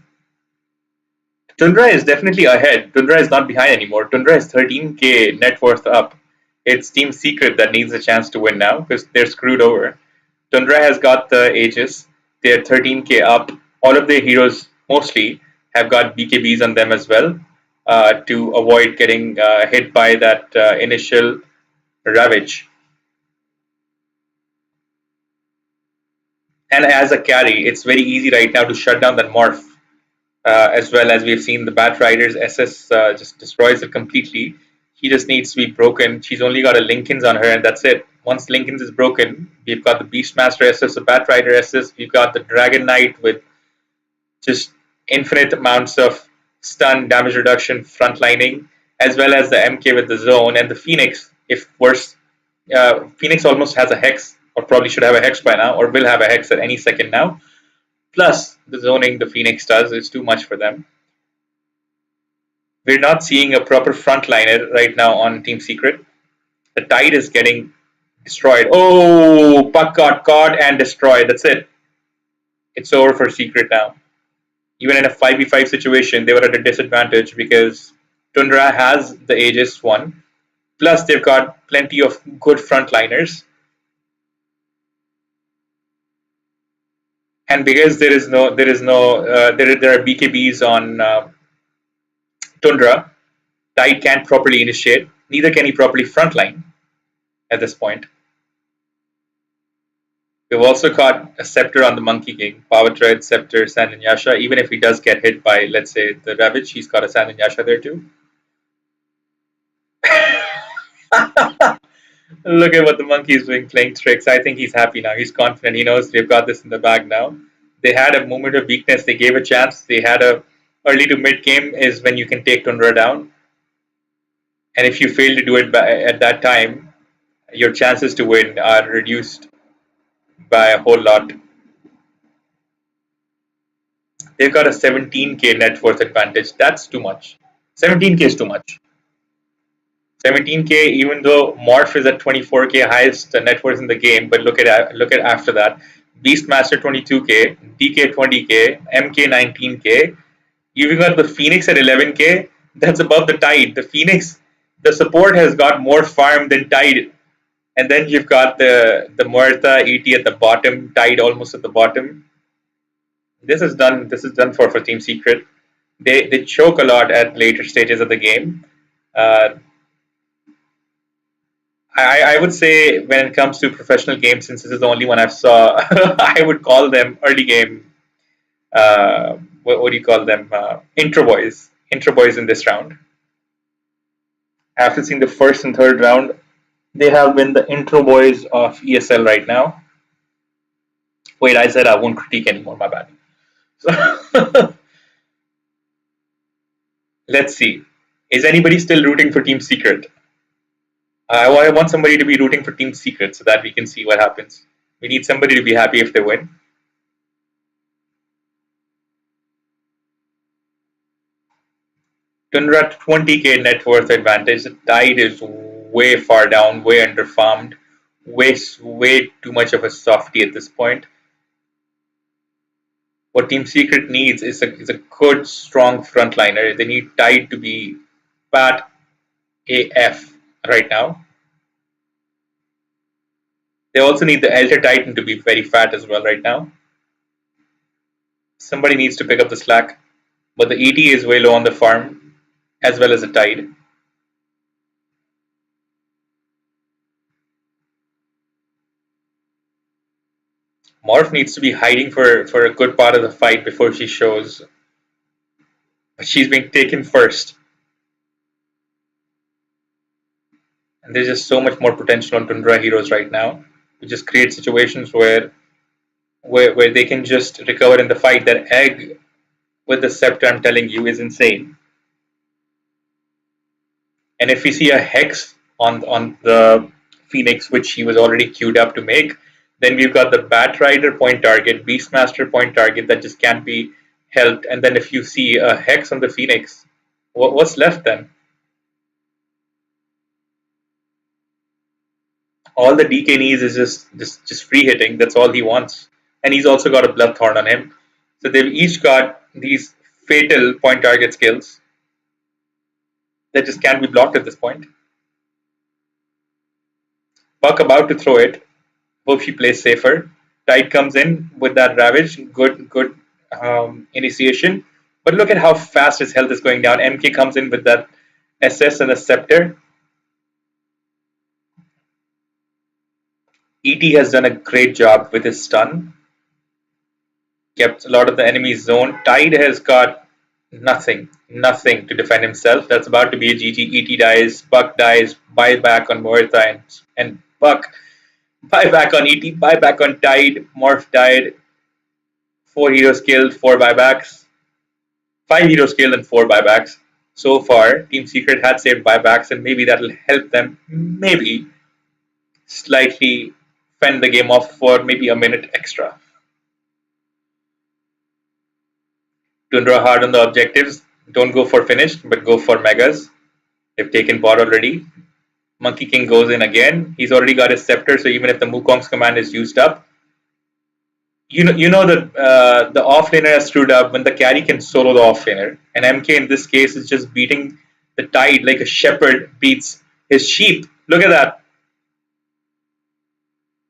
Tundra is definitely ahead. Tundra is not behind anymore. Tundra is 13k net worth up. It's Team Secret that needs a chance to win now because they're screwed over. Tundra has got the Aegis. They're 13k up. All of their heroes mostly have got BKBs on them as well to avoid getting hit by that initial Ravage. And as a carry, it's very easy right now to shut down that Morph. As well as we've seen the Bat Rider's SS just destroys it completely. He just needs to be broken. She's only got a Lincoln's on her, and that's it. Once Lincoln's is broken, we've got the Beastmaster SS, the Bat Rider SS, we've got the Dragon Knight with just infinite amounts of stun, damage reduction, frontlining, as well as the MK with the zone, and the Phoenix, if worse. Phoenix almost has a Hex, or probably should have a Hex by now, or will have a Hex at any second now. Plus, the zoning the Phoenix does is too much for them. We're not seeing a proper frontliner right now on Team Secret. The Tide is getting destroyed. Oh, Puck got caught and destroyed. That's it. It's over for Secret now. Even in a 5v5 situation, they were at a disadvantage because Tundra has the Aegis one. Plus, they've got plenty of good frontliners. And because there are BKBs on Tundra, Tide can't properly initiate, neither can he properly frontline at this point. We've also got a Scepter on the Monkey King, Power Tread, Scepter, Sandanyasha. Even if he does get hit by, let's say, the Ravage, he's got a Sandanyasha there too. Look at what the monkey is doing, playing tricks. I think he's happy now. He's confident. He knows they've got this in the bag now. They had a moment of weakness. They gave a chance. They had a early to mid game is when you can take Tundra down. And if you fail to do it at that time, your chances to win are reduced by a whole lot. They've got a 17k net worth advantage. That's too much. 17k is too much. 17k, even though Morph is at 24k highest net worth in the game, but look at after that. Beastmaster 22k, DK 20k, MK 19k. You've got the Phoenix at 11k. That's above the Tide. The Phoenix, the support has got more farm than Tide. And then you've got the Muerta ET at the bottom, Tide almost at the bottom. This is done for Team Secret. They choke a lot at later stages of the game. I would say when it comes to professional games, since this is the only one I've saw, I would call them early game. What do you call them? Intro boys in this round. After seeing the first and third round, they have been the intro boys of ESL right now. Wait, I said I won't critique anymore. My bad. So let's see. Is anybody still rooting for Team Secret? I want somebody to be rooting for Team Secret so that we can see what happens. We need somebody to be happy if they win. Tundra 20k net worth advantage. The Tide is way far down, way underfarmed, way too much of a softie at this point. What Team Secret needs is a good, strong frontliner. They need Tide to be fat AF right now. They also need the Elder Titan to be very fat as well right now. Somebody needs to pick up the slack. But the ET is way low on the farm, as well as the Tide. Morph needs to be hiding for a good part of the fight before she shows. But she's being taken first. And there's just so much more potential on Tundra heroes right now. To just create situations where they can just recover in the fight. That egg with the scepter, I'm telling you, is insane. And if we see a hex on the Phoenix, which he was already queued up to make, then we've got the Bat Rider point target, Beastmaster point target that just can't be helped. And then if you see a hex on the Phoenix, what's left then? All the DK needs is just free hitting. That's all he wants. And he's also got a Bloodthorn on him. So they've each got these fatal point target skills that just can't be blocked at this point. Buck about to throw it. Hope she plays safer. Tide comes in with that Ravage. Good initiation. But look at how fast his health is going down. MK comes in with that SS and a Scepter. ET has done a great job with his stun. Kept a lot of the enemy's zone. Tide has got nothing to defend himself. That's about to be a GG. ET dies, Buck dies, buyback on Muerta and Buck. Buyback on ET, buyback on Tide. Morph died. 4 heroes killed, 4 buybacks. 5 heroes killed and 4 buybacks. So far, Team Secret had saved buybacks, and maybe that'll help them maybe slightly fend the game off for maybe a minute extra. Tundra hard on the objectives. Don't go for finished, but go for megas. They've taken bot already. Monkey King goes in again. He's already got his scepter, so even if the Wukong's command is used up, you know that the offlaner has screwed up when the carry can solo the offlaner. And MK in this case is just beating the Tide like a shepherd beats his sheep. Look at that.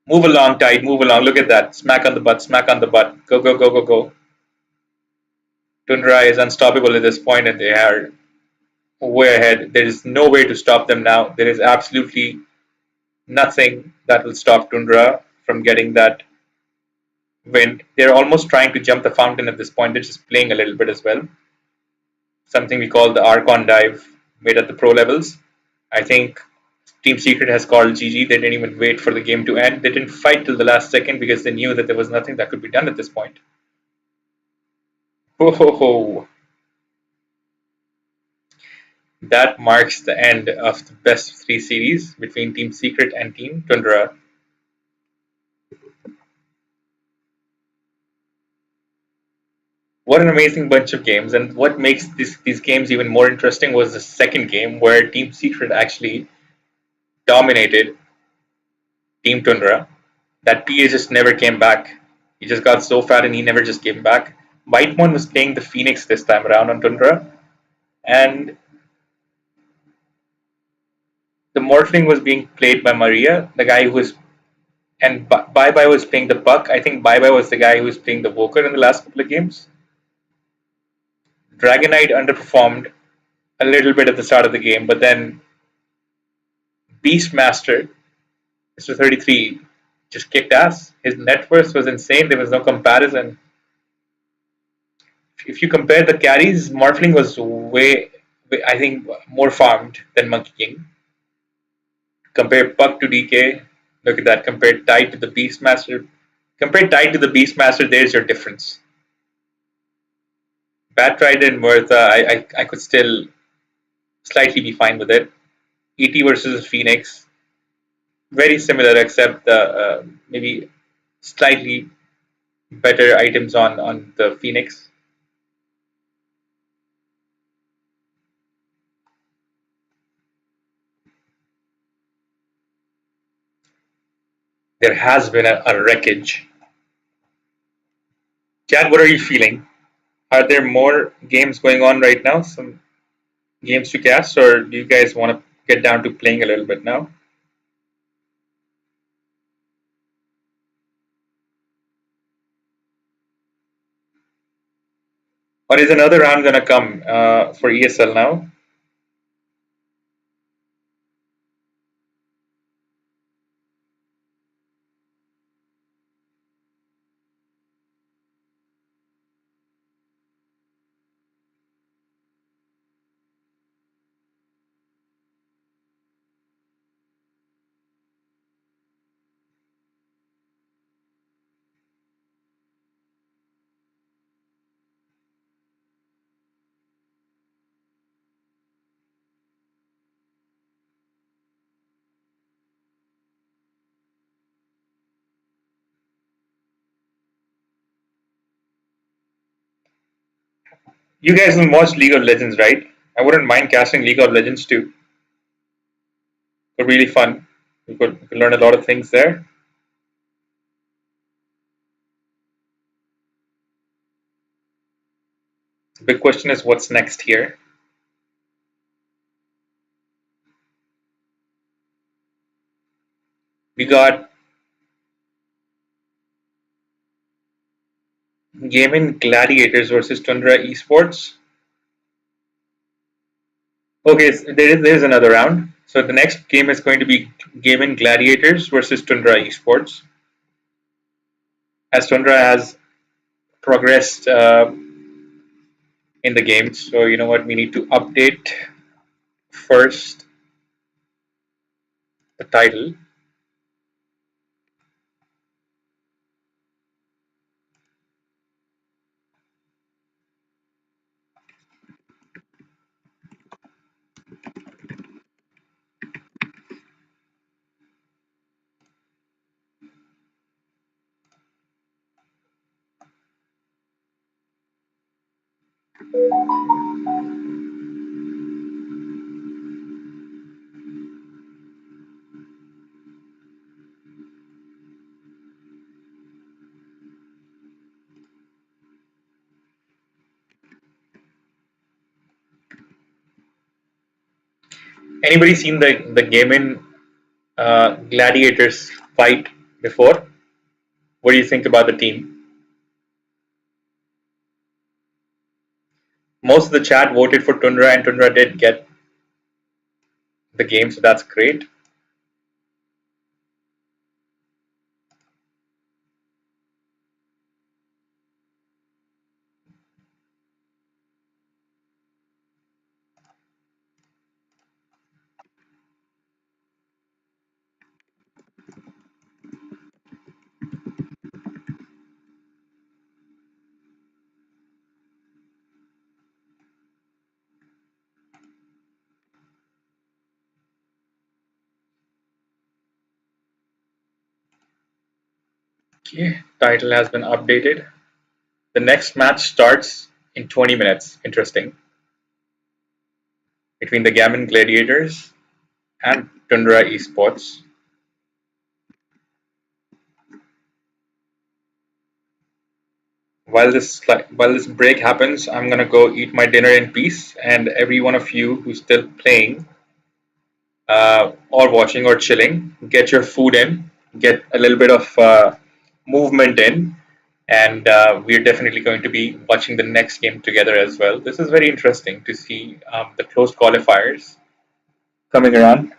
Move along, Tide, move along. Look at that. Smack on the butt, smack on the butt. Go, go, go, go, go. Tundra is unstoppable at this point, and they are way ahead. There is no way to stop them now. There is absolutely nothing that will stop Tundra from getting that win. They're almost trying to jump the fountain at this point. They're just playing a little bit as well. Something we call the Archon dive made at the pro levels. I think Team Secret has called GG. They didn't even wait for the game to end. They didn't fight till the last second because they knew that there was nothing that could be done at this point. Ho ho ho. That marks the end of the best of three series between Team Secret and Team Tundra. What an amazing bunch of games, and what makes these games even more interesting was the second game where Team Secret actually dominated Team Tundra. That PA just never came back. He just got so fat and he never just came back. Whitemon was playing the Phoenix this time around on Tundra, and the Morphling was being played by Maria, the guy who was, and Bye Bye was playing the Puck. I think Bye Bye was the guy who was playing the Walker in the last couple of games. Dragonite underperformed a little bit at the start of the game, but then Beastmaster, Mr. 33, just kicked ass. His net worth was insane. There was no comparison. If you compare the carries, Morphling was I think, more farmed than Monkey King. Compare Puck to DK. Look at that. Compare Tide to the Beastmaster. Compare Tide to the Beastmaster. There's your difference. Bat Rider and Murtha, I could still slightly be fine with it. ET versus Phoenix, very similar except maybe slightly better items on the Phoenix. There has been a wreckage. Chad, what are you feeling? Are there more games going on right now? Some games to cast, or do you guys want to get down to playing a little bit now? Or is another round gonna come for ESL now? You guys will watch League of Legends, right? I wouldn't mind casting League of Legends too. It's really fun. You could learn a lot of things there. The big question is what's next here. We got Gaimin Gladiators versus Tundra Esports. Okay, so there is another round. So the next game is going to be Gaimin Gladiators versus Tundra Esports. As Tundra has progressed in the game, so you know what, we need to update first the title. Anybody seen the Gaimin Gladiators fight before? What do you think about the team? Most of the chat voted for Tundra, and Tundra did get the game, so that's great. Okay, title has been updated. The next match starts in 20 minutes. Interesting. Between the Gaimin Gladiators and Tundra Esports. While this break happens, I'm gonna go eat my dinner in peace. And every one of you who's still playing, or watching or chilling, get your food in, get a little bit of movement in, and we're definitely going to be watching the next game together as well. This is very interesting to see the close qualifiers coming around.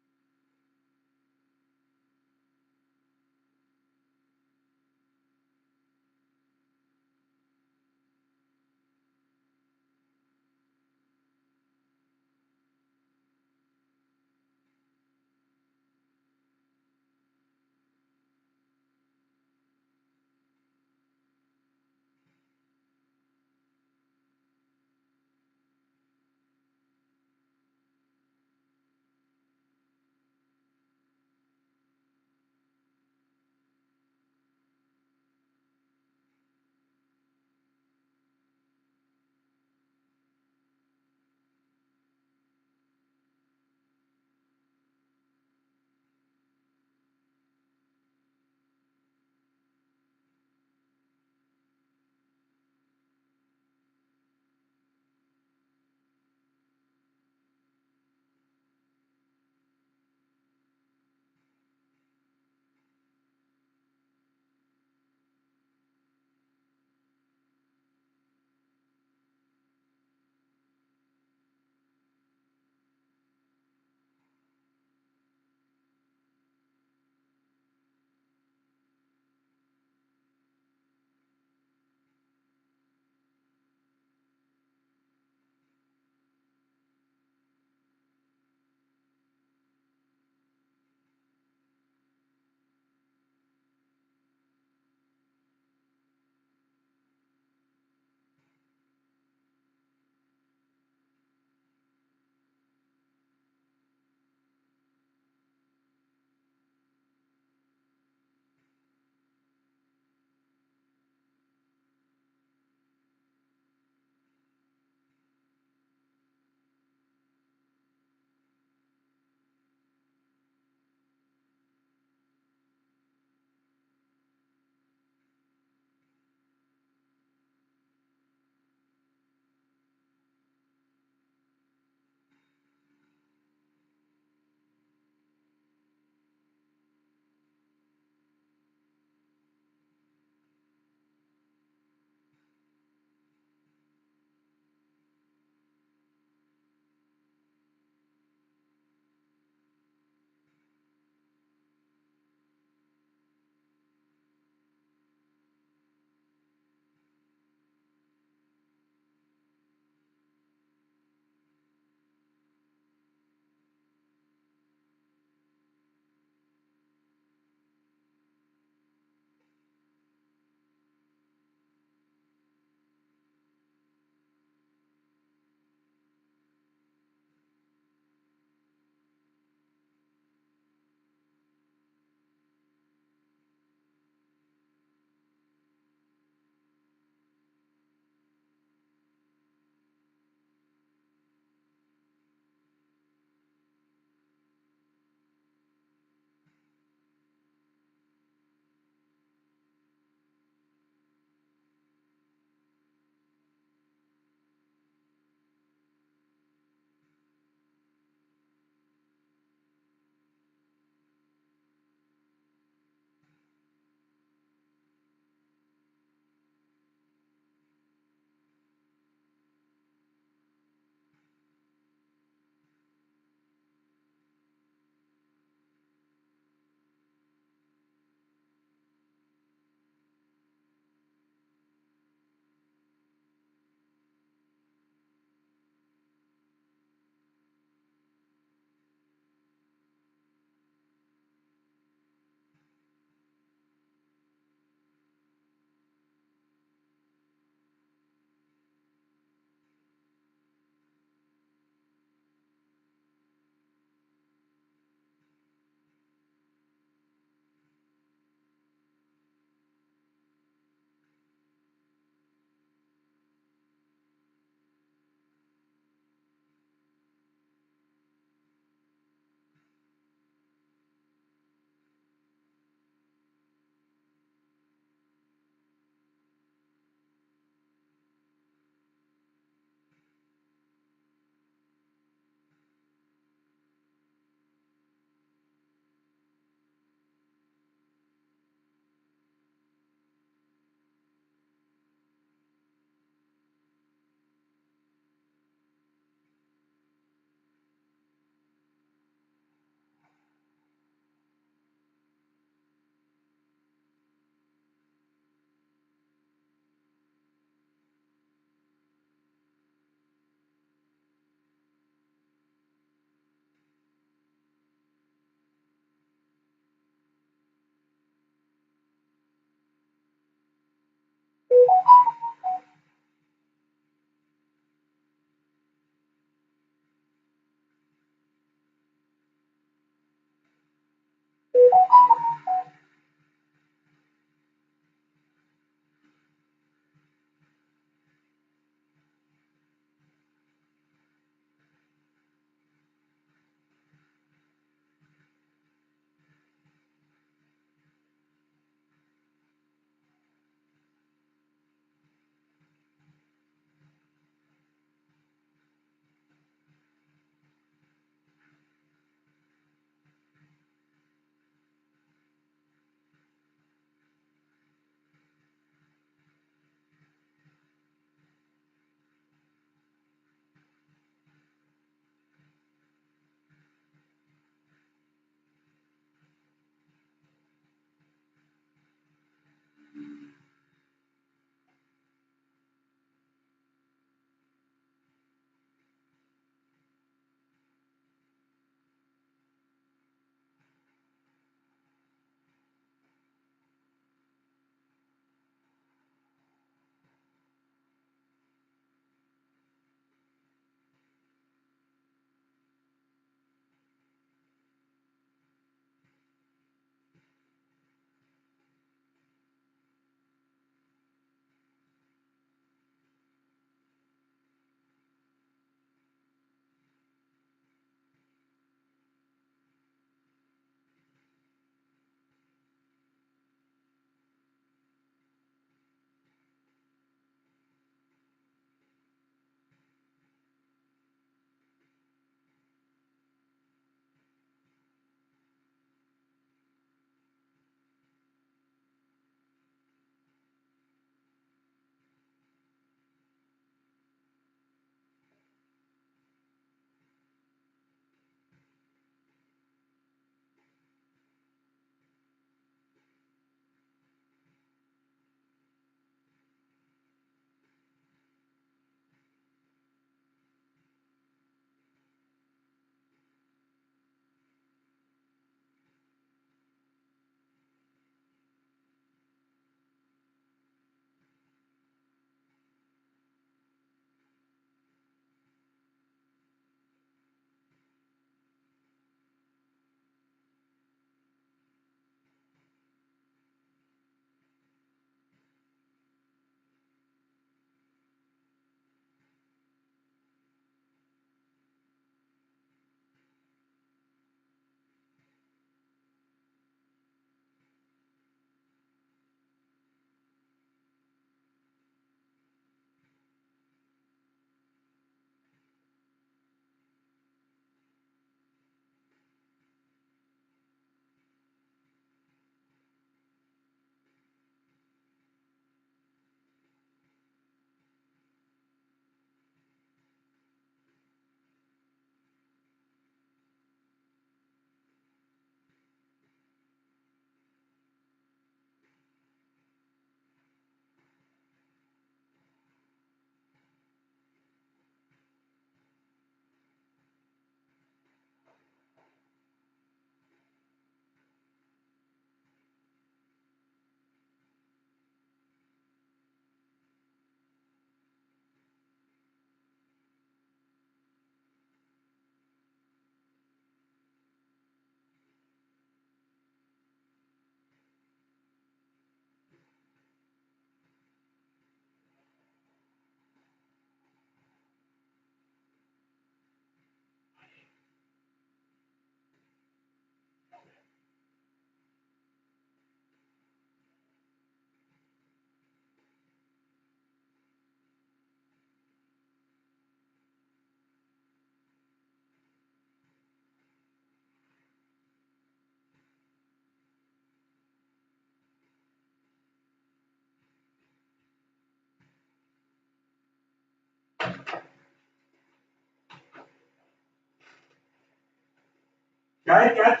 Right, catch.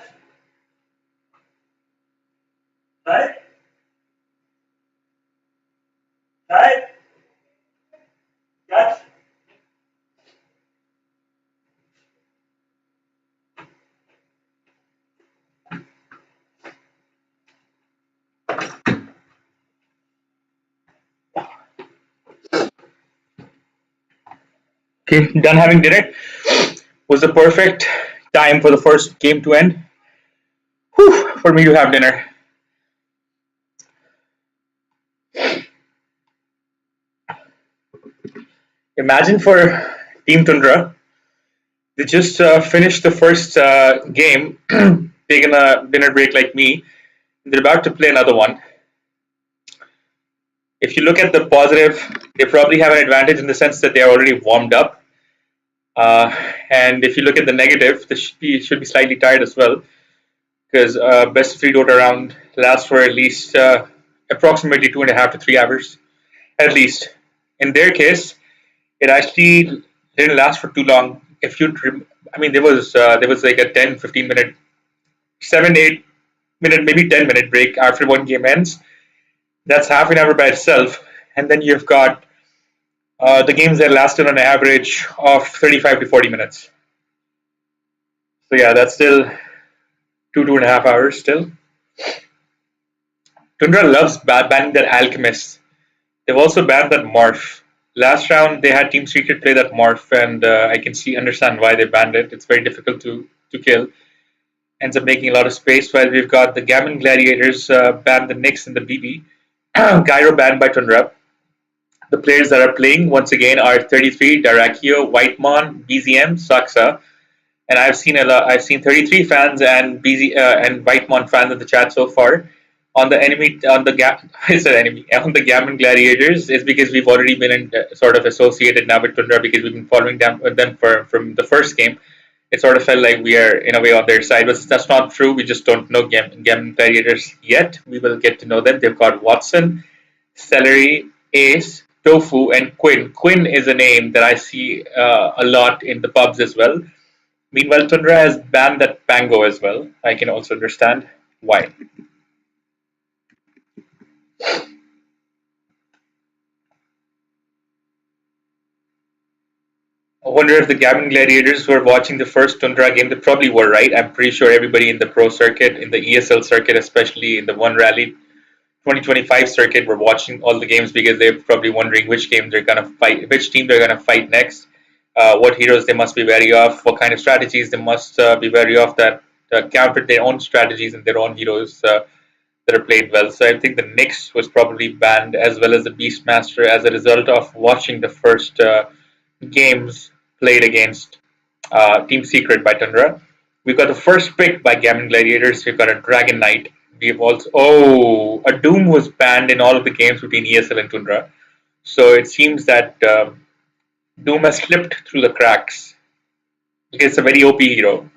Right, right, catch. Okay, done having dinner. Was the perfect time for the first game to end. Whew, for me to have dinner. Imagine for Team Tundra, they just finished the first game, taking a dinner break like me. They're about to play another one. If you look at the positive, they probably have an advantage in the sense that they are already warmed up. Uh, and if you look at the negative, they should be slightly tired as well because best of three Dota round lasts for at least approximately 2.5 to 3 hours, at least. In their case, it actually didn't last for too long. If you, I mean, there was like a 10, 15 minute, 7, 8 minute, maybe 10 minute break after one game ends. That's half an hour by itself, and then you've got the games that lasted on an average of 35 to 40 minutes. So yeah, that's still 2.5 hours still. Tundra loves banning that Alchemist. They've also banned that Morph. Last round they had Team Secret play that Morph, and I can understand why they banned it. It's very difficult to kill. Ends up making a lot of space. While we've got the Gaimin Gladiators banned the Nyx and the BB. Gyro banned by Tundra. The players that are playing once again are 33, Darakio, Whitemon, BZM, Saksa, and I've seen a lot. I've seen 33 fans and and Whitemon fans in the chat so far. On the enemy, on the gap, I said enemy on the Gammon Gladiators is because we've already been sort of associated now with Tundra because we've been following them with them from the first game. It sort of felt like we are in a way on their side, but that's not true. We just don't know Gammon Gladiators yet. We will get to know them. They've got Watson, Celery, Ace, Tofu, and Quinn. Quinn is a name that I see a lot in the pubs as well. Meanwhile, Tundra has banned that Pango as well. I can also understand why. I wonder if the Gavin Gladiators were watching the first Tundra game. They probably were, right? I'm pretty sure everybody in the pro circuit, in the ESL circuit, especially in the One Raleigh 2025 circuit, were watching all the games because they're probably wondering which game they're gonna fight, which team they're gonna fight next, what heroes they must be wary of, what kind of strategies they must be wary of that counter their own strategies and their own heroes that are played well. So I think the Nyx was probably banned as well as the Beastmaster as a result of watching the first games played against Team Secret by Tundra. We've got the first pick by Gaimin Gladiators. We've got a Dragon Knight. We've also a Doom was banned in all of the games between ESL and Tundra. So it seems that Doom has slipped through the cracks. It's a very OP hero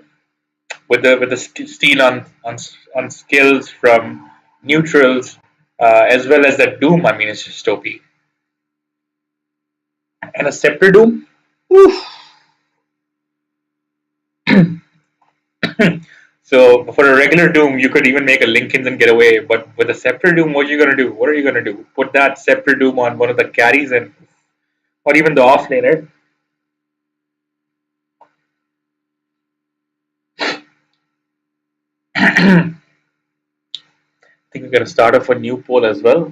with the steal on skills from neutrals as well as that Doom. I mean, it's just OP. And a Scepter Doom. Oof. So for a regular Doom, you could even make a Linkins and get away. But with a Scepter Doom, what are you gonna do? What are you gonna do? Put that Scepter Doom on one of the carries and or even the offlaner. I think we're gonna start off a new poll as well.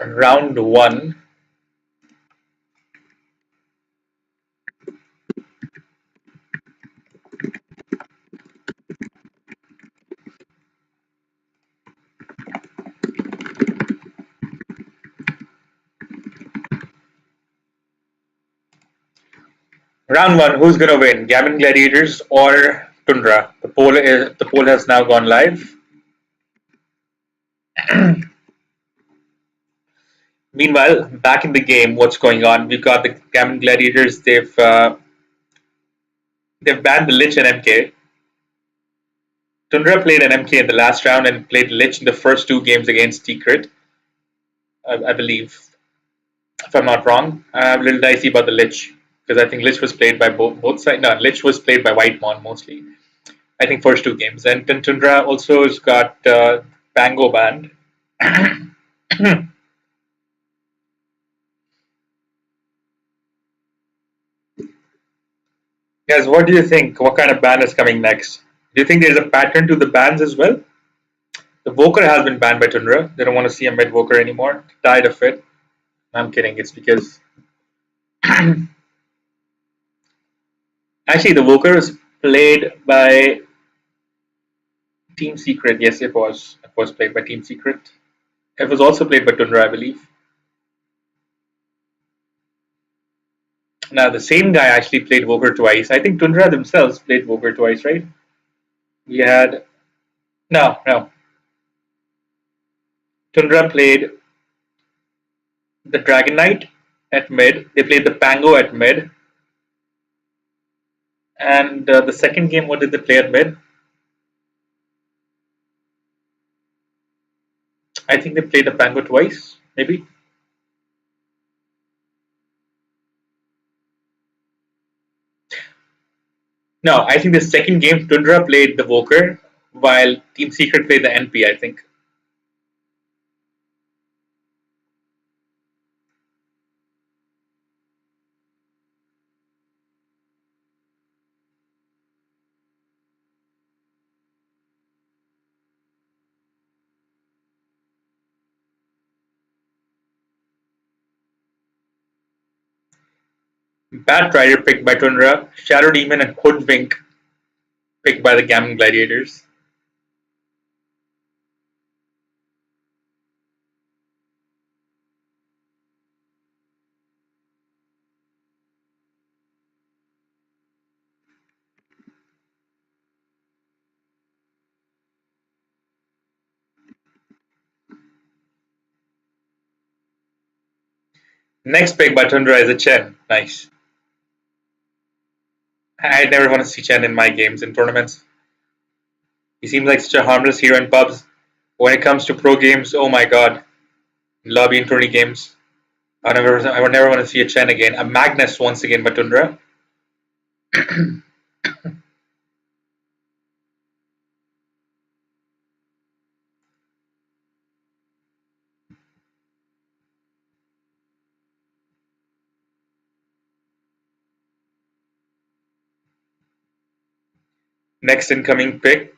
Round one. Round one. Who's gonna win? Gavin Gladiators or Tundra? The poll has now gone live. Meanwhile, back in the game, what's going on? We've got the Gavin Gladiators. They've banned the Lich and MK. Tundra played an MK in the last round and played Lich in the first two games against Secret, I believe, if I'm not wrong. I'm a little dicey about the Lich because I think Lich was played by both sides. No, Lich was played by Whitemon mostly. I think first two games, and then Tundra also has got Pango banned. Guys, what do you think? What kind of ban is coming next? Do you think there's a pattern to the bans as well? The Voker has been banned by Tundra. They don't want to see a mid Voker anymore. Tired of it. I'm kidding. It's because actually the Voker was played by Team Secret. Yes, it was. It was played by Team Secret. It was also played by Tundra, I believe. Now the same guy actually played Voker twice. I think Tundra themselves played Voker twice, right? We had no. Tundra played the Dragon Knight at mid. They played the Pango at mid. And the second game, what did they play at mid? I think they played the Pango twice, maybe. No, I think the second game, Tundra played the Voker, while Team Secret played the NP, I think. Bat Rider picked by Tundra, Shadow Demon and Hoodwink picked by the Gaimin Gladiators. Next pick by Tundra is a Chen. Nice. I never want to see Chen in my games in tournaments. He seems like such a harmless hero in pubs. When it comes to pro games, oh my god. Lobby and tourney games. I would never want to see a Chen again. A Magnus once again by Tundra. Next incoming pick.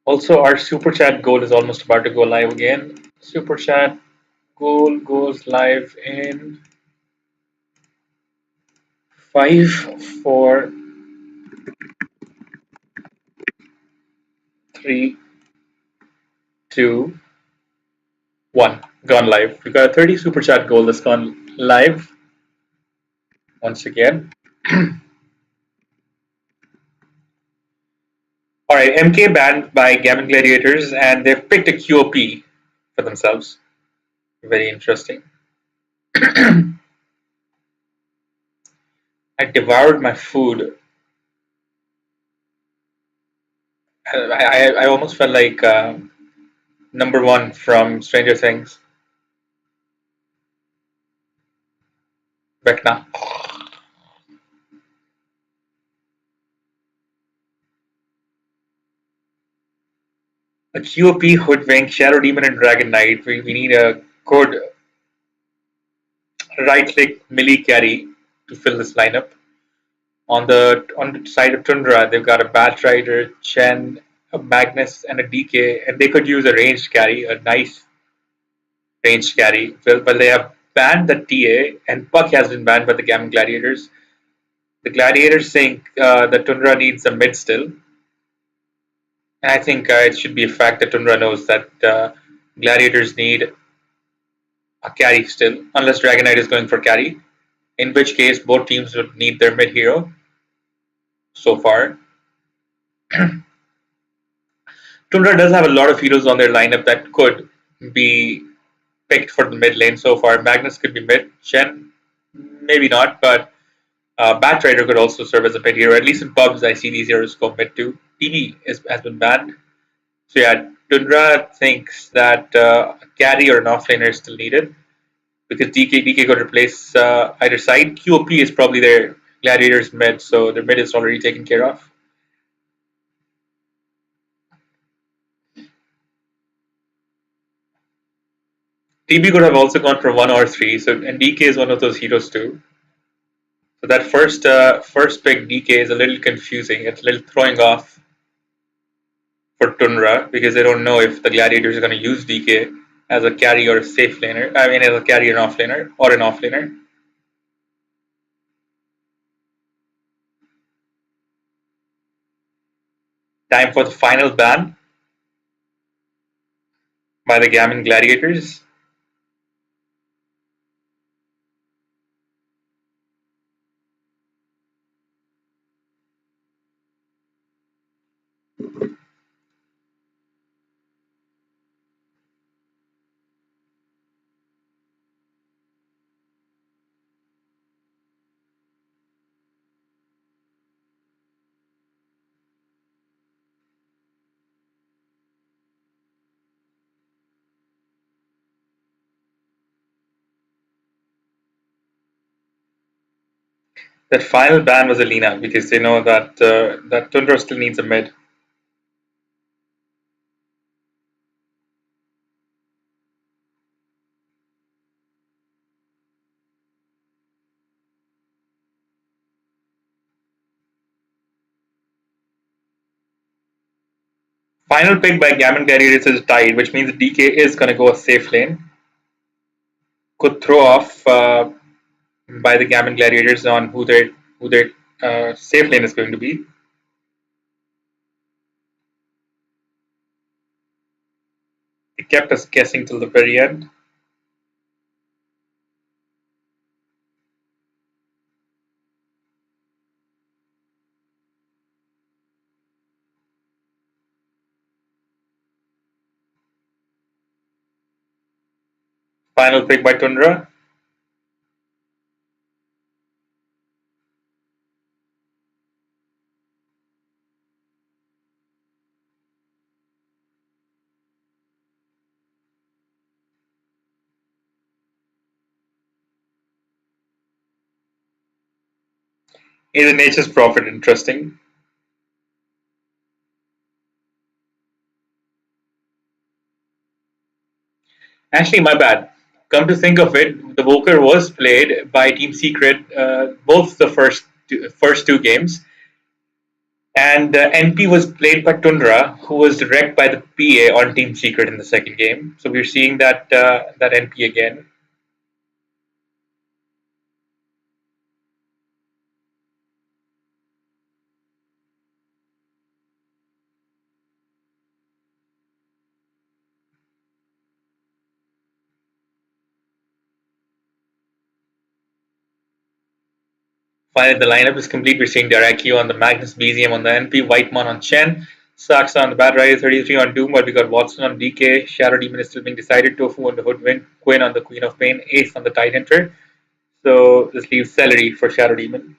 Also, our super chat goal is almost about to go live again. Super chat goal goes live in 5, 4, 3, 2, 1. Gone live. We've got a 30 super chat goal that's gone live once again. Alright, MK banned by Gaimin Gladiators and they've picked a QOP for themselves. Very interesting. I devoured my food. I almost felt like number one from Stranger Things. Vecna. A QOP, Hoodwink, Shadow Demon, and Dragon Knight. We need a good right-click melee carry to fill this lineup. On the side of Tundra, they've got a Bat Rider, Chen, a Magnus, and a DK, and they could use a ranged carry, a nice ranged carry. Well, but they have banned the TA, and Puck has been banned by the Gaimin Gladiators. The Gladiators think that Tundra needs a mid still. And I think it should be a fact that Tundra knows that Gladiators need a carry still, unless Dragon Knight is going for carry, in which case both teams would need their mid hero so far. Tundra does have a lot of heroes on their lineup that could be picked for the mid lane so far. Magnus could be mid, Chen, maybe not, but Bat Rider could also serve as a mid hero. At least in pubs, I see these heroes go mid too. TV has been banned, So yeah, Tundra thinks that a carry or an offlaner is still needed because DK could replace either side. QOP is probably their Gladiators mid, so their mid is already taken care of. TB could have also gone for 1 or 3, so and DK is one of those heroes too. So that first pick DK is a little confusing. It's a little throwing off for Tundra because they don't know if the Gladiators are going to use DK as a carry or a safe laner. I mean, as a carry and offlaner or an offlaner. Time for the final ban by the Gaimin Gladiators. That final ban was Alina because they know that Tundra still needs a mid. Final pick by Gaimin Gladiators is tied, which means DK is going to go a safe lane. Could throw off by the Gaimin Gladiators on who their safe lane is going to be. It kept us guessing till the very end. Final pick by Tundra. Is a nature's prophet interesting? Actually, my bad. Come to think of it, the Walker was played by Team Secret both the first two games, and NP was played by Tundra, who was wrecked by the PA on Team Secret in the second game. So we're seeing that NP again. Finally, the lineup is complete. We're seeing Darakio on the Magnus BZM on the NP, Whitemon on Chen, Saxa on the Bad Rider 33 on Doom, but we got Watson on DK, Shadow Demon is still being decided, Tofu on the Hoodwink, Quinn on the Queen of Pain, Ace on the Tide Hunter. So this leaves Celery for Shadow Demon.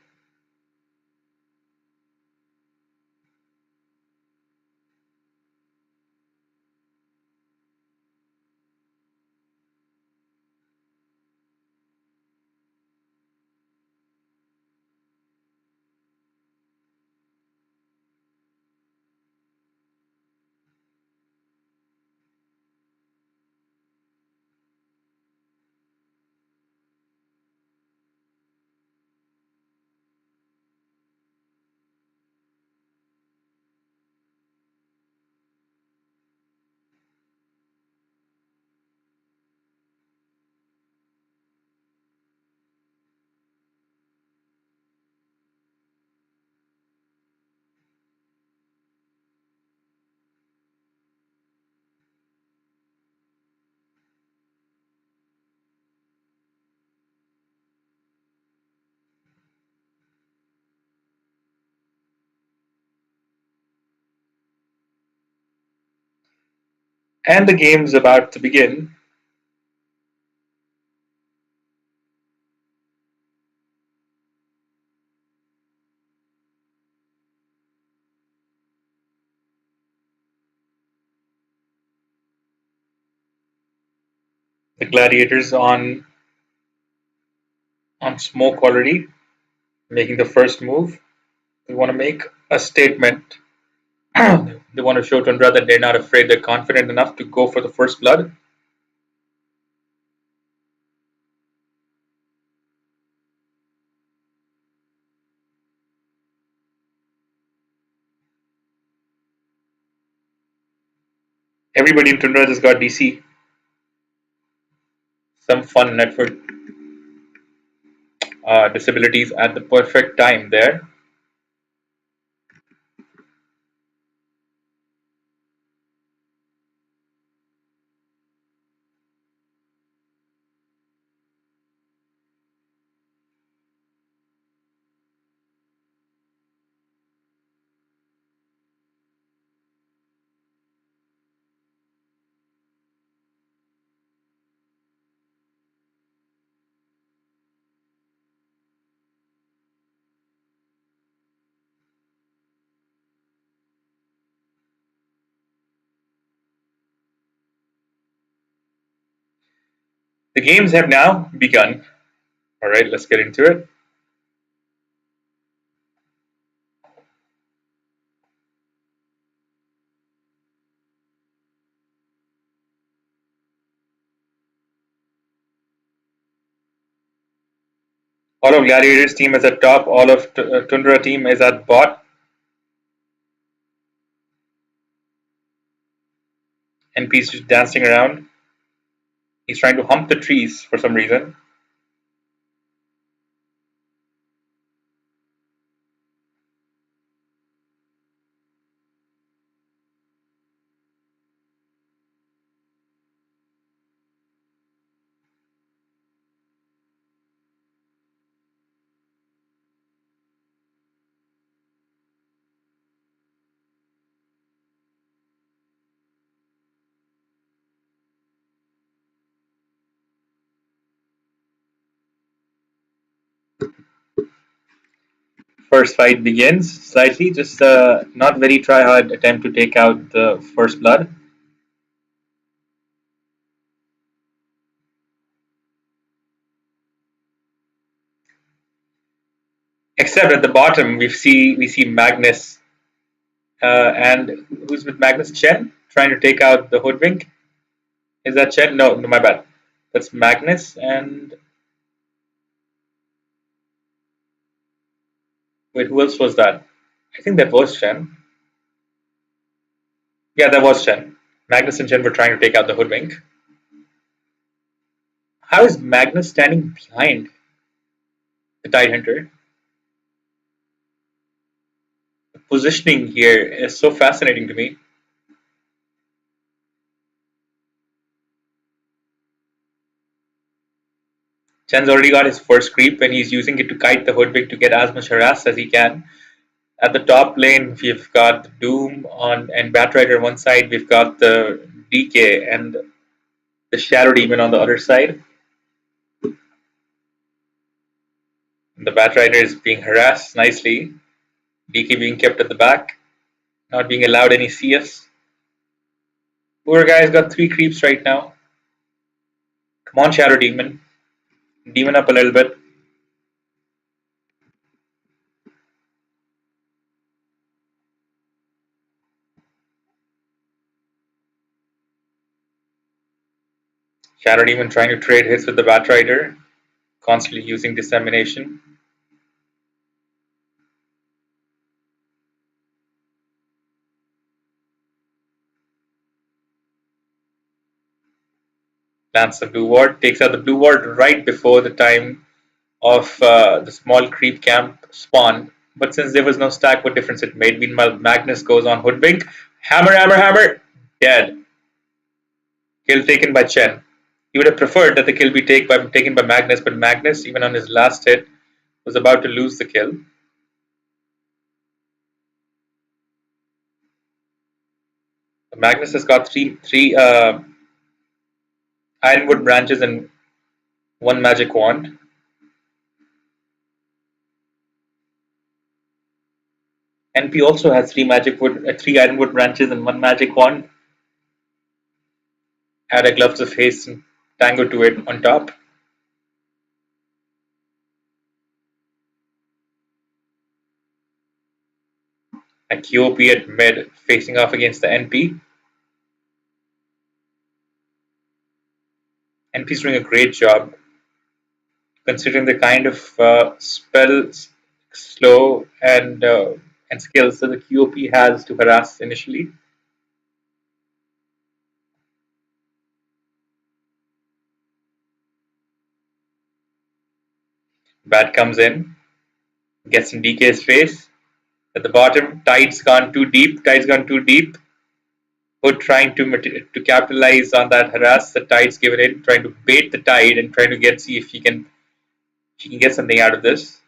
And the game's about to begin. The Gladiators on smoke already, making the first move. They want to make a statement. They want to show Tundra that they're not afraid. They're confident enough to go for the first blood. Everybody in Tundra just got DC. Some fun network disabilities at the perfect time there. The games have now begun. All right, let's get into it. All of Gladiators team is at top. All of Tundra team is at bot. NP's just dancing around. He's trying to hump the trees for some reason. First fight begins slightly, just not very try hard attempt to take out the first blood. Except at the bottom, we see Magnus and who's with Magnus? Chen trying to take out the hoodwink. Is that Chen? No, no, my bad. That's Magnus and wait, who else was that? I think that was Chen. Yeah, that was Chen. Magnus and Chen were trying to take out the hoodwink. How is Magnus standing behind the Tide Hunter? The positioning here is so fascinating to me. Chen's already got his first creep and he's using it to kite the hoodwink to get as much harass as he can. At the top lane, we've got Doom on and Batrider on one side, we've got the DK and the Shadow Demon on the other side. The Batrider is being harassed nicely. DK being kept at the back, not being allowed any CS. Poor guy's got 3 creeps right now. Come on, Shadow Demon. Demon up a little bit. Shadow Demon trying to trade hits with the Batrider, constantly using dissemination. Plants the blue ward, takes out the blue ward right before the time of the small creep camp spawn. But since there was no stack, what difference it made? Meanwhile, Magnus goes on hoodwink. Hammer, hammer, hammer! Dead. Kill taken by Chen. He would have preferred that the kill be taken by Magnus, but Magnus, even on his last hit, was about to lose the kill. Magnus has got three ironwood branches and 1 magic wand. NP also has 3 ironwood branches and 1 magic wand. Add a gloves of haste and Tango to it on top. A QOP at mid facing off against the NP. NP's doing a great job considering the kind of spells, slow, and skills that the QOP has to harass initially. Bat comes in, gets in DK's face. At the bottom, Tide's gone too deep. Tide's gone too deep. Hood trying to capitalize on that harass that Tide's given in, trying to bait the Tide and trying to see if she can get something out of this.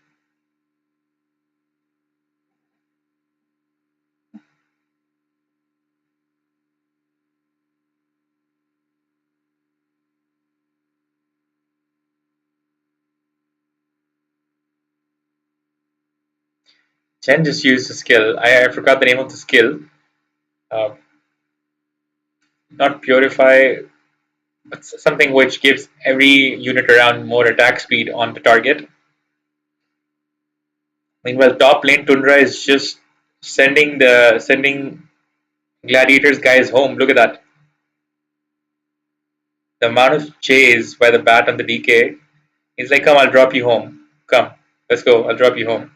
Chen just used a skill. I forgot the name of the skill. Uh, Not purify, but something which gives every unit around more attack speed on the target. Meanwhile, top lane Tundra is just sending Gladiators guys home. Look at that. The amount of chase by the bat on the DK. He's like, come, I'll drop you home. Come, let's go. I'll drop you home.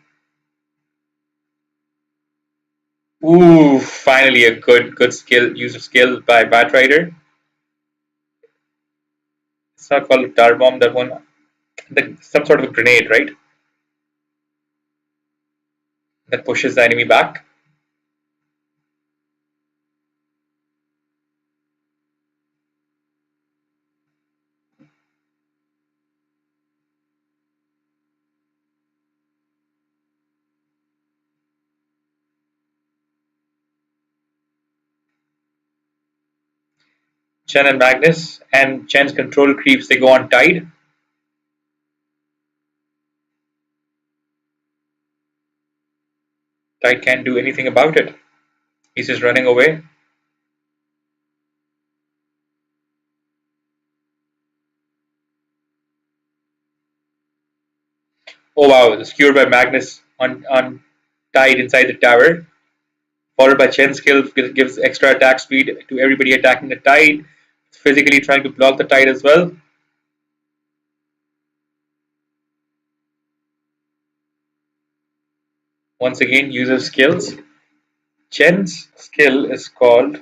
Ooh, finally a good use of skill by Batrider. It's not called a tar bomb. That one, some sort of a grenade, right? That pushes the enemy back. Chen and Magnus and Chen's control creeps. They go on Tide. Tide can't do anything about it. He's just running away. Oh wow, the skewer by Magnus on Tide inside the tower, followed by Chen's skill gives extra attack speed to everybody attacking the Tide, physically trying to block the Tide as well. Once again, use of skills. Chen's skill is called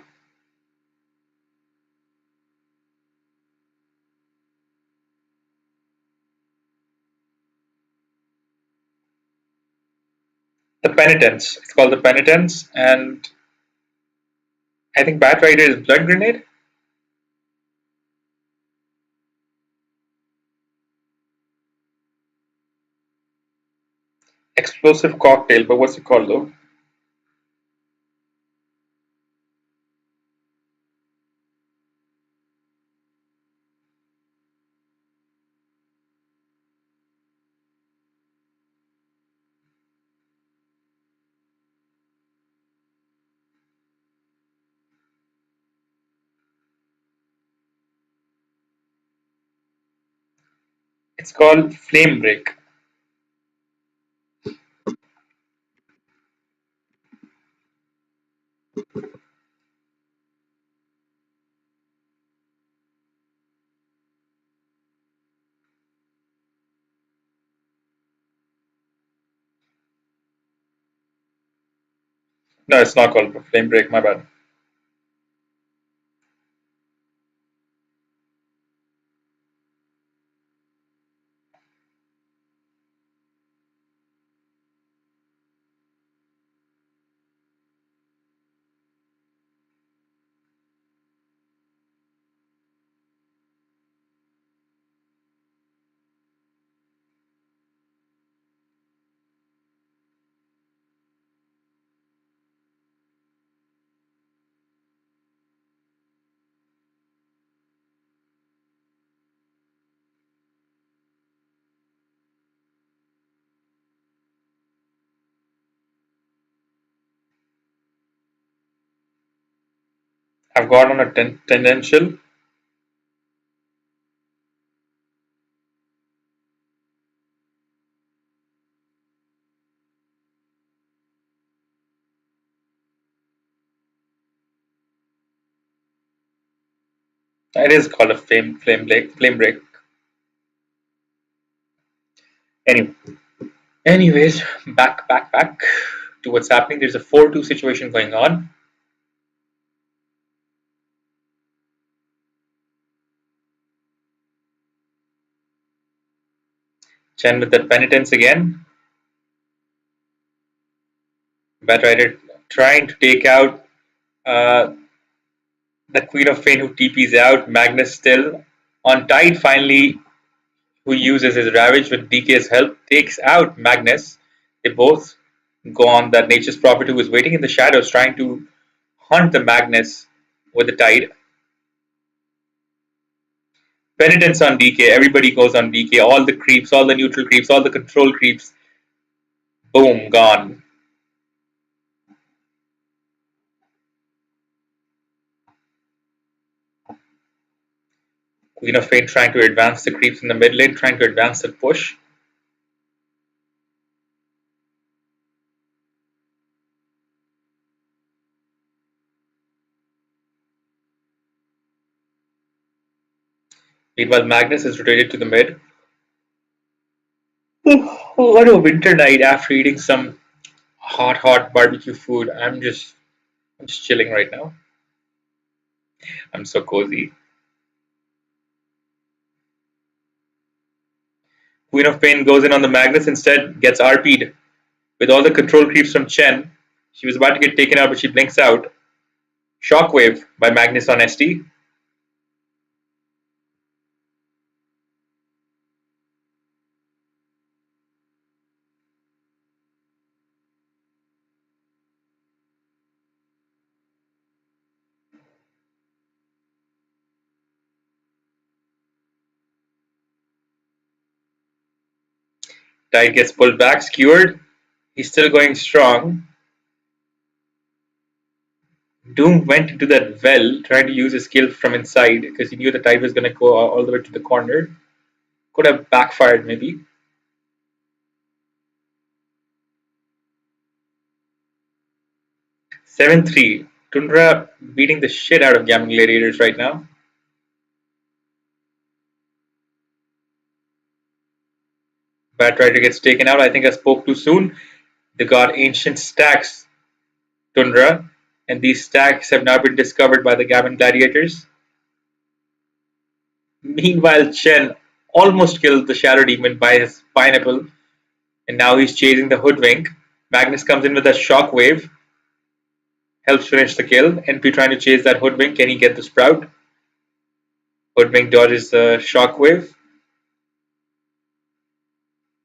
the Penitence. It's called the Penitence, and I think Batrider is Blood Grenade. Explosive Cocktail, but what's it called though? It's called Flame Break. No, it's not called Flame Break, my bad. I've got on a tangential. It is called a flame break. Anyway, anyways, back to what's happening. There's a 4-2 situation going on. Chen with that penitence again. Batrider trying to take out uh, the Queen of Fane who TPs out. Magnus still on tight finally, who uses his Ravage with DK's help, takes out Magnus. They both go on that Nature's Prophet who is waiting in the shadows trying to hunt the Magnus with the Tide. Penitence on DK, everybody goes on DK, all the creeps, all the neutral creeps, all the control creeps. Boom, gone. Queen of Fate trying to advance the creeps in the mid lane, trying to advance the push. Meanwhile, Magnus is rotated to the mid. Oh, what a winter night after eating some hot barbecue food. I'm just chilling right now. I'm so cozy. Queen of Pain goes in on the Magnus, instead gets RP'd with all the control creeps from Chen. She was about to get taken out, but she blinks out. Shockwave by Magnus on ST. Tide gets pulled back, skewered. He's still going strong. Doom went into that well, trying to use his skill from inside because he knew the Tide was going to go all the way to the corner. Could have backfired maybe. 7-3. Tundra beating the shit out of Gaimin Gladiators right now. Batrider gets taken out. I think I spoke too soon. They got ancient stacks, Tundra, and these stacks have now been discovered by the Gaimin Gladiators. Meanwhile, Chen almost killed the Shadow Demon by his pineapple, and now he's chasing the Hoodwink. Magnus comes in with a shockwave, helps finish the kill. NP trying to chase that Hoodwink. Can he get the Sprout? Hoodwink dodges the shockwave.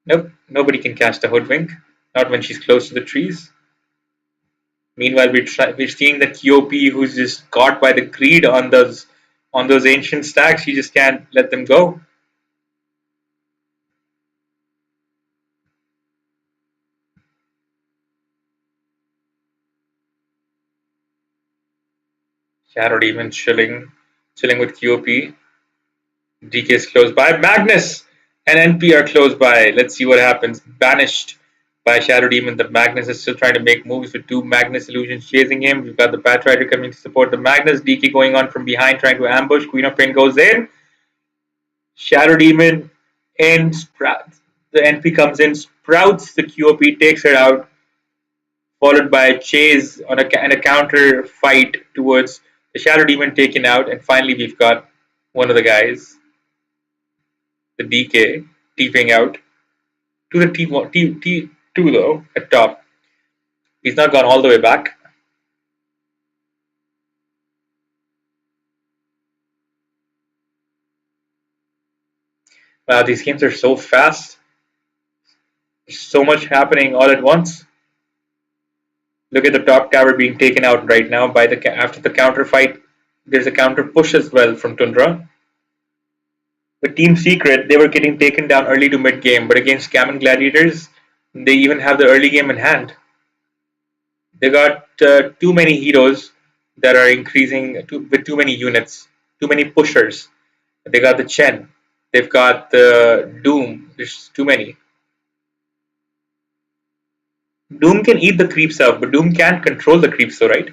Nope, nobody can catch the Hoodwink. Not when she's close to the trees. Meanwhile, we're seeing the QOP who's just caught by the greed on those ancient stacks. He just can't let them go. Shadow Demon chilling with QOP. DK is close by. Magnus and NP are close by. Let's see what happens. Banished by Shadow Demon. The Magnus is still trying to make moves with two Magnus illusions chasing him. We've got the Batrider coming to support the Magnus. DK going on from behind trying to ambush. Queen of Pain goes in. Shadow Demon in. The NP comes in, sprouts the QOP, takes her out, followed by a chase and a counter fight towards the Shadow Demon taken out. And finally, we've got one of the guys, the DK, TPing out to the T2 though, at top. He's not gone all the way back. Wow, these games are so fast. There's so much happening all at once. Look at the top tower being taken out right now by after the counter fight. There's a counter push as well from Tundra. With Team Secret, they were getting taken down early to mid game, but against Gaimin Gladiators, they even have the early game in hand. They got too many heroes that are increasing with too many units, too many pushers. They got the Chen, they've got the Doom. There's too many. Doom can eat the creeps out, but Doom can't control the creeps, though, right?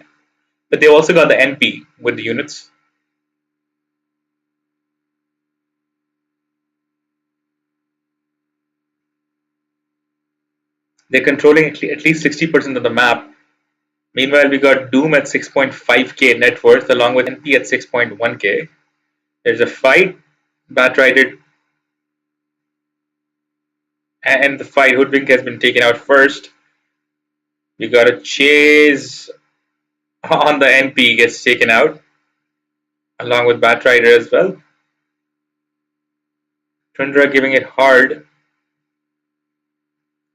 But they also got the NP with the units. They're controlling at least 60% of the map. Meanwhile, we got Doom at 6.5k net worth along with NP at 6.1k. There's a fight. Batrider and the fight. Hoodwink has been taken out first. We got a chase on the NP gets taken out along with Batrider as well. Tundra giving it hard.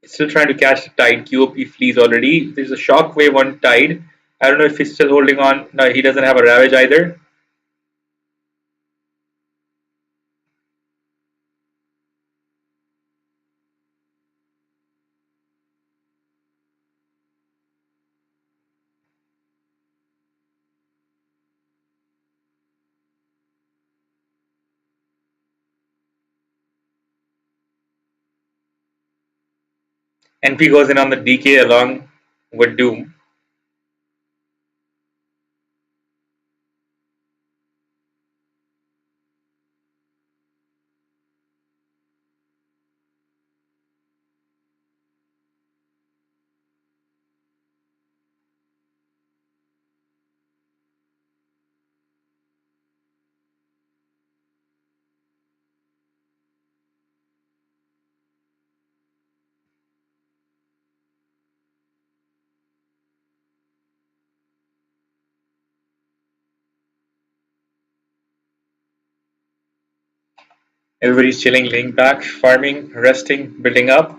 Still trying to catch the tide. QOP flees already. There's a shockwave on tide. I don't know if he's still holding on. No, he doesn't have a ravage either. NP goes in on the DK along with Doom. Everybody's chilling, laying back, farming, resting, building up.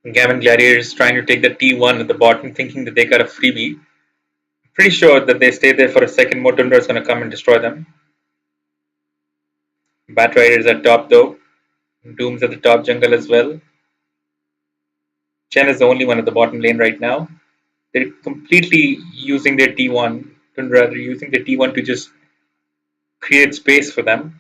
Gaimin Gladiators trying to take the T1 at the bottom, thinking that they got a freebie. Pretty sure that they stay there for a second more. Tundra is going to come and destroy them. Batriders at top though. Doom's at the top jungle as well. Chen is the only one at the bottom lane right now. They're completely using their T1. Tundra, they're using their T1 to just create space for them.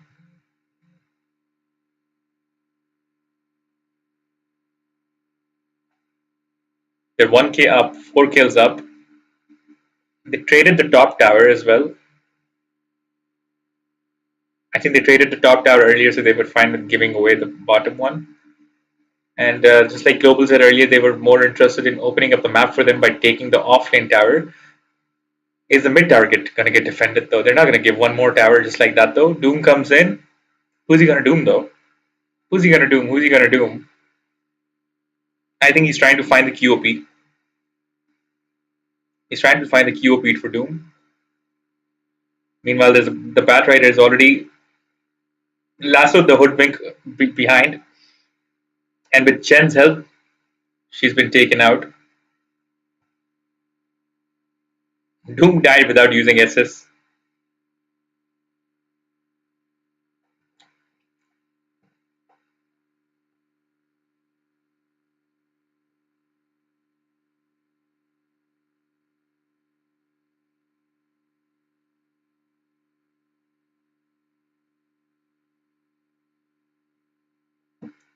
They're 1k up, 4 kills up. They traded the top tower as well. I think they traded the top tower earlier so they were fine with giving away the bottom one. And just like Global said earlier, they were more interested in opening up the map for them by taking the offlane tower. Is the mid tower going to get defended though? They're not going to give one more tower just like that though. Doom comes in. Who's he going to doom though? Who's he going to doom? Who's he going to doom? I think he's trying to find the QOP. He's trying to find the QOP for Doom. Meanwhile, the Batrider is already lassoed the Hoodwink behind. And with Chen's help, she's been taken out. Doom died without using SS.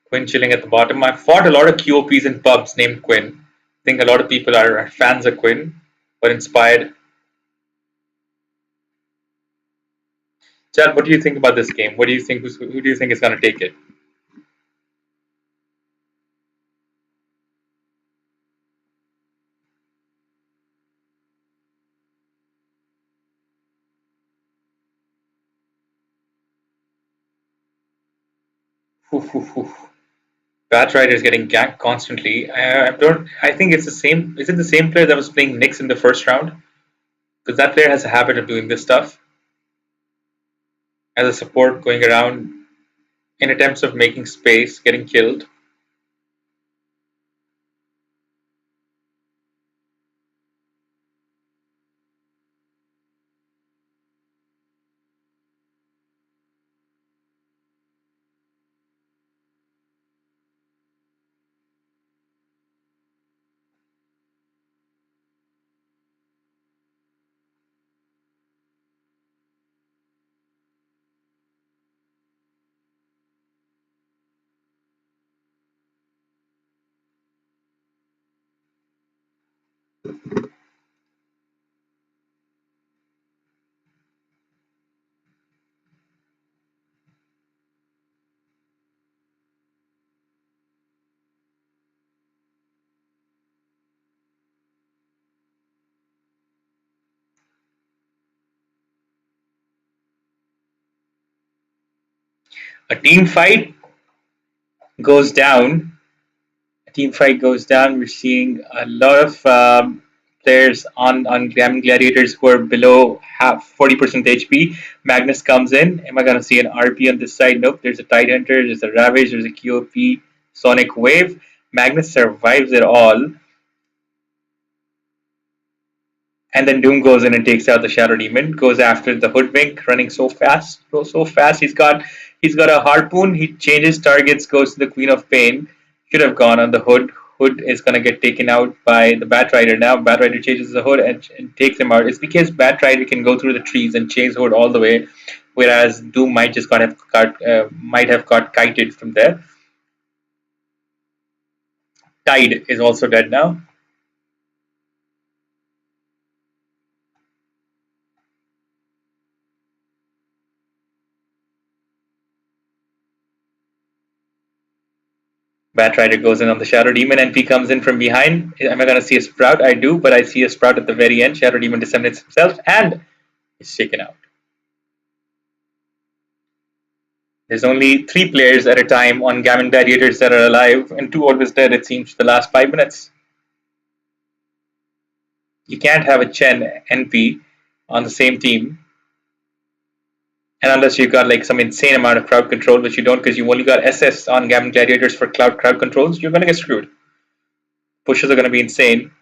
Quinn chilling at the bottom. I fought a lot of QOPs in pubs named Quinn. I think a lot of people are fans of Quinn, but inspired. Chad, what do you think about this game? What do you think? Who do you think is going to take it? Batrider is getting ganked constantly. I don't. I think it's the same. Is it the same player that was playing Nyx in the first round? Because that player has a habit of doing this stuff as a support, going around in attempts of making space, getting killed. A team fight goes down. A team fight goes down. We're seeing a lot of players on Gaimin Gladiators who are below half 40% HP. Magnus comes in. Am I gonna see an RP on this side? Nope. There's a Tidehunter. There's a Ravage. There's a QOP Sonic Wave. Magnus survives it all. And then Doom goes in and takes out the Shadow Demon, goes after the Hoodwink, running so fast. He's got a harpoon. He changes targets, goes to the Queen of Pain. Should have gone on the Hood. Hood is gonna get taken out by the Batrider now. Batrider chases the Hood and takes him out. It's because Batrider can go through the trees and chase Hood all the way, whereas Doom might have got kited from there. Tide is also dead now. Batrider goes in on the Shadow Demon, and P comes in from behind. Am I going to see a Sprout? I do, but I see a Sprout at the very end. Shadow Demon disseminates himself and is shaken out. There's only 3 players at a time on Gaimin Gladiators that are alive, and 2 always dead, it seems, for the last 5 minutes. You can't have a Chen NP on the same team, and unless you've got like some insane amount of crowd control, which you don't because you've only got SS on Gaimin Gladiators for crowd controls, you're going to get screwed. Pushes are going to be insane.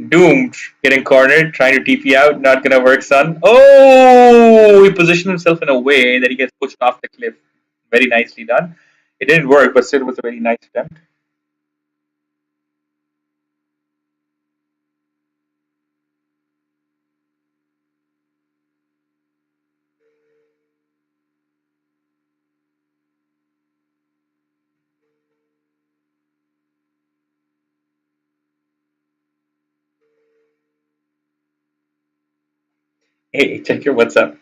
Doomed, getting cornered, trying to TP out, not gonna work, son. Oh, he positioned himself in a way that he gets pushed off the cliff. Very nicely done. It didn't work, but still was a very nice attempt. Hey, check your WhatsApp.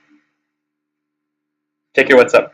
Check your WhatsApp.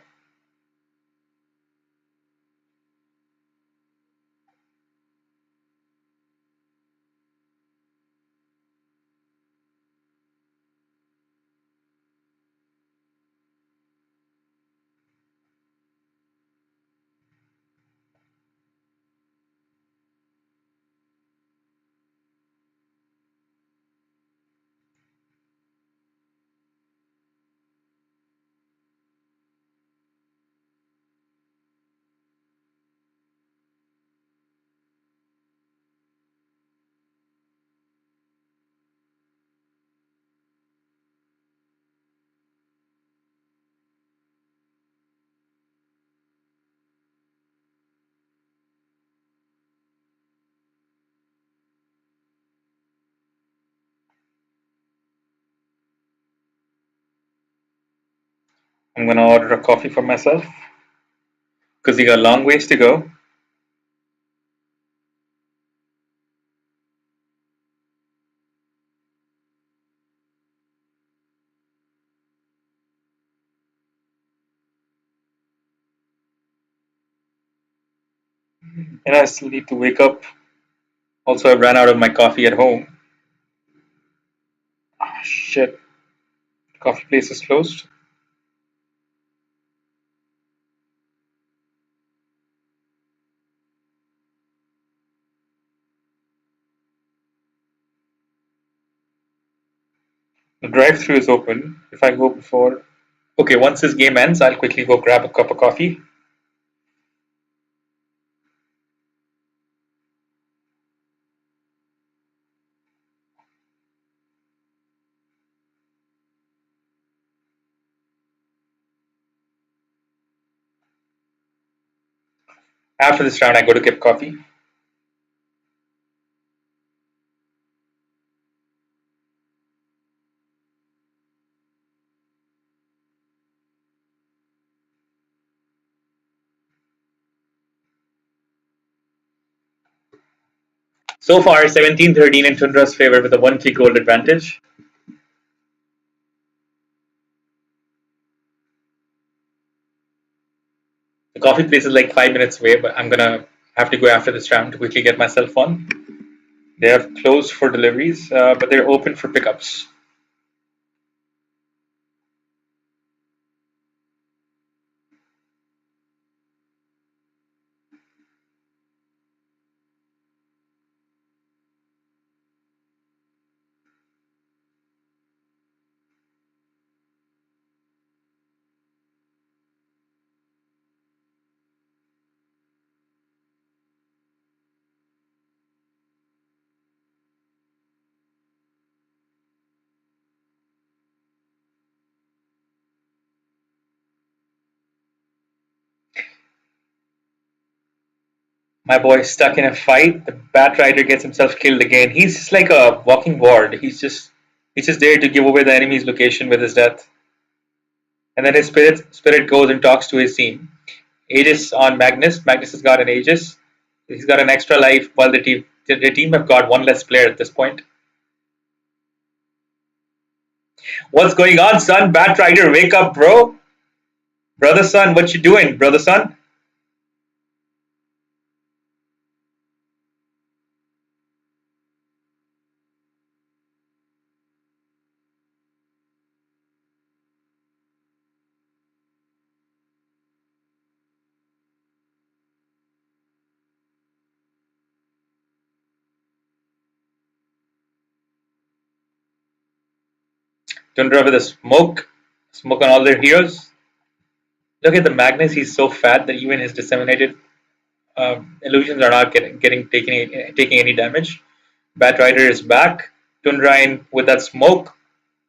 I'm gonna order a coffee for myself because you got a long ways to go. And I still need to wake up. Also, I ran out of my coffee at home. Ah, shit. Coffee place is closed. The drive-through is open. If I go before, okay, once this game ends, I'll quickly go grab a cup of coffee. After this round, I go to get coffee. So far, 17-13 in Tundra's favor with a 1K gold advantage. The coffee place is like 5 minutes away, but I'm gonna have to go after this round to quickly get myself on. They have closed for deliveries, but they're open for pickups. My boy is stuck in a fight. The Bat Rider gets himself killed again. He's just like a walking ward. He's just there to give away the enemy's location with his death. And then his spirit goes and talks to his team. Aegis on Magnus. Magnus has got an Aegis. He's got an extra life while the team have got one less player at this point. What's going on, son? Bat Rider, wake up, bro. Brother son, what you doing, brother son? Tundra with a smoke on all their heroes. Look at the Magnus, he's so fat that even his disseminated illusions are not taking any damage. Bat Rider is back. Tundra in with that smoke,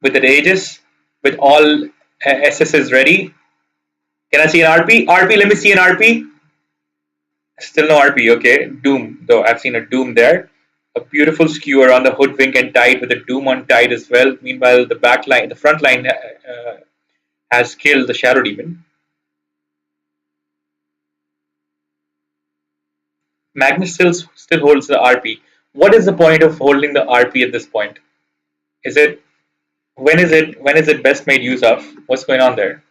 with the Aegis, with all SSs ready. Can I see an RP? RP, let me see an RP. Still no RP, okay. Doom, though I've seen a Doom there. A beautiful skewer on the Hoodwink and Tide with a Doom on Tide as well. Meanwhile, the front line has killed the Shadow Demon. Magnus still holds the RP. What is the point of holding the RP at this point? Is it when is it best made use of? What's going on there?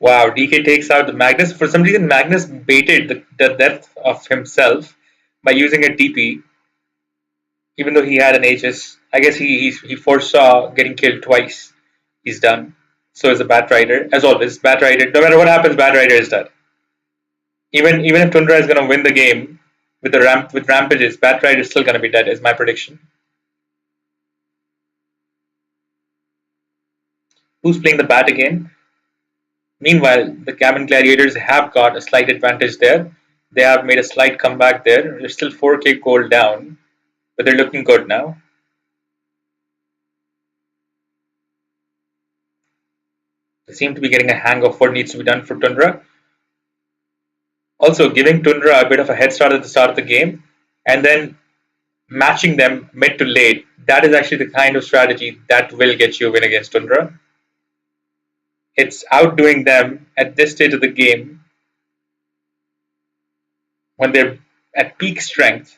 Wow, DK takes out the Magnus. For some reason, Magnus baited the death of himself by using a TP, even though he had an Aegis. I guess he foresaw getting killed twice. He's done. So is the Bat Rider. As always, Bat Rider, no matter what happens, Bat Rider is dead. Even if Tundra is gonna win the game with rampages, Bat Rider is still gonna be dead, is my prediction. Who's playing the bat again? Meanwhile, the Gaimin Gladiators have got a slight advantage there. They have made a slight comeback there. They're still 4K gold down, but they're looking good now. They seem to be getting a hang of what needs to be done for Tundra. Also, giving Tundra a bit of a head start at the start of the game, and then matching them mid to late. That is actually the kind of strategy that will get you a win against Tundra. It's outdoing them at this stage of the game when they're at peak strength,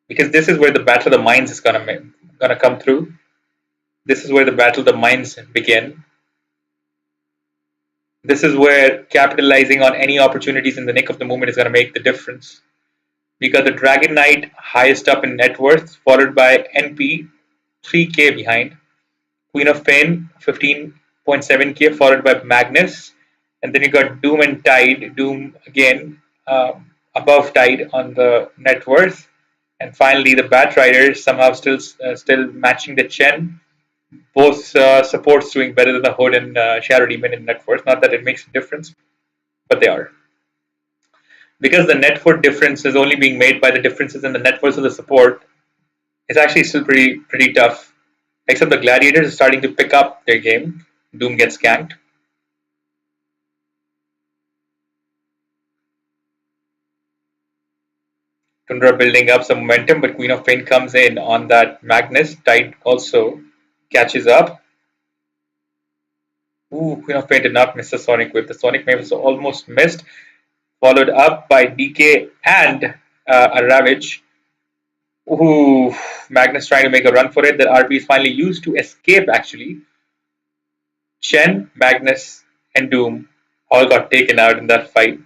because this is where the battle of the minds is gonna come through. This is where the battle of the minds begin. This is where capitalizing on any opportunities in the nick of the moment is going to make the difference. We got the Dragon Knight highest up in net worth, followed by NP 3K behind. Queen of Pain 15.7K, followed by Magnus. And then you got Doom and Tide. Doom again above Tide on the net worth. And finally, the Bat Rider somehow still matching the Chen Both supports doing better than the Hood and Shadow Demon in net worth. Not that it makes a difference, but they are. Because the net worth difference is only being made by the differences in the net worth of the support, it's actually still pretty tough. Except the Gladiators are starting to pick up their game. Doom gets ganked. Tundra building up some momentum, but Queen of Pain comes in on that Magnus. Tide also catches up. Ooh, Queen of Pain did not miss the Sonic Whip. The Sonic Wave was almost missed, followed up by DK and a Ravage. Ooh, Magnus trying to make a run for it. That RP is finally used to escape, actually. Chen, Magnus, and Doom all got taken out in that fight.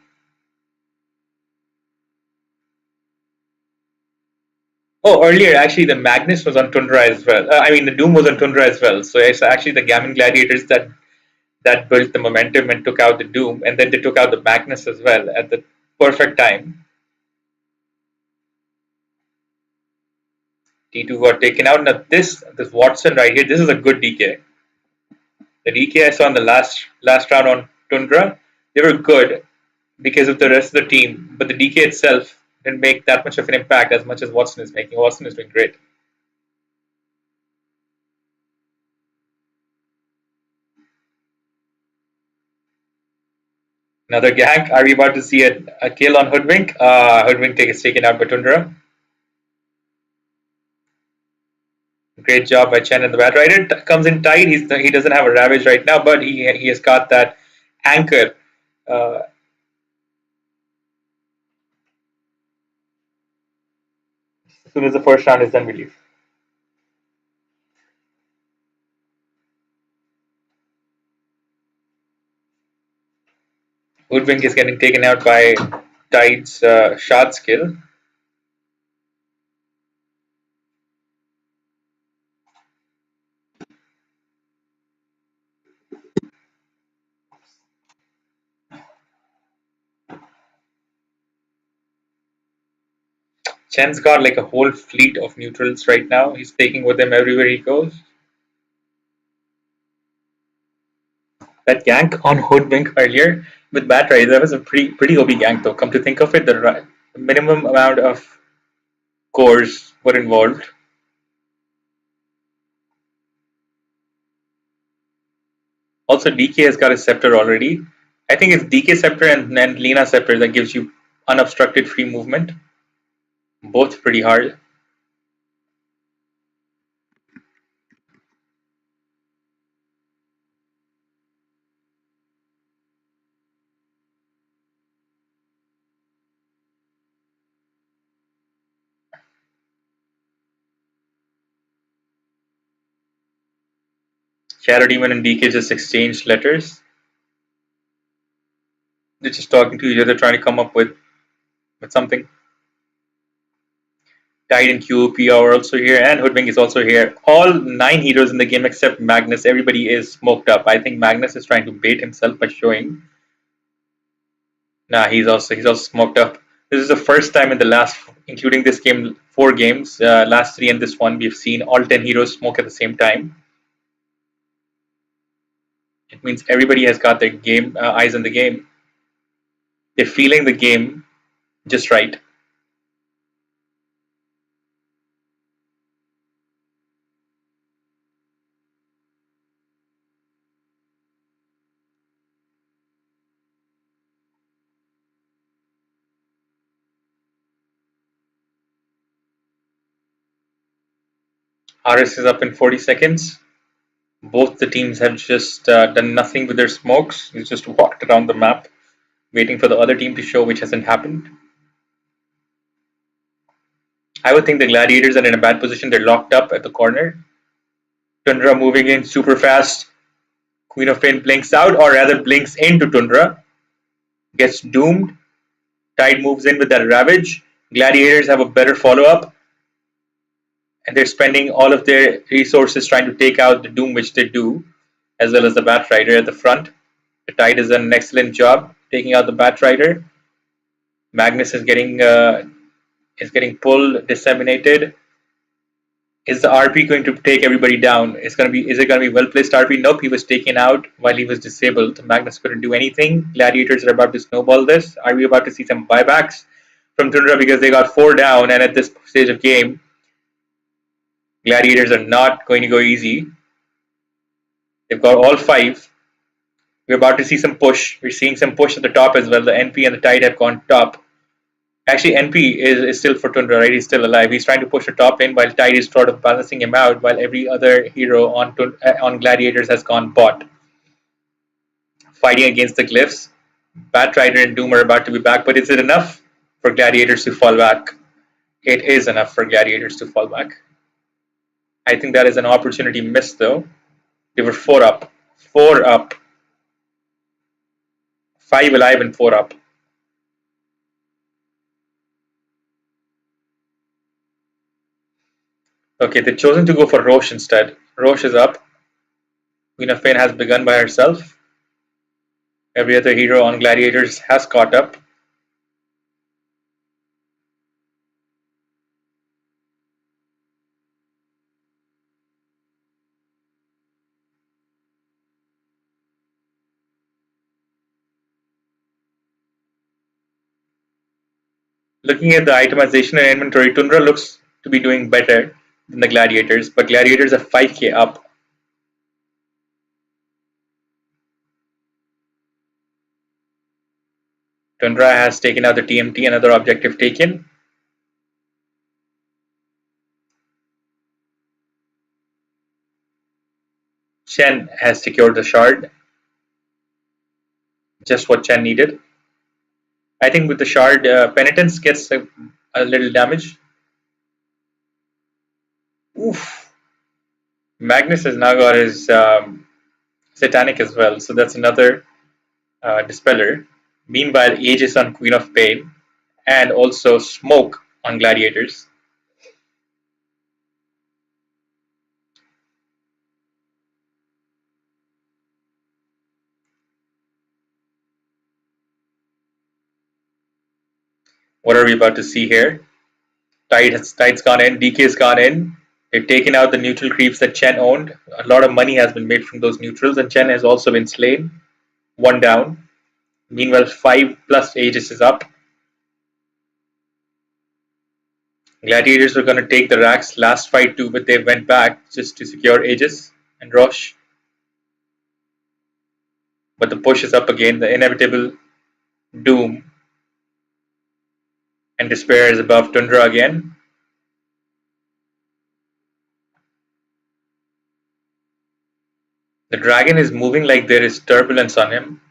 Oh, earlier, actually, the Magnus was on Tundra as well. I mean, the Doom was on Tundra as well. So it's actually the Gaimin Gladiators that built the momentum and took out the Doom, and then they took out the Magnus as well at the perfect time. T2 got taken out. Now this Watson right here, this is a good DK. The DK I saw in the last round on Tundra, they were good because of the rest of the team, but the DK itself didn't make that much of an impact as much as Watson is making. Watson is doing great. Another gank. Are we about to see a kill on Hoodwink? Hoodwink is taken out by Tundra. Great job by Chen and the Bat Rider. Comes in tight. He doesn't have a Ravage right now, but he has got that anchor. As soon as the first round is done, we leave. Hoodwink is getting taken out by Tide's shot skill. Chen's got like a whole fleet of neutrals right now. He's taking with him everywhere he goes. That gank on Hoodwink earlier with Bat Rider, that was a pretty OP gank though. Come to think of it, the minimum amount of cores were involved. Also, DK has got a scepter already. I think it's DK scepter and then Lena scepter that gives you unobstructed free movement. Both pretty hard. Shadow Demon and DK just exchanged letters. They're just talking to each other, trying to come up with something. Tide and QOP are also here, and Hoodwink is also here. All 9 heroes in the game except Magnus. Everybody is smoked up. I think Magnus is trying to bait himself by showing. Nah, he's also smoked up. This is the first time in the last, including this game, 4 games, last 3 and this one, we've seen all 10 heroes smoke at the same time. It means everybody has got their game eyes on the game. They're feeling the game just right. RS is up in 40 seconds. Both the teams have just done nothing with their smokes. They just walked around the map, waiting for the other team to show, which hasn't happened. I would think the Gladiators are in a bad position. They're locked up at the corner. Tundra moving in super fast. Queen of Pain blinks out, or rather blinks into Tundra. Gets doomed. Tide moves in with that Ravage. Gladiators have a better follow-up. And they're spending all of their resources trying to take out the Doom, which they do, as well as the Bat Rider at the front. The Tide has done an excellent job taking out the Bat Rider. Magnus is getting pulled, disseminated. Is the RP going to take everybody down? Is it gonna be well placed RP? Nope, he was taken out while he was disabled. Magnus couldn't do anything. Gladiators are about to snowball this. Are we about to see some buybacks from Tundra because they got 4 down, and at this stage of game, Gladiators are not going to go easy. They've got all 5. We're about to see some push. We're seeing some push at the top as well. The NP and the Tide have gone top. Actually, NP is still for Tundra, right? He's still alive. He's trying to push the top lane while Tide is sort of balancing him out, while every other hero on Gladiators has gone bot. Fighting against the glyphs. Batrider and Doom are about to be back, but is it enough for Gladiators to fall back? It is enough for Gladiators to fall back. I think that is an opportunity missed though. They were 4 up. 4 up. 5 alive and 4 up. Okay, they've chosen to go for Roche instead. Roche is up. Queen of Pain has begun by herself. Every other hero on Gladiators has caught up. Looking at the itemization and inventory, Tundra looks to be doing better than the Gladiators, but Gladiators are 5k up. Tundra has taken out the TMT, another objective taken. Chen has secured the shard. Just what Chen needed. I think with the shard, Penitence gets a little damage. Oof. Magnus has now got his Satanic as well, so that's another Dispeller. Meanwhile, Aegis on Queen of Pain and also Smoke on Gladiators. What are we about to see here? Tide's gone in, DK's gone in. They've taken out the neutral creeps that Chen owned. A lot of money has been made from those neutrals, and Chen has also been slain. 1 down. Meanwhile, 5 plus Aegis is up. Gladiators were going to take the racks last fight too, but they went back just to secure Aegis and Roche. But the push is up again. The inevitable Doom and Despair is above Tundra again. The dragon is moving like there is turbulence on him.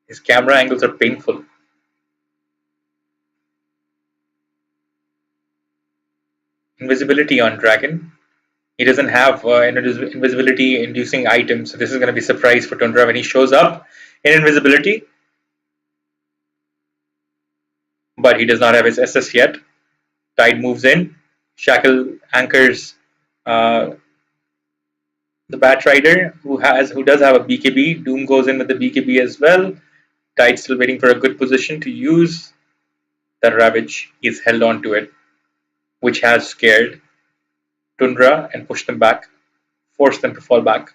His camera angles are painful. Invisibility on dragon. He doesn't have invisibility inducing items, so this is going to be a surprise for Tundra when he shows up in invisibility. But he does not have his SS yet. Tide moves in. Shackle anchors the Batrider, who does have a BKB. Doom goes in with the BKB as well. Tide still waiting for a good position to use the Ravage. He's held on to it, which has scared Tundra and pushed them back, forced them to fall back.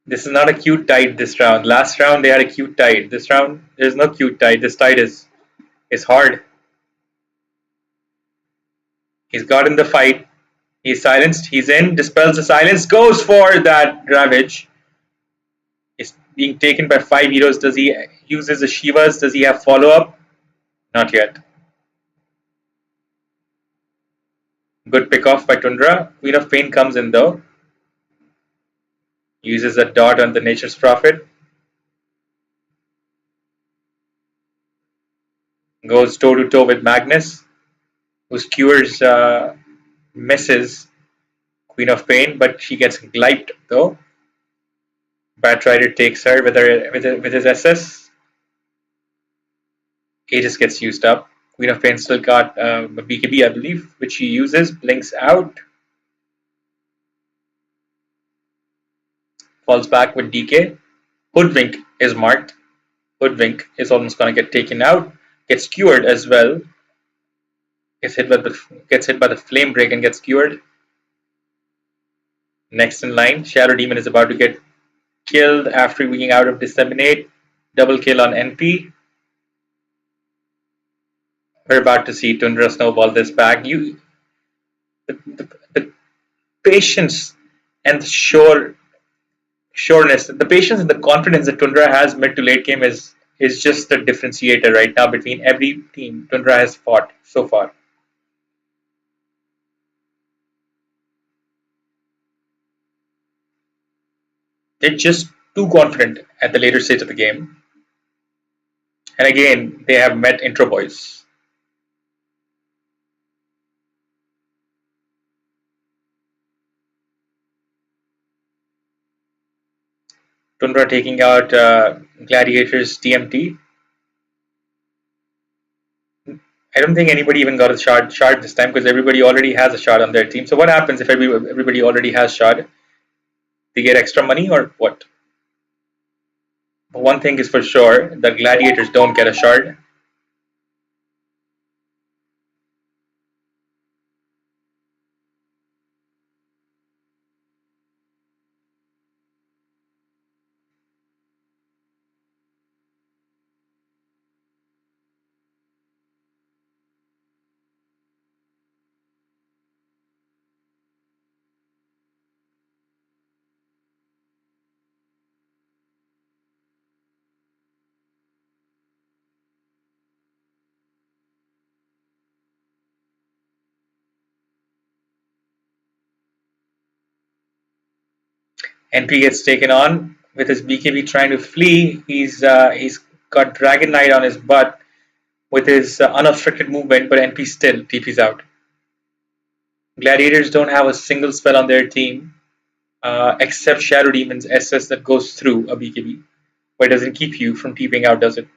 This is not a cute Tide this round. Last round they had a cute Tide. This round there's no cute Tide. This Tide is hard. He's got in the fight. He's silenced. He's in. Dispels the silence. Goes for that Ravage. Is being taken by 5 heroes. Does he uses the Shivas? Does he have follow up? Not yet. Good pick off by Tundra. Queen of Pain comes in though. Uses a dot on the Nature's Prophet. Goes toe to toe with Magnus, who skewers misses Queen of Pain, but she gets gliped though. Batrider takes her with his SS. He just gets used up. Queen of Pain still got a BKB, I believe, which he uses. Blinks out. Falls back with DK. Hoodwink is marked. Hoodwink is almost going to get taken out. Gets skewered as well. Gets hit by the flame break and gets skewered. Next in line, Shadow Demon is about to get killed after being out of Disseminate. Double kill on NP. We're about to see Tundra snowball this back. The patience and the sureness, the patience and the confidence that Tundra has mid to late game is just the differentiator right now between every team Tundra has fought so far. They're just too confident at the later stage of the game. And again, they have met intro boys. Tundra taking out Gladiators TMT. I don't think anybody even got a shard this time because everybody already has a shard on their team. So what happens if everybody already has shard? They get extra money or what? But one thing is for sure, the Gladiators don't get a shard. NP gets taken on with his BKB trying to flee. He's got Dragon Knight on his butt with his unobstructed movement, but NP still TP's out. Gladiators don't have a single spell on their team except Shadow Demon's SS that goes through a BKB, but it doesn't keep you from TPing out, does it?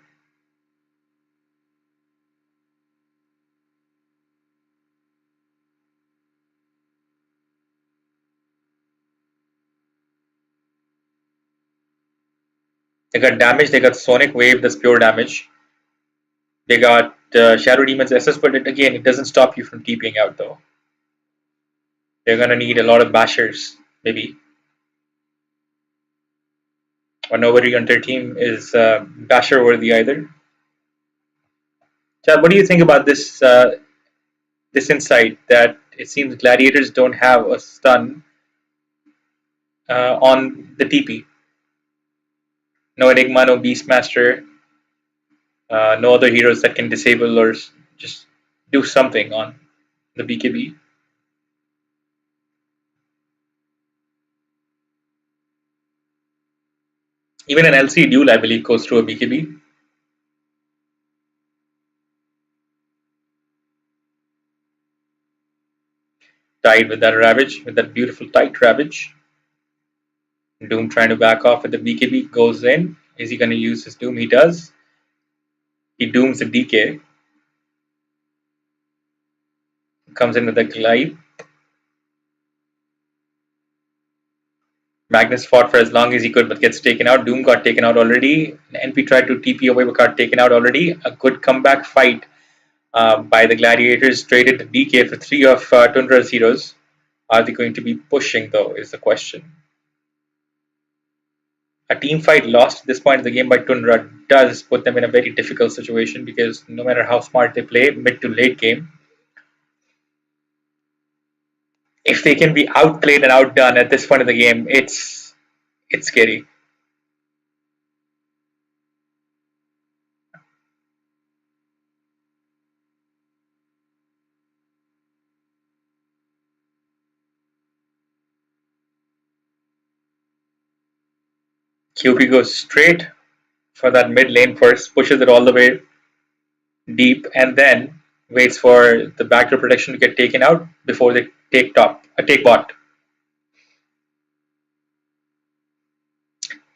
They got damage, they got Sonic Wave, that's pure damage. They got Shadow Demon's SS, but again, it doesn't stop you from TPing out though. They're gonna need a lot of bashers, maybe. But nobody on their team is basher worthy either. Chad, what do you think about this insight that it seems Gladiators don't have a stun on the TP? No Enigma, no Beastmaster, no other heroes that can disable or just do something on the BKB. Even an LC duel, I believe, goes through a BKB. Tied with that Ravage, with that beautiful tight Ravage. Doom trying to back off with the BKB, goes in. Is he going to use his Doom? He does. He dooms the DK. Comes in with a glide. Magnus fought for as long as he could but gets taken out. Doom got taken out already. NP tried to TP away but got taken out already. A good comeback fight by the Gladiators. Traded the DK for 3 of Tundra's heroes. Are they going to be pushing though is the question. A team fight lost at this point of the game by Tundra does put them in a very difficult situation because no matter how smart they play mid to late game, if they can be outplayed and outdone at this point of the game, it's scary. QP goes straight for that mid lane first, pushes it all the way deep, and then waits for the backdoor protection to get taken out before they take bot.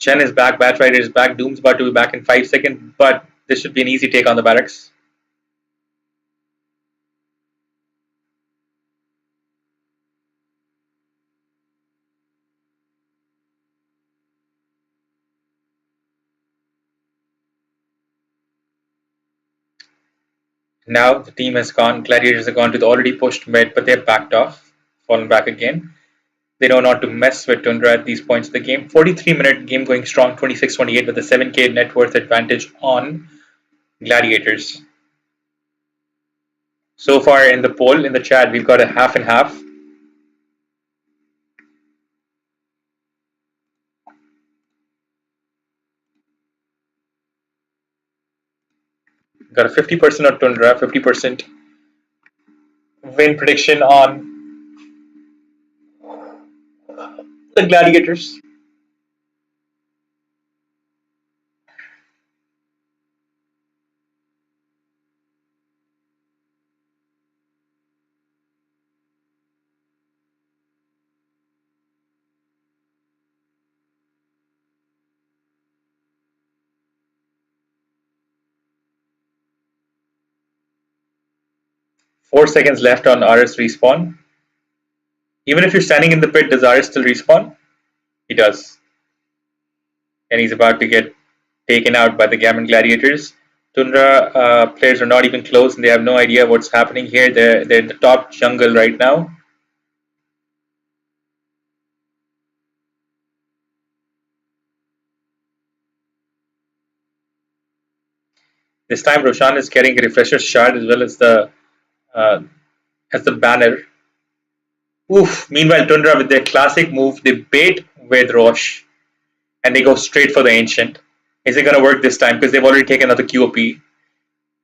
Chen is back, Batrider is back, Doom's about to be back in 5 seconds, but this should be an easy take on the barracks. Now the team has gone, Gladiators have gone to the already pushed mid, but they've backed off, fallen back again. They know not to mess with Tundra at these points of the game. 43-minute game going strong, 26-28 with a 7k net worth advantage on Gladiators. So far in the poll, in the chat, we've got a half and half. Got a 50% on Tundra, 50% win prediction on the Gladiators. Four seconds left on RS respawn. Even if you're standing in the pit, does RS still respawn? He does. And he's about to get taken out by the Gaimin Gladiators. Tundra players are not even close and they have no idea what's happening here. They're in the top jungle right now. This time Roshan is carrying a refresher shard as well as the banner. Oof. Meanwhile, Tundra with their classic move, they bait with Rosh and they go straight for the Ancient. Is it going to work this time? Because they've already taken another QOP.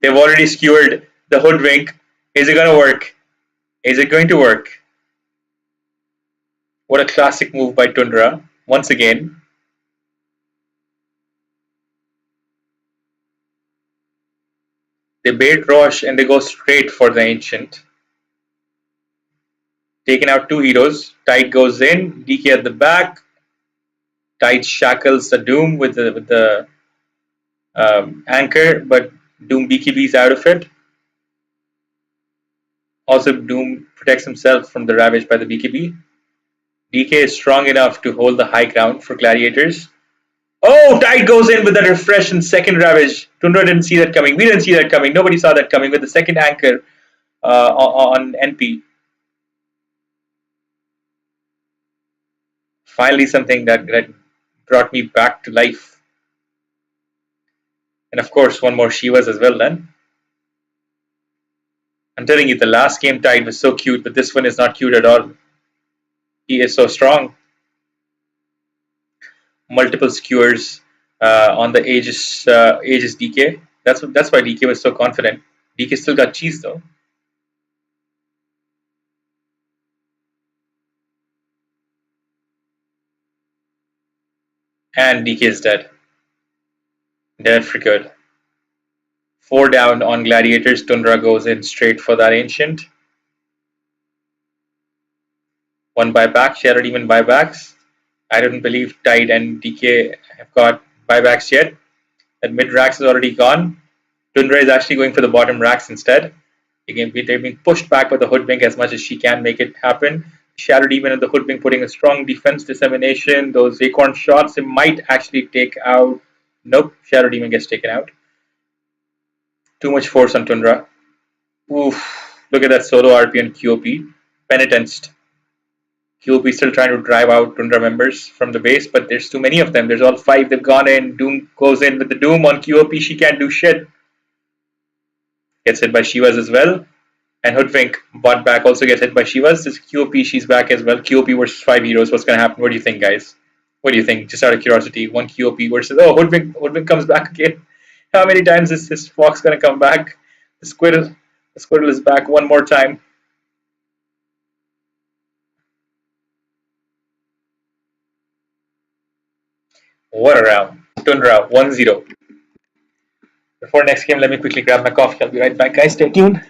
They've already skewered the Hoodwink. Is it going to work? Is it going to work? What a classic move by Tundra. Once again. They bait Rosh and they go straight for the Ancient. Taking out two heroes. Tide goes in. DK at the back. Tide shackles the Doom with the anchor, but Doom BKB's out of it. Also, Doom protects himself from the Ravage by the BKB. DK is strong enough to hold the high ground for Gladiators. Oh, Tide goes in with that refresh and second Ravage. Tundra didn't see that coming. We didn't see that coming. Nobody saw that coming with the second anchor on NP. Finally, something that brought me back to life. And of course, one more Shivas as well then. I'm telling you, the last game Tide was so cute, but this one is not cute at all. He is so strong. Multiple skewers on the Aegis DK. That's why DK was so confident. DK still got cheese though. And DK is dead. Dead for good. 4 down on Gladiators. Tundra goes in straight for that Ancient. One buyback. Shadow Demon buybacks. I don't believe Tide and DK have got buybacks yet. That mid racks is already gone. Tundra is actually going for the bottom racks instead. They're being pushed back by the Hoodwink as much as she can make it happen. Shadow Demon and the Hoodwink putting a strong defense dissemination. Those acorn shots, it might actually take out. Nope, Shadow Demon gets taken out. Too much force on Tundra. Oof, look at that solo RP and QOP. Penitenced. QOP still trying to drive out Tundra members from the base, but there's too many of them. There's all 5. They've gone in. Doom goes in with the Doom on QOP. She can't do shit. Gets hit by Shivas as well. And Hoodwink bought back also gets hit by Shivas. This QOP, she's back as well. QOP versus 5 heroes. What's going to happen? What do you think, guys? What do you think? Just out of curiosity. One QOP versus... Oh, Hoodwink comes back again. How many times is this fox going to come back? The squirrel is back one more time. What a round. Tundra 1-0. Before next game, let me quickly grab my coffee. I'll be right back, guys. Stay tuned.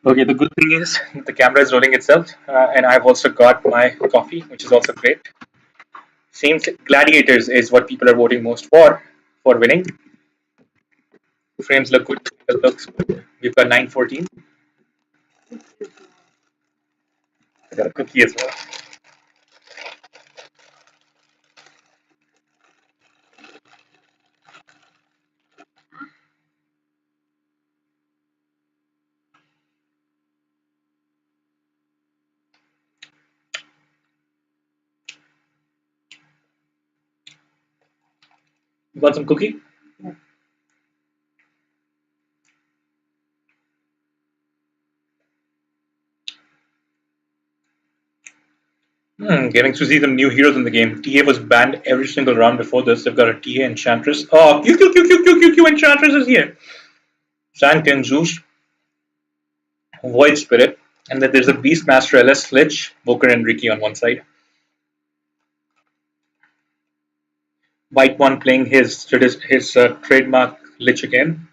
Okay, the good thing is the camera is rolling itself, and I've also got my coffee, which is also great. Seems Gladiators is what people are voting most for winning. Frames look good. It looks good. We've got 914. I got a cookie as well. You want some cookie? Getting to see some new heroes in the game. TA was banned every single round before this. They've got a TA Enchantress. Oh, Q Enchantress is here. Sank and Zeus, Void Spirit, and then there's a Beastmaster LS Lich, Boker and Ricky on one side. White one playing his trademark Lich again.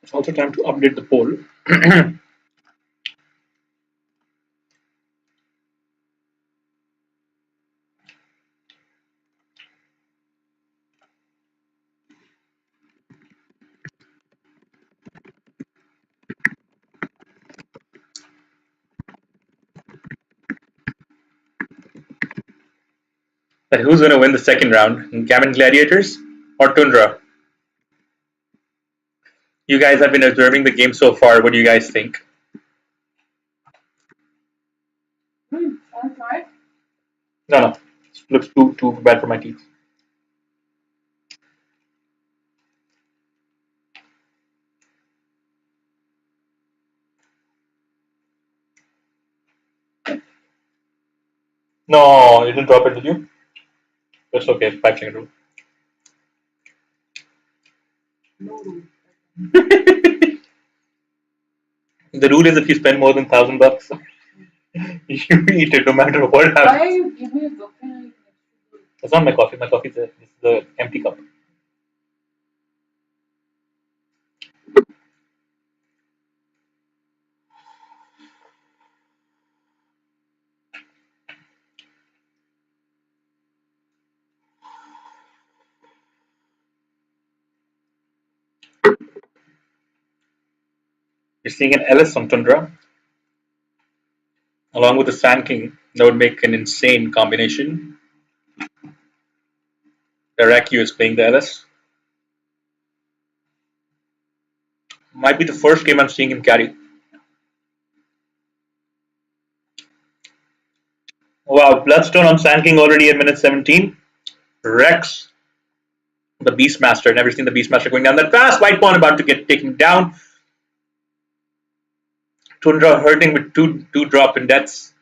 It's also time to update the poll. That who's going to win the second round? Gaimin Gladiators or Tundra? You guys have been observing the game so far. What do you guys think? No, no. It looks too bad for my teeth. No, you didn't drop it, did you? That's okay. 5 second rule. The rule is if you spend more than $1,000, you eat it no matter what happens. Why are you giving me a coffee? That's not my coffee. My coffee is the empty cup. You're seeing an Ellis on Tundra, along with the Sand King. That would make an insane combination. Iraqi is playing the Ellis. Might be the first game I'm seeing him carry. Wow, Bloodstone on Sand King already at minute 17. Rex, the Beastmaster. Never seen the Beastmaster going down that fast. White pawn about to get taken down. Tundra hurting with two drop in deaths.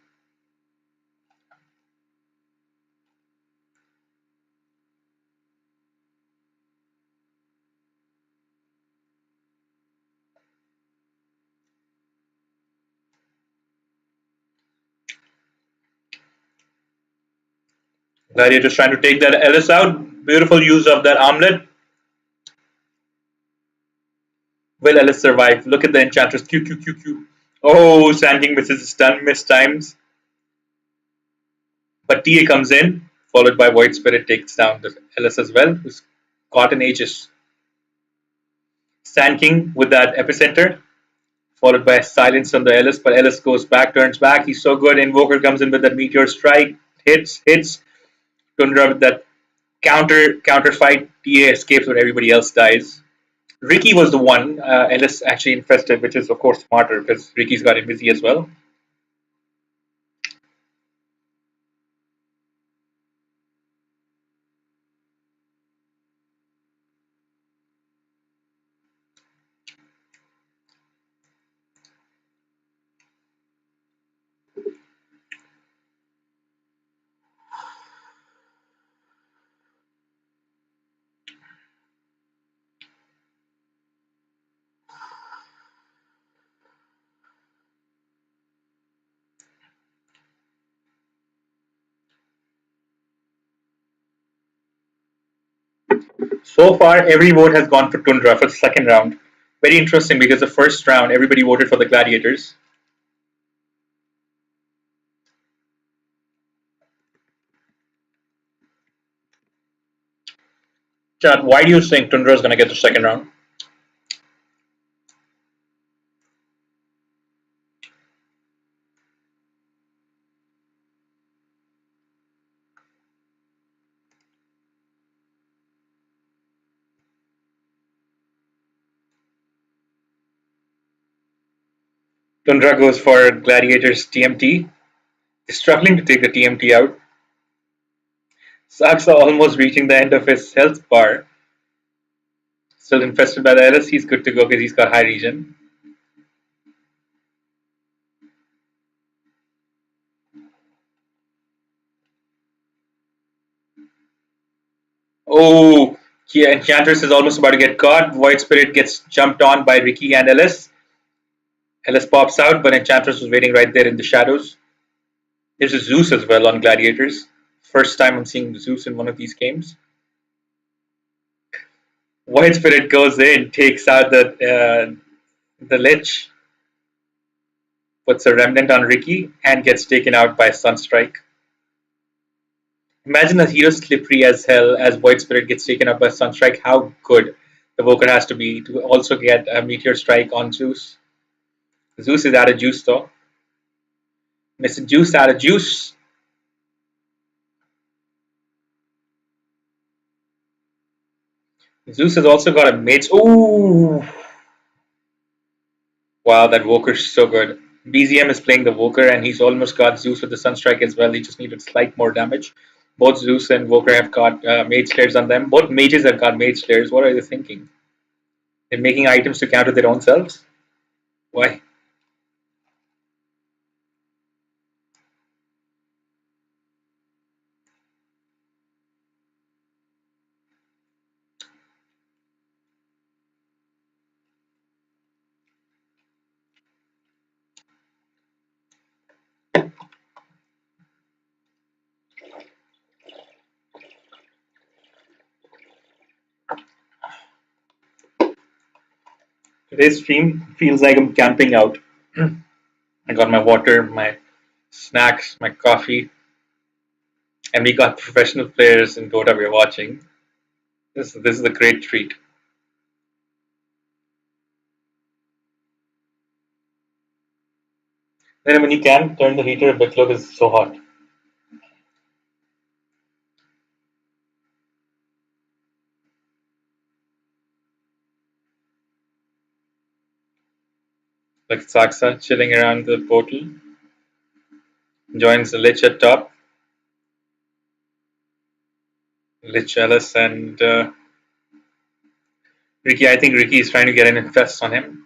Gladiators trying to take that Ellis out. Beautiful use of that armlet. Will Ellis survive? Look at the Enchantress. Q. Oh, Sand King misses his stun, missed times. But TA comes in, followed by Void Spirit takes down the LS as well, who's caught in Aegis. Sand King with that epicenter, followed by silence on the Ellis, but Ellis goes back, turns back. He's so good. Invoker comes in with that meteor strike, hits. Tundra with that counter fight. TA escapes when everybody else dies. Ricky was the one Ellis actually infested, which is of course smarter because Ricky's got Invisi as well. So far, every vote has gone for Tundra for the second round. Very interesting because the first round everybody voted for the Gladiators. Chad, why do you think Tundra is going to get the second round? Tundra goes for Gladiators TMT. He's struggling to take the TMT out. Saksa almost reaching the end of his health bar. Still infested by the LS. He's good to go because he's got high regen. Oh, yeah, Enchantress is almost about to get caught. Void Spirit gets jumped on by Ricky and Ellis. Ellis pops out, but Enchantress was waiting right there in the shadows. There's a Zeus as well on Gladiators. First time I'm seeing Zeus in one of these games. Void Spirit goes in, takes out the Lich, puts a Remnant on Ricky, and gets taken out by Sunstrike. Imagine a hero slippery as hell as Void Spirit gets taken out by Sunstrike. How good the Evoker has to be to also get a Meteor Strike on Zeus. Zeus is out of juice though. Mr. Juice out of juice. Zeus has also got a mage. Ooh! Wow, that Evoker's so good. BZM is playing the Evoker and he's almost got Zeus with the Sunstrike as well. He just needed slight more damage. Both Zeus and Evoker have got Mage Slayers on them. Both mages have got Mage Slayers. What are they thinking? They're making items to counter their own selves? Why? Today's stream feels like I'm camping out. I got my water, my snacks, my coffee, and we got professional players in Dota we're watching. This is a great treat. Then when you can turn the heater a bit low because it's so hot. Like Saksa chilling around the portal. Joins the Lich at top. Lich Ellis and Ricky. I think Ricky is trying to get an infest on him.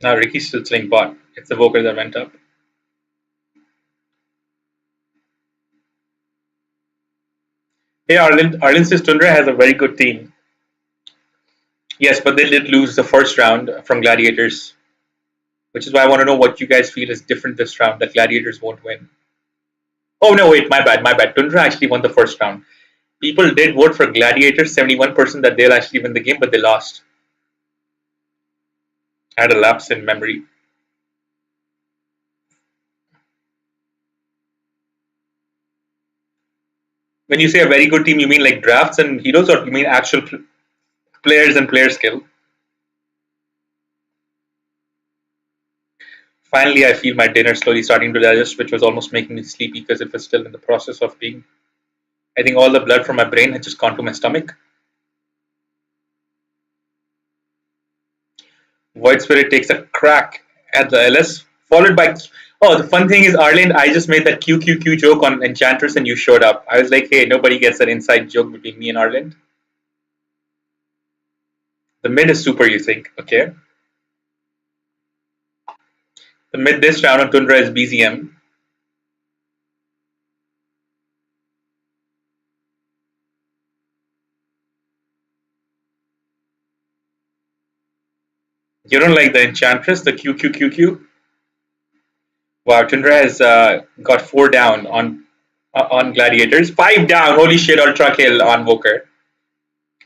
Now Ricky's still playing bot. It's the Evoker that went up. Hey, Arlen says Tundra has a very good team. Yes, but they did lose the first round from Gladiators, which is why I want to know what you guys feel is different this round that Gladiators won't win. Oh no, wait, my bad. Tundra actually won the first round. People did vote for Gladiators, 71% that they'll actually win the game, but they lost. I had a lapse in memory. When you say a very good team, you mean like drafts and heroes, or you mean actual players and player skill? Finally, I feel my dinner slowly starting to digest, which was almost making me sleepy because it was still in the process of being. I think all the blood from my brain had just gone to my stomach. Void Spirit takes a crack at the LS, followed by. Oh, the fun thing is, Arlen, I just made that QQQ joke on Enchantress and you showed up. I was like, hey, nobody gets that inside joke between me and Arlen. The mid is super, you think? Okay. The mid this round on Tundra is BZM. You don't like the Enchantress, the QQQQ? Wow, Tundra has got 4 down on Gladiators. 5 down, holy shit, Ultra kill on Voker.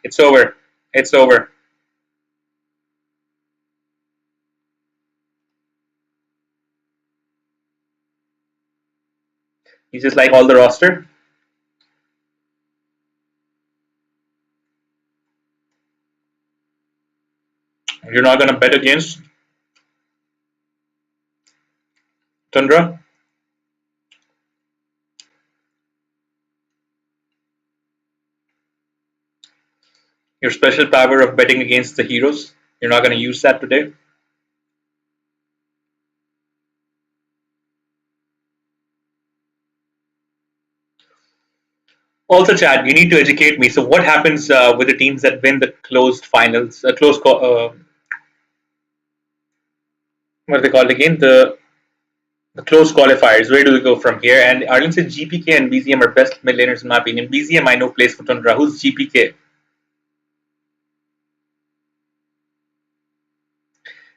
It's over. It's over. You just like all the roster? You're not gonna bet against Tundra? Your special power of betting against the heroes? You're not gonna use that today? Also, Chad, you need to educate me. So, what happens with the teams that win the closed finals? What are they called again? The closed qualifiers. Where do we go from here? And Arlen said GPK and BZM are best mid laners in my opinion. BZM I know plays for Tundra. Who's GPK?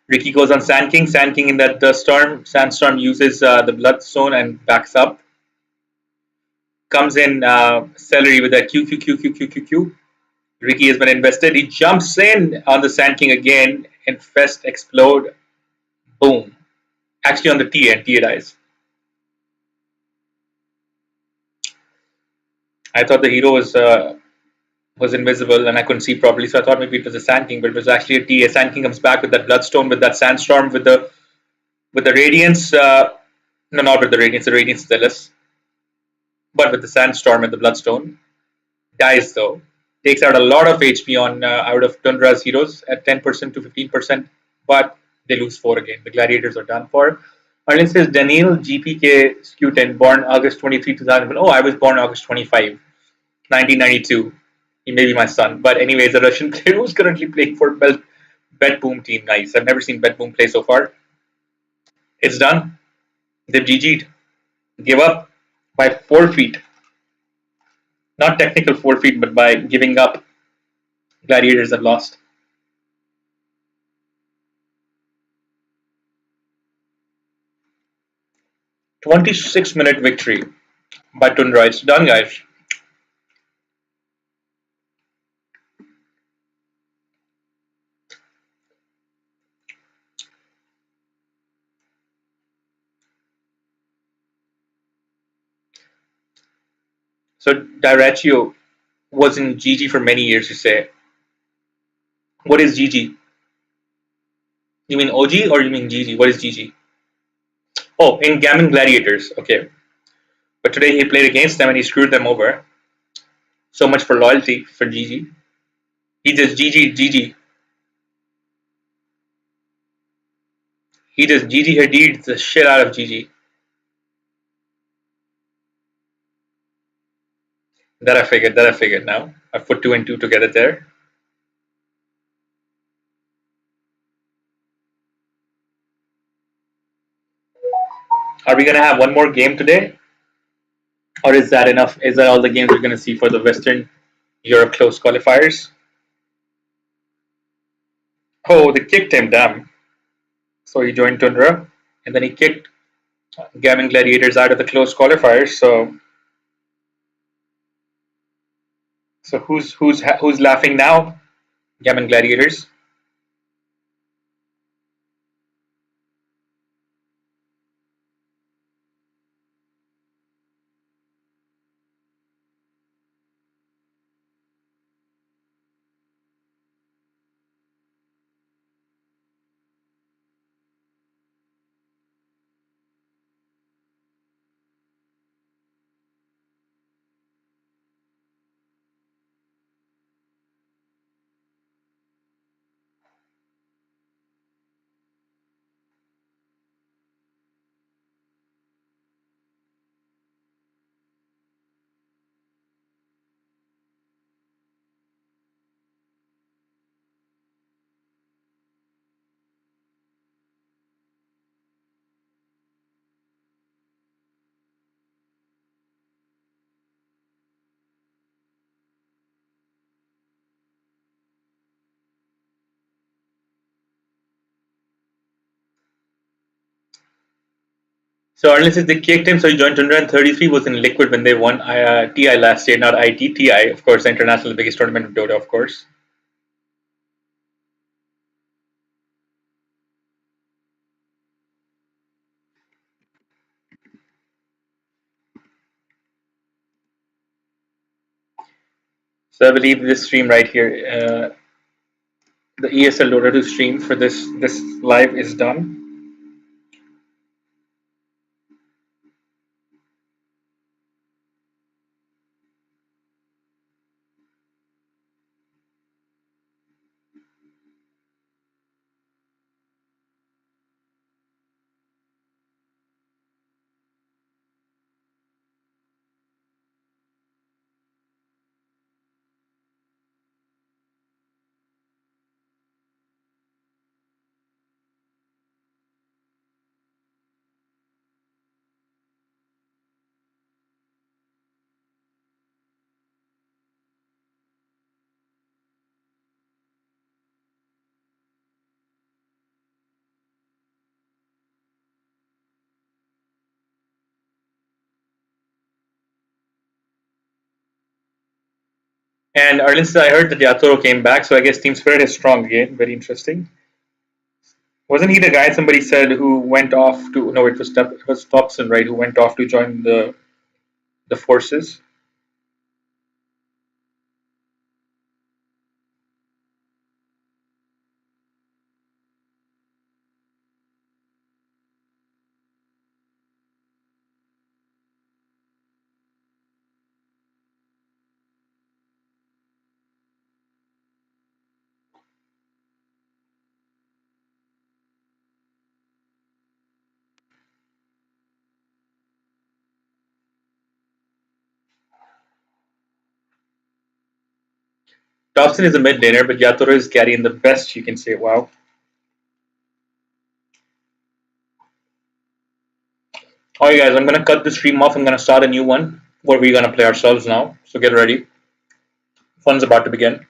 Ricky goes on Sand King. Sand King in that storm. Sandstorm uses the Bloodstone and backs up. Comes in Celery with a Q Q Q Q Q Q Q. Ricky has been invested. He jumps in on the Sand King again. Infest, explode, boom. Actually on the TA and TA dies. I thought the hero was invisible and I couldn't see properly, so I thought maybe it was a Sand King, but it was actually a TA. Sand King comes back with that Bloodstone, with that Sandstorm, with the Radiance. No, not with the Radiance. The Radiance is jealous, but with the Sandstorm and the Bloodstone, dies though. Takes out a lot of HP on out of Tundra's heroes at 10% to 15%, but they lose 4 again. The Gladiators are done for. Arlen says Daniel GPK Scutin, born August 23, 2000. Oh, I was born August 25, 1992. He may be my son. But anyways, a Russian player who's currently playing for Bet Boom team. Nice. I've never seen Bet Boom play so far. It's done. They've GG'd. Give up by 4 feet. Not technical 4 feet, but by giving up. Gladiators have lost. 26-minute victory by Tundra. It's done, guys. So Diraccio was in GG for many years, you say. What is GG? You mean OG or you mean GG? What is GG? Oh, in Gaimin Gladiators. Okay. But today he played against them and he screwed them over. So much for loyalty for GG. He just GG. He just GG Hadid the shit out of GG. That I figured now. I put 2 and 2 together there. Are we gonna have one more game today? Or is that enough? Is that all the games we're gonna see for the Western Europe close qualifiers? Oh, they kicked him, damn. So he joined Tundra, and then he kicked Gaimin Gladiators out of the close qualifiers. So who's laughing now? Gaimin Gladiators. So unless they kicked him, so he joined Tundra, and 33 was in Liquid when they won TI last year, not IT. TI, of course, the international, the biggest tournament of Dota, of course. So I believe this stream right here, the ESL Dota 2 stream for this live is done. And Arlin's, I heard that Yatoro came back, so I guess Team Spirit is strong again. Very interesting. Wasn't he the guy somebody said who went off to? No, it was Thompson, right? Who went off to join the forces? Thompson is a mid laner, but Yatoro is carrying the best. You can say, wow. Alright, guys, I'm gonna cut the stream off. I'm gonna start a new one where we're gonna play ourselves now. So get ready. Fun's about to begin.